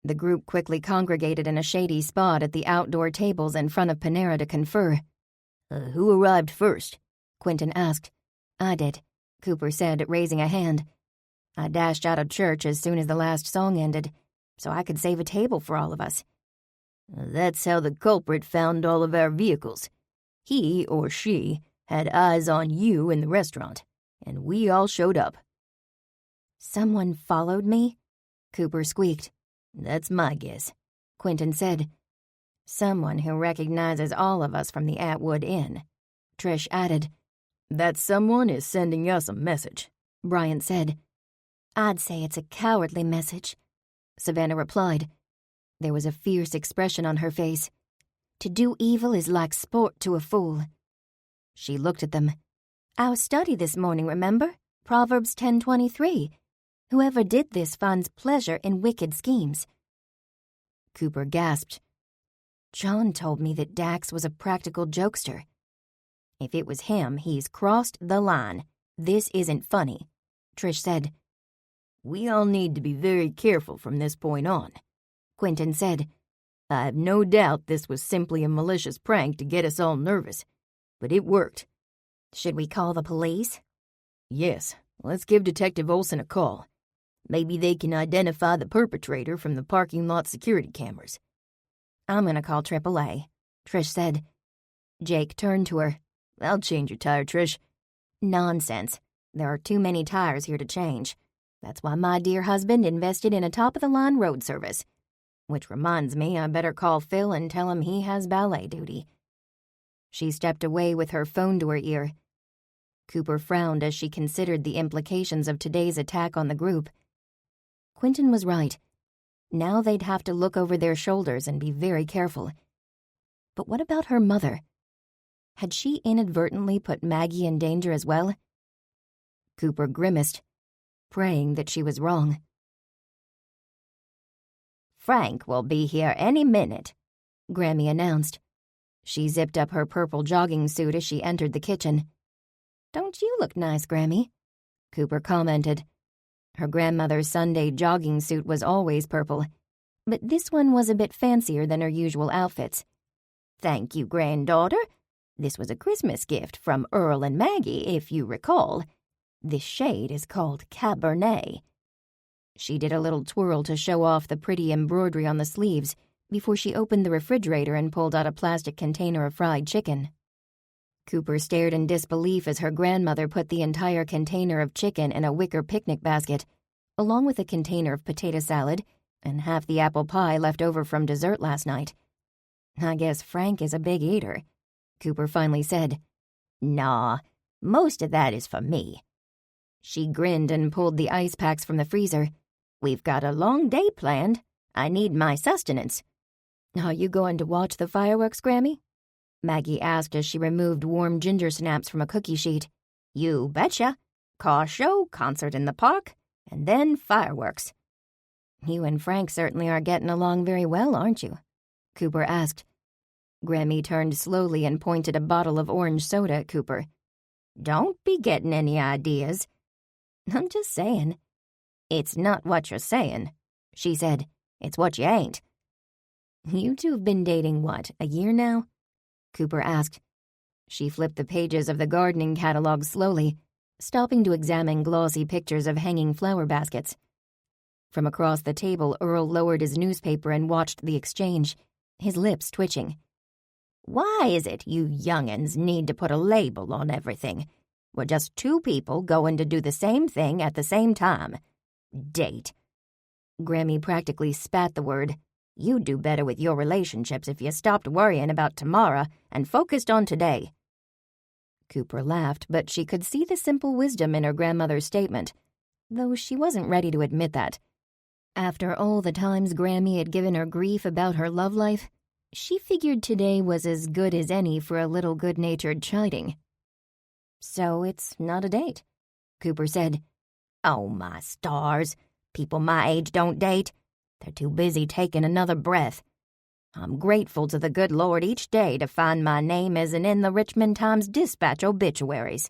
The group quickly congregated in a shady spot at the outdoor tables in front of Panera to confer. Who arrived first? Quentin asked. I did, Cooper said, raising a hand. I dashed out of church as soon as the last song ended, so I could save a table for all of us. That's how the culprit found all of our vehicles. He or she had eyes on you in the restaurant, and we all showed up. Someone followed me? Cooper squeaked. That's my guess, Quentin said. Someone who recognizes all of us from the Atwood Inn, Trish added. That someone is sending us a message, Bryant said. I'd say it's a cowardly message, Savannah replied. There was a fierce expression on her face. To do evil is like sport to a fool. She looked at them. Our study this morning, remember? Proverbs 10:23. Whoever did this finds pleasure in wicked schemes. Cooper gasped. John told me that Dax was a practical jokester. If it was him, he's crossed the line. This isn't funny, Trish said. We all need to be very careful from this point on, Quentin said. I have no doubt this was simply a malicious prank to get us all nervous, but it worked. Should we call the police? Yes, let's give Detective Olson a call. Maybe they can identify the perpetrator from the parking lot security cameras. I'm gonna call AAA, Trish said. Jake turned to her. I'll change your tire, Trish. Nonsense. There are too many tires here to change. That's why my dear husband invested in a top-of-the-line road service. Which reminds me, I better call Phil and tell him he has ballet duty. She stepped away with her phone to her ear. Cooper frowned as she considered the implications of today's attack on the group. Quentin was right. Now they'd have to look over their shoulders and be very careful. But what about her mother? Had she inadvertently put Maggie in danger as well? Cooper grimaced, praying that she was wrong. Frank will be here any minute, Grammy announced. She zipped up her purple jogging suit as she entered the kitchen. Don't you look nice, Grammy? Cooper commented. Her grandmother's Sunday jogging suit was always purple, but this one was a bit fancier than her usual outfits. Thank you, granddaughter. This was a Christmas gift from Earl and Maggie, if you recall. This shade is called Cabernet. She did a little twirl to show off the pretty embroidery on the sleeves before she opened the refrigerator and pulled out a plastic container of fried chicken. Cooper stared in disbelief as her grandmother put the entire container of chicken in a wicker picnic basket, along with a container of potato salad and half the apple pie left over from dessert last night. I guess Frank is a big eater, Cooper finally said. Nah, most of that is for me. She grinned and pulled the ice packs from the freezer. We've got a long day planned. I need my sustenance. Are you going to watch the fireworks, Grammy? Maggie asked as she removed warm ginger snaps from a cookie sheet. You betcha. Car show, concert in the park, and then fireworks. You and Frank certainly are getting along very well, aren't you? Cooper asked. Grammy turned slowly and pointed a bottle of orange soda at Cooper. Don't be getting any ideas. I'm just saying. It's not what you're saying, she said. It's what you ain't. You two have been dating, what, a year now? Cooper asked. She flipped the pages of the gardening catalog slowly, stopping to examine glossy pictures of hanging flower baskets. From across the table, Earl lowered his newspaper and watched the exchange, his lips twitching. Why is it you young'uns need to put a label on everything? We're just two people going to do the same thing at the same time. Date. Grammy practically spat the word. You'd do better with your relationships if you stopped worrying about tomorrow and focused on today. Cooper laughed, but she could see the simple wisdom in her grandmother's statement, though she wasn't ready to admit that. After all the times Grammy had given her grief about her love life, she figured today was as good as any for a little good-natured chiding. So it's not a date, Cooper said. Oh, my stars. People my age don't date. They're too busy taking another breath. I'm grateful to the good Lord each day to find my name isn't in the Richmond Times-Dispatch obituaries.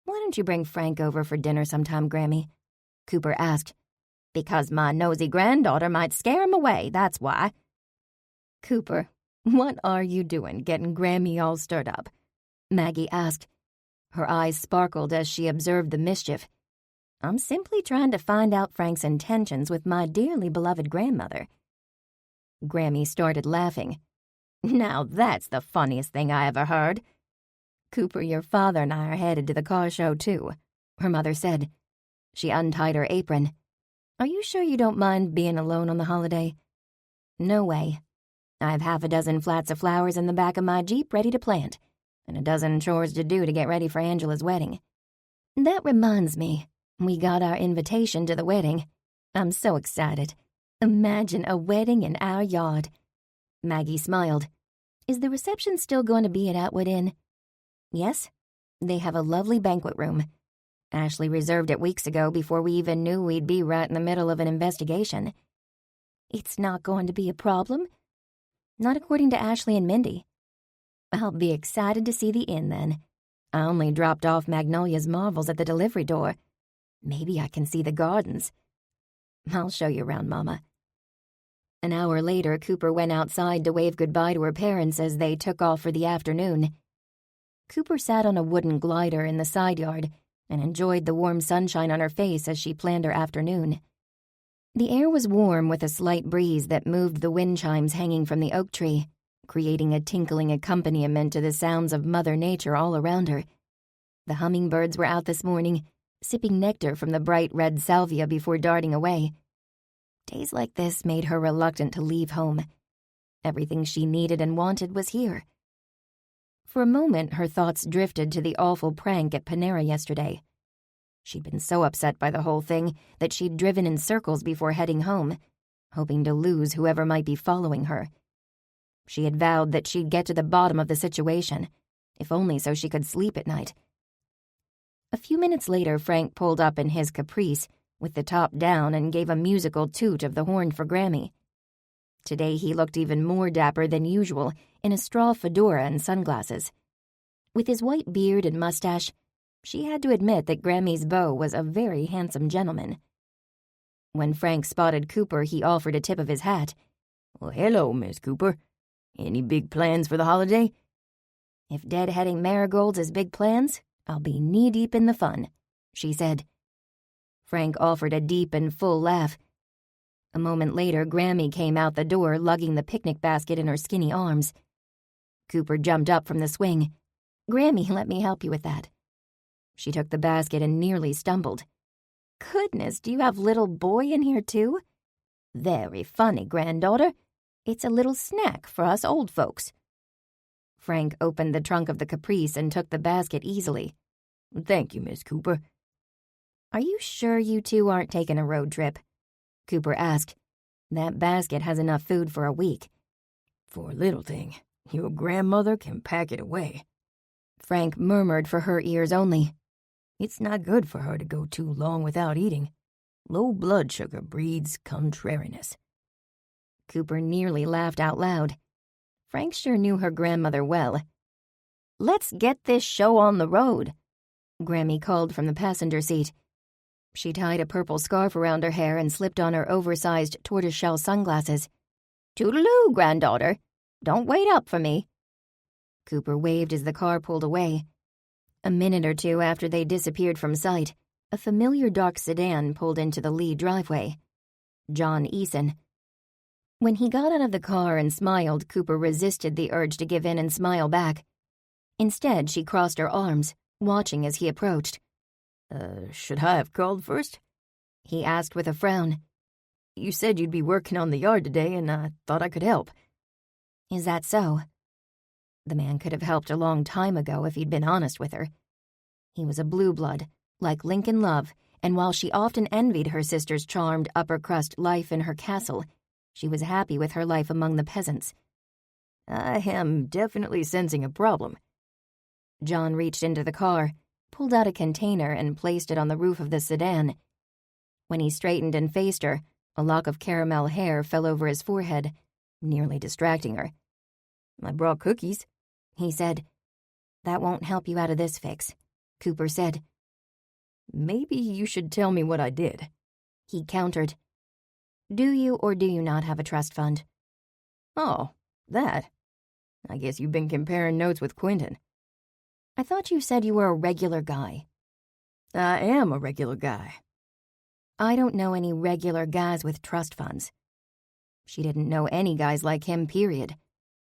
Why don't you bring Frank over for dinner sometime, Grammy? Cooper asked. Because my nosy granddaughter might scare him away, that's why. Cooper, what are you doing getting Grammy all stirred up? Maggie asked. Her eyes sparkled as she observed the mischief. I'm simply trying to find out Frank's intentions with my dearly beloved grandmother. Grammy started laughing. Now that's the funniest thing I ever heard. Cooper, your father and I are headed to the car show, too, her mother said. She untied her apron. Are you sure you don't mind being alone on the holiday? No way. I have half a dozen flats of flowers in the back of my Jeep ready to plant, and a dozen chores to do to get ready for Angela's wedding. That reminds me, we got our invitation to the wedding. I'm so excited. Imagine a wedding in our yard. Maggie smiled. Is the reception still going to be at Atwood Inn? Yes. They have a lovely banquet room. Ashley reserved it weeks ago before we even knew we'd be right in the middle of an investigation. It's not going to be a problem. Not according to Ashley and Mindy. I'll be excited to see the inn then. I only dropped off Magnolia's marvels at the delivery door. Maybe I can see the gardens. I'll show you around, Mama. An hour later, Cooper went outside to wave goodbye to her parents as they took off for the afternoon. Cooper sat on a wooden glider in the side yard and enjoyed the warm sunshine on her face as she planned her afternoon. The air was warm with a slight breeze that moved the wind chimes hanging from the oak tree, creating a tinkling accompaniment to the sounds of Mother Nature all around her. The hummingbirds were out this morning, sipping nectar from the bright red salvia before darting away. Days like this made her reluctant to leave home. Everything she needed and wanted was here. For a moment, her thoughts drifted to the awful prank at Panera yesterday. She'd been so upset by the whole thing that she'd driven in circles before heading home, hoping to lose whoever might be following her. She had vowed that she'd get to the bottom of the situation, if only so she could sleep at night. A few minutes later, Frank pulled up in his Caprice, with the top down, and gave a musical toot of the horn for Grammy. Today he looked even more dapper than usual in a straw fedora and sunglasses. With his white beard and mustache, she had to admit that Grammy's beau was a very handsome gentleman. When Frank spotted Cooper, he offered a tip of his hat. Well, hello, Miss Cooper. Any big plans for the holiday? If deadheading marigolds is big plans, I'll be knee-deep in the fun, she said. Frank offered a deep and full laugh. A moment later, Grammy came out the door, lugging the picnic basket in her skinny arms. Cooper jumped up from the swing. Grammy, let me help you with that. She took the basket and nearly stumbled. Goodness, do you have little boy in here too? Very funny, granddaughter. It's a little snack for us old folks. Frank opened the trunk of the Caprice and took the basket easily. Thank you, Miss Cooper. Are you sure you two aren't taking a road trip? Cooper asked. That basket has enough food for a week. For a little thing, your grandmother can pack it away. Frank murmured for her ears only. It's not good for her to go too long without eating. Low blood sugar breeds contrariness. Cooper nearly laughed out loud. Frank sure knew her grandmother well. Let's get this show on the road, Grammy called from the passenger seat. She tied a purple scarf around her hair and slipped on her oversized tortoiseshell sunglasses. Toodaloo, granddaughter. Don't wait up for me. Cooper waved as the car pulled away. A minute or two after they disappeared from sight, a familiar dark sedan pulled into the Lee driveway. John Eason. When he got out of the car and smiled, Cooper resisted the urge to give in and smile back. Instead, she crossed her arms, watching as he approached. Should I have called first? He asked with a frown. You said you'd be working on the yard today, and I thought I could help. Is that so? The man could have helped a long time ago if he'd been honest with her. He was a blue blood, like Lincoln Love, and while she often envied her sister's charmed upper-crust life in her castle, she was happy with her life among the peasants. I am definitely sensing a problem. John reached into the car, pulled out a container, and placed it on the roof of the sedan. When he straightened and faced her, a lock of caramel hair fell over his forehead, nearly distracting her. I brought cookies, he said. That won't help you out of this fix, Cooper said. Maybe you should tell me what I did, he countered. Do you or do you not have a trust fund? Oh, that. I guess you've been comparing notes with Quentin. I thought you said you were a regular guy. I am a regular guy. I don't know any regular guys with trust funds. She didn't know any guys like him, period.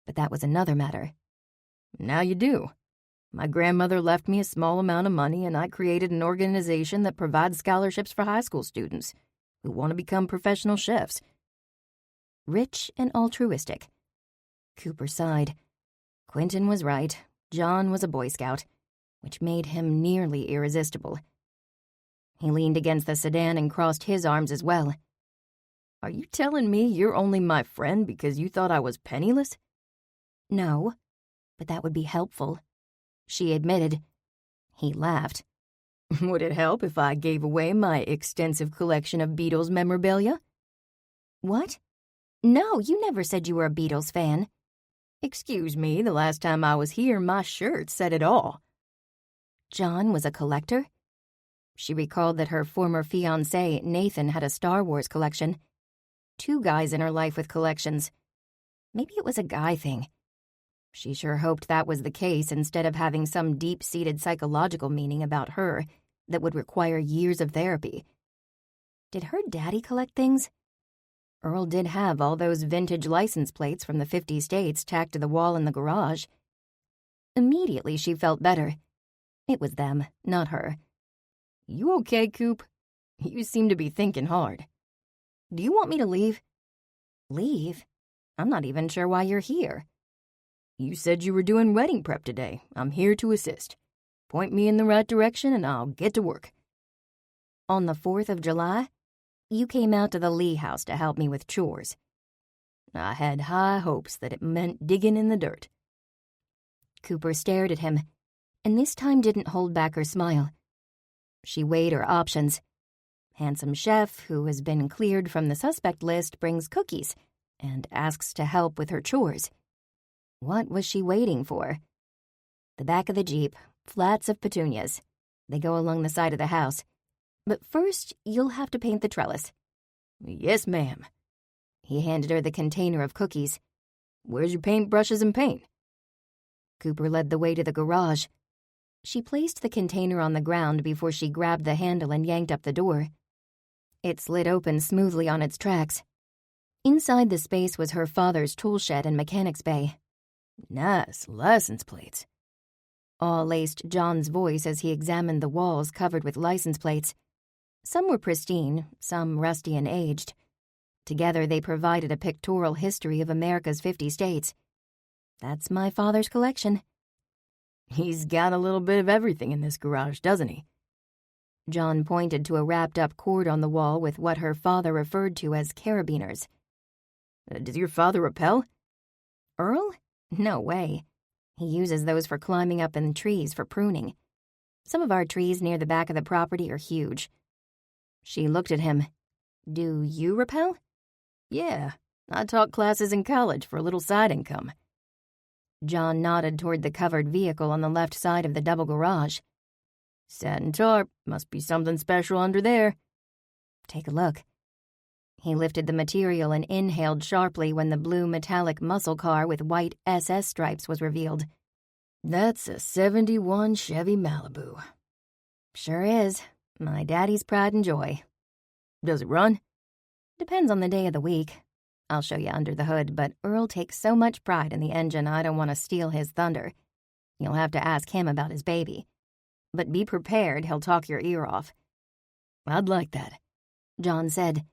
But that was another matter. Now you do. My grandmother left me a small amount of money, and I created an organization that provides scholarships for high school students who want to become professional chefs. Rich and altruistic. Cooper sighed. Quentin was right. John was a Boy Scout, which made him nearly irresistible. He leaned against the sedan and crossed his arms as well. Are you telling me you're only my friend because you thought I was penniless? No, but that would be helpful, she admitted. He laughed. Would it help if I gave away my extensive collection of Beatles memorabilia? What? No, you never said you were a Beatles fan. Excuse me, the last time I was here, my shirt said it all. John was a collector? She recalled that her former fiancé, Nathan, had a Star Wars collection. 2 guys in her life with collections. Maybe it was a guy thing. She sure hoped that was the case instead of having some deep-seated psychological meaning about her that would require years of therapy. Did her daddy collect things? Earl did have all those vintage license plates from the 50 states tacked to the wall in the garage. Immediately she felt better. It was them, not her. You okay, Coop? You seem to be thinking hard. Do you want me to leave? Leave? I'm not even sure why you're here. You said you were doing wedding prep today. I'm here to assist. Point me in the right direction and I'll get to work. On the 4th of July, you came out to the Lee house to help me with chores. I had high hopes that it meant digging in the dirt. Cooper stared at him, and this time didn't hold back her smile. She weighed her options. Handsome chef who has been cleared from the suspect list brings cookies and asks to help with her chores. What was she waiting for? The back of the Jeep, flats of petunias. They go along the side of the house. But first, you'll have to paint the trellis. Yes, ma'am. He handed her the container of cookies. Where's your paintbrushes and paint? Cooper led the way to the garage. She placed the container on the ground before she grabbed the handle and yanked up the door. It slid open smoothly on its tracks. Inside the space was her father's tool shed and mechanics bay. Nice license plates. Awe laced John's voice as he examined the walls covered with license plates. Some were pristine, some rusty and aged. Together they provided a pictorial history of America's 50 states. That's my father's collection. He's got a little bit of everything in this garage, doesn't he? John pointed to a wrapped-up cord on the wall with what her father referred to as carabiners. Does your father rappel? Earl? No way. He uses those for climbing up in trees for pruning. Some of our trees near the back of the property are huge. She looked at him. Do you rappel? Yeah, I taught classes in college for a little side income. John nodded toward the covered vehicle on the left side of the double garage. Satin tarp, must be something special under there. Take a look. He lifted the material and inhaled sharply when the blue metallic muscle car with white SS stripes was revealed. That's a 71 Chevy Malibu. Sure is. My daddy's pride and joy. Does it run? Depends on the day of the week. I'll show you under the hood, but Earl takes so much pride in the engine I don't want to steal his thunder. You'll have to ask him about his baby. But be prepared, he'll talk your ear off. I'd like that, John said.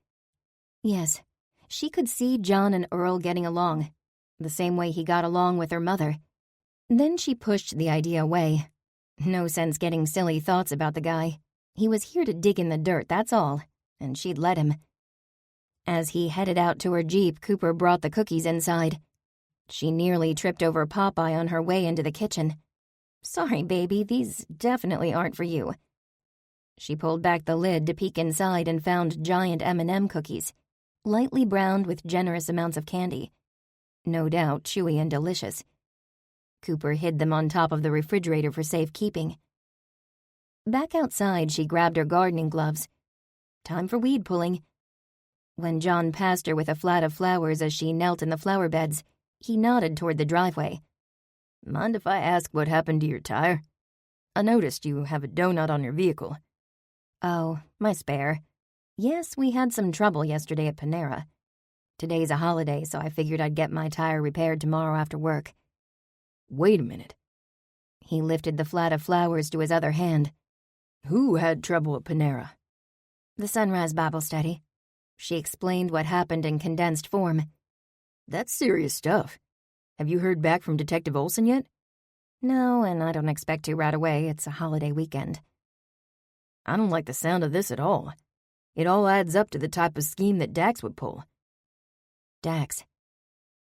Yes, she could see John and Earl getting along, the same way he got along with her mother. Then she pushed the idea away. No sense getting silly thoughts about the guy. He was here to dig in the dirt, that's all, and she'd let him. As he headed out to her Jeep, Cooper brought the cookies inside. She nearly tripped over Popeye on her way into the kitchen. Sorry, baby, these definitely aren't for you. She pulled back the lid to peek inside and found giant M&M cookies, lightly browned with generous amounts of candy. No doubt chewy and delicious. Cooper hid them on top of the refrigerator for safekeeping. Back outside, she grabbed her gardening gloves. Time for weed pulling. When John passed her with a flat of flowers as she knelt in the flower beds, he nodded toward the driveway. Mind if I ask what happened to your tire? I noticed you have a donut on your vehicle. Oh, my spare. Yes, we had some trouble yesterday at Panera. Today's a holiday, so I figured I'd get my tire repaired tomorrow after work. Wait a minute. He lifted the flat of flowers to his other hand. Who had trouble at Panera? The Sunrise Bible Study. She explained what happened in condensed form. That's serious stuff. Have you heard back from Detective Olson yet? No, and I don't expect to right away. It's a holiday weekend. I don't like the sound of this at all. It all adds up to the type of scheme that Dax would pull. Dax.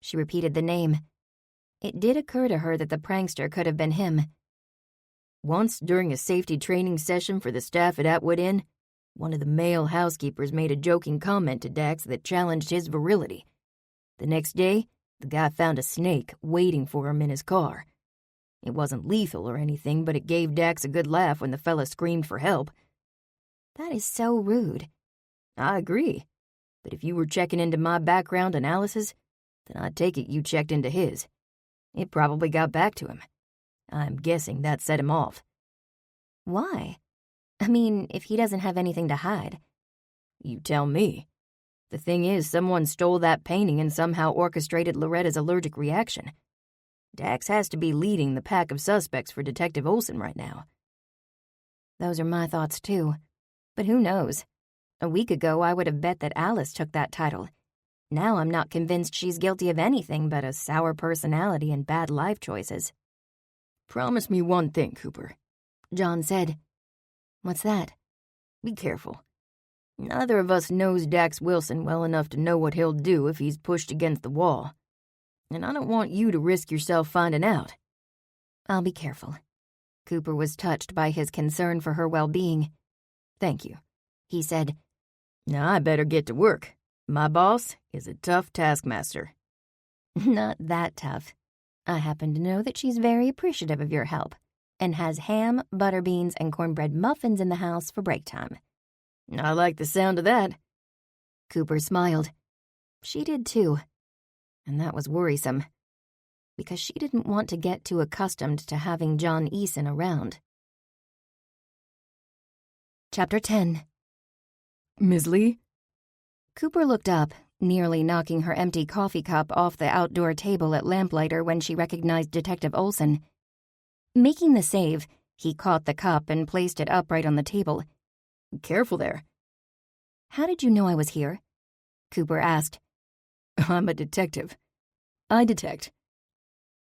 She repeated the name. It did occur to her that the prankster could have been him. Once, during a safety training session for the staff at Atwood Inn, one of the male housekeepers made a joking comment to Dax that challenged his virility. The next day, The guy found a snake waiting for him in his car. It wasn't lethal or anything, but it gave Dax a good laugh when the fella screamed for help. That is so rude. I agree. But if you were checking into my background analysis, then I'd take it you checked into his. It probably got back to him. I'm guessing that set him off. Why? I mean, if he doesn't have anything to hide. You tell me. The thing is, someone stole that painting and somehow orchestrated Loretta's allergic reaction. Dax has to be leading the pack of suspects for Detective Olsen right now. Those are my thoughts, too. But who knows? A week ago, I would have bet that Alice took that title. Now I'm not convinced she's guilty of anything but a sour personality and bad life choices. Promise me one thing, Cooper. John said. What's that? Be careful. Neither of us knows Dax Wilson well enough to know what he'll do if he's pushed against the wall. And I don't want you to risk yourself finding out. I'll be careful. Cooper was touched by his concern for her well-being. Thank you, he said. Now I better get to work. My boss is a tough taskmaster. Not that tough. I happen to know that she's very appreciative of your help and has ham, butter beans, and cornbread muffins in the house for break time. I like the sound of that. Cooper smiled. She did too. And that was worrisome, because she didn't want to get too accustomed to having John Eason around. Chapter 10. Ms. Lee? Cooper looked up, nearly knocking her empty coffee cup off the outdoor table at lamplighter when she recognized Detective Olsen. Making the save, he caught the cup and placed it upright on the table. Careful there. How did you know I was here? Cooper asked. I'm a detective. I detect.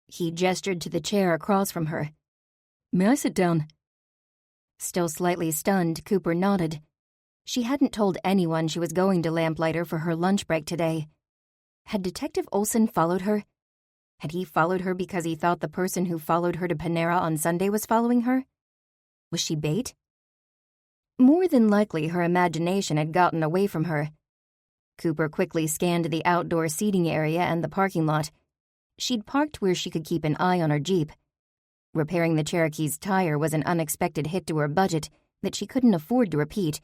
He gestured to the chair across from her. May I sit down? Still slightly stunned, Cooper nodded. She hadn't told anyone she was going to lamplighter for her lunch break today. Had Detective Olsen followed her? Had he followed her because he thought the person who followed her to Panera on Sunday was following her? Was she bait? More than likely her imagination had gotten away from her. Cooper quickly scanned the outdoor seating area and the parking lot. She'd parked where she could keep an eye on her Jeep. Repairing the Cherokee's tire was an unexpected hit to her budget that she couldn't afford to repeat.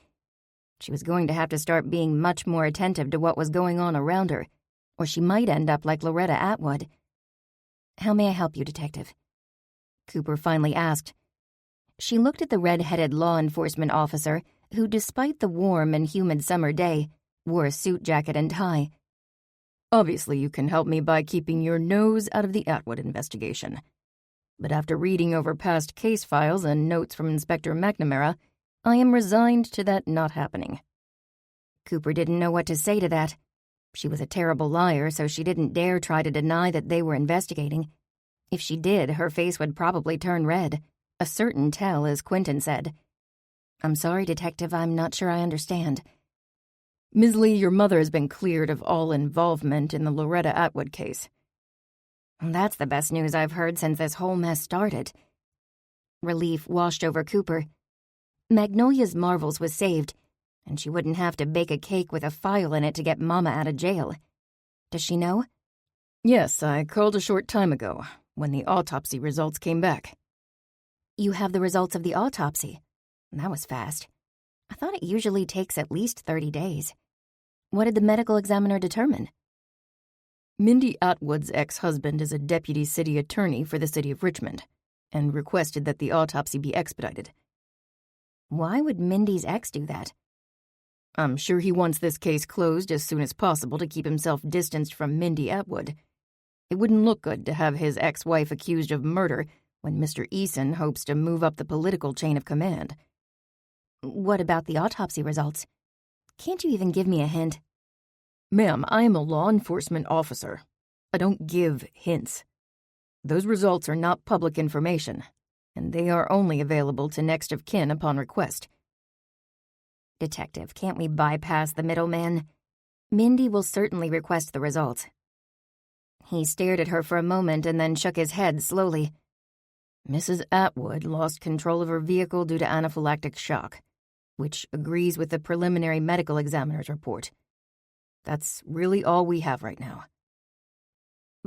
She was going to have to start being much more attentive to what was going on around her, or she might end up like Loretta Atwood. How may I help you, Detective? Cooper finally asked. She looked at the red-headed law enforcement officer who, despite the warm and humid summer day, wore a suit jacket and tie. Obviously, you can help me by keeping your nose out of the Atwood investigation. But after reading over past case files and notes from Inspector McNamara, I am resigned to that not happening. Cooper didn't know what to say to that. She was a terrible liar, so she didn't dare try to deny that they were investigating. If she did, her face would probably turn red. A certain tell, as Quentin said. I'm sorry, Detective, I'm not sure I understand. Ms. Lee, your mother has been cleared of all involvement in the Loretta Atwood case. That's the best news I've heard since this whole mess started. Relief washed over Cooper. Magnolia's Marvels was saved, and she wouldn't have to bake a cake with a file in it to get Mama out of jail. Does she know? Yes, I called a short time ago, when the autopsy results came back. You have the results of the autopsy? That was fast. I thought it usually takes at least 30 days. What did the medical examiner determine? Mindy Atwood's ex-husband is a deputy city attorney for the city of Richmond, and requested that the autopsy be expedited. Why would Mindy's ex do that? I'm sure he wants this case closed as soon as possible to keep himself distanced from Mindy Atwood. It wouldn't look good to have his ex-wife accused of murder when Mr. Eason hopes to move up the political chain of command. What about the autopsy results? Can't you even give me a hint? Ma'am, I am a law enforcement officer. I don't give hints. Those results are not public information, and they are only available to next of kin upon request. Detective, can't we bypass the middleman? Mindy will certainly request the results. He stared at her for a moment and then shook his head slowly. Mrs. Atwood lost control of her vehicle due to anaphylactic shock, which agrees with the preliminary medical examiner's report. That's really all we have right now.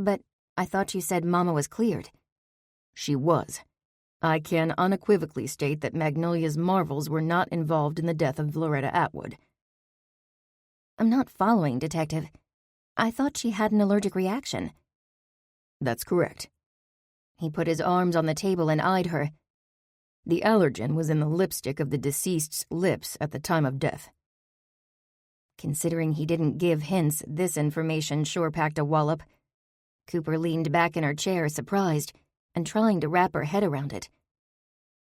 But I thought you said Mama was cleared. She was. I can unequivocally state that Magnolia's marvels were not involved in the death of Loretta Atwood. I'm not following, Detective. I thought she had an allergic reaction. That's correct. He put his arms on the table and eyed her. The allergen was in the lipstick of the deceased's lips at the time of death. Considering he didn't give hints, this information sure packed a wallop. Cooper leaned back in her chair, surprised, and trying to wrap her head around it.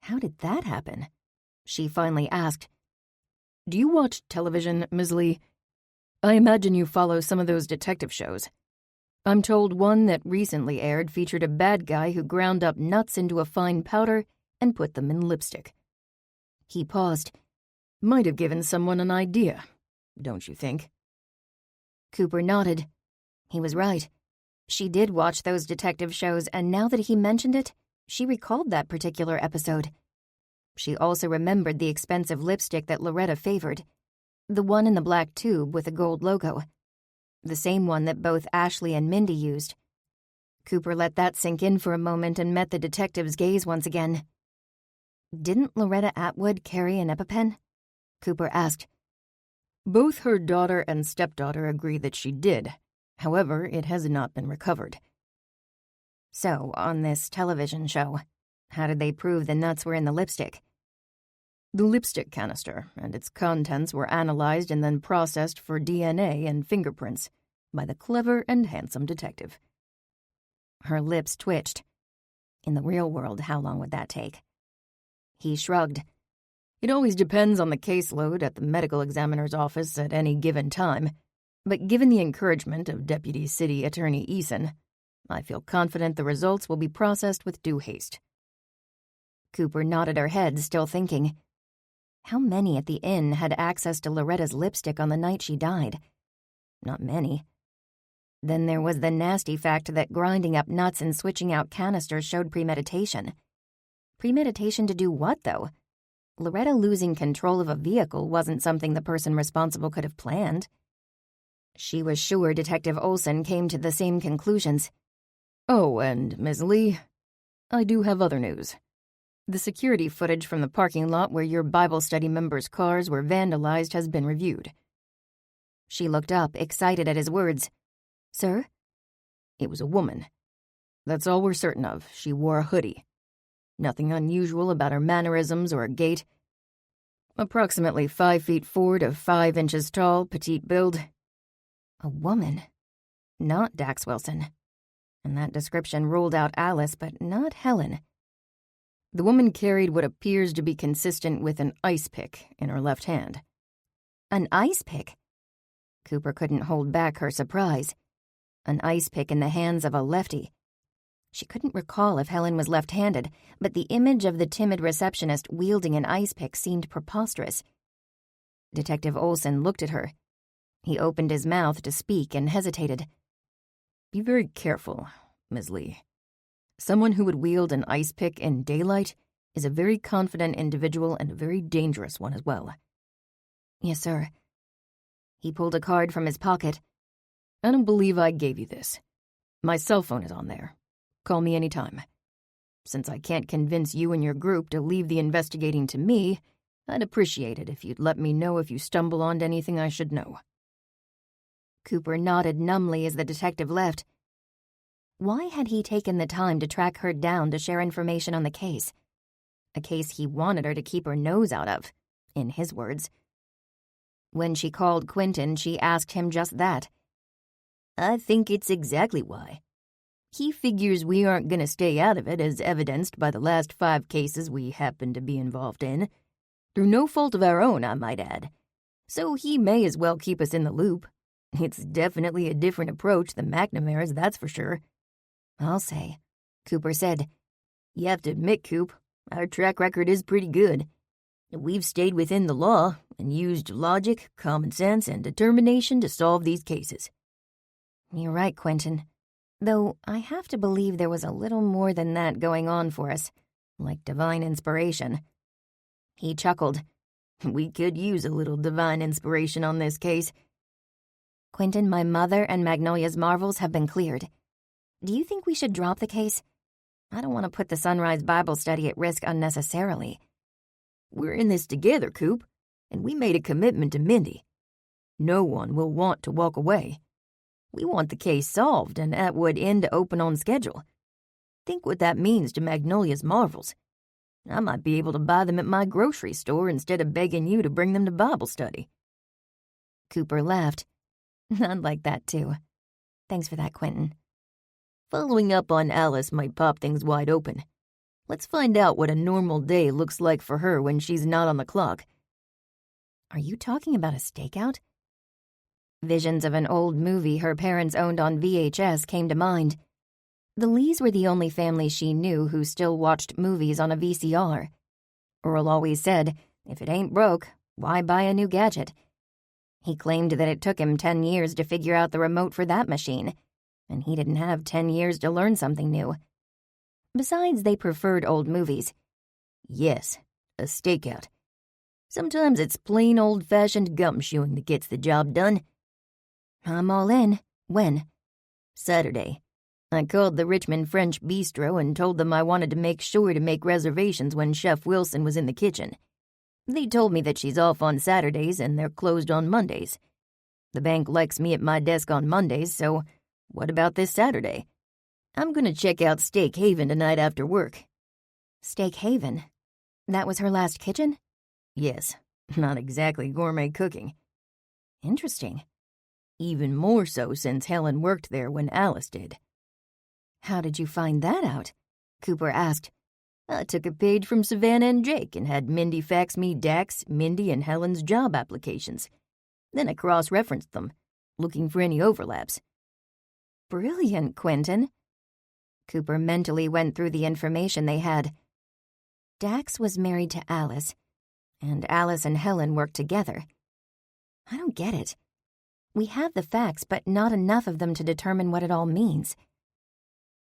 How did that happen? She finally asked. Do you watch television, Ms. Lee? I imagine you follow some of those detective shows. I'm told one that recently aired featured a bad guy who ground up nuts into a fine powder and put them in lipstick. He paused. Might have given someone an idea, don't you think? Cooper nodded. He was right. She did watch those detective shows, and now that he mentioned it, she recalled that particular episode. She also remembered the expensive lipstick that Loretta favored, the one in the black tube with a gold logo, the same one that both Ashley and Mindy used. Cooper let that sink in for a moment and met the detective's gaze once again. Didn't Loretta Atwood carry an EpiPen? Cooper asked. Both her daughter and stepdaughter agree that she did. However, it has not been recovered. So, on this television show, how did they prove the nuts were in the lipstick? The lipstick canister and its contents were analyzed and then processed for DNA and fingerprints by the clever and handsome detective. Her lips twitched. In the real world, how long would that take? He shrugged. It always depends on the caseload at the medical examiner's office at any given time, but given the encouragement of Deputy City Attorney Eason, I feel confident the results will be processed with due haste. Cooper nodded her head, still thinking. How many at the inn had access to Loretta's lipstick on the night she died? Not many. Then there was the nasty fact that grinding up nuts and switching out canisters showed premeditation. Premeditation to do what, though? Loretta losing control of a vehicle wasn't something the person responsible could have planned. She was sure Detective Olson came to the same conclusions. Oh, and Ms. Lee, I do have other news. The security footage from the parking lot where your Bible study members' cars were vandalized has been reviewed. She looked up, excited at his words. Sir? It was a woman. That's all we're certain of. She wore a hoodie. Nothing unusual about her mannerisms or her gait. Approximately 5'4" to 5 inches tall, petite build. A woman. Not Dax Wilson. And that description ruled out Alice, but not Helen. The woman carried what appears to be consistent with an ice pick in her left hand. An ice pick? Cooper couldn't hold back her surprise. An ice pick in the hands of a lefty. She couldn't recall if Helen was left-handed, but the image of the timid receptionist wielding an ice pick seemed preposterous. Detective Olson looked at her. He opened his mouth to speak and hesitated. Be very careful, Ms. Lee. Someone who would wield an ice pick in daylight is a very confident individual and a very dangerous one as well. Yes, sir. He pulled a card from his pocket. I don't believe I gave you this. My cell phone is on there. Call me anytime. Since I can't convince you and your group to leave the investigating to me, I'd appreciate it if you'd let me know if you stumble onto anything I should know. Cooper nodded numbly as the detective left. Why had he taken the time to track her down to share information on the case? A case he wanted her to keep her nose out of, in his words. When she called Quentin, she asked him just that. I think it's exactly why. He figures we aren't going to stay out of it, as evidenced by the last 5 cases we happen to be involved in. Through no fault of our own, I might add. So he may as well keep us in the loop. It's definitely a different approach than McNamara's, that's for sure. I'll say, Cooper said. You have to admit, Coop, our track record is pretty good. We've stayed within the law and used logic, common sense, and determination to solve these cases. You're right, Quentin. Though I have to believe there was a little more than that going on for us, like divine inspiration. He chuckled. We could use a little divine inspiration on this case. Quentin, my mother and Magnolia's marvels have been cleared. Do you think we should drop the case? I don't want to put the Sunrise Bible study at risk unnecessarily. We're in this together, Coop, and we made a commitment to Mindy. No one will want to walk away. We want the case solved and Atwood Inn to open on schedule. Think what that means to Magnolia's Marvels. I might be able to buy them at my grocery store instead of begging you to bring them to Bible study. Cooper laughed. I'd like that too. Thanks for that, Quentin. Following up on Alice might pop things wide open. Let's find out what a normal day looks like for her when she's not on the clock. Are you talking about a stakeout? Visions of an old movie her parents owned on VHS came to mind. The Lees were the only family she knew who still watched movies on a VCR. Earl always said, if it ain't broke, why buy a new gadget? He claimed that it took him 10 years to figure out the remote for that machine, and he didn't have 10 years to learn something new. Besides, they preferred old movies. Yes, a stakeout. Sometimes it's plain old-fashioned gumshoeing that gets the job done. I'm all in. When? Saturday. I called the Richmond French Bistro and told them I wanted to make sure to make reservations when Chef Wilson was in the kitchen. They told me that she's off on Saturdays and they're closed on Mondays. The bank likes me at my desk on Mondays, so what about this Saturday? I'm gonna check out Steak Haven tonight after work. Steak Haven? That was her last kitchen? Yes, not exactly gourmet cooking. Interesting. Even more so since Helen worked there when Alice did. How did you find that out? Cooper asked. I took a page from Savannah and Jake and had Mindy fax me Dax, Mindy, and Helen's job applications. Then I cross-referenced them, looking for any overlaps. Brilliant, Quentin. Cooper mentally went through the information they had. Dax was married to Alice, and Alice and Helen worked together. I don't get it. We have the facts, but not enough of them to determine what it all means.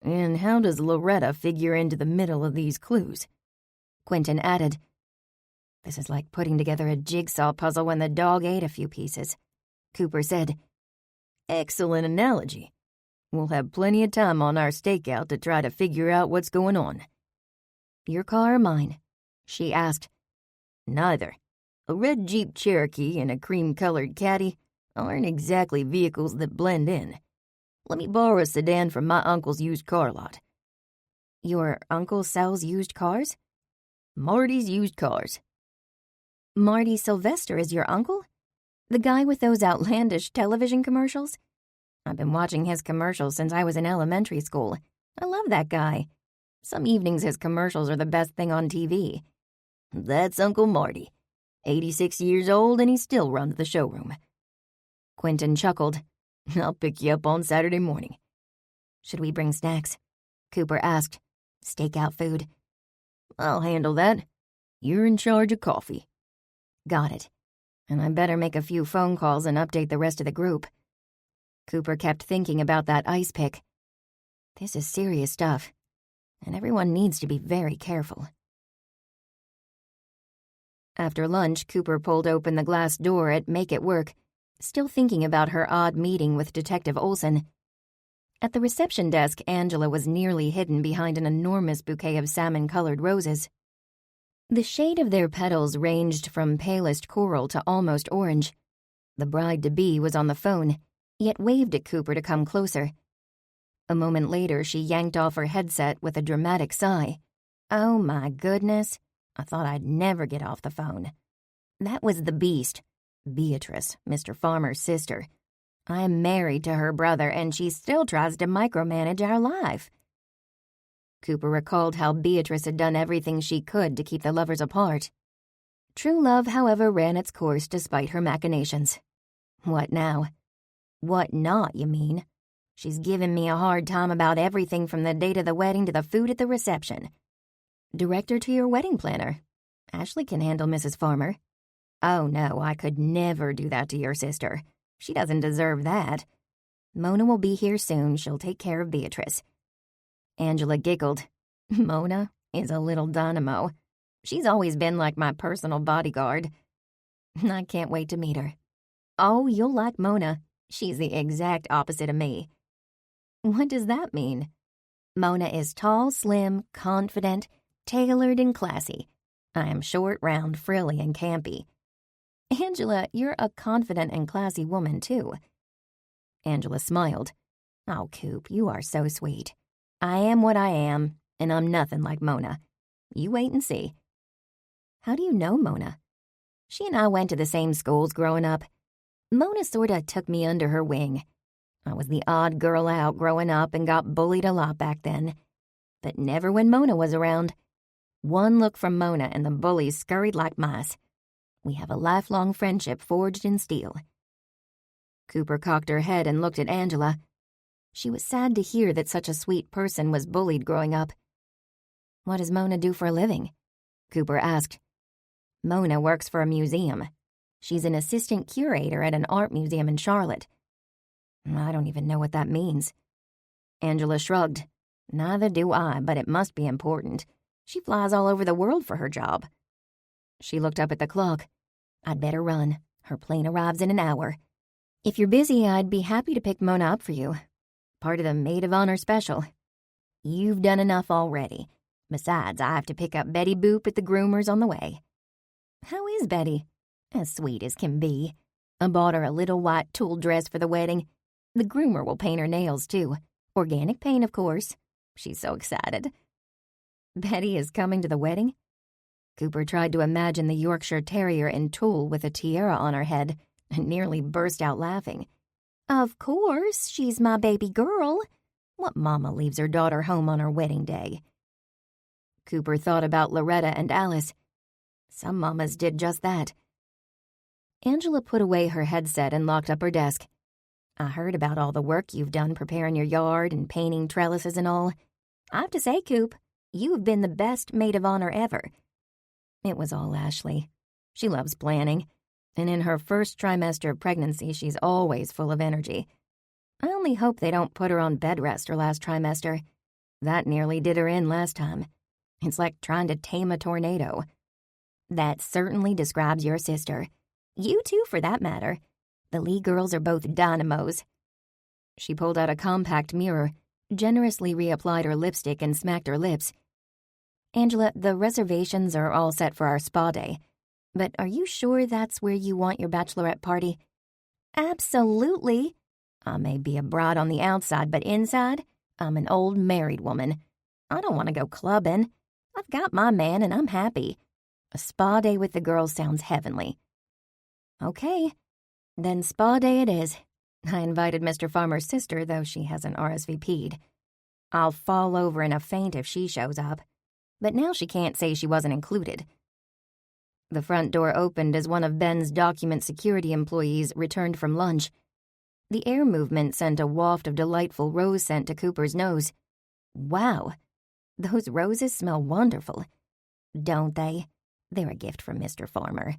And how does Loretta figure into the middle of these clues? Quentin added. This is like putting together a jigsaw puzzle when the dog ate a few pieces. Cooper said. Excellent analogy. We'll have plenty of time on our stakeout to try to figure out what's going on. Your car or mine? She asked. Neither. A red Jeep Cherokee and a cream-colored Caddy aren't exactly vehicles that blend in. Let me borrow a sedan from my uncle's used car lot. Your uncle sells used cars? Marty's Used Cars. Marty Sylvester is your uncle? The guy with those outlandish television commercials? I've been watching his commercials since I was in elementary school. I love that guy. Some evenings his commercials are the best thing on TV. That's Uncle Marty. 86 years old and he still runs the showroom. Quentin chuckled. I'll pick you up on Saturday morning. Should we bring snacks? Cooper asked. Stakeout food. I'll handle that. You're in charge of coffee. Got it. And I better make a few phone calls and update the rest of the group. Cooper kept thinking about that ice pick. This is serious stuff, and everyone needs to be very careful. After lunch, Cooper pulled open the glass door at Make It Work, still thinking about her odd meeting with Detective Olson. At the reception desk, Angela was nearly hidden behind an enormous bouquet of salmon-colored roses. The shade of their petals ranged from palest coral to almost orange. The bride-to-be was on the phone, yet waved at Cooper to come closer. A moment later, she yanked off her headset with a dramatic sigh. Oh my goodness, I thought I'd never get off the phone. That was the beast. Beatrice, Mr. Farmer's sister. I am married to her brother, and she still tries to micromanage our life. Cooper recalled how Beatrice had done everything she could to keep the lovers apart. True love, however, ran its course despite her machinations. What now? What not, you mean? She's given me a hard time about everything from the date of the wedding to the food at the reception. Direct her to your wedding planner. Ashley can handle Mrs. Farmer. Oh, no, I could never do that to your sister. She doesn't deserve that. Mona will be here soon. She'll take care of Beatrice. Angela giggled. Mona is a little dynamo. She's always been like my personal bodyguard. I can't wait to meet her. Oh, you'll like Mona. She's the exact opposite of me. What does that mean? Mona is tall, slim, confident, tailored, and classy. I am short, round, frilly, and campy. Angela, you're a confident and classy woman, too. Angela smiled. Oh, Coop, you are so sweet. I am what I am, and I'm nothing like Mona. You wait and see. How do you know Mona? She and I went to the same schools growing up. Mona sorta took me under her wing. I was the odd girl out growing up and got bullied a lot back then. But never when Mona was around. One look from Mona and the bullies scurried like mice. We have a lifelong friendship forged in steel. Cooper cocked her head and looked at Angela. She was sad to hear that such a sweet person was bullied growing up. What does Mona do for a living? Cooper asked. Mona works for a museum. She's an assistant curator at an art museum in Charlotte. I don't even know what that means. Angela shrugged. Neither do I, but it must be important. She flies all over the world for her job. She looked up at the clock. I'd better run. Her plane arrives in an hour. If you're busy, I'd be happy to pick Mona up for you. Part of the Maid of Honor special. You've done enough already. Besides, I have to pick up Betty Boop at the groomer's on the way. How is Betty? As sweet as can be. I bought her a little white tulle dress for the wedding. The groomer will paint her nails, too. Organic paint, of course. She's so excited. Betty is coming to the wedding? Cooper tried to imagine the Yorkshire Terrier in tulle with a tiara on her head and nearly burst out laughing. Of course, she's my baby girl. What mama leaves her daughter home on her wedding day? Cooper thought about Loretta and Alice. Some mamas did just that. Angela put away her headset and locked up her desk. I heard about all the work you've done preparing your yard and painting trellises and all. I have to say, Coop, you've been the best maid of honor ever. It was all Ashley. She loves planning, and in her first trimester of pregnancy, she's always full of energy. I only hope they don't put her on bed rest her last trimester. That nearly did her in last time. It's like trying to tame a tornado. That certainly describes your sister. You too, for that matter. The Lee girls are both dynamos. She pulled out a compact mirror, generously reapplied her lipstick, and smacked her lips. Angela, the reservations are all set for our spa day. But are you sure that's where you want your bachelorette party? Absolutely. I may be a bride on the outside, but inside, I'm an old married woman. I don't want to go clubbing. I've got my man and I'm happy. A spa day with the girls sounds heavenly. Okay, then spa day it is. I invited Mr. Farmer's sister, though she hasn't RSVP'd. I'll fall over in a faint if she shows up. But now she can't say she wasn't included. The front door opened as one of Ben's document security employees returned from lunch. The air movement sent a waft of delightful rose scent to Cooper's nose. Wow, those roses smell wonderful. Don't they? They're a gift from Mr. Farmer.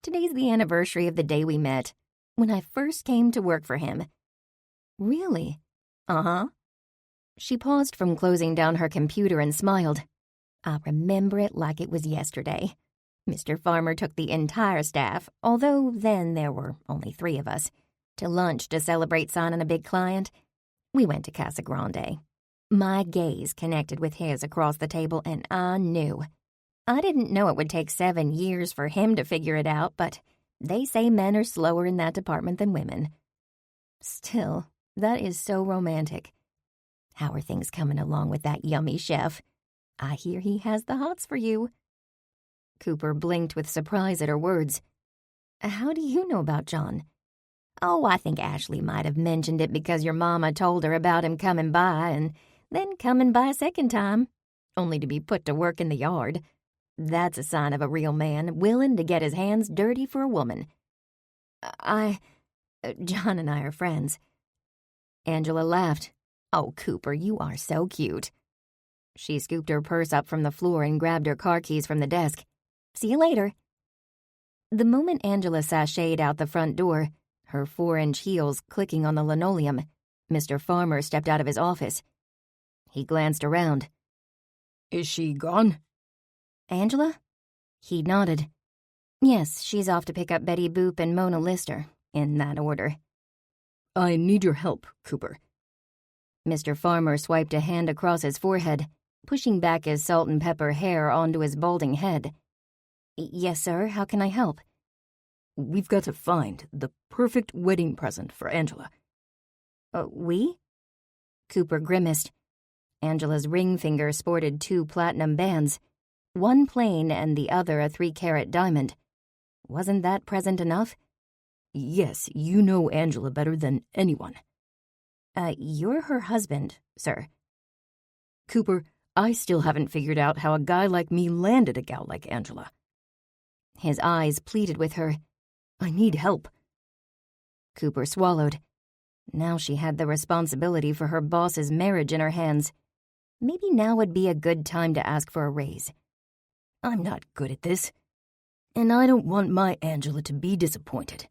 Today's the anniversary of the day we met, when I first came to work for him. Really? Uh-huh. She paused from closing down her computer and smiled. I remember it like it was yesterday. Mr. Farmer took the entire staff, although then there were only 3 of us, to lunch to celebrate signing a big client. We went to Casa Grande. My gaze connected with his across the table, and I knew. I didn't know it would take 7 years for him to figure it out, but they say men are slower in that department than women. Still, that is so romantic. How are things coming along with that yummy chef? I hear he has the hots for you. Cooper blinked with surprise at her words. How do you know about John? Oh, I think Ashley might have mentioned it because your mama told her about him coming by and then coming by a second time, only to be put to work in the yard. That's a sign of a real man, willing to get his hands dirty for a woman. John and I are friends. Angela laughed. Oh, Cooper, you are so cute. She scooped her purse up from the floor and grabbed her car keys from the desk. See you later. The moment Angela sashayed out the front door, her 4-inch heels clicking on the linoleum, Mr. Farmer stepped out of his office. He glanced around. Is she gone? Angela? He nodded. Yes, she's off to pick up Betty Boop and Mona Lister, in that order. I need your help, Cooper. Mr. Farmer swiped a hand across his forehead, pushing back his salt and pepper hair onto his balding head. Yes, sir, how can I help? We've got to find the perfect wedding present for Angela. We? Cooper grimaced. Angela's ring finger sported 2 platinum bands, one plain and the other a 3-carat diamond. Wasn't that present enough? Yes, you know Angela better than anyone. You're her husband, sir. Cooper, I still haven't figured out how a guy like me landed a gal like Angela. His eyes pleaded with her. I need help. Cooper swallowed. Now she had the responsibility for her boss's marriage in her hands. Maybe now would be a good time to ask for a raise. I'm not good at this, and I don't want my Angela to be disappointed.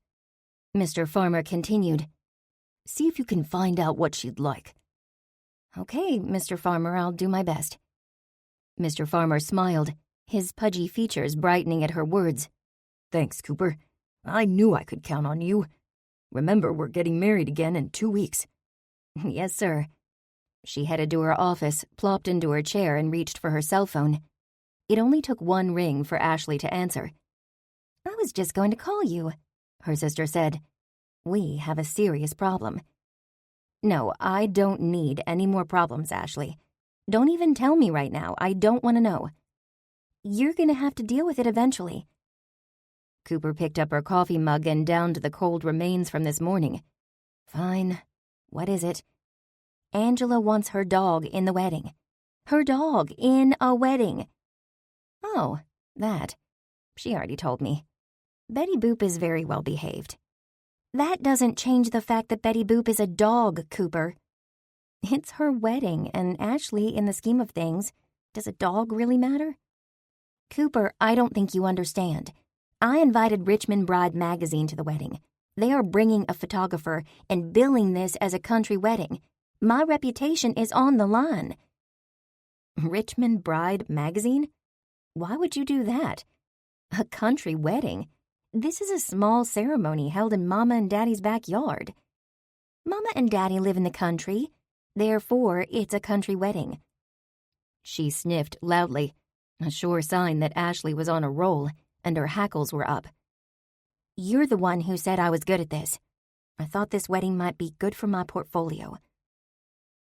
Mr. Farmer continued. See if you can find out what she'd like. Okay, Mr. Farmer, I'll do my best. Mr. Farmer smiled, his pudgy features brightening at her words. Thanks, Cooper. I knew I could count on you. Remember, we're getting married again in 2 weeks. Yes, sir. She headed to her office, plopped into her chair, and reached for her cell phone. It only took 1 ring for Ashley to answer. I was just going to call you, her sister said. We have a serious problem. No, I don't need any more problems, Ashley. Don't even tell me right now. I don't want to know. You're going to have to deal with it eventually. Cooper picked up her coffee mug and downed the cold remains from this morning. Fine. What is it? Angela wants her dog in the wedding. Her dog in a wedding. Oh, that. She already told me. Betty Boop is very well behaved. That doesn't change the fact that Betty Boop is a dog, Cooper. It's her wedding, and Ashley, in the scheme of things, does a dog really matter? Cooper, I don't think you understand. I invited Richmond Bride magazine to the wedding. They are bringing a photographer and billing this as a country wedding. My reputation is on the line. Richmond Bride magazine? Why would you do that? A country wedding? This is a small ceremony held in Mama and Daddy's backyard. Mama and Daddy live in the country. Therefore, it's a country wedding. She sniffed loudly, a sure sign that Ashley was on a roll, and her hackles were up. You're the one who said I was good at this. I thought this wedding might be good for my portfolio.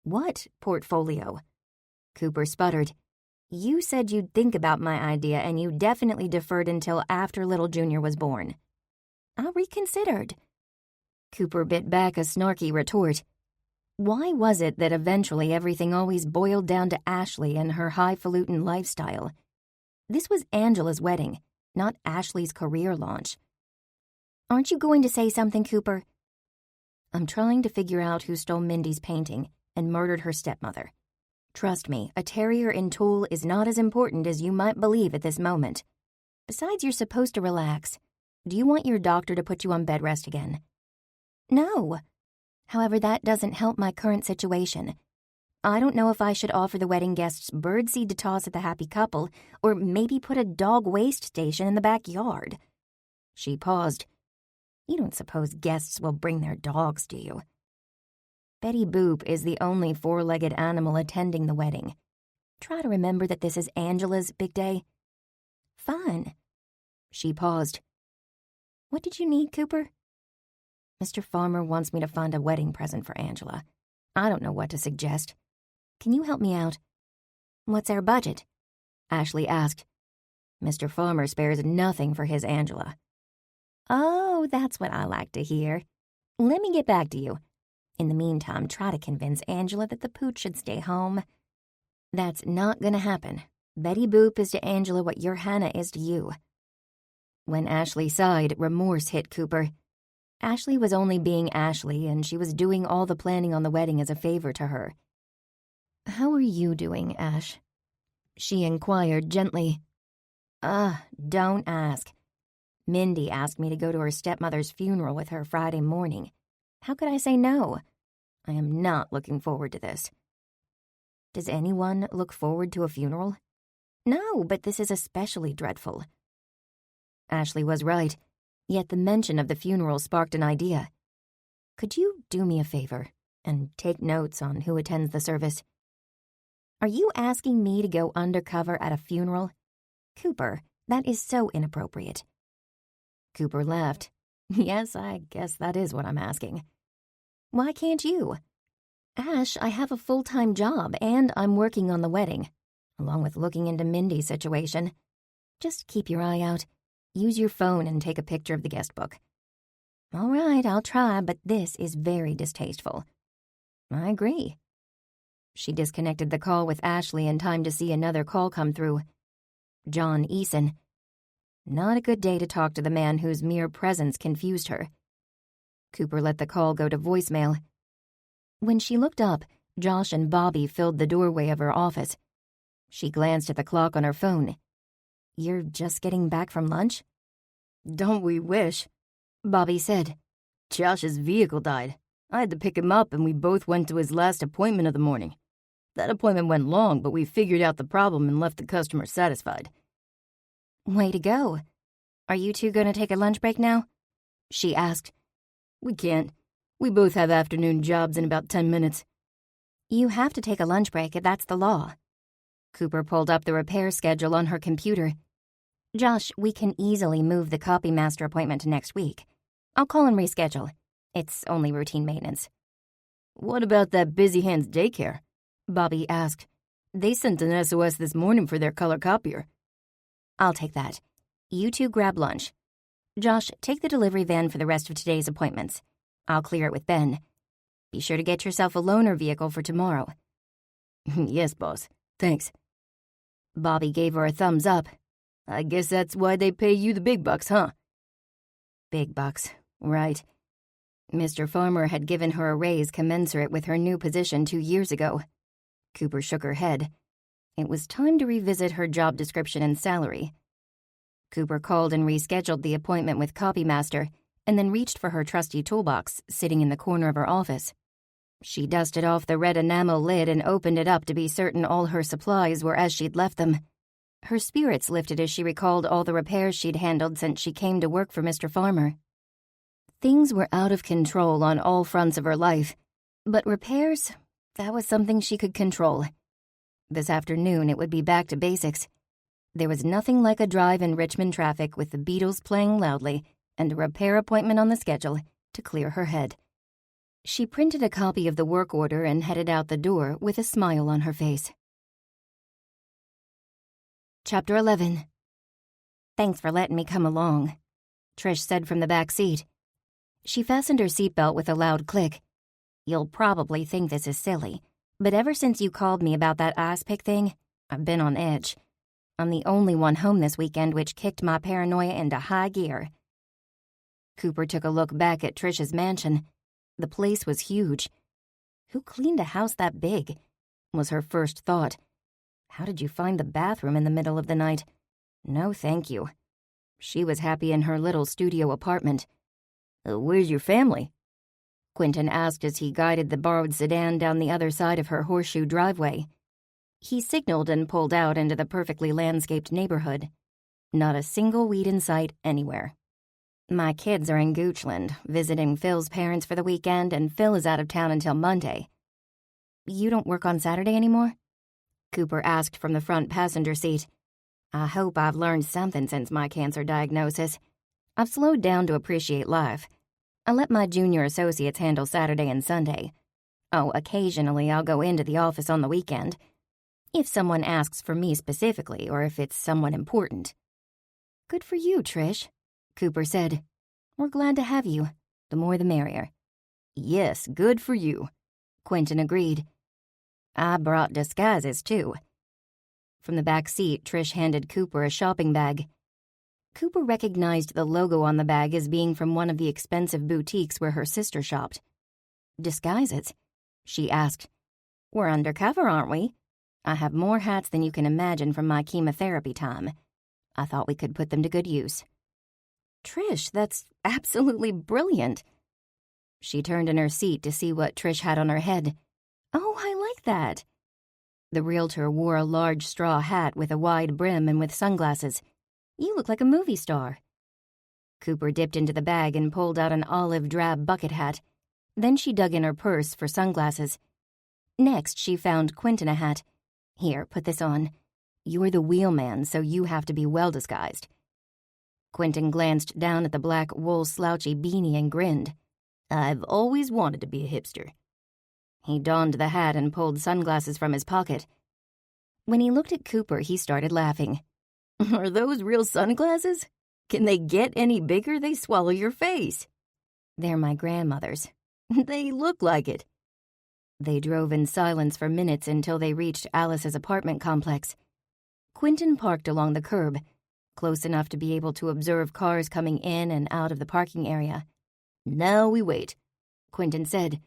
What portfolio? Cooper sputtered. You said you'd think about my idea, and you definitely deferred until after little Junior was born. I reconsidered. Cooper bit back a snarky retort. Why was it that eventually everything always boiled down to Ashley and her highfalutin lifestyle? This was Angela's wedding, not Ashley's career launch. Aren't you going to say something, Cooper? I'm trying to figure out who stole Mindy's painting and murdered her stepmother. Trust me, a terrier in Tool is not as important as you might believe at this moment. Besides, you're supposed to relax. Do you want your doctor to put you on bed rest again? No. However, that doesn't help my current situation. I don't know if I should offer the wedding guests birdseed to toss at the happy couple, or maybe put a dog waste station in the backyard. She paused. You don't suppose guests will bring their dogs, do you? Betty Boop is the only 4-legged animal attending the wedding. Try to remember that this is Angela's big day. Fine. She paused. What did you need, Cooper? Mr. Farmer wants me to find a wedding present for Angela. I don't know what to suggest. Can you help me out? What's our budget? Ashley asked. Mr. Farmer spares nothing for his Angela. Oh, that's what I like to hear. Let me get back to you. In the meantime, try to convince Angela that the pooch should stay home. That's not gonna happen. Betty Boop is to Angela what your Hannah is to you. When Ashley sighed, remorse hit Cooper. Ashley was only being Ashley, and she was doing all the planning on the wedding as a favor to her. How are you doing, Ash? She inquired gently. Don't ask. Mindy asked me to go to her stepmother's funeral with her Friday morning. How could I say no? I am not looking forward to this. Does anyone look forward to a funeral? No, but this is especially dreadful. Ashley was right, yet the mention of the funeral sparked an idea. Could you do me a favor? and take notes on who attends the service. Are you asking me to go undercover at a funeral? Cooper, that is so inappropriate. Cooper laughed. Yes, I guess that is what I'm asking. Why can't you? Ash, I have a full-time job and I'm working on the wedding, along with looking into Mindy's situation. Just keep your eye out. Use your phone and take a picture of the guest book. All right, I'll try, but this is very distasteful. I agree. She disconnected the call with Ashley in time to see another call come through. John Eason. Not a good day to talk to the man whose mere presence confused her. Cooper let the call go to voicemail. When she looked up, Josh and Bobby filled the doorway of her office. She glanced at the clock on her phone. You're just getting back from lunch? Don't we wish? Bobby said. Josh's vehicle died. I had to pick him up and we both went to his last appointment of the morning. That appointment went long, but we figured out the problem and left the customer satisfied. Way to go. Are you two going to take a lunch break now? She asked. We can't. We both have afternoon jobs in about 10 minutes. You have to take a lunch break, that's the law. Cooper pulled up the repair schedule on her computer. Josh, we can easily move the copymaster appointment to next week. I'll call and reschedule. It's only routine maintenance. What about that Busy Hands daycare? Bobby asked. They sent an SOS this morning for their color copier. I'll take that. You two grab lunch. Josh, take the delivery van for the rest of today's appointments. I'll clear it with Ben. Be sure to get yourself a loaner vehicle for tomorrow. Yes, boss. Thanks. Bobby gave her a thumbs up. I guess that's why they pay you the big bucks, huh? Big bucks, right. Mr. Farmer had given her a raise commensurate with her new position 2 years ago. Cooper shook her head. It was time to revisit her job description and salary. Cooper called and rescheduled the appointment with Copymaster and then reached for her trusty toolbox sitting in the corner of her office. She dusted off the red enamel lid and opened it up to be certain all her supplies were as she'd left them. Her spirits lifted as she recalled all the repairs she'd handled since she came to work for Mr. Farmer. Things were out of control on all fronts of her life, but repairs, that was something she could control. This afternoon it would be back to basics. There was nothing like a drive in Richmond traffic with the Beatles playing loudly and a repair appointment on the schedule to clear her head. She printed a copy of the work order and headed out the door with a smile on her face. Chapter 11. Thanks for letting me come along, Trish said from the back seat. She fastened her seatbelt with a loud click. You'll probably think this is silly, but ever since you called me about that ice pick thing, I've been on edge. I'm the only one home this weekend, which kicked my paranoia into high gear. Cooper took a look back at Trish's mansion. The place was huge. Who cleaned a house that big? Was her first thought. How did you find the bathroom in the middle of the night? No, thank you. She was happy in her little studio apartment. Where's your family? Quentin asked as he guided the borrowed sedan down the other side of her horseshoe driveway. He signaled and pulled out into the perfectly landscaped neighborhood. Not a single weed in sight anywhere. My kids are in Goochland, visiting Phil's parents for the weekend, and Phil is out of town until Monday. You don't work on Saturday anymore? Cooper asked from the front passenger seat. I hope I've learned something since my cancer diagnosis. I've slowed down to appreciate life. I let my junior associates handle Saturday and Sunday. Oh, occasionally I'll go into the office on the weekend. If someone asks for me specifically, or if it's someone important. Good for you, Trish, Cooper said. We're glad to have you. The more the merrier. Yes, good for you, Quentin agreed. I brought disguises, too. From the back seat, Trish handed Cooper a shopping bag. Cooper recognized the logo on the bag as being from one of the expensive boutiques where her sister shopped. Disguises? She asked. We're undercover, aren't we? I have more hats than you can imagine from my chemotherapy time. I thought we could put them to good use. Trish, that's absolutely brilliant. She turned in her seat to see what Trish had on her head. Oh, I like that. The realtor wore a large straw hat with a wide brim and with sunglasses. You look like a movie star. Cooper dipped into the bag and pulled out an olive drab bucket hat. Then she dug in her purse for sunglasses. Next, she found Quentin a hat. Here, put this on. You're the wheelman, so you have to be well disguised. Quentin glanced down at the black wool slouchy beanie and grinned. I've always wanted to be a hipster. He donned the hat and pulled sunglasses from his pocket. When he looked at Cooper, he started laughing. Are those real sunglasses? Can they get any bigger? They swallow your face. They're my grandmother's. They look like it. They drove in silence for minutes until they reached Alice's apartment complex. Quentin parked along the curb, close enough to be able to observe cars coming in and out of the parking area. Now we wait, Quentin said.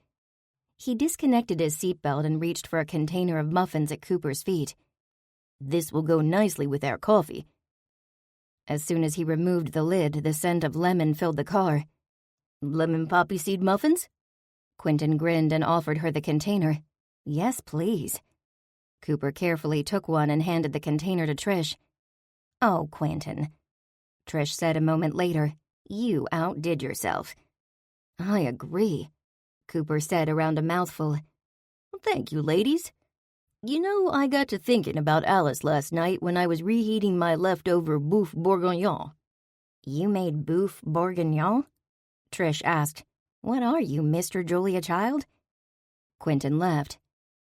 He disconnected his seatbelt and reached for a container of muffins at Cooper's feet. This will go nicely with our coffee. As soon as he removed the lid, the scent of lemon filled the car. Lemon poppy seed muffins? Quentin grinned and offered her the container. Yes, please. Cooper carefully took one and handed the container to Trish. Oh, Quentin, Trish said a moment later. You outdid yourself. I agree, Cooper said around a mouthful. Thank you, ladies. You know, I got to thinking about Alice last night when I was reheating my leftover bouffe bourguignon. You made bouffe bourguignon? Trish asked. What are you, Mr. Julia Child? Quentin laughed.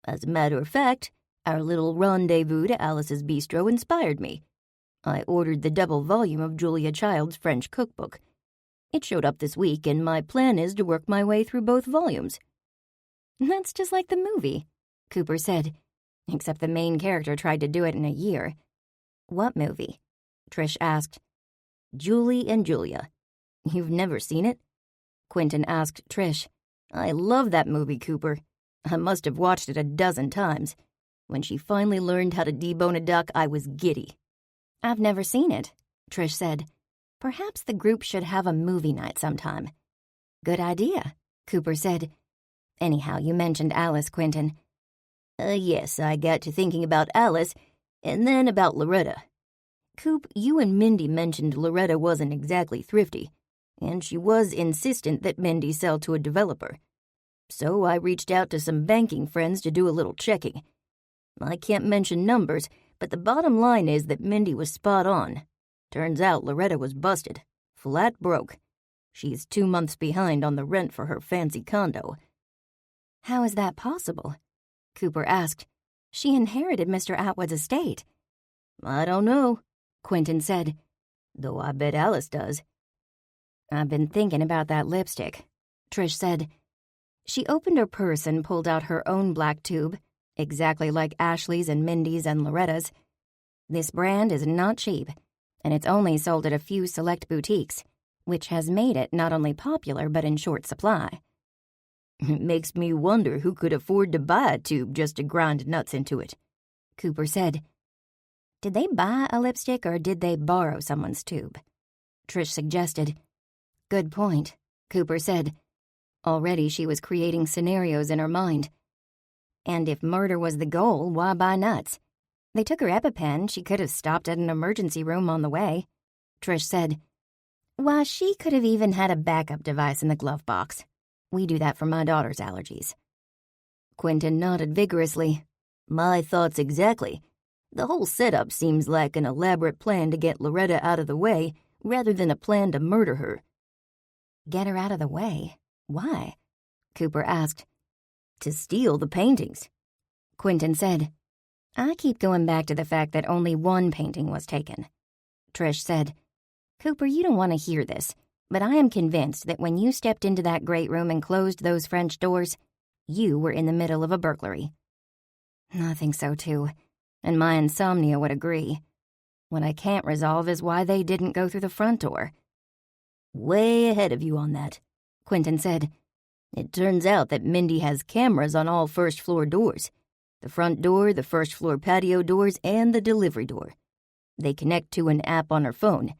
As a matter of fact, our little rendezvous to Alice's bistro inspired me. I ordered the double volume of Julia Child's French cookbook. It showed up this week, and my plan is to work my way through both volumes. That's just like the movie, Cooper said, except the main character tried to do it in a year. What movie? Trish asked. Julie and Julia. You've never seen it? Quentin asked Trish. I love that movie, Cooper. I must have watched it a dozen times. When she finally learned how to debone a duck, I was giddy. I've never seen it, Trish said. Perhaps the group should have a movie night sometime. Good idea, Cooper said. Anyhow, you mentioned Alice, Quentin. Yes, I got to thinking about Alice, and then about Loretta. Coop, you and Mindy mentioned Loretta wasn't exactly thrifty, and she was insistent that Mindy sell to a developer. So I reached out to some banking friends to do a little checking. I can't mention numbers, but the bottom line is that Mindy was spot on. Turns out Loretta was busted, flat broke. She's 2 months behind on the rent for her fancy condo. How is that possible? Cooper asked. She inherited Mr. Atwood's estate. I don't know, Quentin said, though I bet Alice does. I've been thinking about that lipstick, Trish said. She opened her purse and pulled out her own black tube, exactly like Ashley's and Mindy's and Loretta's. This brand is not cheap, and it's only sold at a few select boutiques, which has made it not only popular but in short supply. It makes me wonder who could afford to buy a tube just to grind nuts into it, Cooper said. Did they buy a lipstick or did they borrow someone's tube? Trish suggested. Good point, Cooper said. Already she was creating scenarios in her mind. And if murder was the goal, why buy nuts? They took her EpiPen. She could have stopped at an emergency room on the way, Trish said. Why, she could have even had a backup device in the glove box. We do that for my daughter's allergies. Quentin nodded vigorously. My thoughts exactly. The whole setup seems like an elaborate plan to get Loretta out of the way rather than a plan to murder her. Get her out of the way? Why? Cooper asked. To steal the paintings, Quentin said. I keep going back to the fact that only one painting was taken. Trish said. Cooper, you don't want to hear this, but I am convinced that when you stepped into that great room and closed those French doors, you were in the middle of a burglary. I think so, too, and my insomnia would agree. What I can't resolve is why they didn't go through the front door. Way ahead of you on that, Quentin said. It turns out that Mindy has cameras on all first-floor doors. The front door, the first-floor patio doors, and the delivery door. They connect to an app on her phone.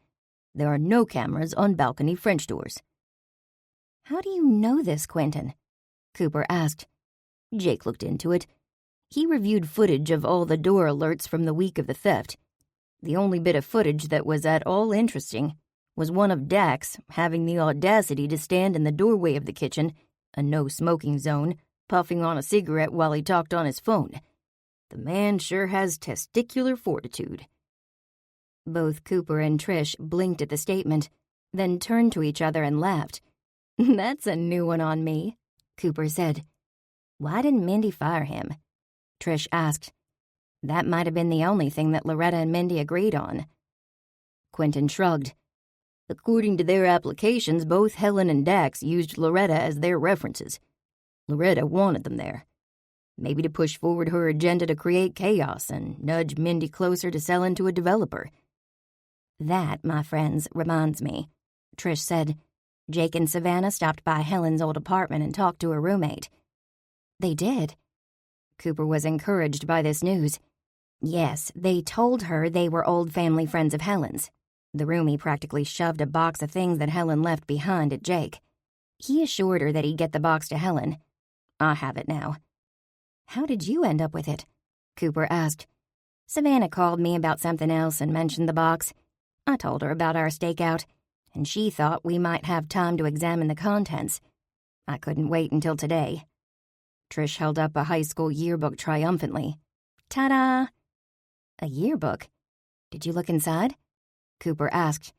There are no cameras on balcony French doors. How do you know this, Quentin? Cooper asked. Jake looked into it. He reviewed footage of all the door alerts from the week of the theft. The only bit of footage that was at all interesting was one of Dax having the audacity to stand in the doorway of the kitchen a no-smoking zone, puffing on a cigarette while he talked on his phone. The man sure has testicular fortitude. Both Cooper and Trish blinked at the statement, then turned to each other and laughed. "That's a new one on me," Cooper said. "Why didn't Mindy fire him?" Trish asked. That might have been the only thing that Loretta and Mindy agreed on. Quentin shrugged. According to their applications, both Helen and Dax used Loretta as their references. Loretta wanted them there. Maybe to push forward her agenda to create chaos and nudge Mindy closer to selling to a developer. "That, my friends, reminds me," Trish said. "Jake and Savannah stopped by Helen's old apartment and talked to her roommate." "They did?" Cooper was encouraged by this news. "Yes, they told her they were old family friends of Helen's. The roomie practically shoved a box of things that Helen left behind at Jake. He assured her that he'd get the box to Helen. I have it now." "How did you end up with it?" Cooper asked. "Savannah called me about something else and mentioned the box. I told her about our stakeout, and she thought we might have time to examine the contents. I couldn't wait until today." Trish held up a high school yearbook triumphantly. "Ta-da!" "A yearbook? Did you look inside?" Cooper asked.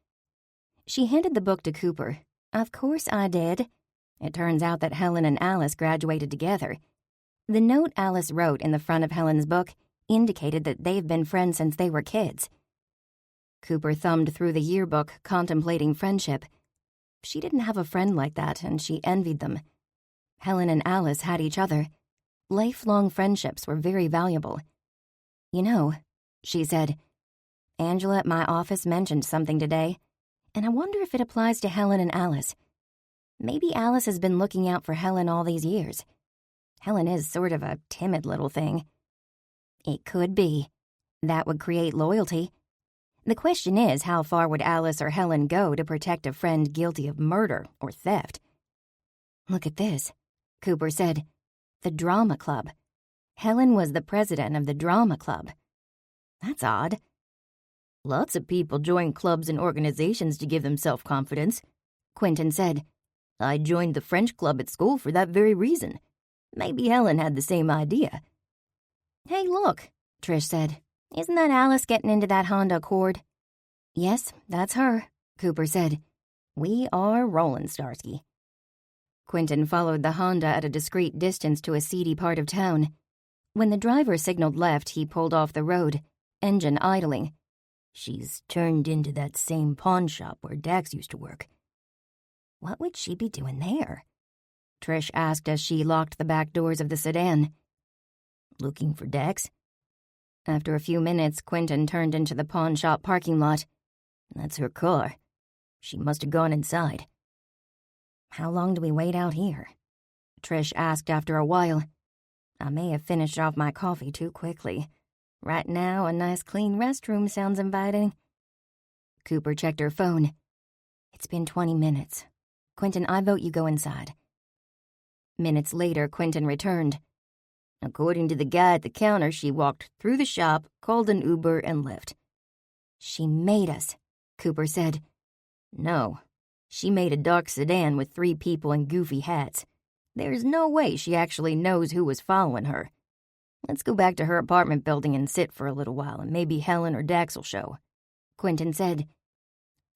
She handed the book to Cooper. "Of course I did. It turns out that Helen and Alice graduated together. The note Alice wrote in the front of Helen's book indicated that they've been friends since they were kids." Cooper thumbed through the yearbook, contemplating friendship. She didn't have a friend like that, and she envied them. Helen and Alice had each other. Lifelong friendships were very valuable. "You know," she said, "Angela at my office mentioned something today, and I wonder if it applies to Helen and Alice. Maybe Alice has been looking out for Helen all these years. Helen is sort of a timid little thing." "It could be. That would create loyalty. The question is, how far would Alice or Helen go to protect a friend guilty of murder or theft?" "Look at this," Cooper said. "The drama club. Helen was the president of the drama club. That's odd." "Lots of people join clubs and organizations to give them self-confidence," Quentin said. "I joined the French club at school for that very reason. Maybe Helen had the same idea." "Hey, look," Trish said. "Isn't that Alice getting into that Honda Accord?" "Yes, that's her," Cooper said. "We are rolling, Starsky." Quentin followed the Honda at a discreet distance to a seedy part of town. When the driver signaled left, he pulled off the road, engine idling. "She's turned into that same pawn shop where Dax used to work." "What would she be doing there?" Trish asked as she locked the back doors of the sedan. "Looking for Dax?" After a few minutes, Quentin turned into the pawn shop parking lot. "That's her car. She must have gone inside." "How long do we wait out here?" Trish asked after a while. "I may have finished off my coffee too quickly. Right now, a nice clean restroom sounds inviting." Cooper checked her phone. "It's been 20 minutes. Quentin, I vote you go inside." Minutes later, Quentin returned. "According to the guy at the counter, she walked through the shop, called an Uber, and left." "She made us," Cooper said. "No. She made a dark sedan with 3 people in goofy hats. There's no way she actually knows who was following her. Let's go back to her apartment building and sit for a little while, and maybe Helen or Dax will show," Quentin said.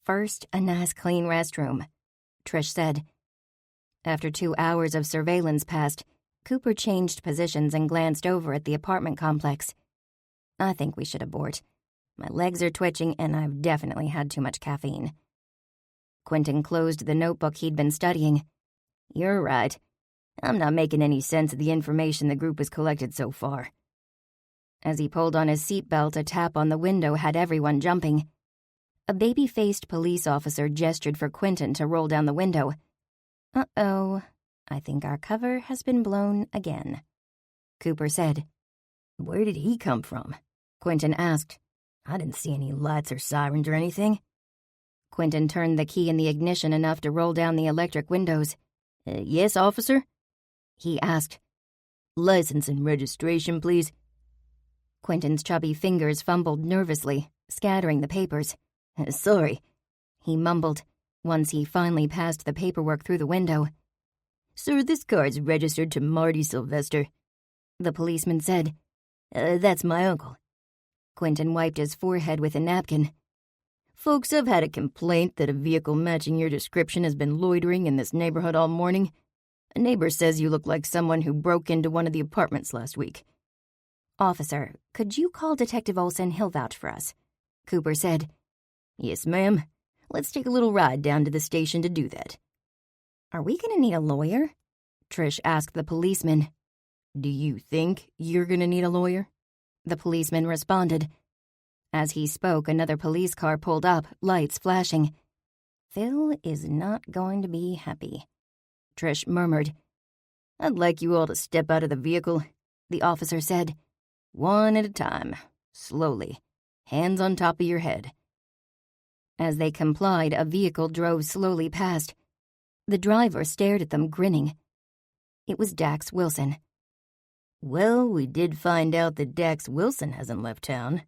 "First, a nice clean restroom," Trish said. After 2 hours of surveillance passed, Cooper changed positions and glanced over at the apartment complex. "I think we should abort. My legs are twitching, and I've definitely had too much caffeine." Quentin closed the notebook he'd been studying. "You're right. I'm not making any sense of the information the group has collected so far." As he pulled on his seatbelt, a tap on the window had everyone jumping. A baby-faced police officer gestured for Quentin to roll down the window. "Uh-oh. I think our cover has been blown again," Cooper said. "Where did he come from?" Quentin asked. "I didn't see any lights or sirens or anything." Quentin turned the key in the ignition enough to roll down the electric windows. Yes, officer?" he asked. "License and registration, please." Quentin's chubby fingers fumbled nervously, scattering the papers. "Sorry," he mumbled, once he finally passed the paperwork through the window. Sir, this card's registered to Marty Sylvester. The policeman said. That's my uncle. Quentin wiped his forehead with a napkin. Folks, I've had a complaint that a vehicle matching your description has been loitering in this neighborhood all morning. A neighbor says you look like someone who broke into one of the apartments last week. Officer, could you call Detective Olson? He'll vouch for us, Cooper said. Yes, ma'am. Let's take a little ride down to the station to do that. Are we going to need a lawyer? Trish asked the policeman. Do you think you're going to need a lawyer? The policeman responded. As he spoke, another police car pulled up, lights flashing. Phil is not going to be happy, Trish murmured. I'd like you all to step out of the vehicle, the officer said. One at a time, slowly, hands on top of your head. As they complied, a vehicle drove slowly past. The driver stared at them, grinning. It was Dax Wilson. Well, we did find out that Dax Wilson hasn't left town,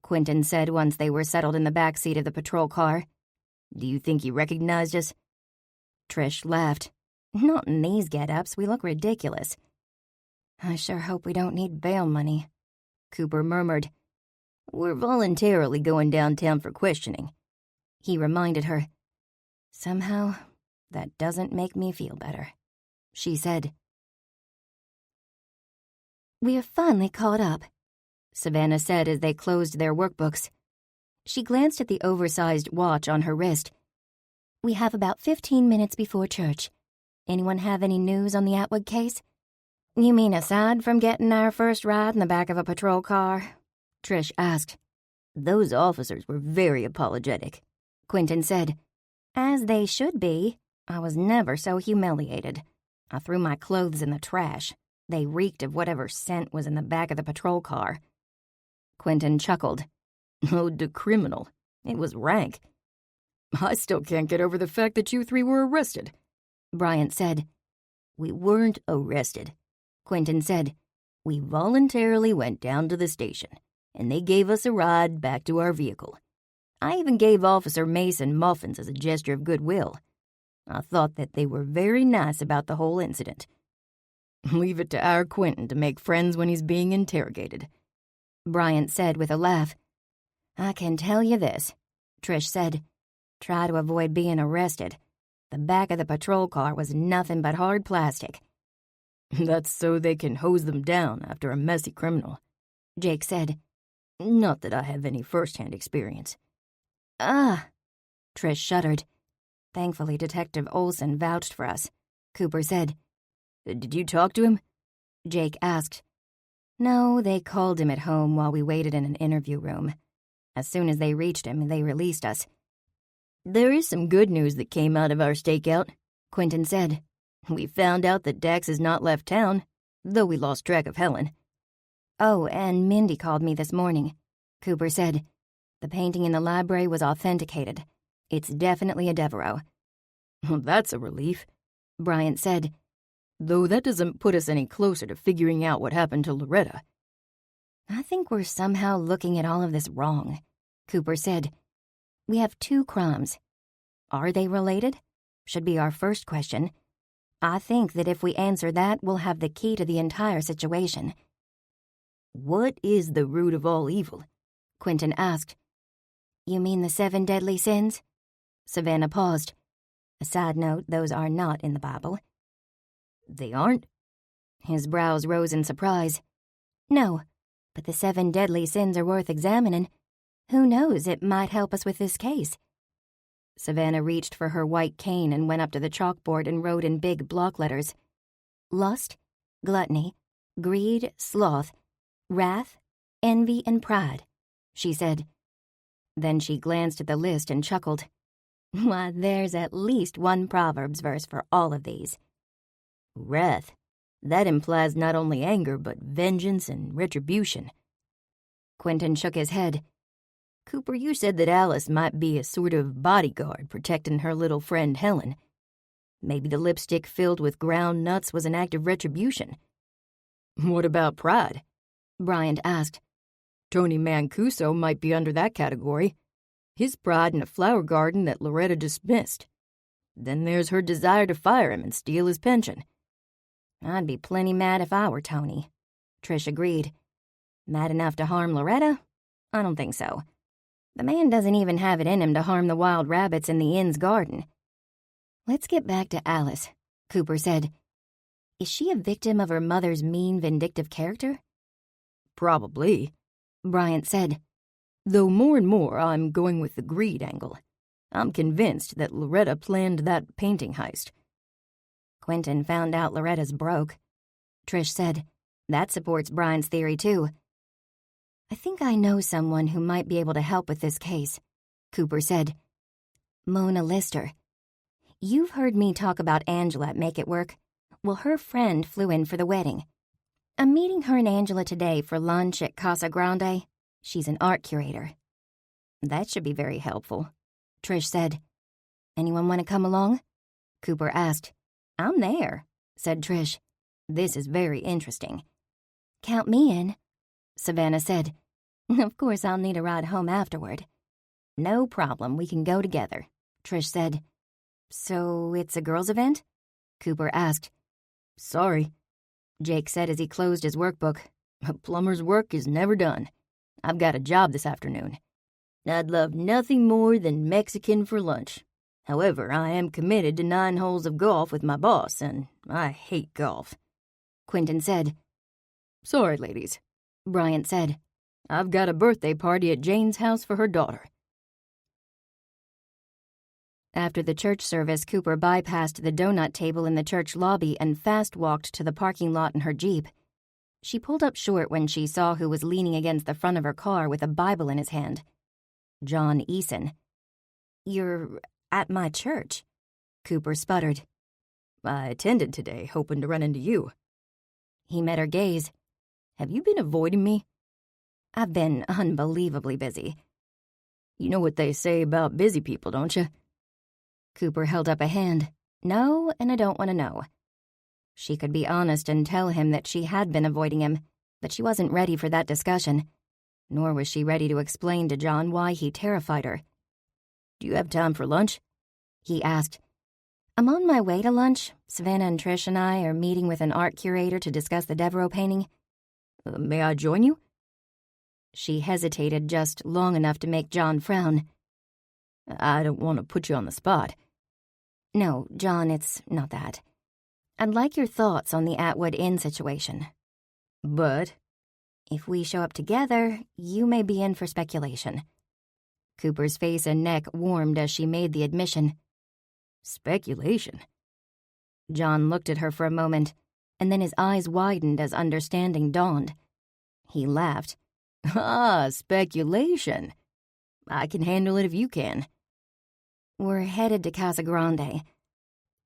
Quentin said once they were settled in the back seat of the patrol car. Do you think he recognized us? Trish laughed. Not in these get-ups, we look ridiculous. I sure hope we don't need bail money, Cooper murmured. We're voluntarily going downtown for questioning, he reminded her. Somehow, that doesn't make me feel better, she said. We are finally caught up, Savannah said as they closed their workbooks. She glanced at the oversized watch on her wrist. We have about 15 minutes before church. Anyone have any news on the Atwood case? You mean aside from getting our first ride in the back of a patrol car? Trish asked. Those officers were very apologetic, Quentin said. As they should be. I was never so humiliated. I threw my clothes in the trash. They reeked of whatever scent was in the back of the patrol car. Quentin chuckled. Oh, the criminal. It was rank. I still can't get over the fact that you three were arrested, Bryant said. We weren't arrested, Quentin said. We voluntarily went down to the station, and they gave us a ride back to our vehicle. I even gave Officer Mason muffins as a gesture of goodwill. I thought that they were very nice about the whole incident. Leave it to our Quentin to make friends when he's being interrogated, Bryant said with a laugh. I can tell you this, Trish said. Try to avoid being arrested. The back of the patrol car was nothing but hard plastic. That's so they can hose them down after a messy criminal, Jake said. Not that I have any first-hand experience. Ah, Trish shuddered. Thankfully, Detective Olson vouched for us, Cooper said. Did you talk to him? Jake asked. No, they called him at home while we waited in an interview room. As soon as they reached him, they released us. There is some good news that came out of our stakeout, Quentin said. We found out that Dax has not left town, though we lost track of Helen. Oh, and Mindy called me this morning, Cooper said. The painting in the library was authenticated. It's definitely a Devereaux. Well, that's a relief, Bryant said. Though that doesn't put us any closer to figuring out what happened to Loretta. I think we're somehow looking at all of this wrong, Cooper said. We have 2 crimes. Are they related? Should be our first question. I think that if we answer that, we'll have the key to the entire situation. What is the root of all evil? Quentin asked. You mean the 7 deadly sins? Savannah paused. A side note, those are not in the Bible. They aren't? His brows rose in surprise. No, but the 7 deadly sins are worth examining. Who knows, it might help us with this case. Savannah reached for her white cane and went up to the chalkboard and wrote in big block letters. Lust, gluttony, greed, sloth, wrath, envy, and pride, she said. Then she glanced at the list and chuckled. Why, there's at least one Proverbs verse for all of these. Wrath. That implies not only anger, but vengeance and retribution. Quentin shook his head. Cooper, you said that Alice might be a sort of bodyguard protecting her little friend Helen. Maybe the lipstick filled with ground nuts was an act of retribution. What about pride? Bryant asked. Tony Mancuso might be under that category. His pride in a flower garden that Loretta dismissed. Then there's her desire to fire him and steal his pension. I'd be plenty mad if I were Tony. Trish agreed. Mad enough to harm Loretta? I don't think so. The man doesn't even have it in him to harm the wild rabbits in the inn's garden. Let's get back to Alice, Cooper said. Is she a victim of her mother's mean, vindictive character? Probably, Bryant said. though more and more I'm going with the greed angle. I'm convinced that Loretta planned that painting heist. Quentin found out Loretta's broke, Trish said. That supports Brian's theory, too. I think I know someone who might be able to help with this case, Cooper said. Mona Lister. You've heard me talk about Angela at Make It Work. Well, her friend flew in for the wedding. I'm meeting her and Angela today for lunch at Casa Grande. She's an art curator. That should be very helpful, Trish said. Anyone want to come along? Cooper asked. I'm there, said Trish. This is very interesting. Count me in, Savannah said. Of course I'll need a ride home afterward. No problem, we can go together, Trish said. So it's a girls' event? Cooper asked. Sorry, Jake said as he closed his workbook. A plumber's work is never done. I've got a job this afternoon. I'd love nothing more than Mexican for lunch. However, I am committed to 9 holes of golf with my boss, and I hate golf. Quentin said. Sorry, ladies, Bryant said. I've got a birthday party at Jane's house for her daughter. After the church service, Cooper bypassed the donut table in the church lobby and fast-walked to the parking lot in her Jeep. She pulled up short when she saw who was leaning against the front of her car with a Bible in his hand. John Eason. You're at my church, Cooper sputtered. I attended today, hoping to run into you. He met her gaze. Have you been avoiding me? I've been unbelievably busy. You know what they say about busy people, don't you? Cooper held up a hand. No, and I don't want to know. She could be honest and tell him that she had been avoiding him, but she wasn't ready for that discussion. Nor was she ready to explain to John why he terrified her. Do you have time for lunch? He asked. I'm on my way to lunch. Savannah and Trish and I are meeting with an art curator to discuss the Devereaux painting. May I join you? She hesitated just long enough to make John frown. I don't want to put you on the spot. No, John, it's not that. I'd like your thoughts on the Atwood Inn situation. But if we show up together, you may be in for speculation. Cooper's face and neck warmed as she made the admission. Speculation? John looked at her for a moment, and then his eyes widened as understanding dawned. He laughed. Ah, speculation. I can handle it if you can. We're headed to Casa Grande.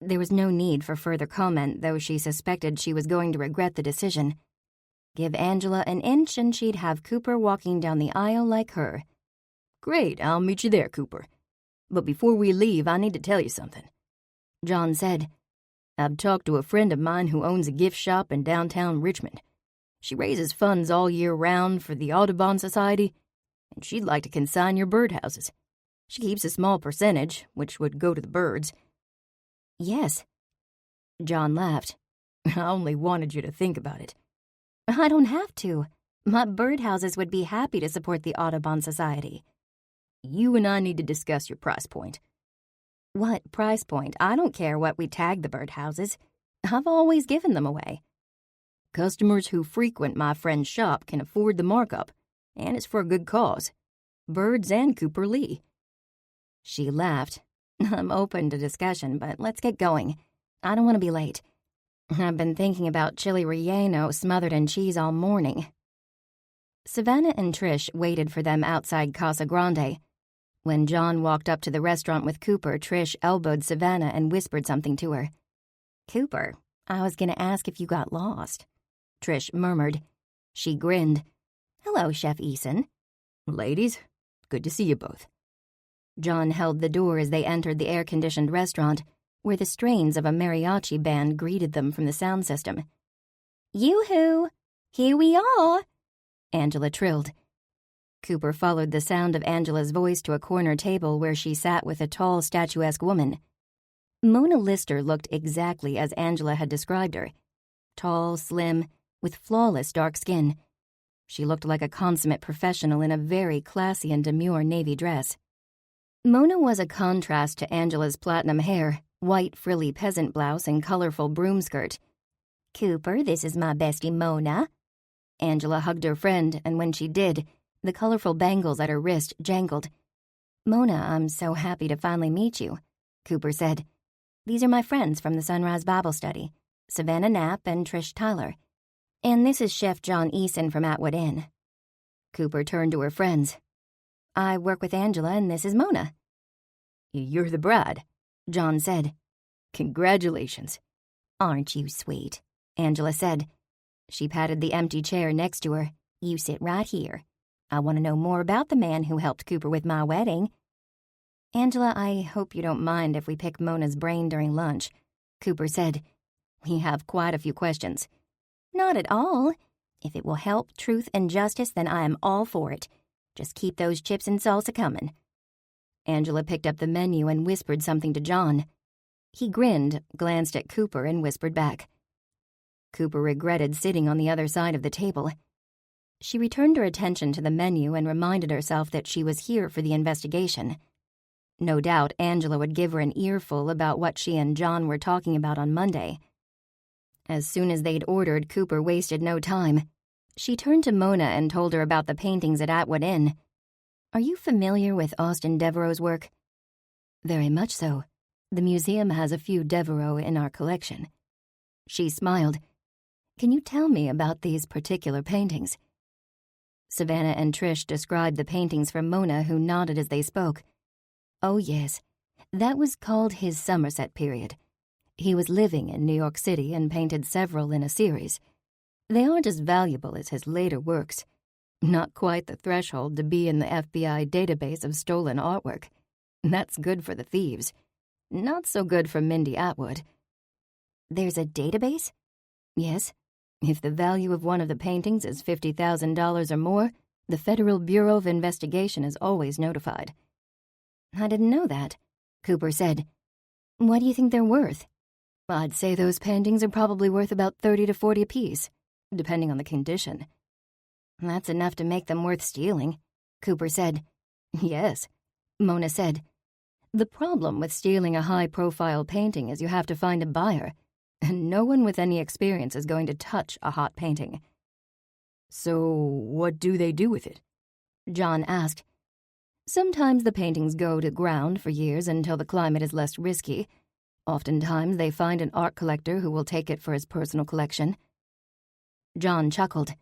There was no need for further comment, though she suspected she was going to regret the decision. Give Angela an inch and she'd have Cooper walking down the aisle like her. Great, I'll meet you there, Cooper. But before we leave, I need to tell you something. John said. I've talked to a friend of mine who owns a gift shop in downtown Richmond. She raises funds all year round for the Audubon Society, and she'd like to consign your birdhouses. She keeps a small percentage, which would go to the birds. Yes. John laughed. I only wanted you to think about it. I don't have to. My birdhouses would be happy to support the Audubon Society. You and I need to discuss your price point. What price point? I don't care what we tag the birdhouses. I've always given them away. Customers who frequent my friend's shop can afford the markup, and it's for a good cause. Birds and Cooper Lee. She laughed. I'm open to discussion, but let's get going. I don't want to be late. I've been thinking about chili relleno smothered in cheese all morning. Savannah and Trish waited for them outside Casa Grande. When John walked up to the restaurant with Cooper, Trish elbowed Savannah and whispered something to her. Cooper, I was going to ask if you got lost, Trish murmured. She grinned. Hello, Chef Eason. Ladies, good to see you both. John held the door as they entered the air-conditioned restaurant, where the strains of a mariachi band greeted them from the sound system. Yoo-hoo! Here we are! Angela trilled. Cooper followed the sound of Angela's voice to a corner table where she sat with a tall, statuesque woman. Mona Lister looked exactly as Angela had described her. Tall, slim, with flawless dark skin. She looked like a consummate professional in a very classy and demure navy dress. Mona was a contrast to Angela's platinum hair, white frilly peasant blouse, and colorful broom skirt. Cooper, this is my bestie Mona. Angela hugged her friend, and when she did, the colorful bangles at her wrist jangled. Mona, I'm so happy to finally meet you, Cooper said. These are my friends from the Sunrise Bible Study, Savannah Knapp and Trish Tyler. And this is Chef John Eason from Atwood Inn. Cooper turned to her friends. I work with Angela, and this is Mona. You're the bride, John said. Congratulations. Aren't you sweet? Angela said. She patted the empty chair next to her. You sit right here. I want to know more about the man who helped Cooper with my wedding. Angela, I hope you don't mind if we pick Mona's brain during lunch, Cooper said. We have quite a few questions. Not at all. If it will help truth and justice, then I am all for it. Just keep those chips and salsa coming. Angela picked up the menu and whispered something to John. He grinned, glanced at Cooper, and whispered back. Cooper regretted sitting on the other side of the table. She returned her attention to the menu and reminded herself that she was here for the investigation. No doubt Angela would give her an earful about what she and John were talking about on Monday. As soon as they'd ordered, Cooper wasted no time. She turned to Mona and told her about the paintings at Atwood Inn. Are you familiar with Austin Devereaux's work? Very much so. The museum has a few Devereaux in our collection. She smiled. Can you tell me about these particular paintings? Savannah and Trish described the paintings for Mona, who nodded as they spoke. Oh, yes. That was called his Somerset period. He was living in New York City and painted several in a series. They aren't as valuable as his later works. Not quite the threshold to be in the FBI database of stolen artwork. That's good for the thieves. Not so good for Mindy Atwood. There's a database? Yes. If the value of one of the paintings is $50,000 or more, the Federal Bureau of Investigation is always notified. I didn't know that, Cooper said. What do you think they're worth? I'd say those paintings are probably worth about 30 to 40 apiece, depending on the condition. That's enough to make them worth stealing, Cooper said. Yes, Mona said. The problem with stealing a high-profile painting is you have to find a buyer, and no one with any experience is going to touch a hot painting. So what do they do with it? John asked. Sometimes the paintings go to ground for years until the climate is less risky. Oftentimes they find an art collector who will take it for his personal collection. John chuckled.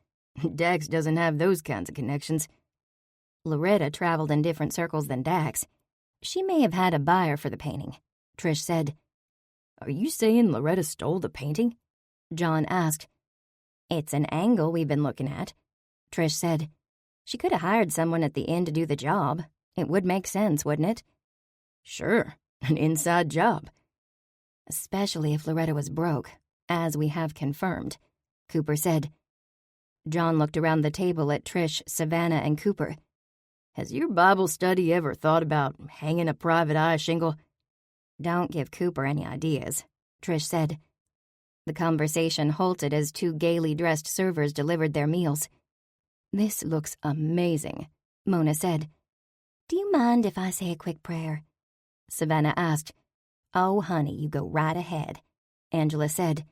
Dax doesn't have those kinds of connections. Loretta traveled in different circles than Dax. She may have had a buyer for the painting, Trish said. Are you saying Loretta stole the painting? John asked. It's an angle we've been looking at, Trish said. She could have hired someone at the inn to do the job. It would make sense, wouldn't it? Sure, an inside job. Especially if Loretta was broke, as we have confirmed, Cooper said. John looked around the table at Trish, Savannah, and Cooper. Has your Bible study ever thought about hanging a private eye shingle? Don't give Cooper any ideas, Trish said. The conversation halted as two gaily dressed servers delivered their meals. This looks amazing, Mona said. Do you mind if I say a quick prayer? Savannah asked. Oh, honey, you go right ahead, Angela said.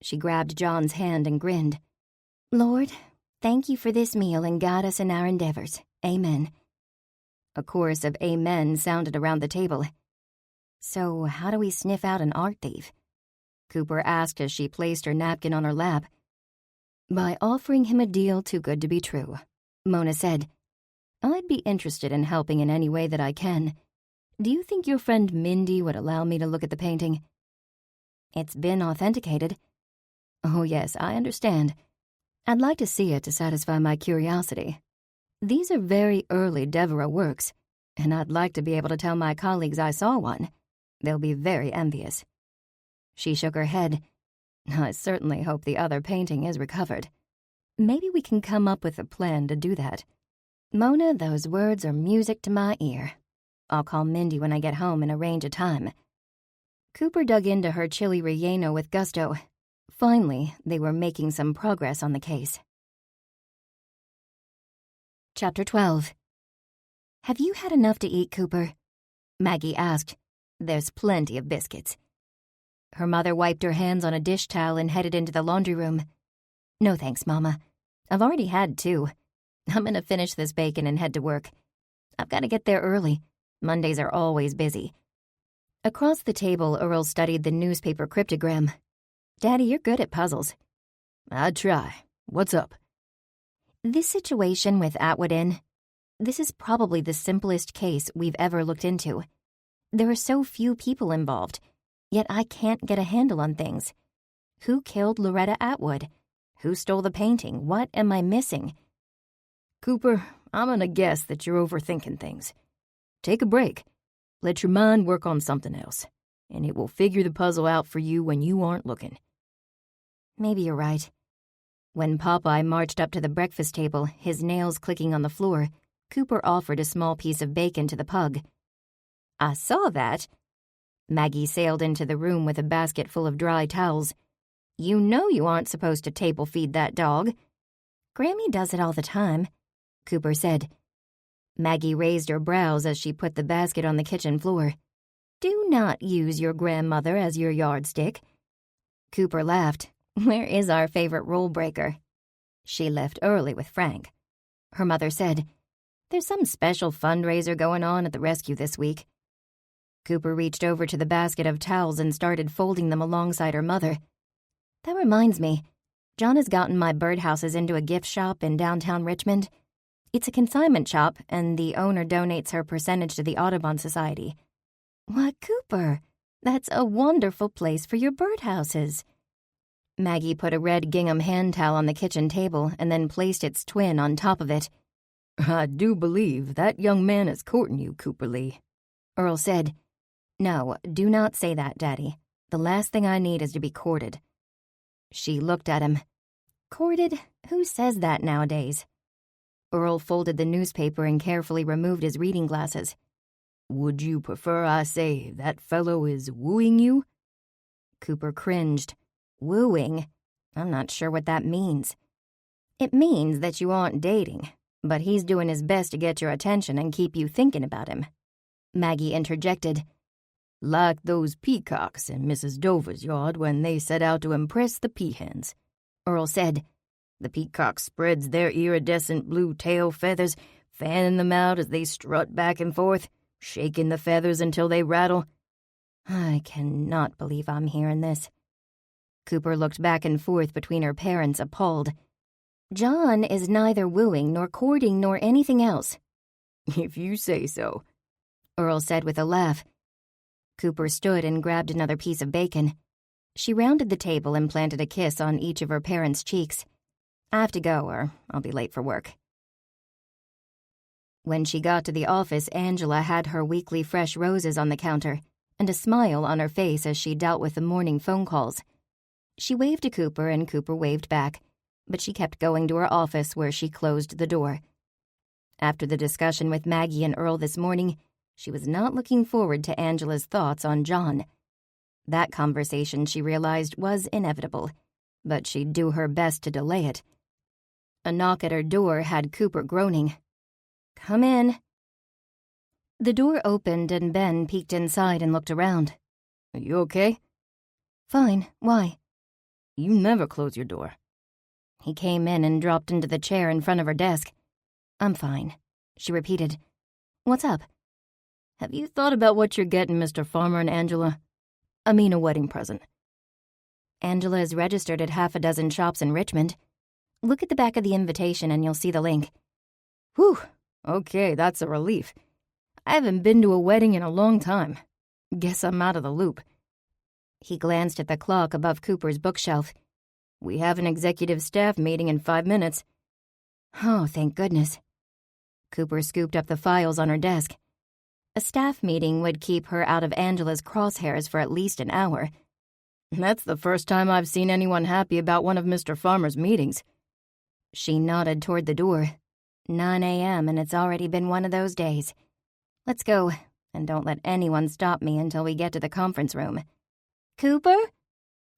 She grabbed John's hand and grinned. Lord, thank you for this meal and guide us in our endeavors. Amen. A chorus of amen sounded around the table. So how do we sniff out an art thief? Cooper asked as she placed her napkin on her lap. By offering him a deal too good to be true, Mona said. I'd be interested in helping in any way that I can. Do you think your friend Mindy would allow me to look at the painting? It's been authenticated. Oh, yes, I understand. I'd like to see it to satisfy my curiosity. These are very early Devereaux works, and I'd like to be able to tell my colleagues I saw one. They'll be very envious. She shook her head. I certainly hope the other painting is recovered. Maybe we can come up with a plan to do that. Mona, those words are music to my ear. I'll call Mindy when I get home and arrange a time. Cooper dug into her chili relleno with gusto. Finally, they were making some progress on the case. Chapter 12. Have you had enough to eat, Cooper? Maggie asked. There's plenty of biscuits. Her mother wiped her hands on a dish towel and headed into the laundry room. No thanks, Mama. I've already had 2. I'm gonna finish this bacon and head to work. I've gotta get there early. Mondays are always busy. Across the table, Earl studied the newspaper cryptogram. Daddy, you're good at puzzles. I try. What's up? This situation with Atwood Inn, this is probably the simplest case we've ever looked into. There are so few people involved, yet I can't get a handle on things. Who killed Loretta Atwood? Who stole the painting? What am I missing? Cooper, I'm gonna guess that you're overthinking things. Take a break. Let your mind work on something else, and it will figure the puzzle out for you when you aren't looking. Maybe you're right. When Popeye marched up to the breakfast table, his nails clicking on the floor, Cooper offered a small piece of bacon to the pug. I saw that. Maggie sailed into the room with a basket full of dry towels. You know you aren't supposed to table feed that dog. Grammy does it all the time, Cooper said. Maggie raised her brows as she put the basket on the kitchen floor. Do not use your grandmother as your yardstick. Cooper laughed. Where is our favorite rule breaker? She left early with Frank. Her mother said, There's some special fundraiser going on at the rescue this week. Cooper reached over to the basket of towels and started folding them alongside her mother. That reminds me, John has gotten my birdhouses into a gift shop in downtown Richmond. It's a consignment shop, and the owner donates her percentage to the Audubon Society. Why, Cooper, that's a wonderful place for your birdhouses. Maggie put a red gingham hand towel on the kitchen table and then placed its twin on top of it. I do believe that young man is courting you, Cooper Lee. Earl said, No, do not say that, Daddy. The last thing I need is to be courted. She looked at him. Courted? Who says that nowadays? Earl folded the newspaper and carefully removed his reading glasses. Would you prefer I say that fellow is wooing you? Cooper cringed. Wooing? I'm not sure what that means. It means that you aren't dating, but he's doing his best to get your attention and keep you thinking about him. Maggie interjected. Like those peacocks in Mrs. Dover's yard when they set out to impress the peahens. Earl said. The peacock spreads their iridescent blue tail feathers, fanning them out as they strut back and forth, shaking the feathers until they rattle. I cannot believe I'm hearing this. Cooper looked back and forth between her parents, appalled. John is neither wooing nor courting nor anything else. If you say so, Earl said with a laugh. Cooper stood and grabbed another piece of bacon. She rounded the table and planted a kiss on each of her parents' cheeks. I have to go, or I'll be late for work. When she got to the office, Angela had her weekly fresh roses on the counter and a smile on her face as she dealt with the morning phone calls. She waved to Cooper, and Cooper waved back, but she kept going to her office where she closed the door. After the discussion with Maggie and Earl this morning, she was not looking forward to Angela's thoughts on John. That conversation, she realized, was inevitable, but she'd do her best to delay it. A knock at her door had Cooper groaning. Come in. The door opened and Ben peeked inside and looked around. Are you okay? Fine. Why? You never close your door. He came in and dropped into the chair in front of her desk. I'm fine, she repeated. What's up? Have you thought about what you're getting, Mr. Farmer and Angela? I mean a wedding present. Angela is registered at 6 shops in Richmond. Look at the back of the invitation and you'll see the link. Whew, okay, that's a relief. I haven't been to a wedding in a long time. Guess I'm out of the loop. He glanced at the clock above Cooper's bookshelf. We have an executive staff meeting in 5 minutes. Oh, thank goodness. Cooper scooped up the files on her desk. A staff meeting would keep her out of Angela's crosshairs for at least an hour. That's the first time I've seen anyone happy about one of Mr. Farmer's meetings. She nodded toward the door. 9 a.m. and it's already been one of those days. Let's go, and don't let anyone stop me until we get to the conference room. Cooper?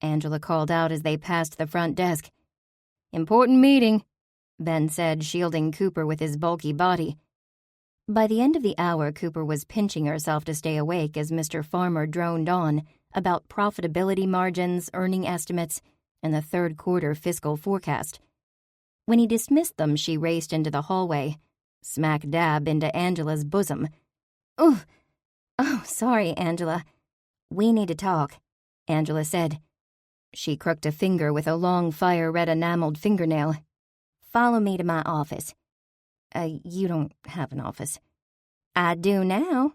Angela called out as they passed the front desk. Important meeting, Ben said, shielding Cooper with his bulky body. By the end of the hour, Cooper was pinching herself to stay awake as Mr. Farmer droned on about profitability margins, earning estimates, and the third quarter fiscal forecast. When he dismissed them, she raced into the hallway, smack dab into Angela's bosom. Oh, sorry, Angela. We need to talk, Angela said. She crooked a finger with a long fire-red enameled fingernail. Follow me to my office. You don't have an office. I do now.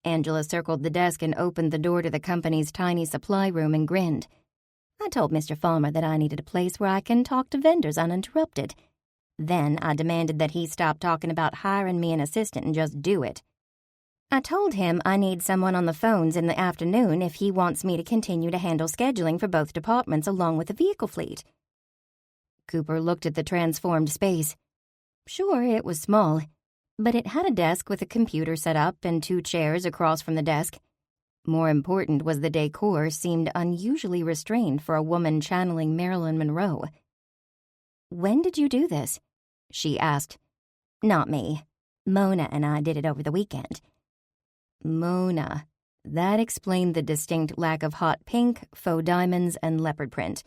Angela circled the desk and opened the door to the company's tiny supply room and grinned. I told Mr. Farmer that I needed a place where I can talk to vendors uninterrupted. Then I demanded that he stop talking about hiring me an assistant and just do it. I told him I need someone on the phones in the afternoon if he wants me to continue to handle scheduling for both departments along with the vehicle fleet. Cooper looked at the transformed space. Sure, it was small, but it had a desk with a computer set up and 2 chairs across from the desk. More important was the decor seemed unusually restrained for a woman channeling Marilyn Monroe. When did you do this? She asked. Not me. Mona and I did it over the weekend. Mona. That explained the distinct lack of hot pink, faux diamonds, and leopard print.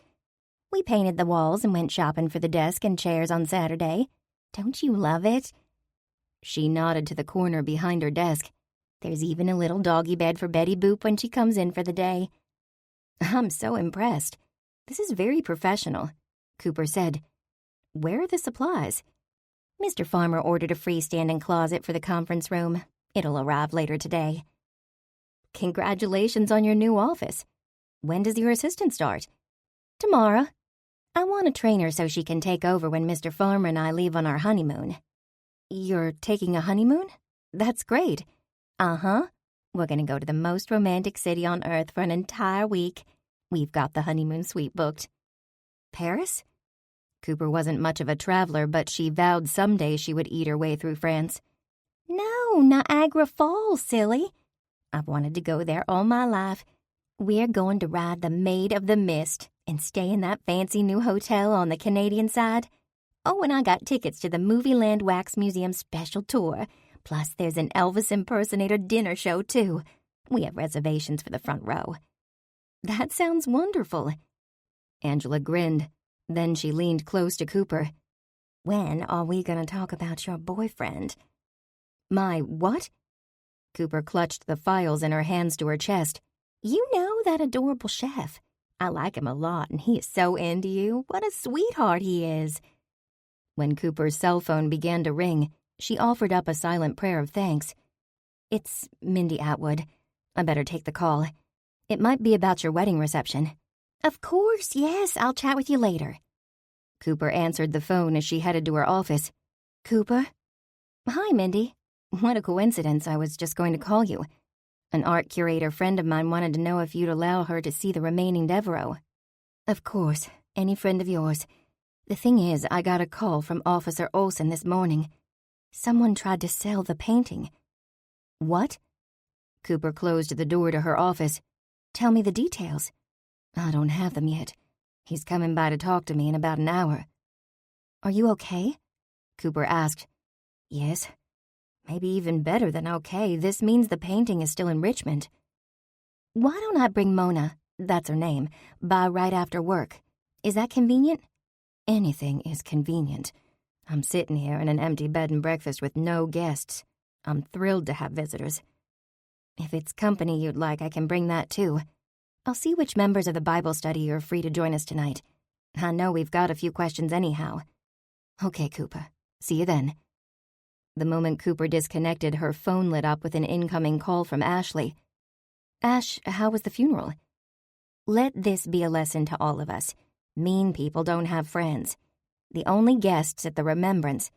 We painted the walls and went shopping for the desk and chairs on Saturday. Don't you love it? She nodded to the corner behind her desk. There's even a little doggy bed for Betty Boop when she comes in for the day. I'm so impressed. This is very professional, Cooper said. Where are the supplies? Mr. Farmer ordered a freestanding closet for the conference room. It'll arrive later today. Congratulations on your new office. When does your assistant start? Tomorrow. I want to train her so she can take over when Mr. Farmer and I leave on our honeymoon. You're taking a honeymoon? That's great. Uh-huh. We're going to go to the most romantic city on Earth for an entire week. We've got the honeymoon suite booked. Paris? Cooper wasn't much of a traveler, but she vowed someday she would eat her way through France. No, Niagara Falls, silly. I've wanted to go there all my life. We're going to ride the Maid of the Mist and stay in that fancy new hotel on the Canadian side. Oh, and I got tickets to the Movieland Wax Museum special tour. Plus, there's an Elvis impersonator dinner show, too. We have reservations for the front row. That sounds wonderful. Angela grinned. Then she leaned close to Cooper. When are we going to talk about your boyfriend? My what? Cooper clutched the files in her hands to her chest. You know that adorable chef. I like him a lot, and he is so into you. What a sweetheart he is. When Cooper's cell phone began to ring, she offered up a silent prayer of thanks. It's Mindy Atwood. I better take the call. It might be about your wedding reception. Of course, yes. I'll chat with you later. Cooper answered the phone as she headed to her office. Cooper? Hi, Mindy. What a coincidence. I was just going to call you. An art curator friend of mine wanted to know if you'd allow her to see the remaining Devereaux. Of course. Any friend of yours. The thing is, I got a call from Officer Olson this morning. Someone tried to sell the painting. What? Cooper closed the door to her office. Tell me the details. I don't have them yet. He's coming by to talk to me in about an hour. Are you okay? Cooper asked. Yes. Maybe even better than okay. This means the painting is still in Richmond. Why don't I bring Mona, that's her name, by right after work? Is that convenient? Anything is convenient. I'm sitting here in an empty bed and breakfast with no guests. I'm thrilled to have visitors. If it's company you'd like, I can bring that too. I'll see which members of the Bible study are free to join us tonight. I know we've got a few questions anyhow. Okay, Cooper. See you then. The moment Cooper disconnected, her phone lit up with an incoming call from Ashley. Ash, how was the funeral? Let this be a lesson to all of us. Mean people don't have friends. The only guests at the remembrance,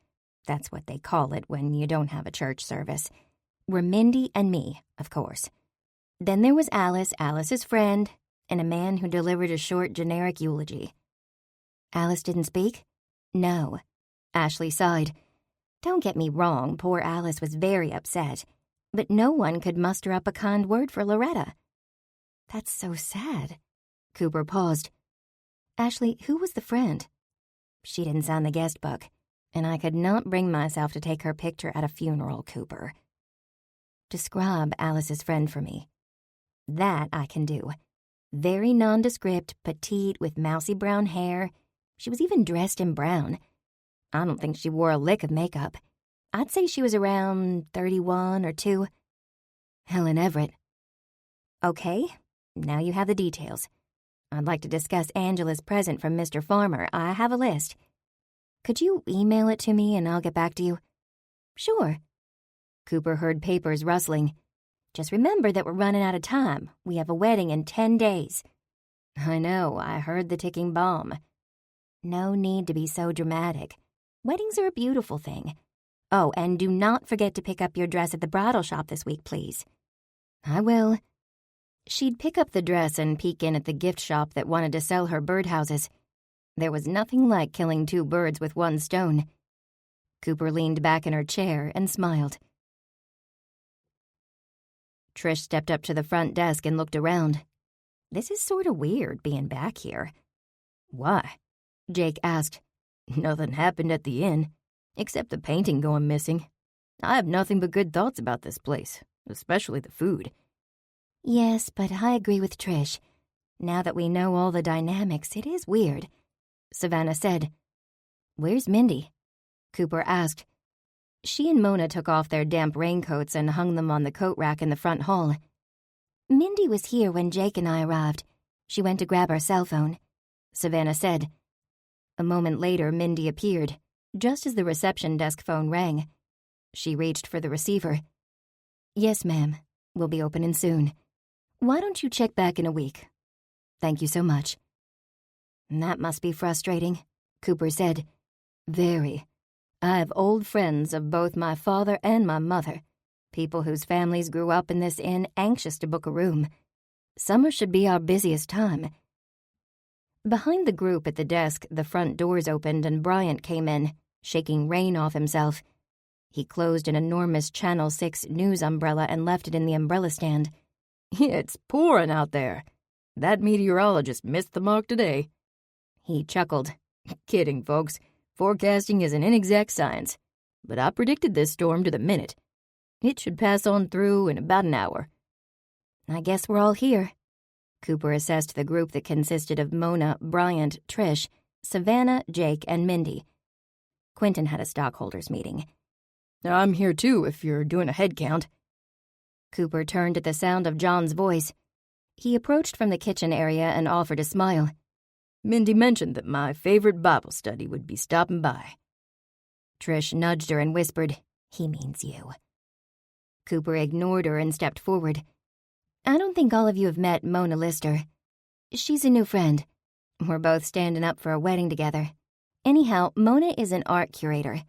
that's what they call it when you don't have a church service, were Mindy and me, of course. Then there was Alice, Alice's friend, and a man who delivered a short, generic eulogy. Alice didn't speak? No. Ashley sighed. Don't get me wrong, poor Alice was very upset, but no one could muster up a kind word for Loretta. That's so sad. Cooper paused. Ashley, who was the friend? She didn't sign the guest book, and I could not bring myself to take her picture at a funeral, Cooper. Describe Alice's friend for me. That I can do. Very nondescript, petite, with mousy brown hair. She was even dressed in brown. I don't think she wore a lick of makeup. I'd say she was around 31 or 2. Helen Everett. Okay, now you have the details. I'd like to discuss Angela's present from Mr. Farmer. I have a list. Could you email it to me and I'll get back to you? Sure. Cooper heard papers rustling. Just remember that we're running out of time. We have a wedding in 10 days. I know, I heard the ticking bomb. No need to be so dramatic. Weddings are a beautiful thing. Oh, and do not forget to pick up your dress at the bridal shop this week, please. I will. She'd pick up the dress and peek in at the gift shop that wanted to sell her birdhouses. There was nothing like killing 2 birds with 1 stone. Cooper leaned back in her chair and smiled. Trish stepped up to the front desk and looked around. This is sort of weird, being back here. Why? Jake asked. Nothing happened at the inn, except the painting going missing. I have nothing but good thoughts about this place, especially the food. Yes, but I agree with Trish. Now that we know all the dynamics, it is weird. Savannah said. Where's Mindy? Cooper asked. She and Mona took off their damp raincoats and hung them on the coat rack in the front hall. Mindy was here when Jake and I arrived. She went to grab our cell phone, Savannah said. A moment later, Mindy appeared, just as the reception desk phone rang. She reached for the receiver. Yes, ma'am. We'll be opening soon. Why don't you check back in a week? Thank you so much. That must be frustrating, Cooper said. Very. I have old friends of both my father and my mother, people whose families grew up in this inn anxious to book a room. Summer should be our busiest time. Behind the group at the desk, the front doors opened and Bryant came in, shaking rain off himself. He closed an enormous Channel 6 news umbrella and left it in the umbrella stand. It's pouring out there. That meteorologist missed the mark today. He chuckled. Kidding, folks. Forecasting is an inexact science. But I predicted this storm to the minute. It should pass on through in about an hour. I guess we're all here. Cooper assessed the group that consisted of Mona, Bryant, Trish, Savannah, Jake, and Mindy. Quentin had a stockholders meeting. I'm here too, if you're doing a head count. Cooper turned at the sound of John's voice. He approached from the kitchen area and offered a smile. Mindy mentioned that my favorite Bible study would be stopping by. Trish nudged her and whispered, He means you. Cooper ignored her and stepped forward. I don't think all of you have met Mona Lister. She's a new friend. We're both standing up for a wedding together. Anyhow, Mona is an art curator.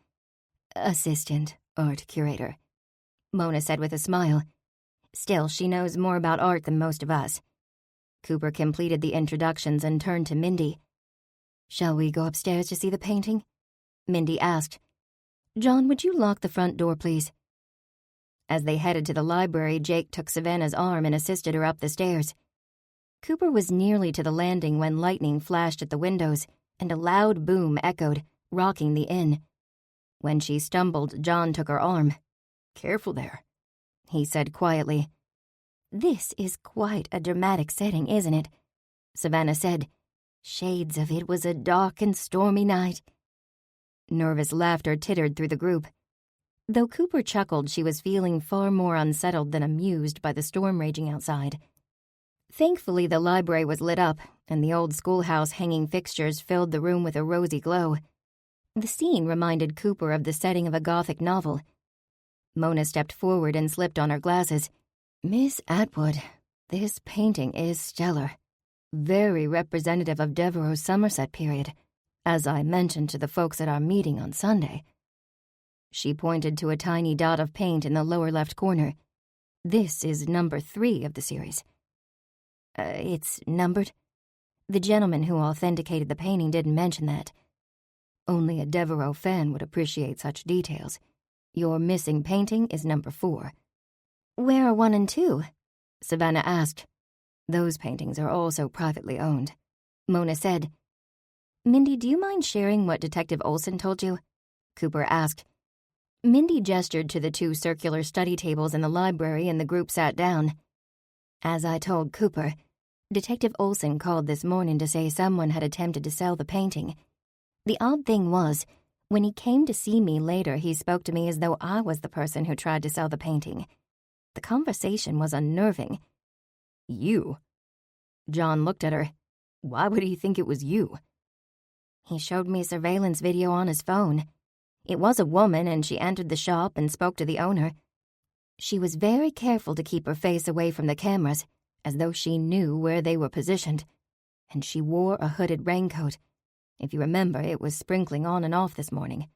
Assistant art curator, Mona said with a smile. Still, she knows more about art than most of us. Cooper completed the introductions and turned to Mindy. Shall we go upstairs to see the painting? Mindy asked. John, would you lock the front door, please? As they headed to the library, Jake took Savannah's arm and assisted her up the stairs. Cooper was nearly to the landing when lightning flashed at the windows, and a loud boom echoed, rocking the inn. When she stumbled, John took her arm. Careful there, he said quietly. This is quite a dramatic setting, isn't it? Savannah said. Shades of it was a dark and stormy night. Nervous laughter tittered through the group. Though Cooper chuckled, she was feeling far more unsettled than amused by the storm raging outside. Thankfully, the library was lit up, and the old schoolhouse hanging fixtures filled the room with a rosy glow. The scene reminded Cooper of the setting of a Gothic novel. Mona stepped forward and slipped on her glasses. Miss Atwood, this painting is stellar. Very representative of Devereux's Somerset period, as I mentioned to the folks at our meeting on Sunday. She pointed to a tiny dot of paint in the lower left corner. This is number 3 of the series. It's numbered? The gentleman who authenticated the painting didn't mention that. Only a Devereux fan would appreciate such details. Your missing painting is number 4. Where are 1 and 2? Savannah asked. Those paintings are also privately owned. Mona said. Mindy, do you mind sharing what Detective Olson told you? Cooper asked. Mindy gestured to the 2 circular study tables in the library, and the group sat down. As I told Cooper, Detective Olson called this morning to say someone had attempted to sell the painting. The odd thing was, when he came to see me later, he spoke to me as though I was the person who tried to sell the painting. The conversation was unnerving. You? John looked at her. Why would he think it was you? He showed me surveillance video on his phone. It was a woman, and she entered the shop and spoke to the owner. She was very careful to keep her face away from the cameras, as though she knew where they were positioned. And she wore a hooded raincoat. If you remember, it was sprinkling on and off this morning.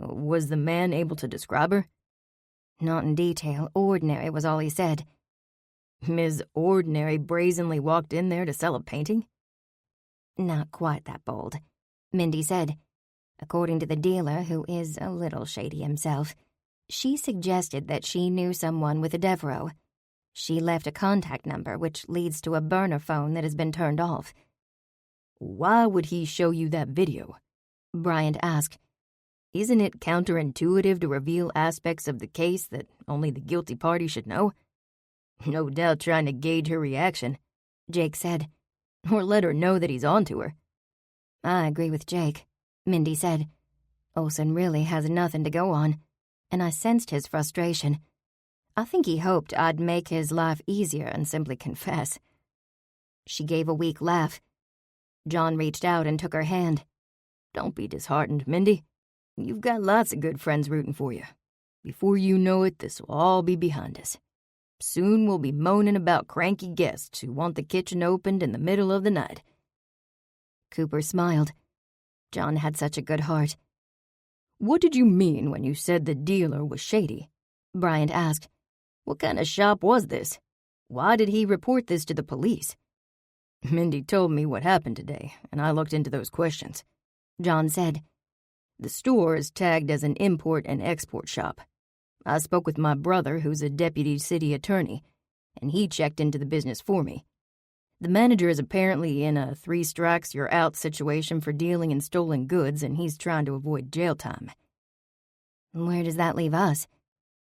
Was the man able to describe her? Not in detail. Ordinary was all he said. Ms. Ordinary brazenly walked in there to sell a painting? Not quite that bold, Mindy said. According to the dealer, who is a little shady himself, she suggested that she knew someone with a Devereaux. She left a contact number, which leads to a burner phone that has been turned off. Why would he show you that video? Bryant asked. Isn't it counterintuitive to reveal aspects of the case that only the guilty party should know? No doubt trying to gauge her reaction, Jake said. Or let her know that he's onto her. I agree with Jake, Mindy said. Olson really has nothing to go on, and I sensed his frustration. I think he hoped I'd make his life easier and simply confess. She gave a weak laugh. John reached out and took her hand. Don't be disheartened, Mindy. You've got lots of good friends rooting for you. Before you know it, this will all be behind us. Soon we'll be moaning about cranky guests who want the kitchen opened in the middle of the night. Cooper smiled. John had such a good heart. What did you mean when you said the dealer was shady? Bryant asked. What kind of shop was this? Why did he report this to the police? Mindy told me what happened today, and I looked into those questions. John said. The store is tagged as an import and export shop. I spoke with my brother, who's a deputy city attorney, and he checked into the business for me. The manager is apparently in a 3-strikes-you're-out situation for dealing in stolen goods, and he's trying to avoid jail time. Where does that leave us?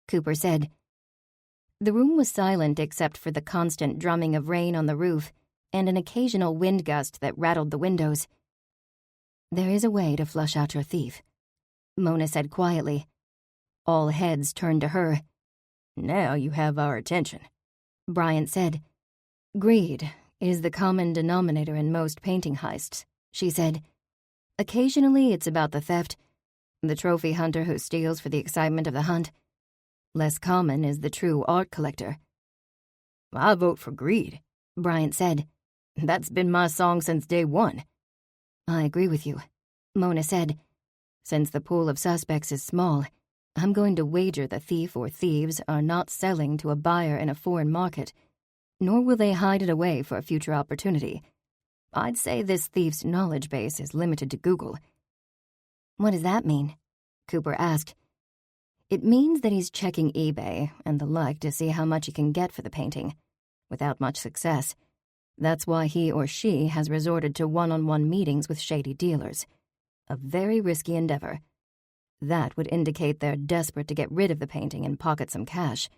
Cooper said. The room was silent except for the constant drumming of rain on the roof and an occasional wind gust that rattled the windows. There is a way to flush out your thief, Mona said quietly. All heads turned to her. Now you have our attention, Bryant said. Greed is the common denominator in most painting heists, she said. Occasionally it's about the theft, the trophy hunter who steals for the excitement of the hunt. Less common is the true art collector. I vote for greed, Bryant said. That's been my song since day one. I agree with you, Mona said. Since the pool of suspects is small, I'm going to wager the thief or thieves are not selling to a buyer in a foreign market, nor will they hide it away for a future opportunity. I'd say this thief's knowledge base is limited to Google. What does that mean? Cooper asked. It means that he's checking eBay and the like to see how much he can get for the painting, without much success. That's why he or she has resorted to one-on-one meetings with shady dealers. A very risky endeavor. That would indicate they're desperate to get rid of the painting and pocket some cash.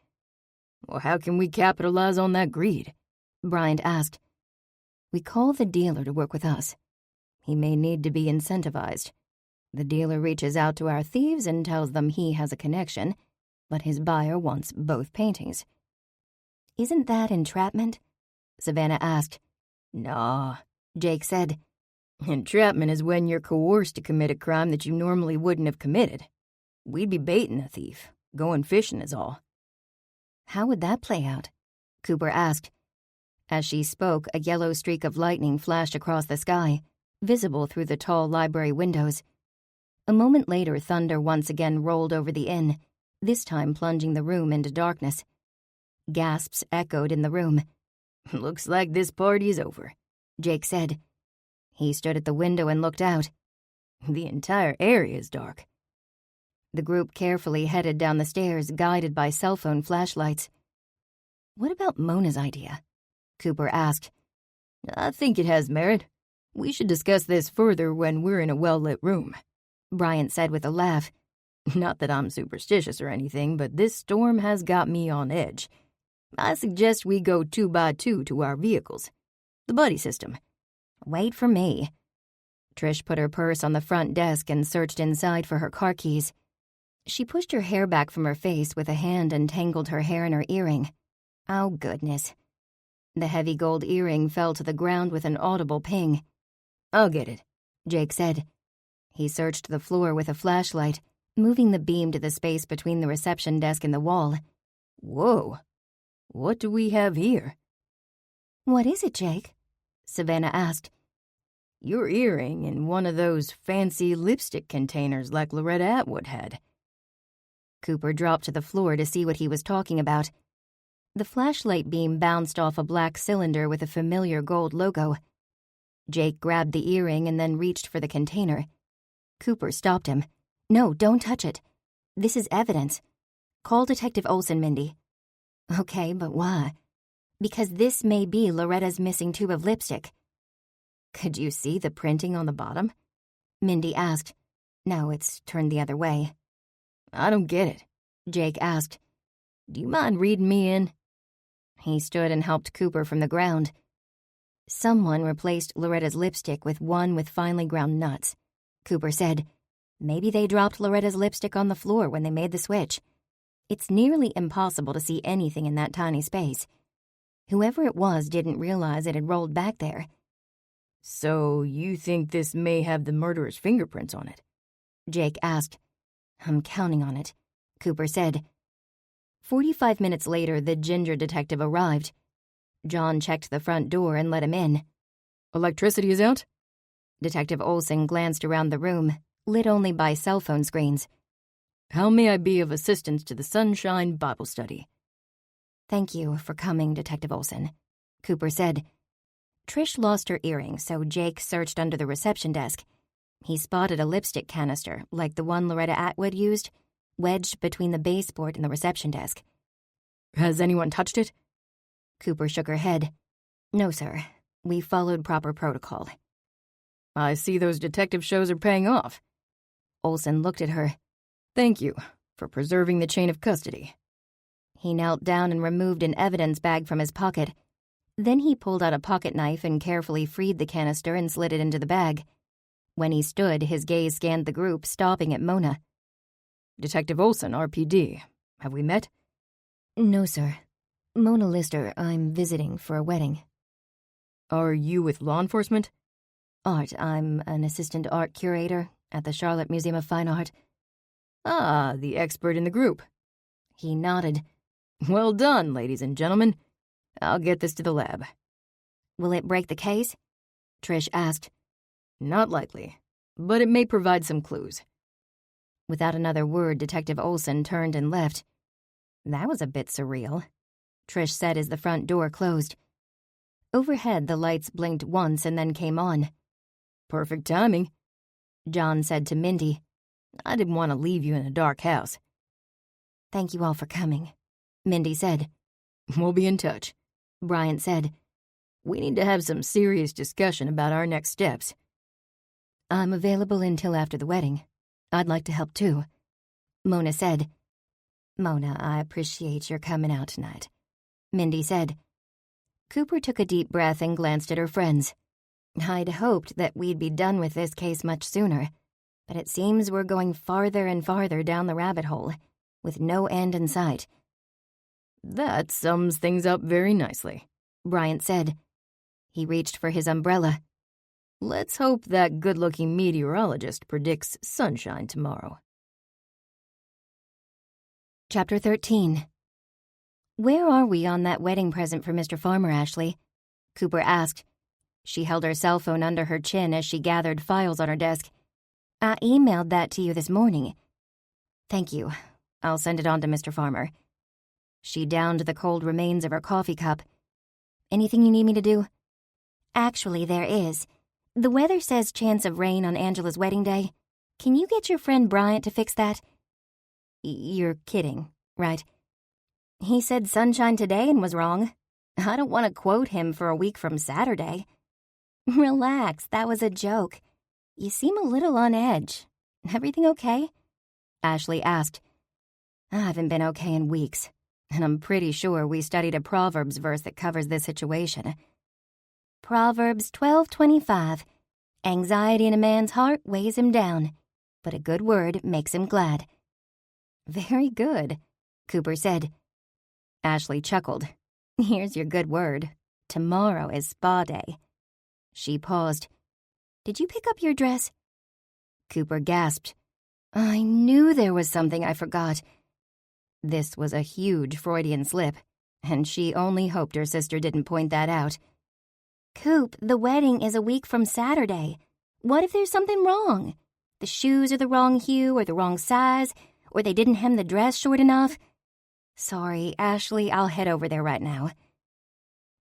Well, how can we capitalize on that greed? Bryant asked. We call the dealer to work with us. He may need to be incentivized. The dealer reaches out to our thieves and tells them he has a connection, but his buyer wants both paintings. Isn't that entrapment? Savannah asked. Nah, Jake said. Entrapment is when you're coerced to commit a crime that you normally wouldn't have committed. We'd be baiting a thief. Going fishing is all. How would that play out? Cooper asked. As she spoke, a yellow streak of lightning flashed across the sky, visible through the tall library windows. A moment later, thunder once again rolled over the inn, this time plunging the room into darkness. Gasps echoed in the room. Looks like this party's over, Jake said. He stood at the window and looked out. The entire area is dark. The group carefully headed down the stairs, guided by cell phone flashlights. What about Mona's idea? Cooper asked. I think it has merit. We should discuss this further when we're in a well-lit room, Bryant said with a laugh. Not that I'm superstitious or anything, but this storm has got me on edge. I suggest we go 2 by 2 to our vehicles. The buddy system. Wait for me. Trish put her purse on the front desk and searched inside for her car keys. She pushed her hair back from her face with a hand and tangled her hair in her earring. Oh, goodness. The heavy gold earring fell to the ground with an audible ping. I'll get it, Jake said. He searched the floor with a flashlight, moving the beam to the space between the reception desk and the wall. Whoa. What do we have here? What is it, Jake? Savannah asked. Your earring in one of those fancy lipstick containers like Loretta Atwood had. Cooper dropped to the floor to see what he was talking about. The flashlight beam bounced off a black cylinder with a familiar gold logo. Jake grabbed the earring and then reached for the container. Cooper stopped him. No, don't touch it. This is evidence. Call Detective Olson, Mindy. Okay, but why? Because this may be Loretta's missing tube of lipstick. Could you see the printing on the bottom? Mindy asked. No, it's turned the other way. I don't get it, Jake asked. Do you mind reading me in? He stood and helped Cooper from the ground. Someone replaced Loretta's lipstick with one with finely ground nuts. Cooper said, maybe they dropped Loretta's lipstick on the floor when they made the switch. It's nearly impossible to see anything in that tiny space. Whoever it was didn't realize it had rolled back there. So you think this may have the murderer's fingerprints on it? Jake asked. I'm counting on it, Cooper said. 45 minutes later, the ginger detective arrived. John checked the front door and let him in. Electricity is out? Detective Olson glanced around the room, lit only by cell phone screens. How may I be of assistance to the Sunshine Bible Study? Thank you for coming, Detective Olson, Cooper said. Trish lost her earring, so Jake searched under the reception desk. He spotted a lipstick canister, like the one Loretta Atwood used, wedged between the baseboard and the reception desk. Has anyone touched it? Cooper shook her head. No, sir. We followed proper protocol. I see those detective shows are paying off. Olson looked at her. Thank you for preserving the chain of custody. He knelt down and removed an evidence bag from his pocket. Then he pulled out a pocket knife and carefully freed the canister and slid it into the bag. When he stood, his gaze scanned the group, stopping at Mona. Detective Olson, RPD. Have we met? No, sir. Mona Lister, I'm visiting for a wedding. Are you with law enforcement? Art, I'm an assistant art curator at the Charlotte Museum of Fine Art. Ah, the expert in the group. He nodded. Well done, ladies and gentlemen. I'll get this to the lab. Will it break the case? Trish asked. Not likely, but it may provide some clues. Without another word, Detective Olson turned and left. That was a bit surreal, Trish said as the front door closed. Overhead, the lights blinked once and then came on. Perfect timing, John said to Mindy. I didn't want to leave you in a dark house. Thank you all for coming, Mindy said. We'll be in touch, Bryant said. We need to have some serious discussion about our next steps. I'm available until after the wedding. I'd like to help too, Mona said. Mona, I appreciate your coming out tonight, Mindy said. Cooper took a deep breath and glanced at her friends. I'd hoped that we'd be done with this case much sooner, but it seems we're going farther and farther down the rabbit hole, with no end in sight. That sums things up very nicely, Bryant said. He reached for his umbrella. Let's hope that good-looking meteorologist predicts sunshine tomorrow. Chapter 13. Where are we on that wedding present for Mr. Farmer, Ashley? Cooper asked. She held her cell phone under her chin as she gathered files on her desk. I emailed that to you this morning. Thank you. I'll send it on to Mr. Farmer. She downed the cold remains of her coffee cup. Anything you need me to do? Actually, there is. The weather says chance of rain on Angela's wedding day. Can you get your friend Bryant to fix that? You're kidding, right? He said sunshine today and was wrong. I don't want to quote him for a week from Saturday. Relax, that was a joke. You seem a little on edge. Everything okay? Ashley asked. I haven't been okay in weeks, and I'm pretty sure we studied a Proverbs verse that covers this situation. Proverbs 12:25. Anxiety in a man's heart weighs him down, but a good word makes him glad. Very good, Cooper said. Ashley chuckled. Here's your good word. Tomorrow is spa day. She paused. Did you pick up your dress? Cooper gasped. I knew there was something I forgot. This was a huge Freudian slip, and she only hoped her sister didn't point that out. Coop, the wedding is a week from Saturday. What if there's something wrong? The shoes are the wrong hue or the wrong size, or they didn't hem the dress short enough? Sorry, Ashley, I'll head over there right now.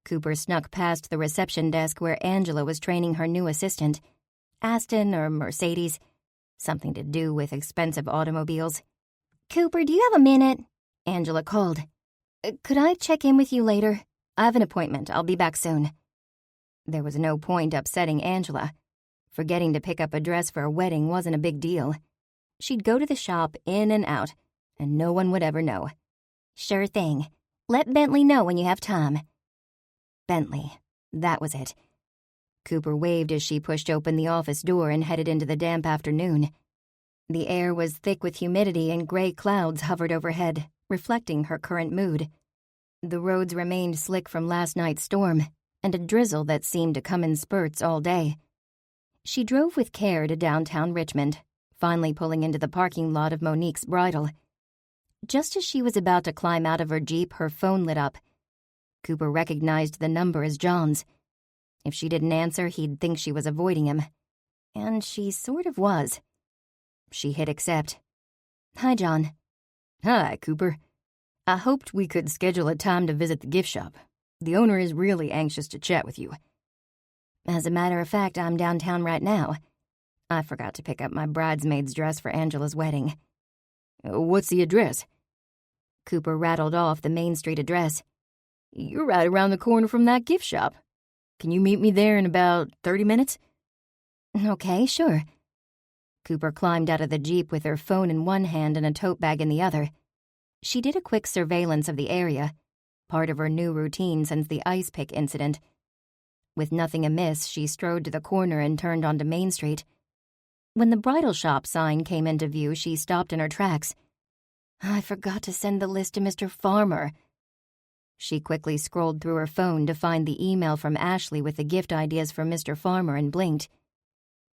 Cooper snuck past the reception desk where Angela was training her new assistant. Aston or Mercedes. Something to do with expensive automobiles. Cooper, do you have a minute? Angela called. Could I check in with you later? I have an appointment. I'll be back soon. There was no point upsetting Angela. Forgetting to pick up a dress for a wedding wasn't a big deal. She'd go to the shop in and out, and no one would ever know. Sure thing. Let Bentley know when you have time. Bentley. That was it. Cooper waved as she pushed open the office door and headed into the damp afternoon. The air was thick with humidity and gray clouds hovered overhead, reflecting her current mood. The roads remained slick from last night's storm, and a drizzle that seemed to come in spurts all day. She drove with care to downtown Richmond, finally pulling into the parking lot of Monique's Bridal. Just as she was about to climb out of her Jeep, her phone lit up. Cooper recognized the number as John's. If she didn't answer, he'd think she was avoiding him. And she sort of was. She hit accept. Hi, John. Hi, Cooper. I hoped we could schedule a time to visit the gift shop. The owner is really anxious to chat with you. As a matter of fact, I'm downtown right now. I forgot to pick up my bridesmaid's dress for Angela's wedding. What's the address? Cooper rattled off the Main Street address. You're right around the corner from that gift shop. Can you meet me there in about 30 minutes? Okay, sure. Cooper climbed out of the Jeep with her phone in one hand and a tote bag in the other. She did a quick surveillance of the area, part of her new routine since the ice pick incident. With nothing amiss, she strode to the corner and turned onto Main Street. When the bridal shop sign came into view, she stopped in her tracks. I forgot to send the list to Mr. Farmer. She quickly scrolled through her phone to find the email from Ashley with the gift ideas for Mr. Farmer and blinked.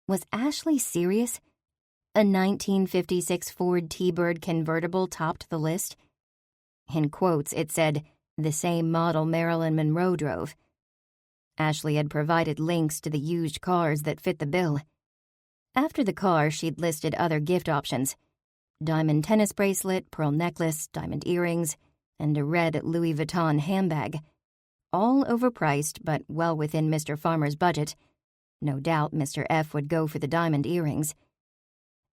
Was Ashley serious? A 1956 Ford T-Bird convertible topped the list. In quotes, it said, the same model Marilyn Monroe drove. Ashley had provided links to the used cars that fit the bill. After the car, she'd listed other gift options. Diamond tennis bracelet, pearl necklace, diamond earrings, and a red Louis Vuitton handbag. All overpriced, but well within Mr. Farmer's budget. No doubt Mr. F would go for the diamond earrings.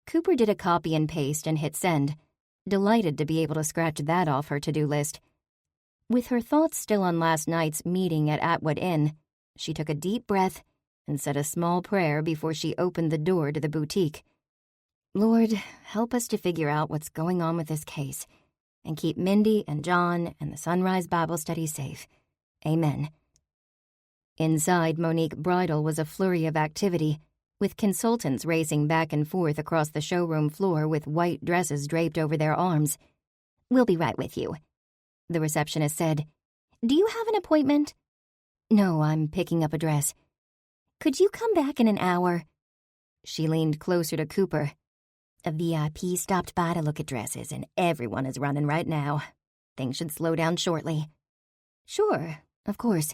Cooper did a copy and paste and hit send, delighted to be able to scratch that off her to-do list. With her thoughts still on last night's meeting at Atwood Inn, she took a deep breath and said a small prayer before she opened the door to the boutique. Lord, help us to figure out what's going on with this case, and keep Mindy and John and the Sunrise Bible Study safe. Amen. Inside Monique Bridal was a flurry of activity, with consultants racing back and forth across the showroom floor with white dresses draped over their arms. We'll be right with you, the receptionist said. Do you have an appointment? No, I'm picking up a dress. Could you come back in an hour? She leaned closer to Cooper. A VIP stopped by to look at dresses, and everyone is running right now. Things should slow down shortly. Sure, of course.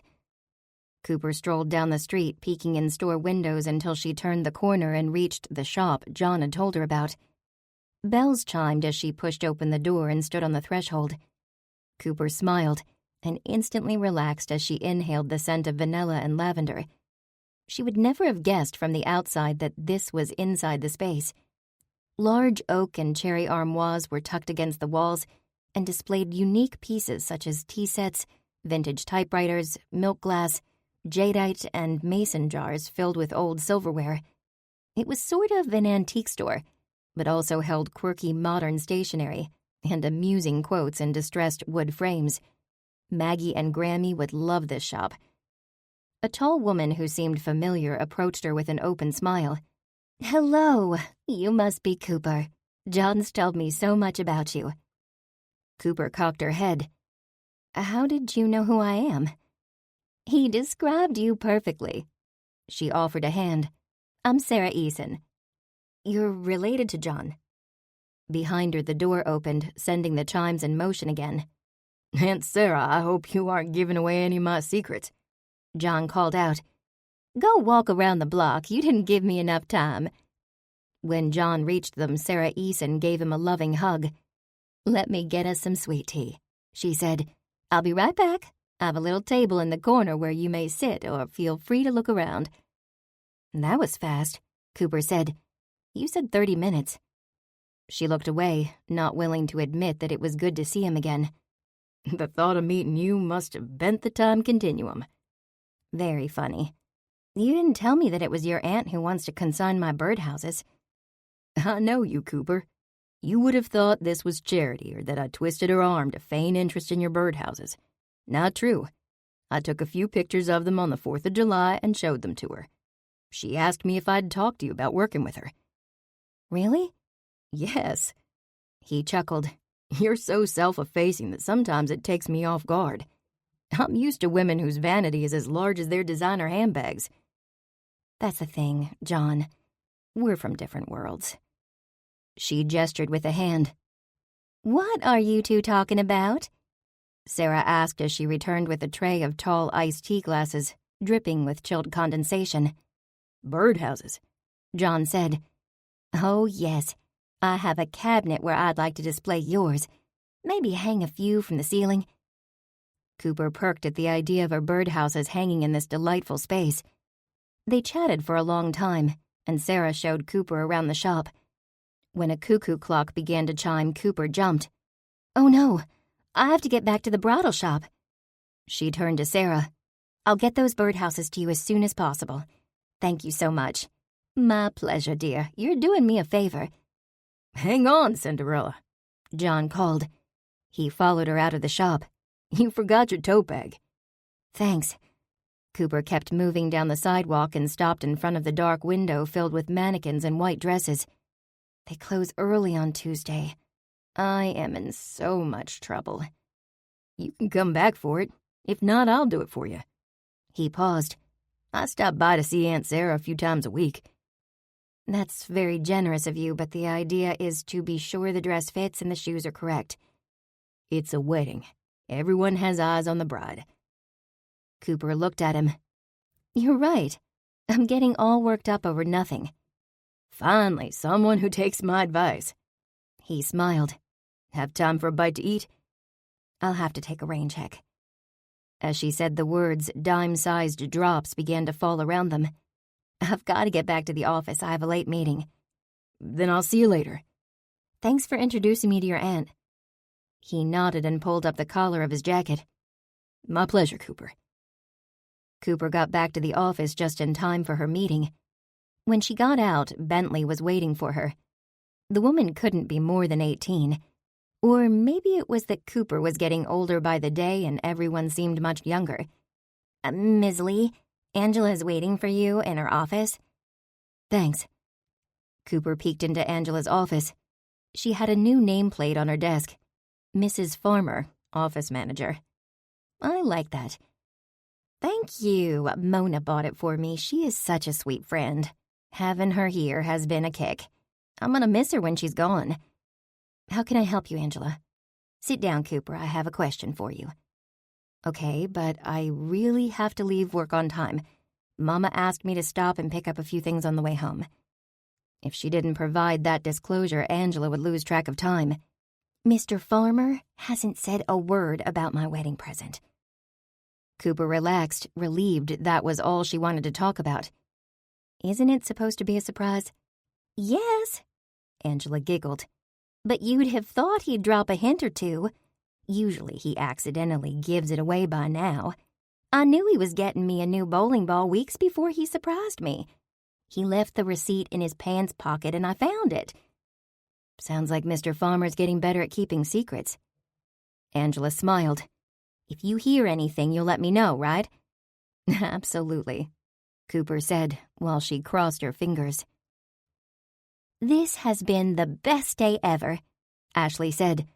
Cooper strolled down the street, peeking in store windows until she turned the corner and reached the shop John had told her about. Bells chimed as she pushed open the door and stood on the threshold. Cooper smiled and instantly relaxed as she inhaled the scent of vanilla and lavender. She would never have guessed from the outside that this was inside the space. Large oak and cherry armoires were tucked against the walls and displayed unique pieces such as tea sets, vintage typewriters, milk glass, jadeite, and mason jars filled with old silverware. It was sort of an antique store, but also held quirky modern stationery and amusing quotes in distressed wood frames. Maggie and Grammy would love this shop. A tall woman who seemed familiar approached her with an open smile. Hello, you must be Cooper. John's told me so much about you. Cooper cocked her head. How did you know who I am? He described you perfectly. She offered a hand. I'm Sarah Eason. You're related to John. Behind her, the door opened, sending the chimes in motion again. Aunt Sarah, I hope you aren't giving away any of my secrets, John called out. Go walk around the block. You didn't give me enough time. When John reached them, Sarah Eason gave him a loving hug. Let me get us some sweet tea, she said. I'll be right back. I have a little table in the corner where you may sit or feel free to look around. That was fast, Cooper said. You said 30 minutes. She looked away, not willing to admit that it was good to see him again. The thought of meeting you must have bent the time continuum. Very funny. You didn't tell me that it was your aunt who wants to consign my birdhouses. I know you, Cooper. You would have thought this was charity or that I twisted her arm to feign interest in your birdhouses. Not true. I took a few pictures of them on the 4th of July and showed them to her. She asked me if I'd talk to you about working with her. Really? Yes. He chuckled. You're so self-effacing that sometimes it takes me off guard. I'm used to women whose vanity is as large as their designer handbags. That's the thing, John. We're from different worlds. She gestured with a hand. What are you two talking about? Sarah asked as she returned with a tray of tall iced tea glasses, dripping with chilled condensation. Birdhouses, John said. Oh, yes. I have a cabinet where I'd like to display yours. Maybe hang a few from the ceiling. Cooper perked at the idea of her birdhouses hanging in this delightful space. They chatted for a long time, and Sarah showed Cooper around the shop. When a cuckoo clock began to chime, Cooper jumped. Oh, no. I have to get back to the bridal shop. She turned to Sarah. I'll get those birdhouses to you as soon as possible. Thank you so much. My pleasure, dear. You're doing me a favor. Hang on, Cinderella, John called. He followed her out of the shop. You forgot your tote bag. Thanks. Cooper kept moving down the sidewalk and stopped in front of the dark window filled with mannequins in white dresses. They close early on Tuesday. I am in so much trouble. You can come back for it. If not, I'll do it for you. He paused. I stop by to see Aunt Sarah a few times a week. That's very generous of you, but the idea is to be sure the dress fits and the shoes are correct. It's a wedding. Everyone has eyes on the bride. Cooper looked at him. You're right. I'm getting all worked up over nothing. Finally, someone who takes my advice. He smiled. Have time for a bite to eat? I'll have to take a rain check. As she said the words, dime-sized drops began to fall around them. I've got to get back to the office. I have a late meeting. Then I'll see you later. Thanks for introducing me to your aunt. He nodded and pulled up the collar of his jacket. My pleasure, Cooper. Cooper got back to the office just in time for her meeting. When she got out, Bentley was waiting for her. The woman couldn't be more than 18. Or maybe it was that Cooper was getting older by the day and everyone seemed much younger. Ms. Lee, Angela's waiting for you in her office. Thanks. Cooper peeked into Angela's office. She had a new nameplate on her desk. Mrs. Farmer, office manager. I like that. Thank you. Mona bought it for me. She is such a sweet friend. Having her here has been a kick. I'm gonna miss her when she's gone. How can I help you, Angela? Sit down, Cooper. I have a question for you. Okay, but I really have to leave work on time. Mama asked me to stop and pick up a few things on the way home. If she didn't provide that disclosure, Angela would lose track of time. Mr. Farmer hasn't said a word about my wedding present. Cooper relaxed, relieved that was all she wanted to talk about. Isn't it supposed to be a surprise? Yes, Angela giggled. But you'd have thought he'd drop a hint or two. Usually he accidentally gives it away by now. I knew he was getting me a new bowling ball weeks before he surprised me. He left the receipt in his pants pocket and I found it. Sounds like Mr. Farmer's getting better at keeping secrets. Angela smiled. If you hear anything, you'll let me know, right? Absolutely, Cooper said while she crossed her fingers. This has been the best day ever, Ashley said.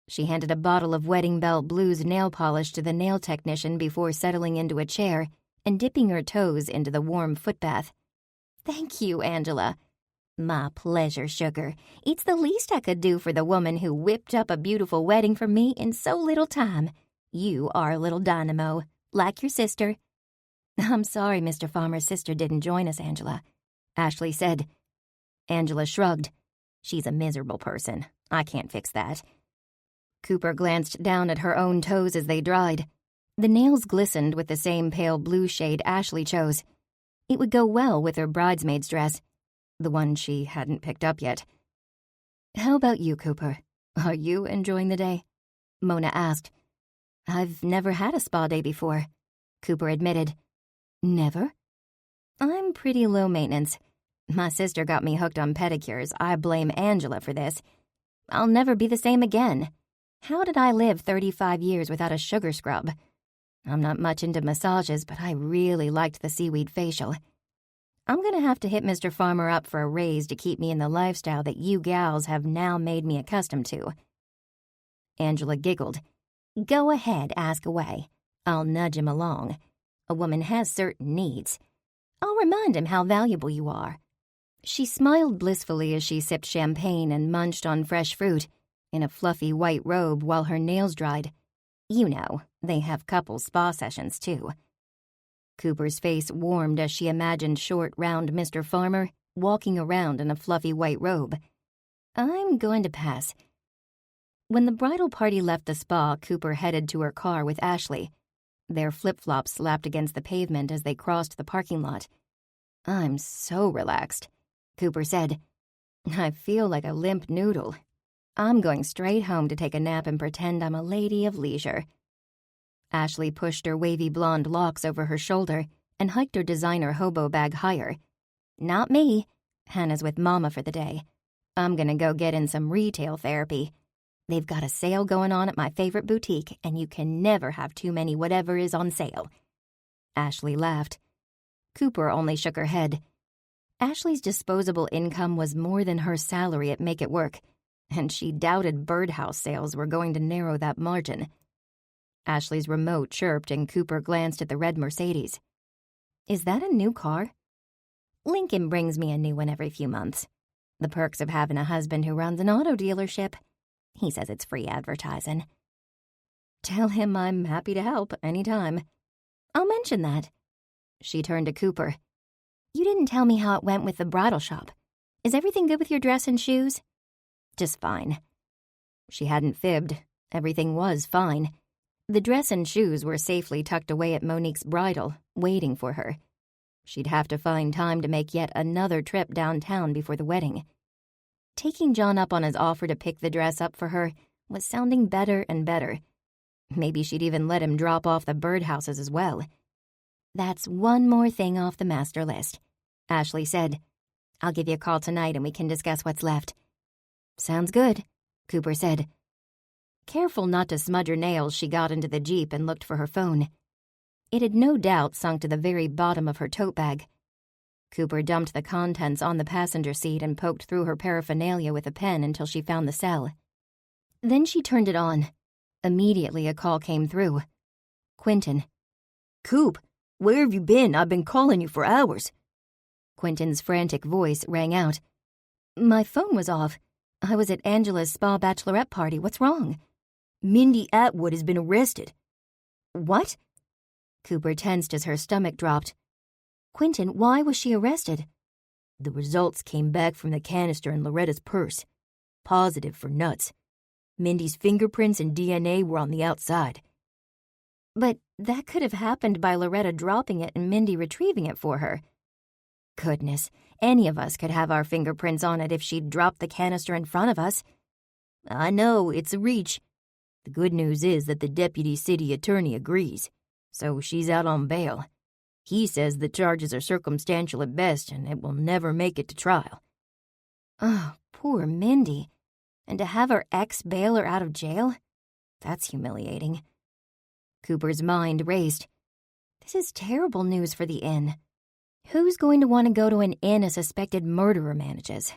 She handed a bottle of Wedding Belt Blues nail polish to the nail technician before settling into a chair and dipping her toes into the warm footbath. Thank you, Angela. My pleasure, sugar. It's the least I could do for the woman who whipped up a beautiful wedding for me in so little time. You are a little dynamo, like your sister. I'm sorry Mr. Farmer's sister didn't join us, Angela, Ashley said. Angela shrugged. She's a miserable person. I can't fix that. Cooper glanced down at her own toes as they dried. The nails glistened with the same pale blue shade Ashley chose. It would go well with her bridesmaid's dress, the one she hadn't picked up yet. How about you, Cooper? Are you enjoying the day? Mona asked. I've never had a spa day before, Cooper admitted. Never? I'm pretty low maintenance. My sister got me hooked on pedicures. I blame Angela for this. I'll never be the same again. How did I live 35 years without a sugar scrub? I'm not much into massages, but I really liked the seaweed facial. I'm gonna have to hit Mr. Farmer up for a raise to keep me in the lifestyle that you gals have now made me accustomed to. Angela giggled. Go ahead, ask away. I'll nudge him along. A woman has certain needs. I'll remind him how valuable you are. She smiled blissfully as she sipped champagne and munched on fresh fruit in a fluffy white robe while her nails dried. You know, they have couple spa sessions, too. Cooper's face warmed as she imagined short, round Mr. Farmer walking around in a fluffy white robe. I'm going to pass. When the bridal party left the spa, Cooper headed to her car with Ashley. Their flip-flops slapped against the pavement as they crossed the parking lot. I'm so relaxed, Cooper said. I feel like a limp noodle. I'm going straight home to take a nap and pretend I'm a lady of leisure. Ashley pushed her wavy blonde locks over her shoulder and hiked her designer hobo bag higher. Not me. Hannah's with Mama for the day. I'm gonna go get in some retail therapy. They've got a sale going on at my favorite boutique, and you can never have too many whatever is on sale. Ashley laughed. Cooper only shook her head. Ashley's disposable income was more than her salary at Make It Work, and she doubted birdhouse sales were going to narrow that margin. Ashley's remote chirped and Cooper glanced at the red Mercedes. Is that a new car? Lincoln brings me a new one every few months. The perks of having a husband who runs an auto dealership. He says it's free advertising. Tell him I'm happy to help anytime. I'll mention that. She turned to Cooper. You didn't tell me how it went with the bridal shop. Is everything good with your dress and shoes? Just fine. She hadn't fibbed. Everything was fine. The dress and shoes were safely tucked away at Monique's bridal, waiting for her. She'd have to find time to make yet another trip downtown before the wedding. Taking John up on his offer to pick the dress up for her was sounding better and better. Maybe she'd even let him drop off the birdhouses as well. That's one more thing off the master list, Ashley said. I'll give you a call tonight and we can discuss what's left. Sounds good, Cooper said. Careful not to smudge her nails, she got into the Jeep and looked for her phone. It had no doubt sunk to the very bottom of her tote bag. Cooper dumped the contents on the passenger seat and poked through her paraphernalia with a pen until she found the cell. Then she turned it on. Immediately a call came through. Quentin. Coop, where have you been? I've been calling you for hours. Quentin's frantic voice rang out. My phone was off. I was at Angela's spa bachelorette party. What's wrong? Mindy Atwood has been arrested. What? Cooper tensed as her stomach dropped. Quentin, why was she arrested? The results came back from the canister in Loretta's purse. Positive for nuts. Mindy's fingerprints and DNA were on the outside. But that could have happened by Loretta dropping it and Mindy retrieving it for her. Goodness, any of us could have our fingerprints on it if she'd dropped the canister in front of us. I know, it's a reach. The good news is that the deputy city attorney agrees, so she's out on bail. He says the charges are circumstantial at best and it will never make it to trial. Oh, poor Mindy. And to have her ex bail her out of jail? That's humiliating. Cooper's mind raced. This is terrible news for the inn. Who's going to want to go to an inn a suspected murderer manages?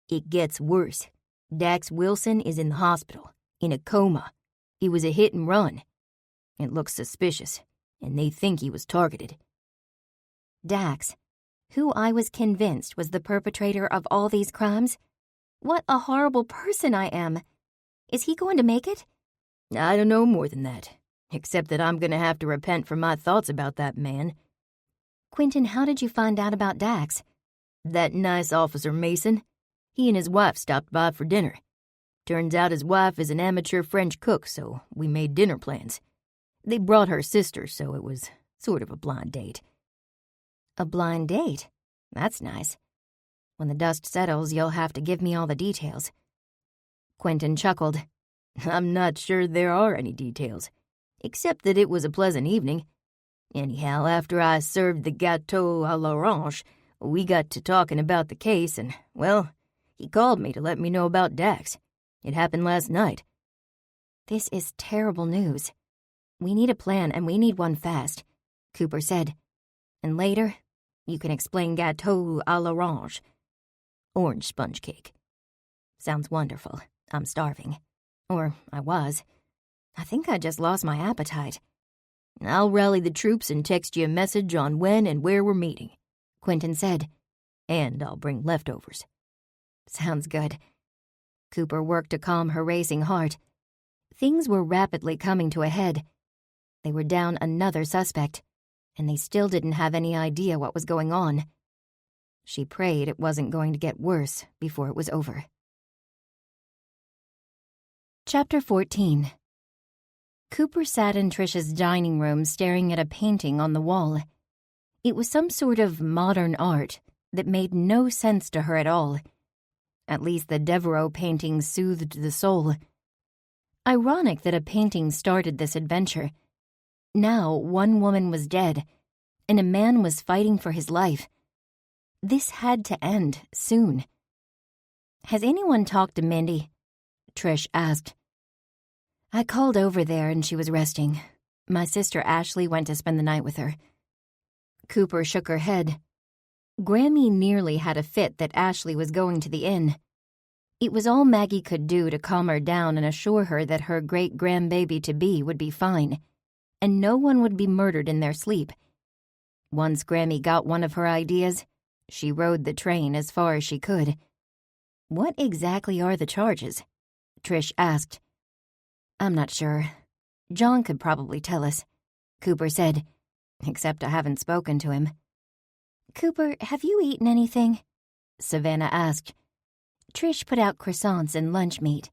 It gets worse. Dax Wilson is in the hospital, in a coma. He was a hit and run. It looks suspicious, and they think he was targeted. Dax, who I was convinced was the perpetrator of all these crimes? What a horrible person I am. Is he going to make it? I don't know more than that, except that I'm going to have to repent for my thoughts about that man. Quentin, how did you find out about Dax? That nice Officer Mason. He and his wife stopped by for dinner. Turns out his wife is an amateur French cook, so we made dinner plans. They brought her sister, so it was sort of a blind date. A blind date? That's nice. When the dust settles, you'll have to give me all the details. Quentin chuckled. I'm not sure there are any details, except that it was a pleasant evening. Anyhow, after I served the gâteau à l'orange, we got to talking about the case and, well, he called me to let me know about Dax. It happened last night. This is terrible news. We need a plan, and we need one fast, Cooper said. And later, you can explain gâteau à l'orange. Orange sponge cake. Sounds wonderful. I'm starving. Or I was. I think I just lost my appetite. I'll rally the troops and text you a message on when and where we're meeting, Quentin said. And I'll bring leftovers. Sounds good. Cooper worked to calm her racing heart. Things were rapidly coming to a head. They were down another suspect, and they still didn't have any idea what was going on. She prayed it wasn't going to get worse before it was over. Chapter 14. Cooper sat in Trish's dining room staring at a painting on the wall. It was some sort of modern art that made no sense to her at all. At least the Devereaux painting soothed the soul. Ironic that a painting started this adventure. Now one woman was dead, and a man was fighting for his life. This had to end soon. Has anyone talked to Mindy? Trish asked. I called over there and she was resting. My sister Ashley went to spend the night with her. Cooper shook her head. Grammy nearly had a fit that Ashley was going to the inn. It was all Maggie could do to calm her down and assure her that her great-grandbaby-to-be would be fine, and no one would be murdered in their sleep. Once Grammy got one of her ideas, she rode the train as far as she could. What exactly are the charges? Trish asked. I'm not sure. John could probably tell us, Cooper said, except I haven't spoken to him. Cooper, have you eaten anything? Savannah asked. Trish put out croissants and lunch meat,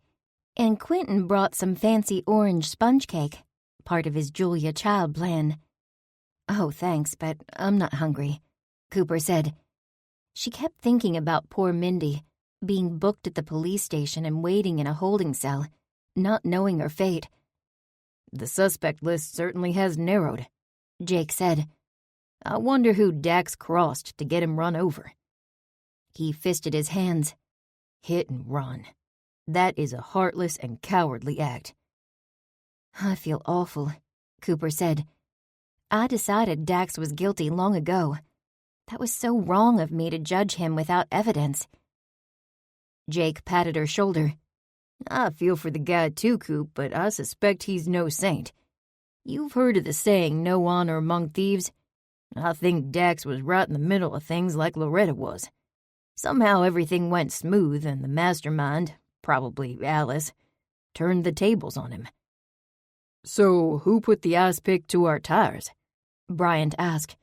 and Quentin brought some fancy orange sponge cake, part of his Julia Child plan. Oh, thanks, but I'm not hungry, Cooper said. She kept thinking about poor Mindy, being booked at the police station and waiting in a holding cell, not knowing her fate. The suspect list certainly has narrowed, Jake said. I wonder who Dax crossed to get him run over. He fisted his hands. Hit and run. That is a heartless and cowardly act. I feel awful, Cooper said. I decided Dax was guilty long ago. That was so wrong of me to judge him without evidence. Jake patted her shoulder. I feel for the guy too, Coop, but I suspect he's no saint. You've heard of the saying, no honor among thieves? I think Dax was right in the middle of things like Loretta was. Somehow everything went smooth and the mastermind, probably Alice, turned the tables on him. So who put the ice pick to our tires? Bryant asked.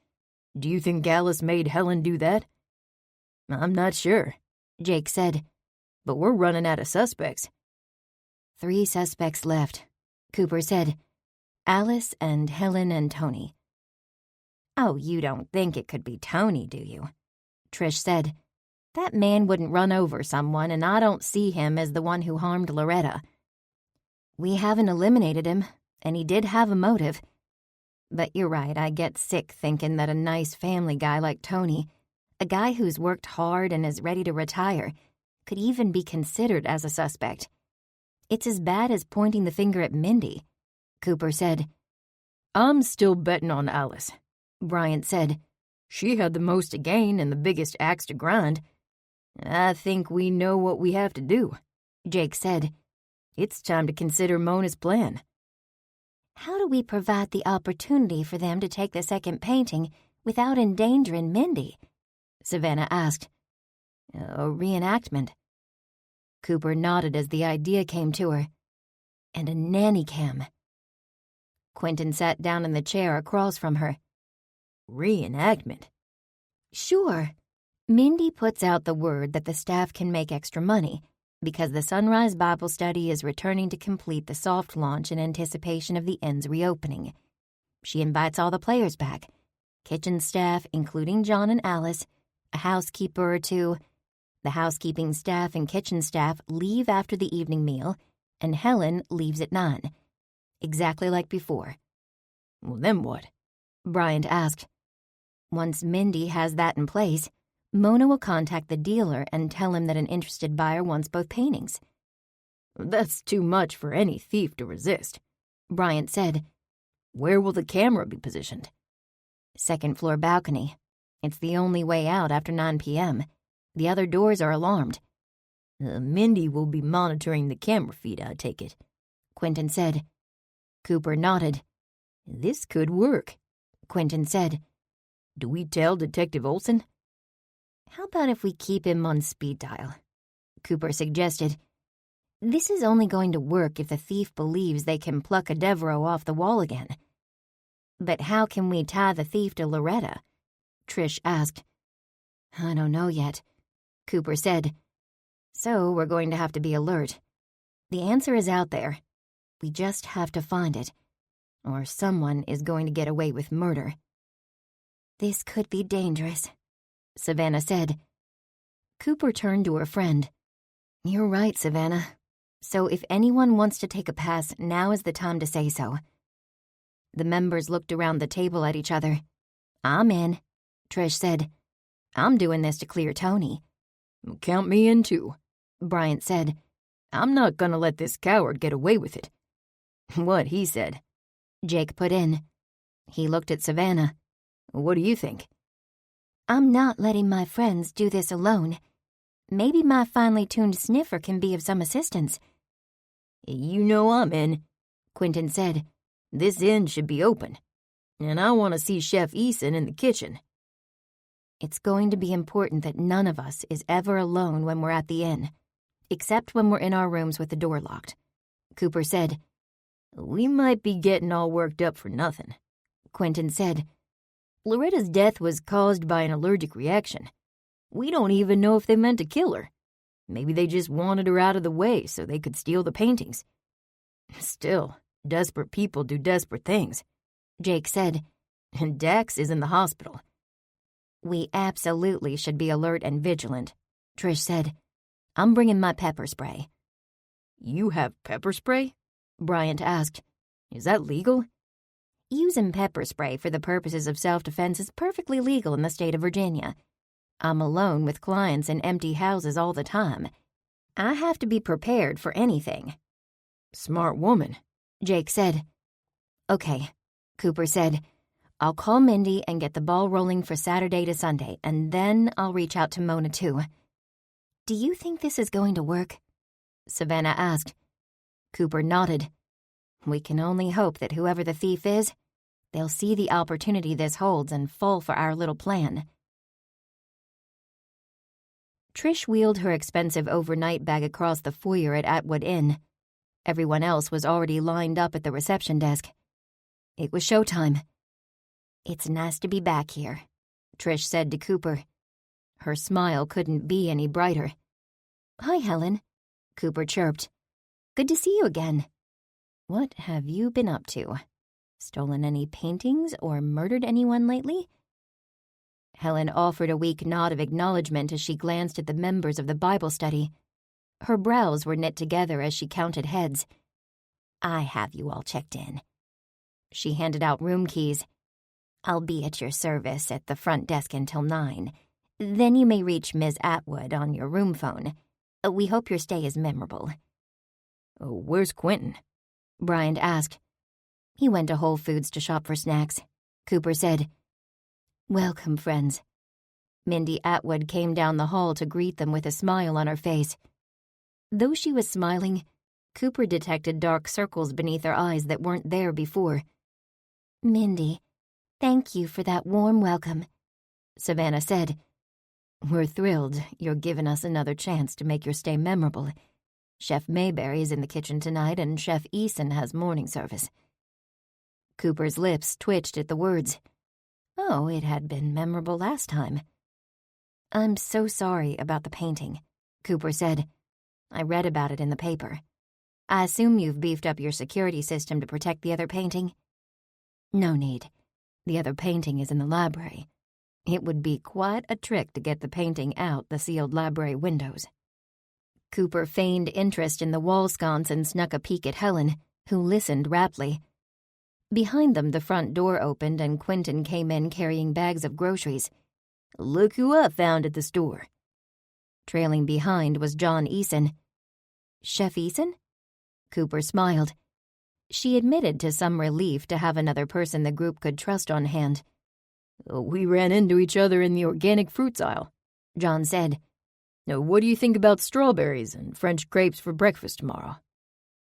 Do you think Alice made Helen do that? I'm not sure, Jake said, but we're running out of suspects. 3 suspects left, Cooper said. Alice and Helen and Tony. Oh, you don't think it could be Tony, do you? Trish said. That man wouldn't run over someone, and I don't see him as the one who harmed Loretta. We haven't eliminated him, and he did have a motive. But you're right, I get sick thinking that a nice family guy like Tony, a guy who's worked hard and is ready to retire, could even be considered as a suspect. It's as bad as pointing the finger at Mindy, Cooper said. I'm still betting on Alice, Bryant said. She had the most to gain and the biggest axe to grind. I think we know what we have to do, Jake said. It's time to consider Mona's plan. How do we provide the opportunity for them to take the second painting without endangering Mindy? Savannah asked. A reenactment. Cooper nodded as the idea came to her. And a nanny cam. Quentin sat down in the chair across from her. Reenactment? Sure. Mindy puts out the word that the staff can make extra money because the Sunrise Bible Study is returning to complete the soft launch in anticipation of the Inn's reopening. She invites all the players back, kitchen staff, including John and Alice, a housekeeper or two. The housekeeping staff and kitchen staff leave after the evening meal, and Helen leaves at 9, exactly like before. Well, then what? Bryant asked. Once Mindy has that in place, Mona will contact the dealer and tell him that an interested buyer wants both paintings. That's too much for any thief to resist, Bryant said. Where will the camera be positioned? Second floor balcony. It's the only way out after 9 p.m. The other doors are alarmed. Mindy will be monitoring the camera feed, I take it, Quentin said. Cooper nodded. This could work, Quentin said. Do we tell Detective Olson? How about if we keep him on speed dial? Cooper suggested. This is only going to work if the thief believes they can pluck a Devereaux off the wall again. But how can we tie the thief to Loretta? Trish asked. I don't know yet, Cooper said. So we're going to have to be alert. The answer is out there. We just have to find it. Or someone is going to get away with murder. This could be dangerous, Savannah said. Cooper turned to her friend. You're right, Savannah. So if anyone wants to take a pass, now is the time to say so. The members looked around the table at each other. I'm in, Trish said. I'm doing this to clear Tony. Count me in too, Bryant said. I'm not gonna let this coward get away with it. What he said, Jake put in. He looked at Savannah. What do you think? I'm not letting my friends do this alone. Maybe my finely tuned sniffer can be of some assistance. You know I'm in, Quentin said. This inn should be open, and I want to see Chef Eason in the kitchen. It's going to be important that none of us is ever alone when we're at the inn, except when we're in our rooms with the door locked, Cooper said. We might be getting all worked up for nothing, Quentin said. Loretta's death was caused by an allergic reaction. We don't even know if they meant to kill her. Maybe they just wanted her out of the way so they could steal the paintings. Still, desperate people do desperate things, Jake said. And Dax is in the hospital. We absolutely should be alert and vigilant, Trish said. I'm bringing my pepper spray. You have pepper spray? Bryant asked. Is that legal? Using pepper spray for the purposes of self-defense is perfectly legal in the state of Virginia. I'm alone with clients in empty houses all the time. I have to be prepared for anything. Smart woman, Jake said. Okay, Cooper said. I'll call Mindy and get the ball rolling for Saturday to Sunday, and then I'll reach out to Mona too. Do you think this is going to work? Savannah asked. Cooper nodded. We can only hope that whoever the thief is, they'll see the opportunity this holds and fall for our little plan. Trish wheeled her expensive overnight bag across the foyer at Atwood Inn. Everyone else was already lined up at the reception desk. It was showtime. It's nice to be back here, Trish said to Cooper. Her smile couldn't be any brighter. Hi, Helen, Cooper chirped. Good to see you again. What have you been up to? Stolen any paintings or murdered anyone lately? Helen offered a weak nod of acknowledgement as she glanced at the members of the Bible study. Her brows were knit together as she counted heads. I have you all checked in." She handed out room keys. "I'll be at your service at the front desk until 9. Then you may reach Ms. Atwood on your room phone. We hope your stay is memorable." "Oh, where's Quentin?" Bryant asked. "He went to Whole Foods to shop for snacks," Cooper said. "Welcome, friends." Mindy Atwood came down the hall to greet them with a smile on her face. Though she was smiling, Cooper detected dark circles beneath her eyes that weren't there before. "Mindy, thank you for that warm welcome," Savannah said. "We're thrilled you're giving us another chance to make your stay memorable. Chef Mayberry's in the kitchen tonight, and Chef Eason has morning service." Cooper's lips twitched at the words. Oh, it had been memorable last time. "I'm so sorry about the painting," Cooper said. "I read about it in the paper. I assume you've beefed up your security system to protect the other painting?" "No need. The other painting is in the library. It would be quite a trick to get the painting out the sealed library windows." Cooper feigned interest in the wall sconce and snuck a peek at Helen, who listened raptly. Behind them, the front door opened and Quentin came in carrying bags of groceries. "Look who I found at the store." Trailing behind was John Eason. "Chef Eason?" Cooper smiled. She admitted to some relief to have another person the group could trust on hand. "We ran into each other in the organic fruits aisle," John said. "What do you think about strawberries and French grapes for breakfast tomorrow?"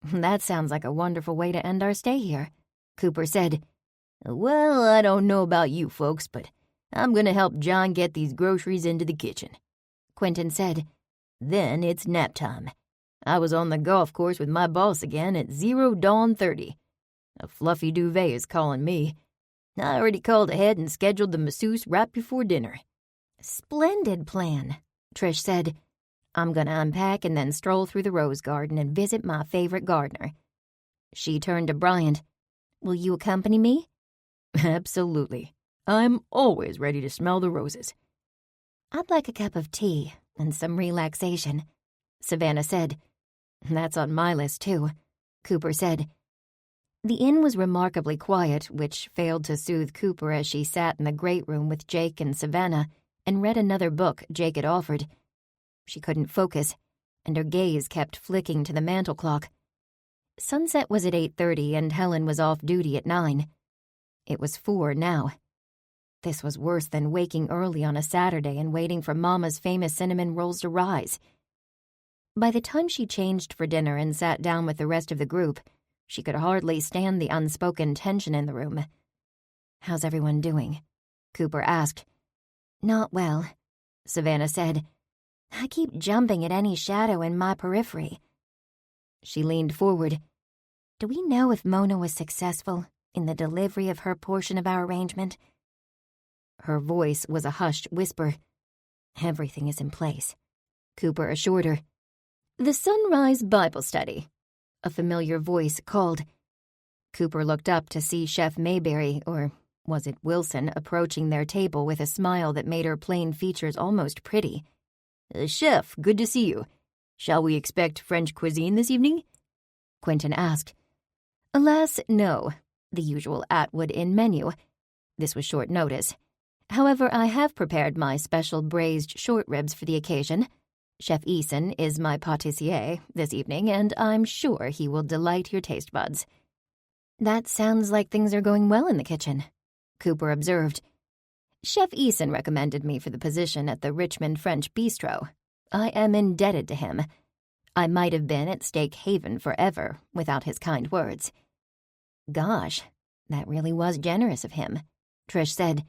"That sounds like a wonderful way to end our stay here," Cooper said. "Well, I don't know about you folks, but I'm going to help John get these groceries into the kitchen," Quentin said. "Then it's nap time. I was on the golf course with my boss again at 0:30. A fluffy duvet is calling me. I already called ahead and scheduled the masseuse right before dinner." "Splendid plan," Trish said. "I'm going to unpack and then stroll through the rose garden and visit my favorite gardener." She turned to Bryant. "Will you accompany me?" "Absolutely. I'm always ready to smell the roses." "I'd like a cup of tea and some relaxation," Savannah said. "That's on my list, too," Cooper said. The inn was remarkably quiet, which failed to soothe Cooper as she sat in the great room with Jake and Savannah and read another book Jake had offered. She couldn't focus, and her gaze kept flicking to the mantel clock. Sunset was at 8:30, and Helen was off duty at 9. It was 4 now. This was worse than waking early on a Saturday and waiting for Mama's famous cinnamon rolls to rise. By the time she changed for dinner and sat down with the rest of the group, she could hardly stand the unspoken tension in the room. "How's everyone doing?" Cooper asked. "Not well," Savannah said. "I keep jumping at any shadow in my periphery." She leaned forward. "Do we know if Mona was successful in the delivery of her portion of our arrangement?" Her voice was a hushed whisper. "Everything is in place," Cooper assured her. "The Sunrise Bible Study," a familiar voice called. Cooper looked up to see Chef Mayberry, or was it Wilson, approaching their table with a smile that made her plain features almost pretty. "Chef, good to see you. Shall we expect French cuisine this evening?" Quentin asked. "Alas, no. The usual Atwood Inn menu. This was short notice. However, I have prepared my special braised short ribs for the occasion. Chef Eason is my pâtissier this evening, and I'm sure he will delight your taste buds." "That sounds like things are going well in the kitchen," Cooper observed. "Chef Eason recommended me for the position at the Richmond French Bistro. I am indebted to him. I might have been at Steak Haven forever without his kind words." "Gosh, that really was generous of him," Trish said.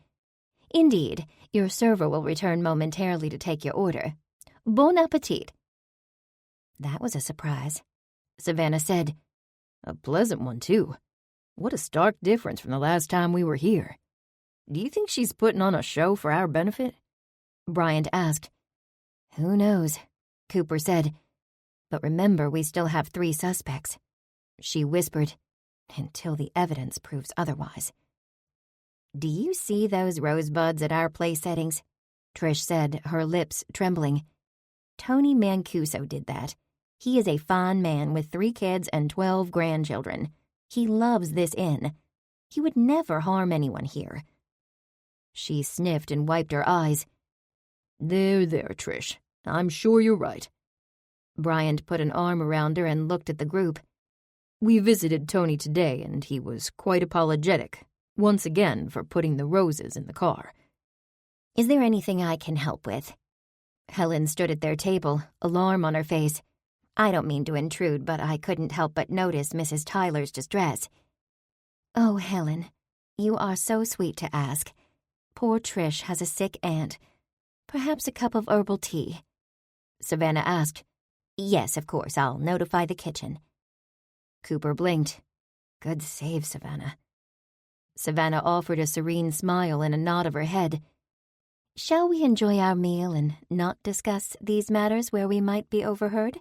"Indeed, your server will return momentarily to take your order. Bon appetit." "That was a surprise," Savannah said. "A pleasant one, too. What a stark difference from the last time we were here. Do you think she's putting on a show for our benefit?" Bryant asked. "Who knows?" Cooper said. "But remember, we still have 3 suspects." She whispered, "Until the evidence proves otherwise." "Do you see those rosebuds at our place settings?" Trish said, her lips trembling. "Tony Mancuso did that. He is a fine man with 3 kids and 12 grandchildren. He loves this inn. He would never harm anyone here." She sniffed and wiped her eyes. There, Trish. I'm sure you're right. Bryant put an arm around her and looked at the group. We visited Tony today, and he was quite apologetic, once again for putting the roses in the car. "Is there anything I can help with?" Helen stood at their table, alarm on her face. "I don't mean to intrude, but I couldn't help but notice Mrs. Tyler's distress." "Oh, Helen, you are so sweet to ask. Poor Trish has a sick aunt. Perhaps a cup of herbal tea?" Savannah asked. "Yes, of course, I'll notify the kitchen." Cooper blinked. Good save, Savannah. Savannah offered a serene smile and a nod of her head. "Shall we enjoy our meal and not discuss these matters where we might be overheard?"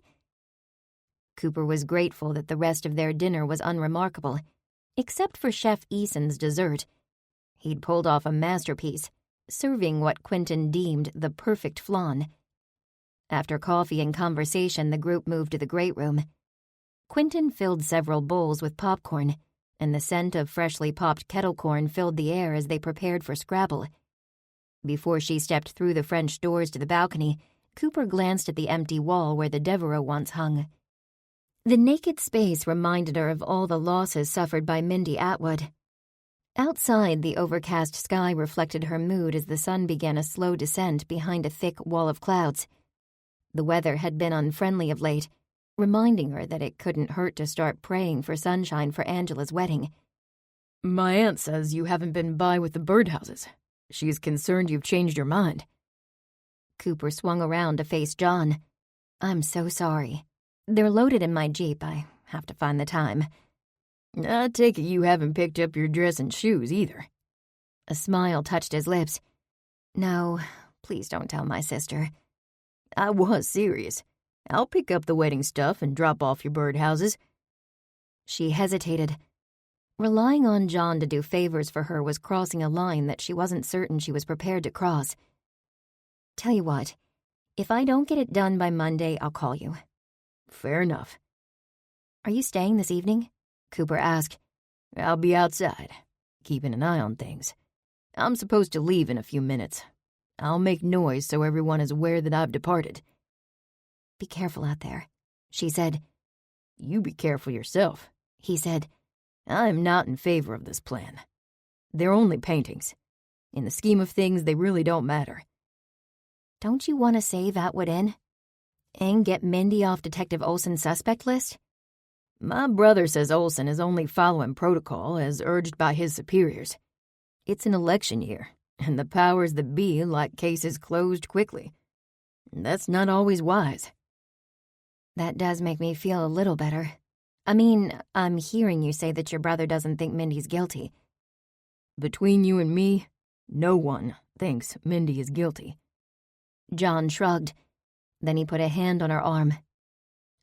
Cooper was grateful that the rest of their dinner was unremarkable, except for Chef Eason's dessert. He'd pulled off a masterpiece, serving what Quentin deemed the perfect flan. After coffee and conversation, the group moved to the great room. Quentin filled several bowls with popcorn, and the scent of freshly popped kettle corn filled the air as they prepared for Scrabble. Before she stepped through the French doors to the balcony, Cooper glanced at the empty wall where the Devereux once hung. The naked space reminded her of all the losses suffered by Mindy Atwood. Outside, the overcast sky reflected her mood as the sun began a slow descent behind a thick wall of clouds. The weather had been unfriendly of late, reminding her that it couldn't hurt to start praying for sunshine for Angela's wedding. My aunt says you haven't been by with the birdhouses. She's concerned you've changed your mind. Cooper swung around to face John. "I'm so sorry. They're loaded in my Jeep. I have to find the time." I take it you haven't picked up your dress and shoes either. A smile touched his lips. "No, please don't tell my sister." I was serious. I'll pick up the wedding stuff and drop off your birdhouses. She hesitated. Relying on John to do favors for her was crossing a line that she wasn't certain she was prepared to cross. "Tell you what, if I don't get it done by Monday, I'll call you." Fair enough. "Are you staying this evening?" Cooper asked. I'll be outside, keeping an eye on things. I'm supposed to leave in a few minutes. I'll make noise so everyone is aware that I've departed. "Be careful out there," she said. You be careful yourself, he said. I'm not in favor of this plan. They're only paintings. In the scheme of things, they really don't matter. "Don't you want to save Atwood Inn? And get Mindy off Detective Olson's suspect list?" My brother says Olson is only following protocol as urged by his superiors. It's an election year, and the powers that be like cases closed quickly. That's not always wise. That does make me feel a little better. I mean, I'm hearing you say that your brother doesn't think Mindy's guilty. Between you and me, no one thinks Mindy is guilty. John shrugged. Then he put a hand on her arm.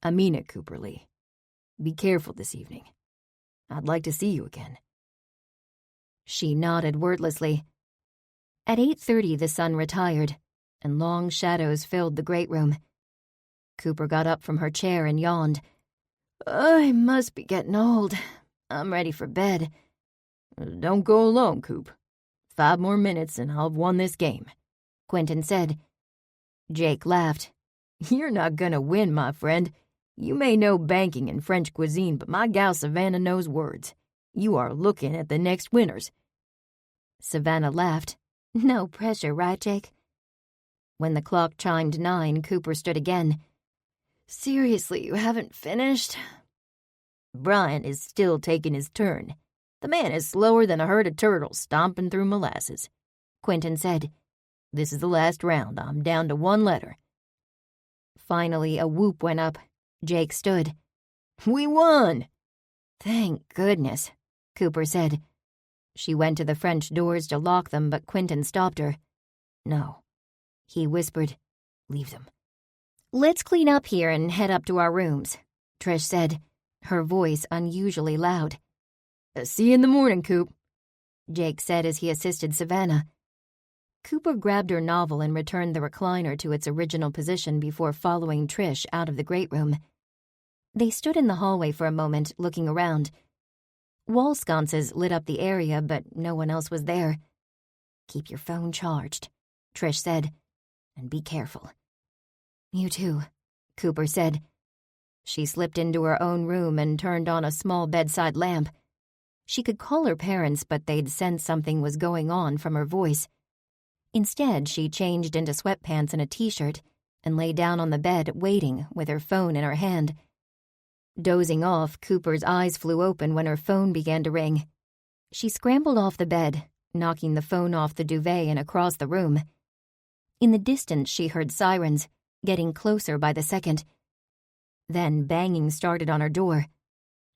I mean it, Cooper Lee. Be careful this evening. I'd like to see you again. She nodded wordlessly. At 8:30, the sun retired, and long shadows filled the great room. Cooper got up from her chair and yawned. I must be getting old. I'm ready for bed. Don't go alone, Coop. 5 more minutes and I'll have won this game, Quentin said. Jake laughed. You're not gonna win, my friend. You may know banking and French cuisine, but my gal Savannah knows words. You are looking at the next winners. Savannah laughed. No pressure, right, Jake? When the clock chimed 9, Cooper stood again. Seriously, you haven't finished? Brian is still taking his turn. The man is slower than a herd of turtles stomping through molasses, Quentin said. This is the last round. I'm down to 1 letter. Finally, a whoop went up. Jake stood. We won! Thank goodness, Cooper said. She went to the French doors to lock them, but Quentin stopped her. No, he whispered. Leave them. Let's clean up here and head up to our rooms, Trish said, her voice unusually loud. See you in the morning, Coop, Jake said as he assisted Savannah. Cooper grabbed her novel and returned the recliner to its original position before following Trish out of the great room. They stood in the hallway for a moment, looking around. Wall sconces lit up the area, but no one else was there. "Keep your phone charged," Trish said, "and be careful." "You too," Cooper said. She slipped into her own room and turned on a small bedside lamp. She could call her parents, but they'd sense something was going on from her voice. Instead, she changed into sweatpants and a t-shirt and lay down on the bed, waiting with her phone in her hand. Dozing off, Cooper's eyes flew open when her phone began to ring. She scrambled off the bed, knocking the phone off the duvet and across the room. In the distance, she heard sirens, getting closer by the second. Then banging started on her door.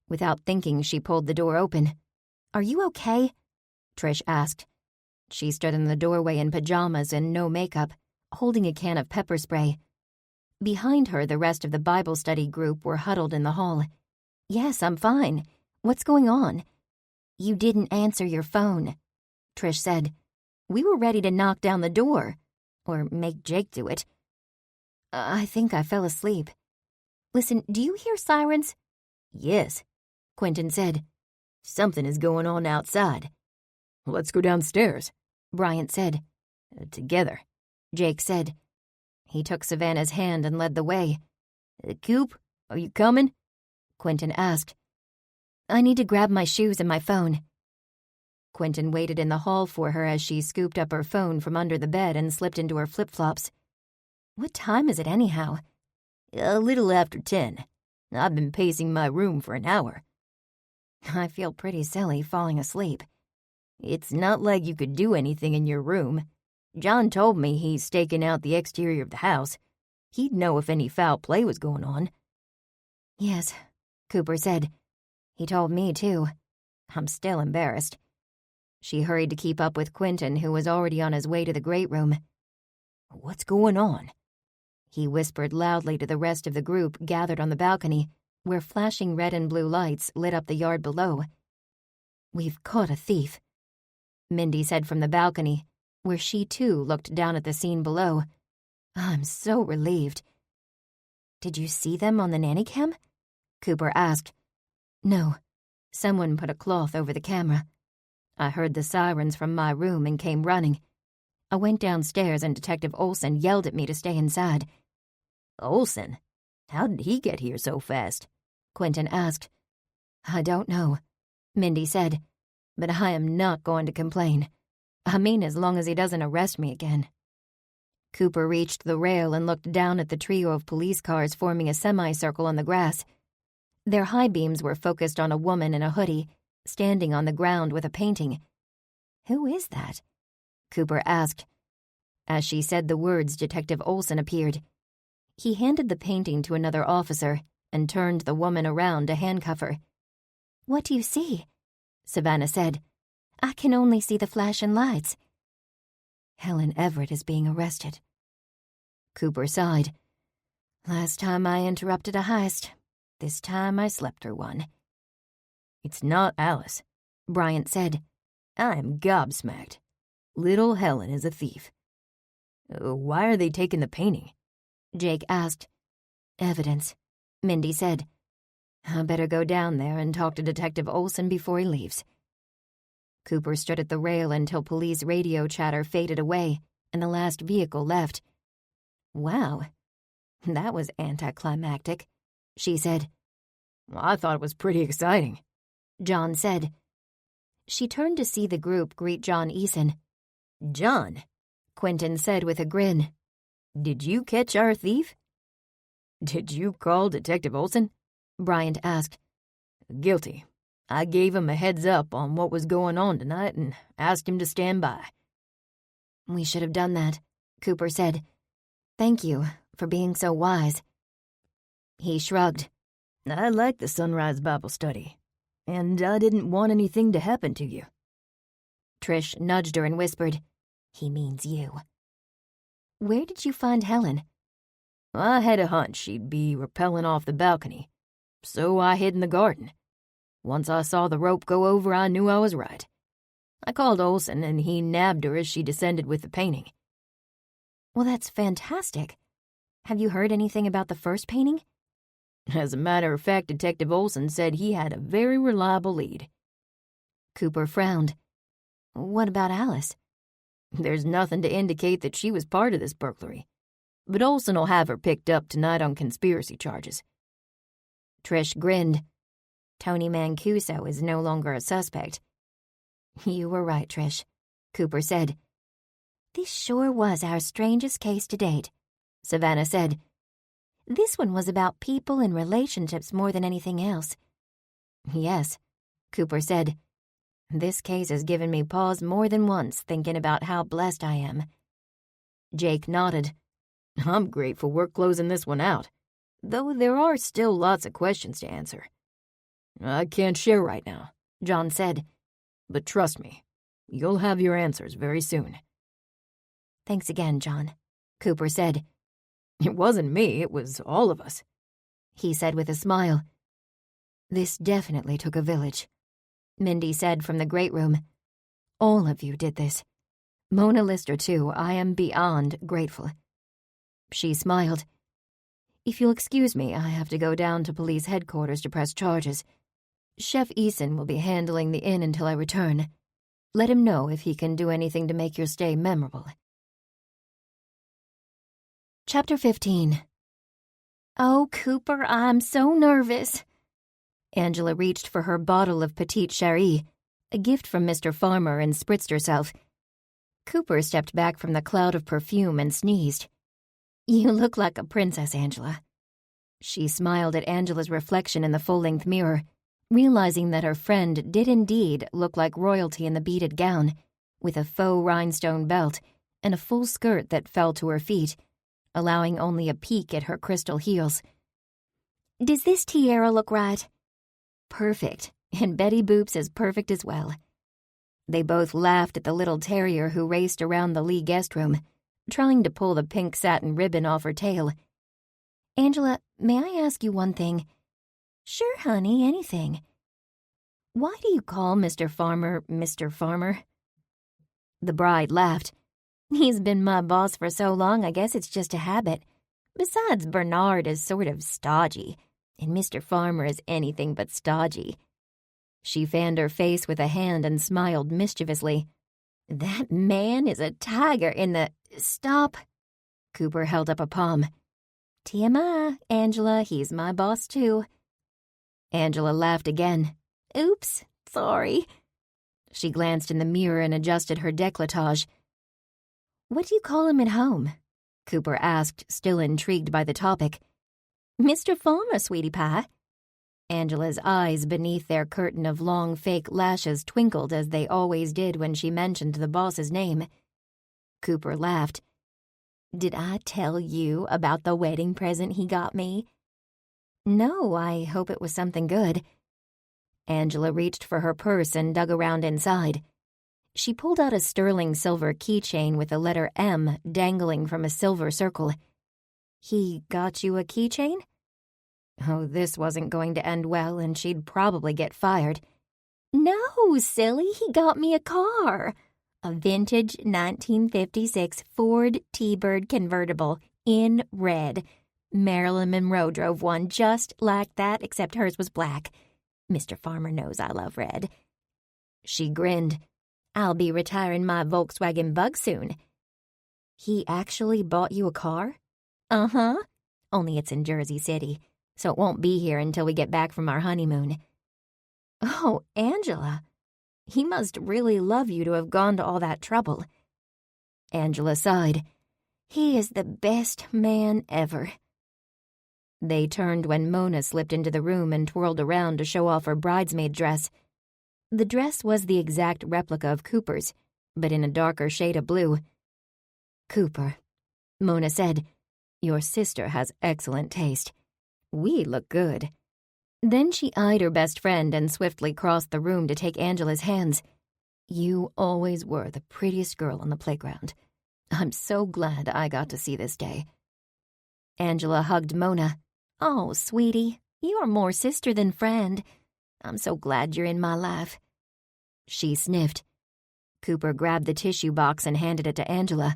Without thinking, she pulled the door open. "Are you okay?" Trish asked. She stood in the doorway in pajamas and no makeup, holding a can of pepper spray. Behind her, the rest of the Bible study group were huddled in the hall. "Yes, I'm fine. What's going on?" "You didn't answer your phone," Trish said. "We were ready to knock down the door. Or make Jake do it." "I think I fell asleep." "Listen, do you hear sirens?" "Yes," Quentin said. "Something is going on outside." "Let's go downstairs," Bryant said. "Together," Jake said. He took Savannah's hand and led the way. "Coop, are you coming?" Quentin asked. "I need to grab my shoes and my phone." Quentin waited in the hall for her as she scooped up her phone from under the bed and slipped into her flip-flops. "What time is it anyhow?" "A little after 10. I've been pacing my room for an hour." "I feel pretty silly falling asleep." "It's not like you could do anything in your room. John told me he's staking out the exterior of the house. He'd know if any foul play was going on." "Yes," Cooper said. "He told me, too. I'm still embarrassed." She hurried to keep up with Quentin, who was already on his way to the great room. "What's going on?" He whispered loudly to the rest of the group gathered on the balcony, where flashing red and blue lights lit up the yard below. "We've caught a thief," Mindy said from the balcony, where she too looked down at the scene below. "I'm so relieved." "Did you see them on the nanny cam?" Cooper asked. "No. Someone put a cloth over the camera. I heard the sirens from my room and came running. I went downstairs and Detective Olson yelled at me to stay inside." "Olson? How did he get here so fast?" Quentin asked. "I don't know," Mindy said, "but I am not going to complain. I mean, as long as he doesn't arrest me again." Cooper reached the rail and looked down at the trio of police cars forming a semicircle on the grass. Their high beams were focused on a woman in a hoodie, standing on the ground with a painting. "Who is that?" Cooper asked. As she said the words, Detective Olson appeared. He handed the painting to another officer and turned the woman around to handcuff her. "What do you see?" Savannah said. "I can only see the flashing lights." "Helen Everett is being arrested." Cooper sighed. "Last time I interrupted a heist. This time I slept through one." "It's not Alice," Bryant said. "I'm gobsmacked. Little Helen is a thief." "Why are they taking the painting?" Jake asked. "Evidence," Mindy said. "I better go down there and talk to Detective Olson before he leaves." Cooper stood at the rail until police radio chatter faded away and the last vehicle left. "Wow, that was anticlimactic," she said. "I thought it was pretty exciting," John said. She turned to see the group greet John Eason. "John," Quentin said with a grin. "Did you catch our thief?" "Did you call Detective Olson?" Bryant asked. "Guilty. I gave him a heads up on what was going on tonight and asked him to stand by." "We should have done that," Cooper said. "Thank you for being so wise." He shrugged. "I like the Sunrise Bible Study, and I didn't want anything to happen to you." Trish nudged her and whispered, "He means you." "Where did you find Helen?" "I had a hunch she'd be rappelling off the balcony, so I hid in the garden. Once I saw the rope go over, I knew I was right. I called Olson, and he nabbed her as she descended with the painting." "Well, that's fantastic. Have you heard anything about the first painting?" As a matter of fact, Detective Olson said he had a very reliable lead. Cooper frowned. What about Alice? There's nothing to indicate that she was part of this burglary, but Olson will have her picked up tonight on conspiracy charges. Trish grinned. Tony Mancuso is no longer a suspect. You were right, Trish, Cooper said. This sure was our strangest case to date, Savannah said. This one was about people and relationships more than anything else. Yes, Cooper said. This case has given me pause more than once thinking about how blessed I am. Jake nodded. I'm grateful we're closing this one out, though there are still lots of questions to answer. I can't share right now, John said, but trust me, you'll have your answers very soon. Thanks again, John, Cooper said. It wasn't me, it was all of us, he said with a smile. This definitely took a village, Mindy said from the great room. All of you did this. Mona Lister, too, I am beyond grateful. She smiled. If you'll excuse me, I have to go down to police headquarters to press charges. Chef Eason will be handling the inn until I return. Let him know if he can do anything to make your stay memorable. Chapter 15. Oh, Cooper, I'm so nervous. Angela reached for her bottle of Petite Chérie, a gift from Mr. Farmer, and spritzed herself. Cooper stepped back from the cloud of perfume and sneezed. You look like a princess, Angela. She smiled at Angela's reflection in the full-length mirror, realizing that her friend did indeed look like royalty in the beaded gown, with a faux rhinestone belt and a full skirt that fell to her feet, allowing only a peek at her crystal heels. Does this tiara look right? Perfect, and Betty Boop's is perfect as well. They both laughed at the little terrier who raced around the Lee guest room, trying to pull the pink satin ribbon off her tail. Angela, may I ask you one thing? Sure, honey, anything. Why do you call Mr. Farmer Mr. Farmer? The bride laughed. He's been my boss for so long, I guess it's just a habit. Besides, Bernard is sort of stodgy, and Mr. Farmer is anything but stodgy. She fanned her face with a hand and smiled mischievously. That man is a tiger in the... Stop. Cooper held up a palm. TMI, Angela, he's my boss too. Angela laughed again. Oops, sorry. She glanced in the mirror and adjusted her décolletage. What do you call him at home? Cooper asked, still intrigued by the topic. Mr. Farmer, sweetie pie. Angela's eyes beneath their curtain of long fake lashes twinkled as they always did when she mentioned the boss's name. Cooper laughed. Did I tell you about the wedding present he got me? No, I hope it was something good. Angela reached for her purse and dug around inside. She pulled out a sterling silver keychain with the letter M dangling from a silver circle. He got you a keychain? Oh, this wasn't going to end well, and she'd probably get fired. No, silly, he got me a car. A vintage 1956 Ford T-Bird convertible in red. Marilyn Monroe drove one just like that, except hers was black. Mr. Farmer knows I love red. She grinned. I'll be retiring my Volkswagen Bug soon. He actually bought you a car? Uh-huh. Only it's in Jersey City, so it won't be here until we get back from our honeymoon. Oh, Angela, he must really love you to have gone to all that trouble. Angela sighed. He is the best man ever. They turned when Mona slipped into the room and twirled around to show off her bridesmaid dress. The dress was the exact replica of Cooper's, but in a darker shade of blue. Cooper, Mona said, your sister has excellent taste. We look good. Then she eyed her best friend and swiftly crossed the room to take Angela's hands. You always were the prettiest girl on the playground. I'm so glad I got to see this day. Angela hugged Mona. Oh, sweetie, you're more sister than friend. I'm so glad you're in my life. She sniffed. Cooper grabbed the tissue box and handed it to Angela.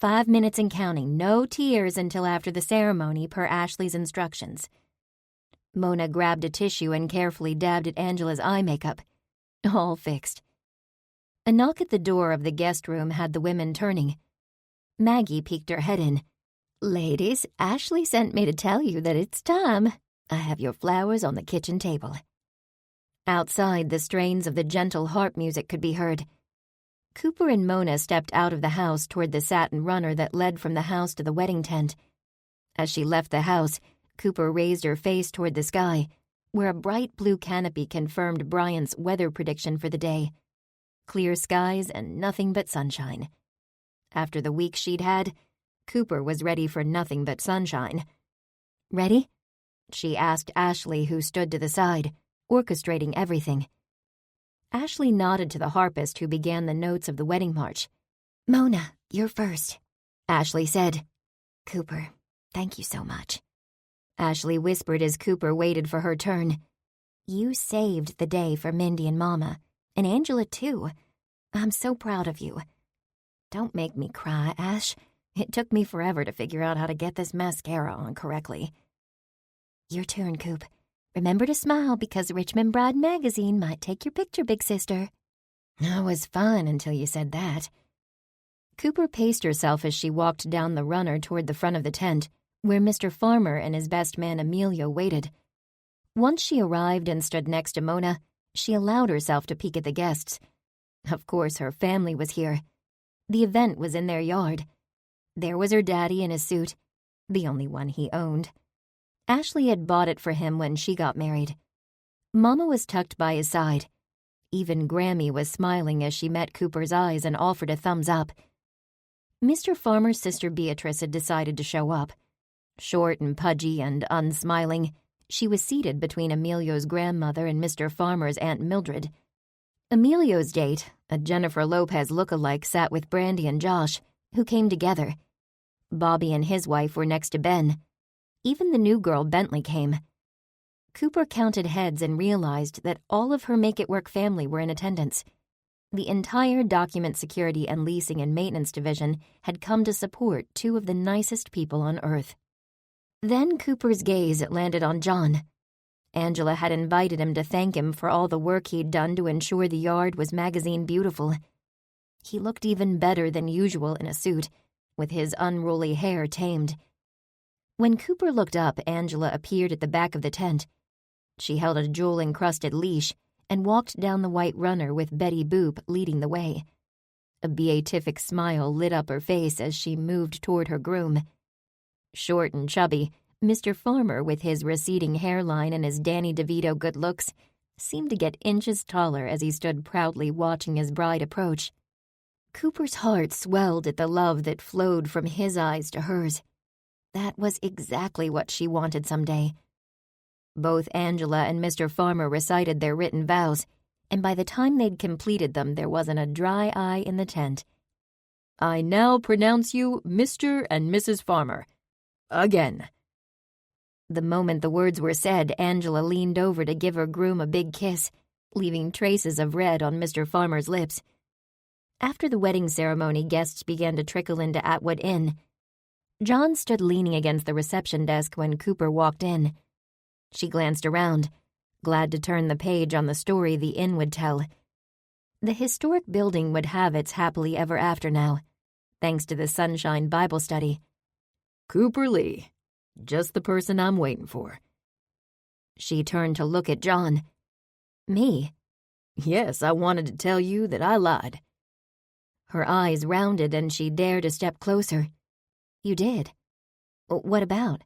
5 minutes and counting, no tears until after the ceremony per Ashley's instructions. Mona grabbed a tissue and carefully dabbed at Angela's eye makeup. All fixed. A knock at the door of the guest room had the women turning. Maggie peeked her head in. "Ladies, Ashley sent me to tell you that it's time. I have your flowers on the kitchen table." Outside, the strains of the gentle harp music could be heard. Cooper and Mona stepped out of the house toward the satin runner that led from the house to the wedding tent. As she left the house, Cooper raised her face toward the sky, where a bright blue canopy confirmed Bryant's weather prediction for the day. Clear skies and nothing but sunshine. After the week she'd had, Cooper was ready for nothing but sunshine. "Ready?" she asked Ashley, who stood to the side, orchestrating everything. Ashley nodded to the harpist who began the notes of the wedding march. "Mona, you're first," Ashley said. "Cooper, thank you so much," Ashley whispered as Cooper waited for her turn. "You saved the day for Mindy and Mama, and Angela too. I'm so proud of you. Don't make me cry, Ash. It took me forever to figure out how to get this mascara on correctly." "Your turn, Coop. Remember to smile because Richmond Bride magazine might take your picture, big sister." "I was fine until you said that." Cooper paced herself as she walked down the runner toward the front of the tent, where Mr. Farmer and his best man Emilio waited. Once she arrived and stood next to Mona, she allowed herself to peek at the guests. Of course, her family was here. The event was in their yard. There was her daddy in his suit, the only one he owned. Ashley had bought it for him when she got married. Mama was tucked by his side. Even Grammy was smiling as she met Cooper's eyes and offered a thumbs up. Mr. Farmer's sister Beatrice had decided to show up. Short and pudgy and unsmiling, she was seated between Emilio's grandmother and Mr. Farmer's Aunt Mildred. Emilio's date, a Jennifer Lopez look-alike, sat with Brandy and Josh, who came together. Bobby and his wife were next to Ben. Even the new girl, Bentley, came. Cooper counted heads and realized that all of her make-it-work family were in attendance. The entire document security and leasing and maintenance division had come to support two of the nicest people on earth. Then Cooper's gaze landed on John. Angela had invited him to thank him for all the work he'd done to ensure the yard was magazine beautiful. He looked even better than usual in a suit, with his unruly hair tamed. When Cooper looked up, Angela appeared at the back of the tent. She held a jewel-encrusted leash and walked down the white runner with Betty Boop leading the way. A beatific smile lit up her face as she moved toward her groom. Short and chubby, Mr. Farmer, with his receding hairline and his Danny DeVito good looks, seemed to get inches taller as he stood proudly watching his bride approach. Cooper's heart swelled at the love that flowed from his eyes to hers. That was exactly what she wanted someday. Both Angela and Mr. Farmer recited their written vows, and by the time they'd completed them, there wasn't a dry eye in the tent. "I now pronounce you Mr. and Mrs. Farmer. Again." The moment the words were said, Angela leaned over to give her groom a big kiss, leaving traces of red on Mr. Farmer's lips. After the wedding ceremony, guests began to trickle into Atwood Inn. John stood leaning against the reception desk when Cooper walked in. She glanced around, glad to turn the page on the story the inn would tell. The historic building would have its happily ever after now, thanks to the Sunshine Bible Study. "Cooper Lee, just the person I'm waiting for." She turned to look at John. "Me?" "Yes, I wanted to tell you that I lied." Her eyes rounded and she dared to step closer. "You did? What about?"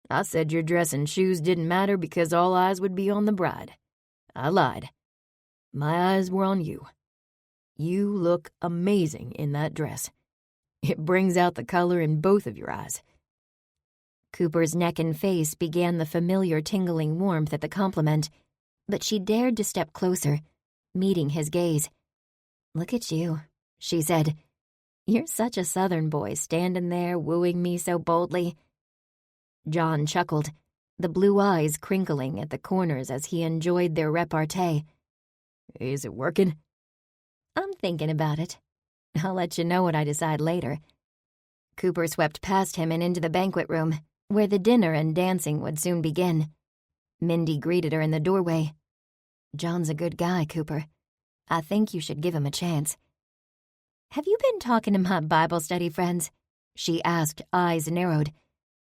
"I said your dress and shoes didn't matter because all eyes would be on the bride. I lied. My eyes were on you. You look amazing in that dress. It brings out the color in both of your eyes." Cooper's neck and face began the familiar tingling warmth at the compliment, but she dared to step closer, meeting his gaze. "Look at you," she said. "You're such a Southern boy standing there wooing me so boldly." John chuckled, the blue eyes crinkling at the corners as he enjoyed their repartee. "Is it working?" "I'm thinking about it. I'll let you know what I decide later." Cooper swept past him and into the banquet room, where the dinner and dancing would soon begin. Mindy greeted her in the doorway. "John's a good guy, Cooper. I think you should give him a chance." "Have you been talking to my Bible study friends?" she asked, eyes narrowed.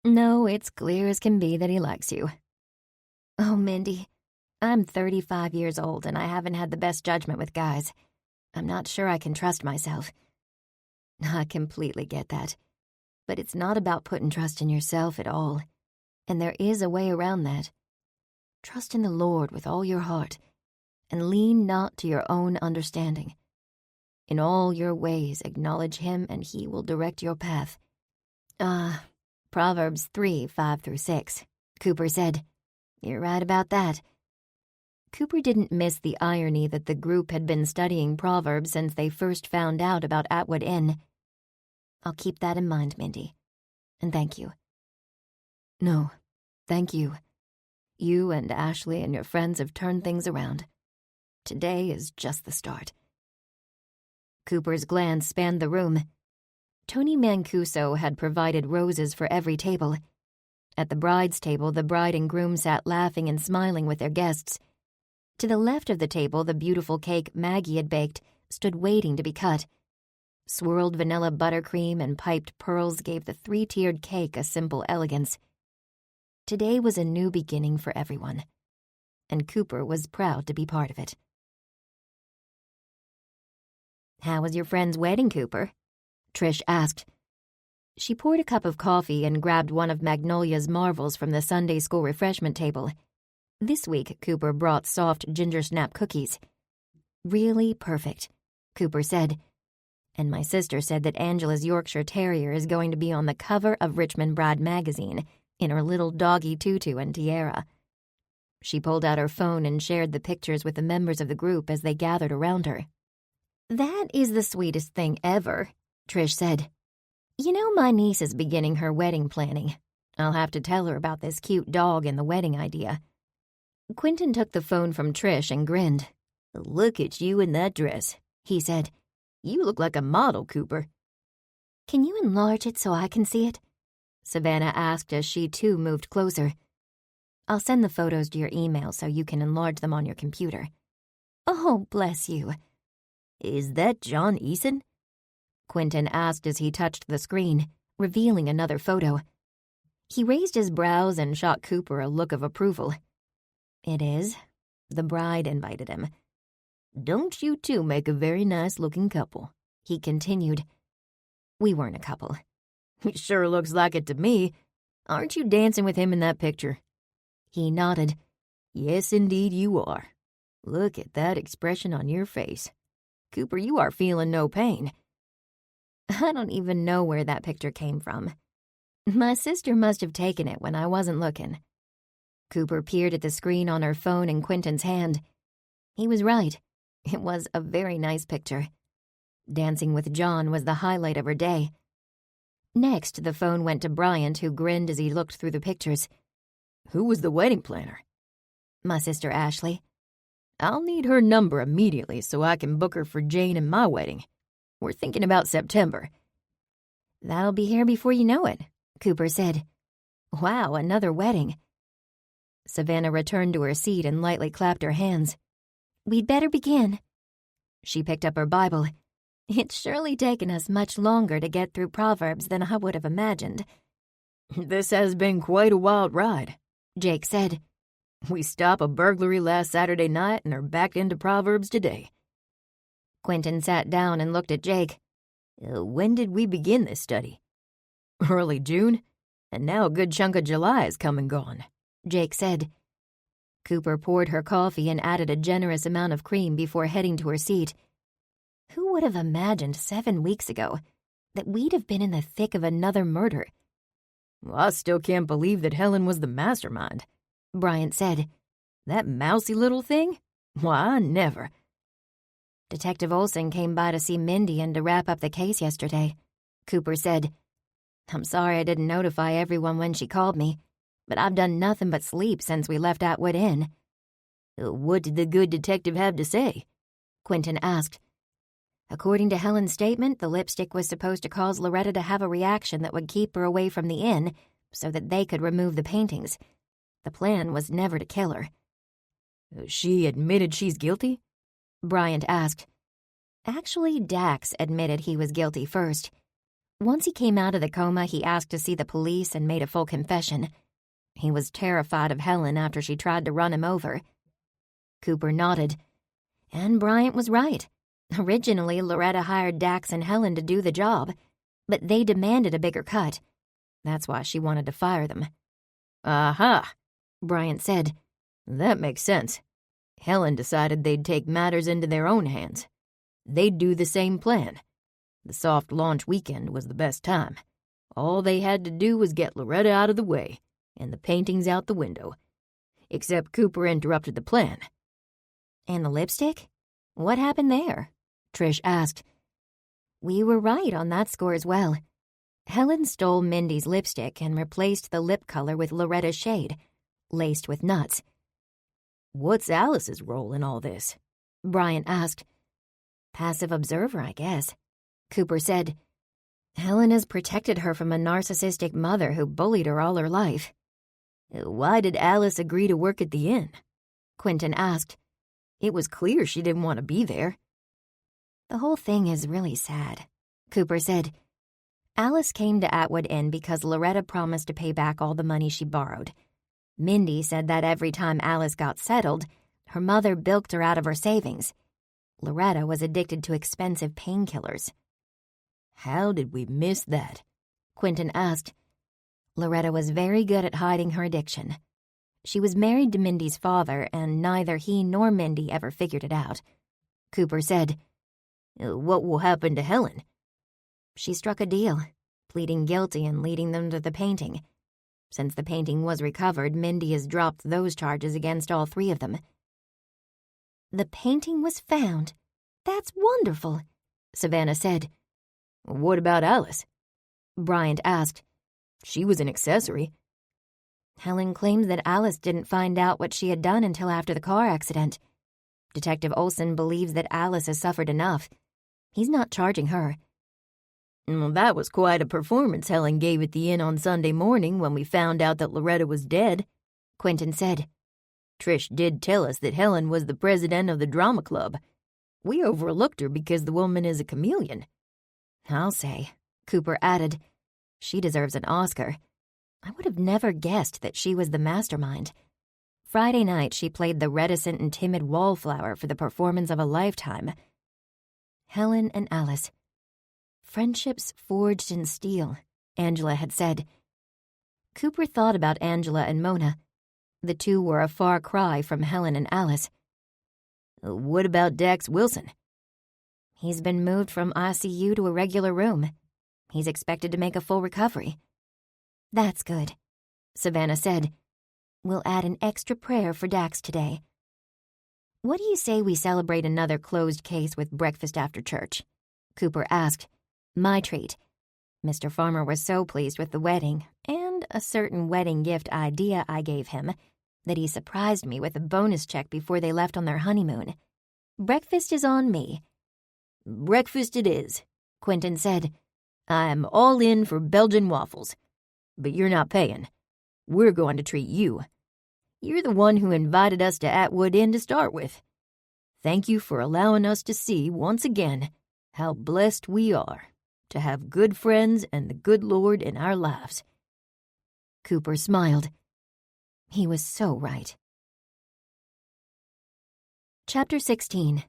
"No, it's clear as can be that he likes you." "Oh, Mindy, I'm 35 years old and I haven't had the best judgment with guys. I'm not sure I can trust myself." "I completely get that. But it's not about putting trust in yourself at all. And there is a way around that. Trust in the Lord with all your heart, and lean not to your own understanding. In all your ways acknowledge him, and he will direct your path." Proverbs 3:5-6, Cooper said. "You're right about that." Cooper didn't miss the irony that the group had been studying Proverbs since they first found out about Atwood Inn. "I'll keep that in mind, Mindy. And thank you." "No, thank you. You and Ashley and your friends have turned things around. Today is just the start." Cooper's glance spanned the room. Tony Mancuso had provided roses for every table. At the bride's table, the bride and groom sat laughing and smiling with their guests. To the left of the table, the beautiful cake Maggie had baked stood waiting to be cut. Swirled vanilla buttercream and piped pearls gave the three-tiered cake a simple elegance. Today was a new beginning for everyone, and Cooper was proud to be part of it. "How was your friend's wedding, Cooper?" Trish asked. She poured a cup of coffee and grabbed one of Magnolia's marvels from the Sunday school refreshment table. This week, Cooper brought soft ginger snap cookies. "Really perfect," Cooper said. "And my sister said that Angela's Yorkshire Terrier is going to be on the cover of Richmond Bride magazine in her little doggy tutu and tiara." She pulled out her phone and shared the pictures with the members of the group as they gathered around her. "That is the sweetest thing ever," Trish said. "You know, my niece is beginning her wedding planning. I'll have to tell her about this cute dog and the wedding idea." Quentin took the phone from Trish and grinned. "Look at you in that dress," he said. "You look like a model, Cooper." "Can you enlarge it so I can see it?" Savannah asked as she too moved closer. "I'll send the photos to your email so you can enlarge them on your computer." "Oh, bless you." "Is that John Eason?" Quentin asked as he touched the screen, revealing another photo. He raised his brows and shot Cooper a look of approval. "It is. The bride invited him." "Don't you two make a very nice-looking couple?" he continued. "We weren't a couple." "It sure looks like it to me. Aren't you dancing with him in that picture?" He nodded. "Yes, indeed you are. Look at that expression on your face. Cooper, you are feeling no pain." "I don't even know where that picture came from. My sister must have taken it when I wasn't looking." Cooper peered at the screen on her phone in Quentin's hand. He was right. It was a very nice picture. Dancing with John was the highlight of her day. Next, the phone went to Bryant, who grinned as he looked through the pictures. "Who was the wedding planner?" "My sister Ashley." "I'll need her number immediately so I can book her for Jane and my wedding. We're thinking about September." "That'll be here before you know it," Cooper said. "Wow, another wedding." Savannah returned to her seat and lightly clapped her hands. "We'd better begin." She picked up her Bible. "It's surely taken us much longer to get through Proverbs than I would have imagined." "This has been quite a wild ride," Jake said. "We stopped a burglary last Saturday night and are back into Proverbs today." Quentin sat down and looked at Jake. "When did we begin this study?" "Early June, and now a good chunk of July has come and gone," Jake said. Cooper poured her coffee and added a generous amount of cream before heading to her seat. Who would have imagined 7 weeks ago that we'd have been in the thick of another murder? "Well, I still can't believe that Helen was the mastermind," Bryant said. "That mousy little thing? Why, I never." "Detective Olson came by to see Mindy and to wrap up the case yesterday," Cooper said. "I'm sorry I didn't notify everyone when she called me, but I've done nothing but sleep since we left Atwood Inn." "What did the good detective have to say?" Quentin asked. According to Helen's statement, the lipstick was supposed to cause Loretta to have a reaction that would keep her away from the inn so that they could remove the paintings. The plan was never to kill her. She admitted she's guilty? Bryant asked. Actually, Dax admitted he was guilty first. Once he came out of the coma, he asked to see the police and made a full confession. He was terrified of Helen after she tried to run him over. Cooper nodded. And Bryant was right. Originally, Loretta hired Dax and Helen to do the job, but they demanded a bigger cut. That's why she wanted to fire them. Aha, Bryant said. That makes sense. Helen decided they'd take matters into their own hands. They'd do the same plan. The soft launch weekend was the best time. All they had to do was get Loretta out of the way, and the paintings out the window. Except Cooper interrupted the plan. And the lipstick? What happened there? Trish asked. We were right on that score as well. Helen stole Mindy's lipstick and replaced the lip color with Loretta's shade, laced with nuts. What's Alice's role in all this? Bryant asked. Passive observer, I guess. Cooper said. Helen has protected her from a narcissistic mother who bullied her all her life. Why did Alice agree to work at the inn? Quentin asked. It was clear she didn't want to be there. The whole thing is really sad, Cooper said. Alice came to Atwood Inn because Loretta promised to pay back all the money she borrowed. Mindy said that every time Alice got settled, her mother bilked her out of her savings. Loretta was addicted to expensive painkillers. How did we miss that? Quentin asked. Loretta was very good at hiding her addiction. She was married to Mindy's father, and neither he nor Mindy ever figured it out. Cooper said, What will happen to Helen? She struck a deal, pleading guilty and leading them to the painting. Since the painting was recovered, Mindy has dropped those charges against all three of them. The painting was found. That's wonderful, Savannah said. What about Alice? Bryant asked. She was an accessory. Helen claims that Alice didn't find out what she had done until after the car accident. Detective Olson believes that Alice has suffered enough. He's not charging her. Well, that was quite a performance Helen gave at the inn on Sunday morning when we found out that Loretta was dead, Quentin said. Trish did tell us that Helen was the president of the drama club. We overlooked her because the woman is a chameleon. I'll say, Cooper added. She deserves an Oscar. I would have never guessed that she was the mastermind. Friday night, she played the reticent and timid wallflower for the performance of a lifetime. Helen and Alice. Friendships forged in steel, Angela had said. Cooper thought about Angela and Mona. The two were a far cry from Helen and Alice. What about Dax Wilson? He's been moved from ICU to a regular room. He's expected to make a full recovery. That's good, Savannah said. We'll add an extra prayer for Dax today. What do you say we celebrate another closed case with breakfast after church? Cooper asked. My treat. Mr. Farmer was so pleased with the wedding and a certain wedding gift idea I gave him that he surprised me with a bonus check before they left on their honeymoon. Breakfast is on me. Breakfast it is, Quentin said. I'm all in for Belgian waffles. But you're not paying. We're going to treat you. You're the one who invited us to Atwood Inn to start with. Thank you for allowing us to see, once again, how blessed we are to have good friends and the good Lord in our lives. Cooper smiled. He was so right. Chapter 16.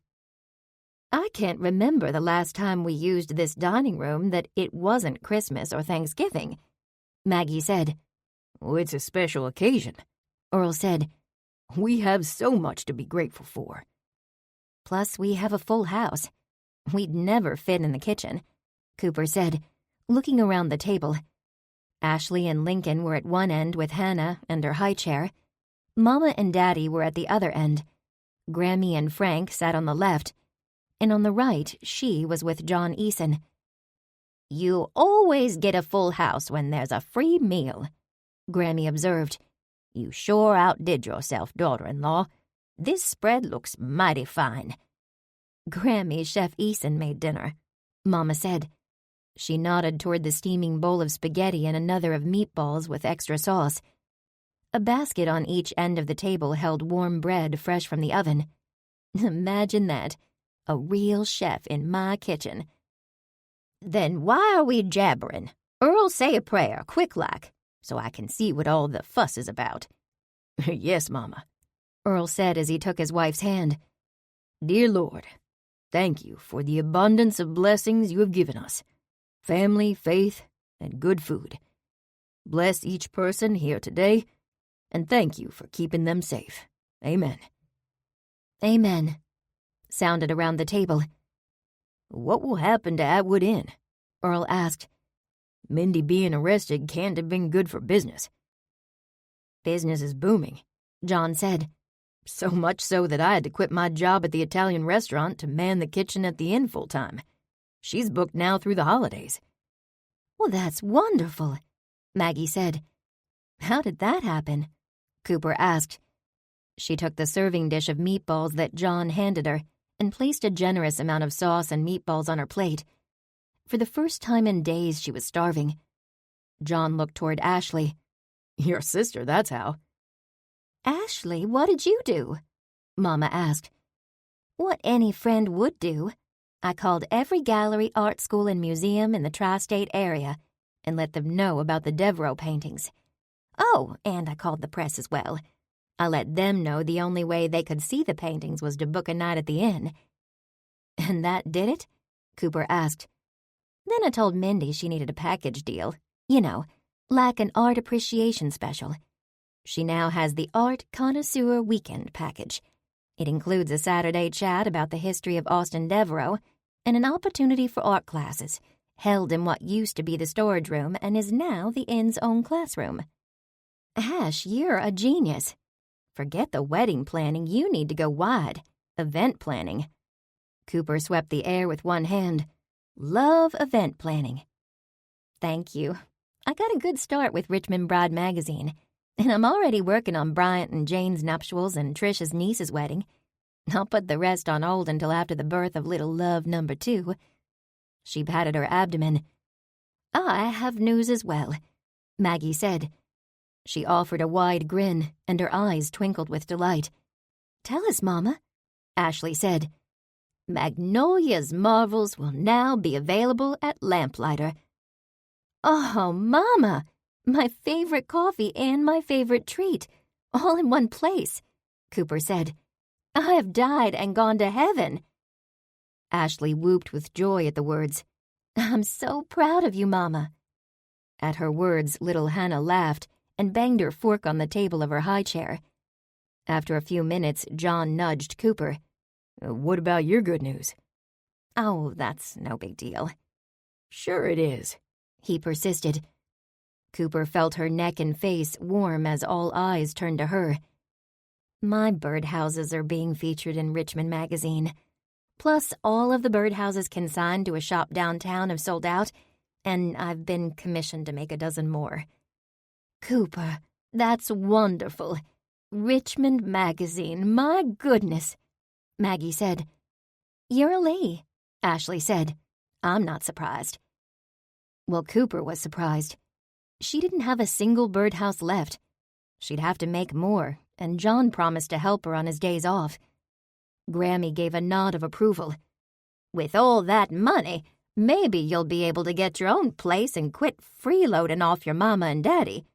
I can't remember the last time we used this dining room that it wasn't Christmas or Thanksgiving, Maggie said. Oh, it's a special occasion, Earl said. We have so much to be grateful for. Plus, we have a full house. We'd never fit in the kitchen, Cooper said, looking around the table. Ashley and Lincoln were at one end with Hannah and her high chair. Mama and Daddy were at the other end. Grammy and Frank sat on the left, and on the right, she was with John Eason. You always get a full house when there's a free meal, Grammy observed. You sure outdid yourself, daughter-in-law. This spread looks mighty fine. Grammy, Chef Eason made dinner, Mama said. She nodded toward the steaming bowl of spaghetti and another of meatballs with extra sauce. A basket on each end of the table held warm bread fresh from the oven. Imagine that. A real chef in my kitchen. Then why are we jabbering? Earl, say a prayer, quick-like, so I can see what all the fuss is about. Yes, Mama, Earl said as he took his wife's hand. Dear Lord, thank you for the abundance of blessings you have given us. Family, faith, and good food. Bless each person here today, and thank you for keeping them safe. Amen. Amen, sounded around the table. What will happen to Atwood Inn? Earl asked. Mindy being arrested can't have been good for business. Business is booming, John said. So much so that I had to quit my job at the Italian restaurant to man the kitchen at the inn full-time. She's booked now through the holidays. Well, that's wonderful, Maggie said. How did that happen? Cooper asked. She took the serving dish of meatballs that John handed her and placed a generous amount of sauce and meatballs on her plate. For the first time in days, she was starving. John looked toward Ashley. Your sister, that's how. Ashley, what did you do? Mama asked. What any friend would do. I called every gallery, art school, and museum in the tri-state area and let them know about the Devereux paintings. Oh, and I called the press as well. I let them know the only way they could see the paintings was to book a night at the inn. And that did it? Cooper asked. Then I told Mindy she needed a package deal. You know, like an art appreciation special. She now has the Art Connoisseur Weekend package. It includes a Saturday chat about the history of Austin Devereux and an opportunity for art classes, held in what used to be the storage room and is now the inn's own classroom. Ash, you're a genius. Forget the wedding planning, you need to go wide. Event planning. Cooper swept the air with one hand. Love event planning. Thank you. I got a good start with Richmond Bride magazine, and I'm already working on Bryant and Jane's nuptials and Trish's niece's wedding. I'll put the rest on hold until after the birth of little love number 2. She patted her abdomen. I have news as well, Maggie said. She offered a wide grin, and her eyes twinkled with delight. Tell us, Mama, Ashley said. Magnolia's Marvels will now be available at Lamplighter. Oh, Mama, my favorite coffee and my favorite treat, all in one place, Cooper said. I have died and gone to heaven. Ashley whooped with joy at the words. I'm so proud of you, Mama. At her words, little Hannah laughed and banged her fork on the table of her high chair. After a few minutes, John nudged Cooper. What about your good news? Oh, that's no big deal. Sure it is, he persisted. Cooper felt her neck and face warm as all eyes turned to her. My birdhouses are being featured in Richmond magazine. Plus, all of the birdhouses consigned to a shop downtown have sold out, and I've been commissioned to make a dozen more. Cooper, that's wonderful. Richmond magazine, my goodness, Maggie said. You're a Lee, Ashley said. I'm not surprised. Well, Cooper was surprised. She didn't have a single birdhouse left. She'd have to make more, and John promised to help her on his days off. Grammy gave a nod of approval. With all that money, maybe you'll be able to get your own place and quit freeloading off your mama and daddy.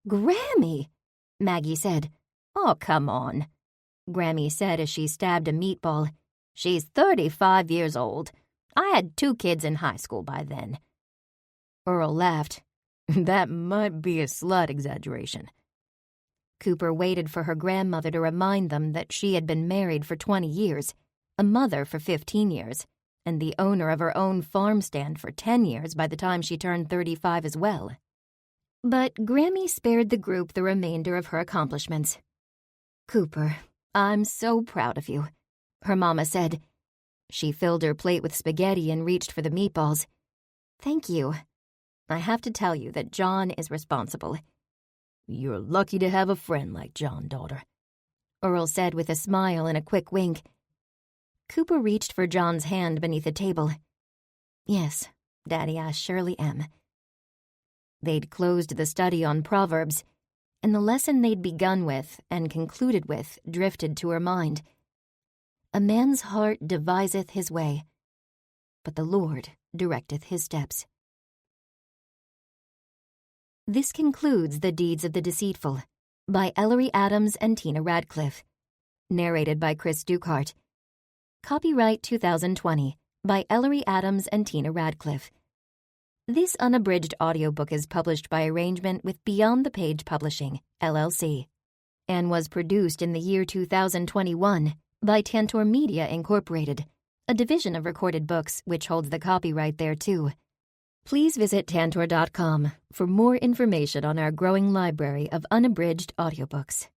Grammy, Maggie said. Oh, come on, Grammy said as she stabbed a meatball. She's 35 years old. I had 2 kids in high school by then. Earl laughed. That might be a slight exaggeration. Cooper waited for her grandmother to remind them that she had been married for 20 years, a mother for 15 years, and the owner of her own farm stand for 10 years by the time she turned 35 as well. But Grammy spared the group the remainder of her accomplishments. Cooper, I'm so proud of you, her mama said. She filled her plate with spaghetti and reached for the meatballs. Thank you. I have to tell you that John is responsible. You're lucky to have a friend like John, daughter, Earl said with a smile and a quick wink. Cooper reached for John's hand beneath the table. Yes, Daddy, I surely am. They'd closed the study on Proverbs. and the lesson they'd begun with and concluded with drifted to her mind. A man's heart deviseth his way, but the Lord directeth his steps. This concludes The Deeds of the Deceitful by Ellery Adams and Tina Radcliffe. Narrated by Chris Dukehart. Copyright 2020 by Ellery Adams and Tina Radcliffe. This unabridged audiobook is published by arrangement with Beyond the Page Publishing, LLC, and was produced in the year 2021 by Tantor Media Incorporated, a division of Recorded Books which holds the copyright thereto. Please visit tantor.com for more information on our growing library of unabridged audiobooks.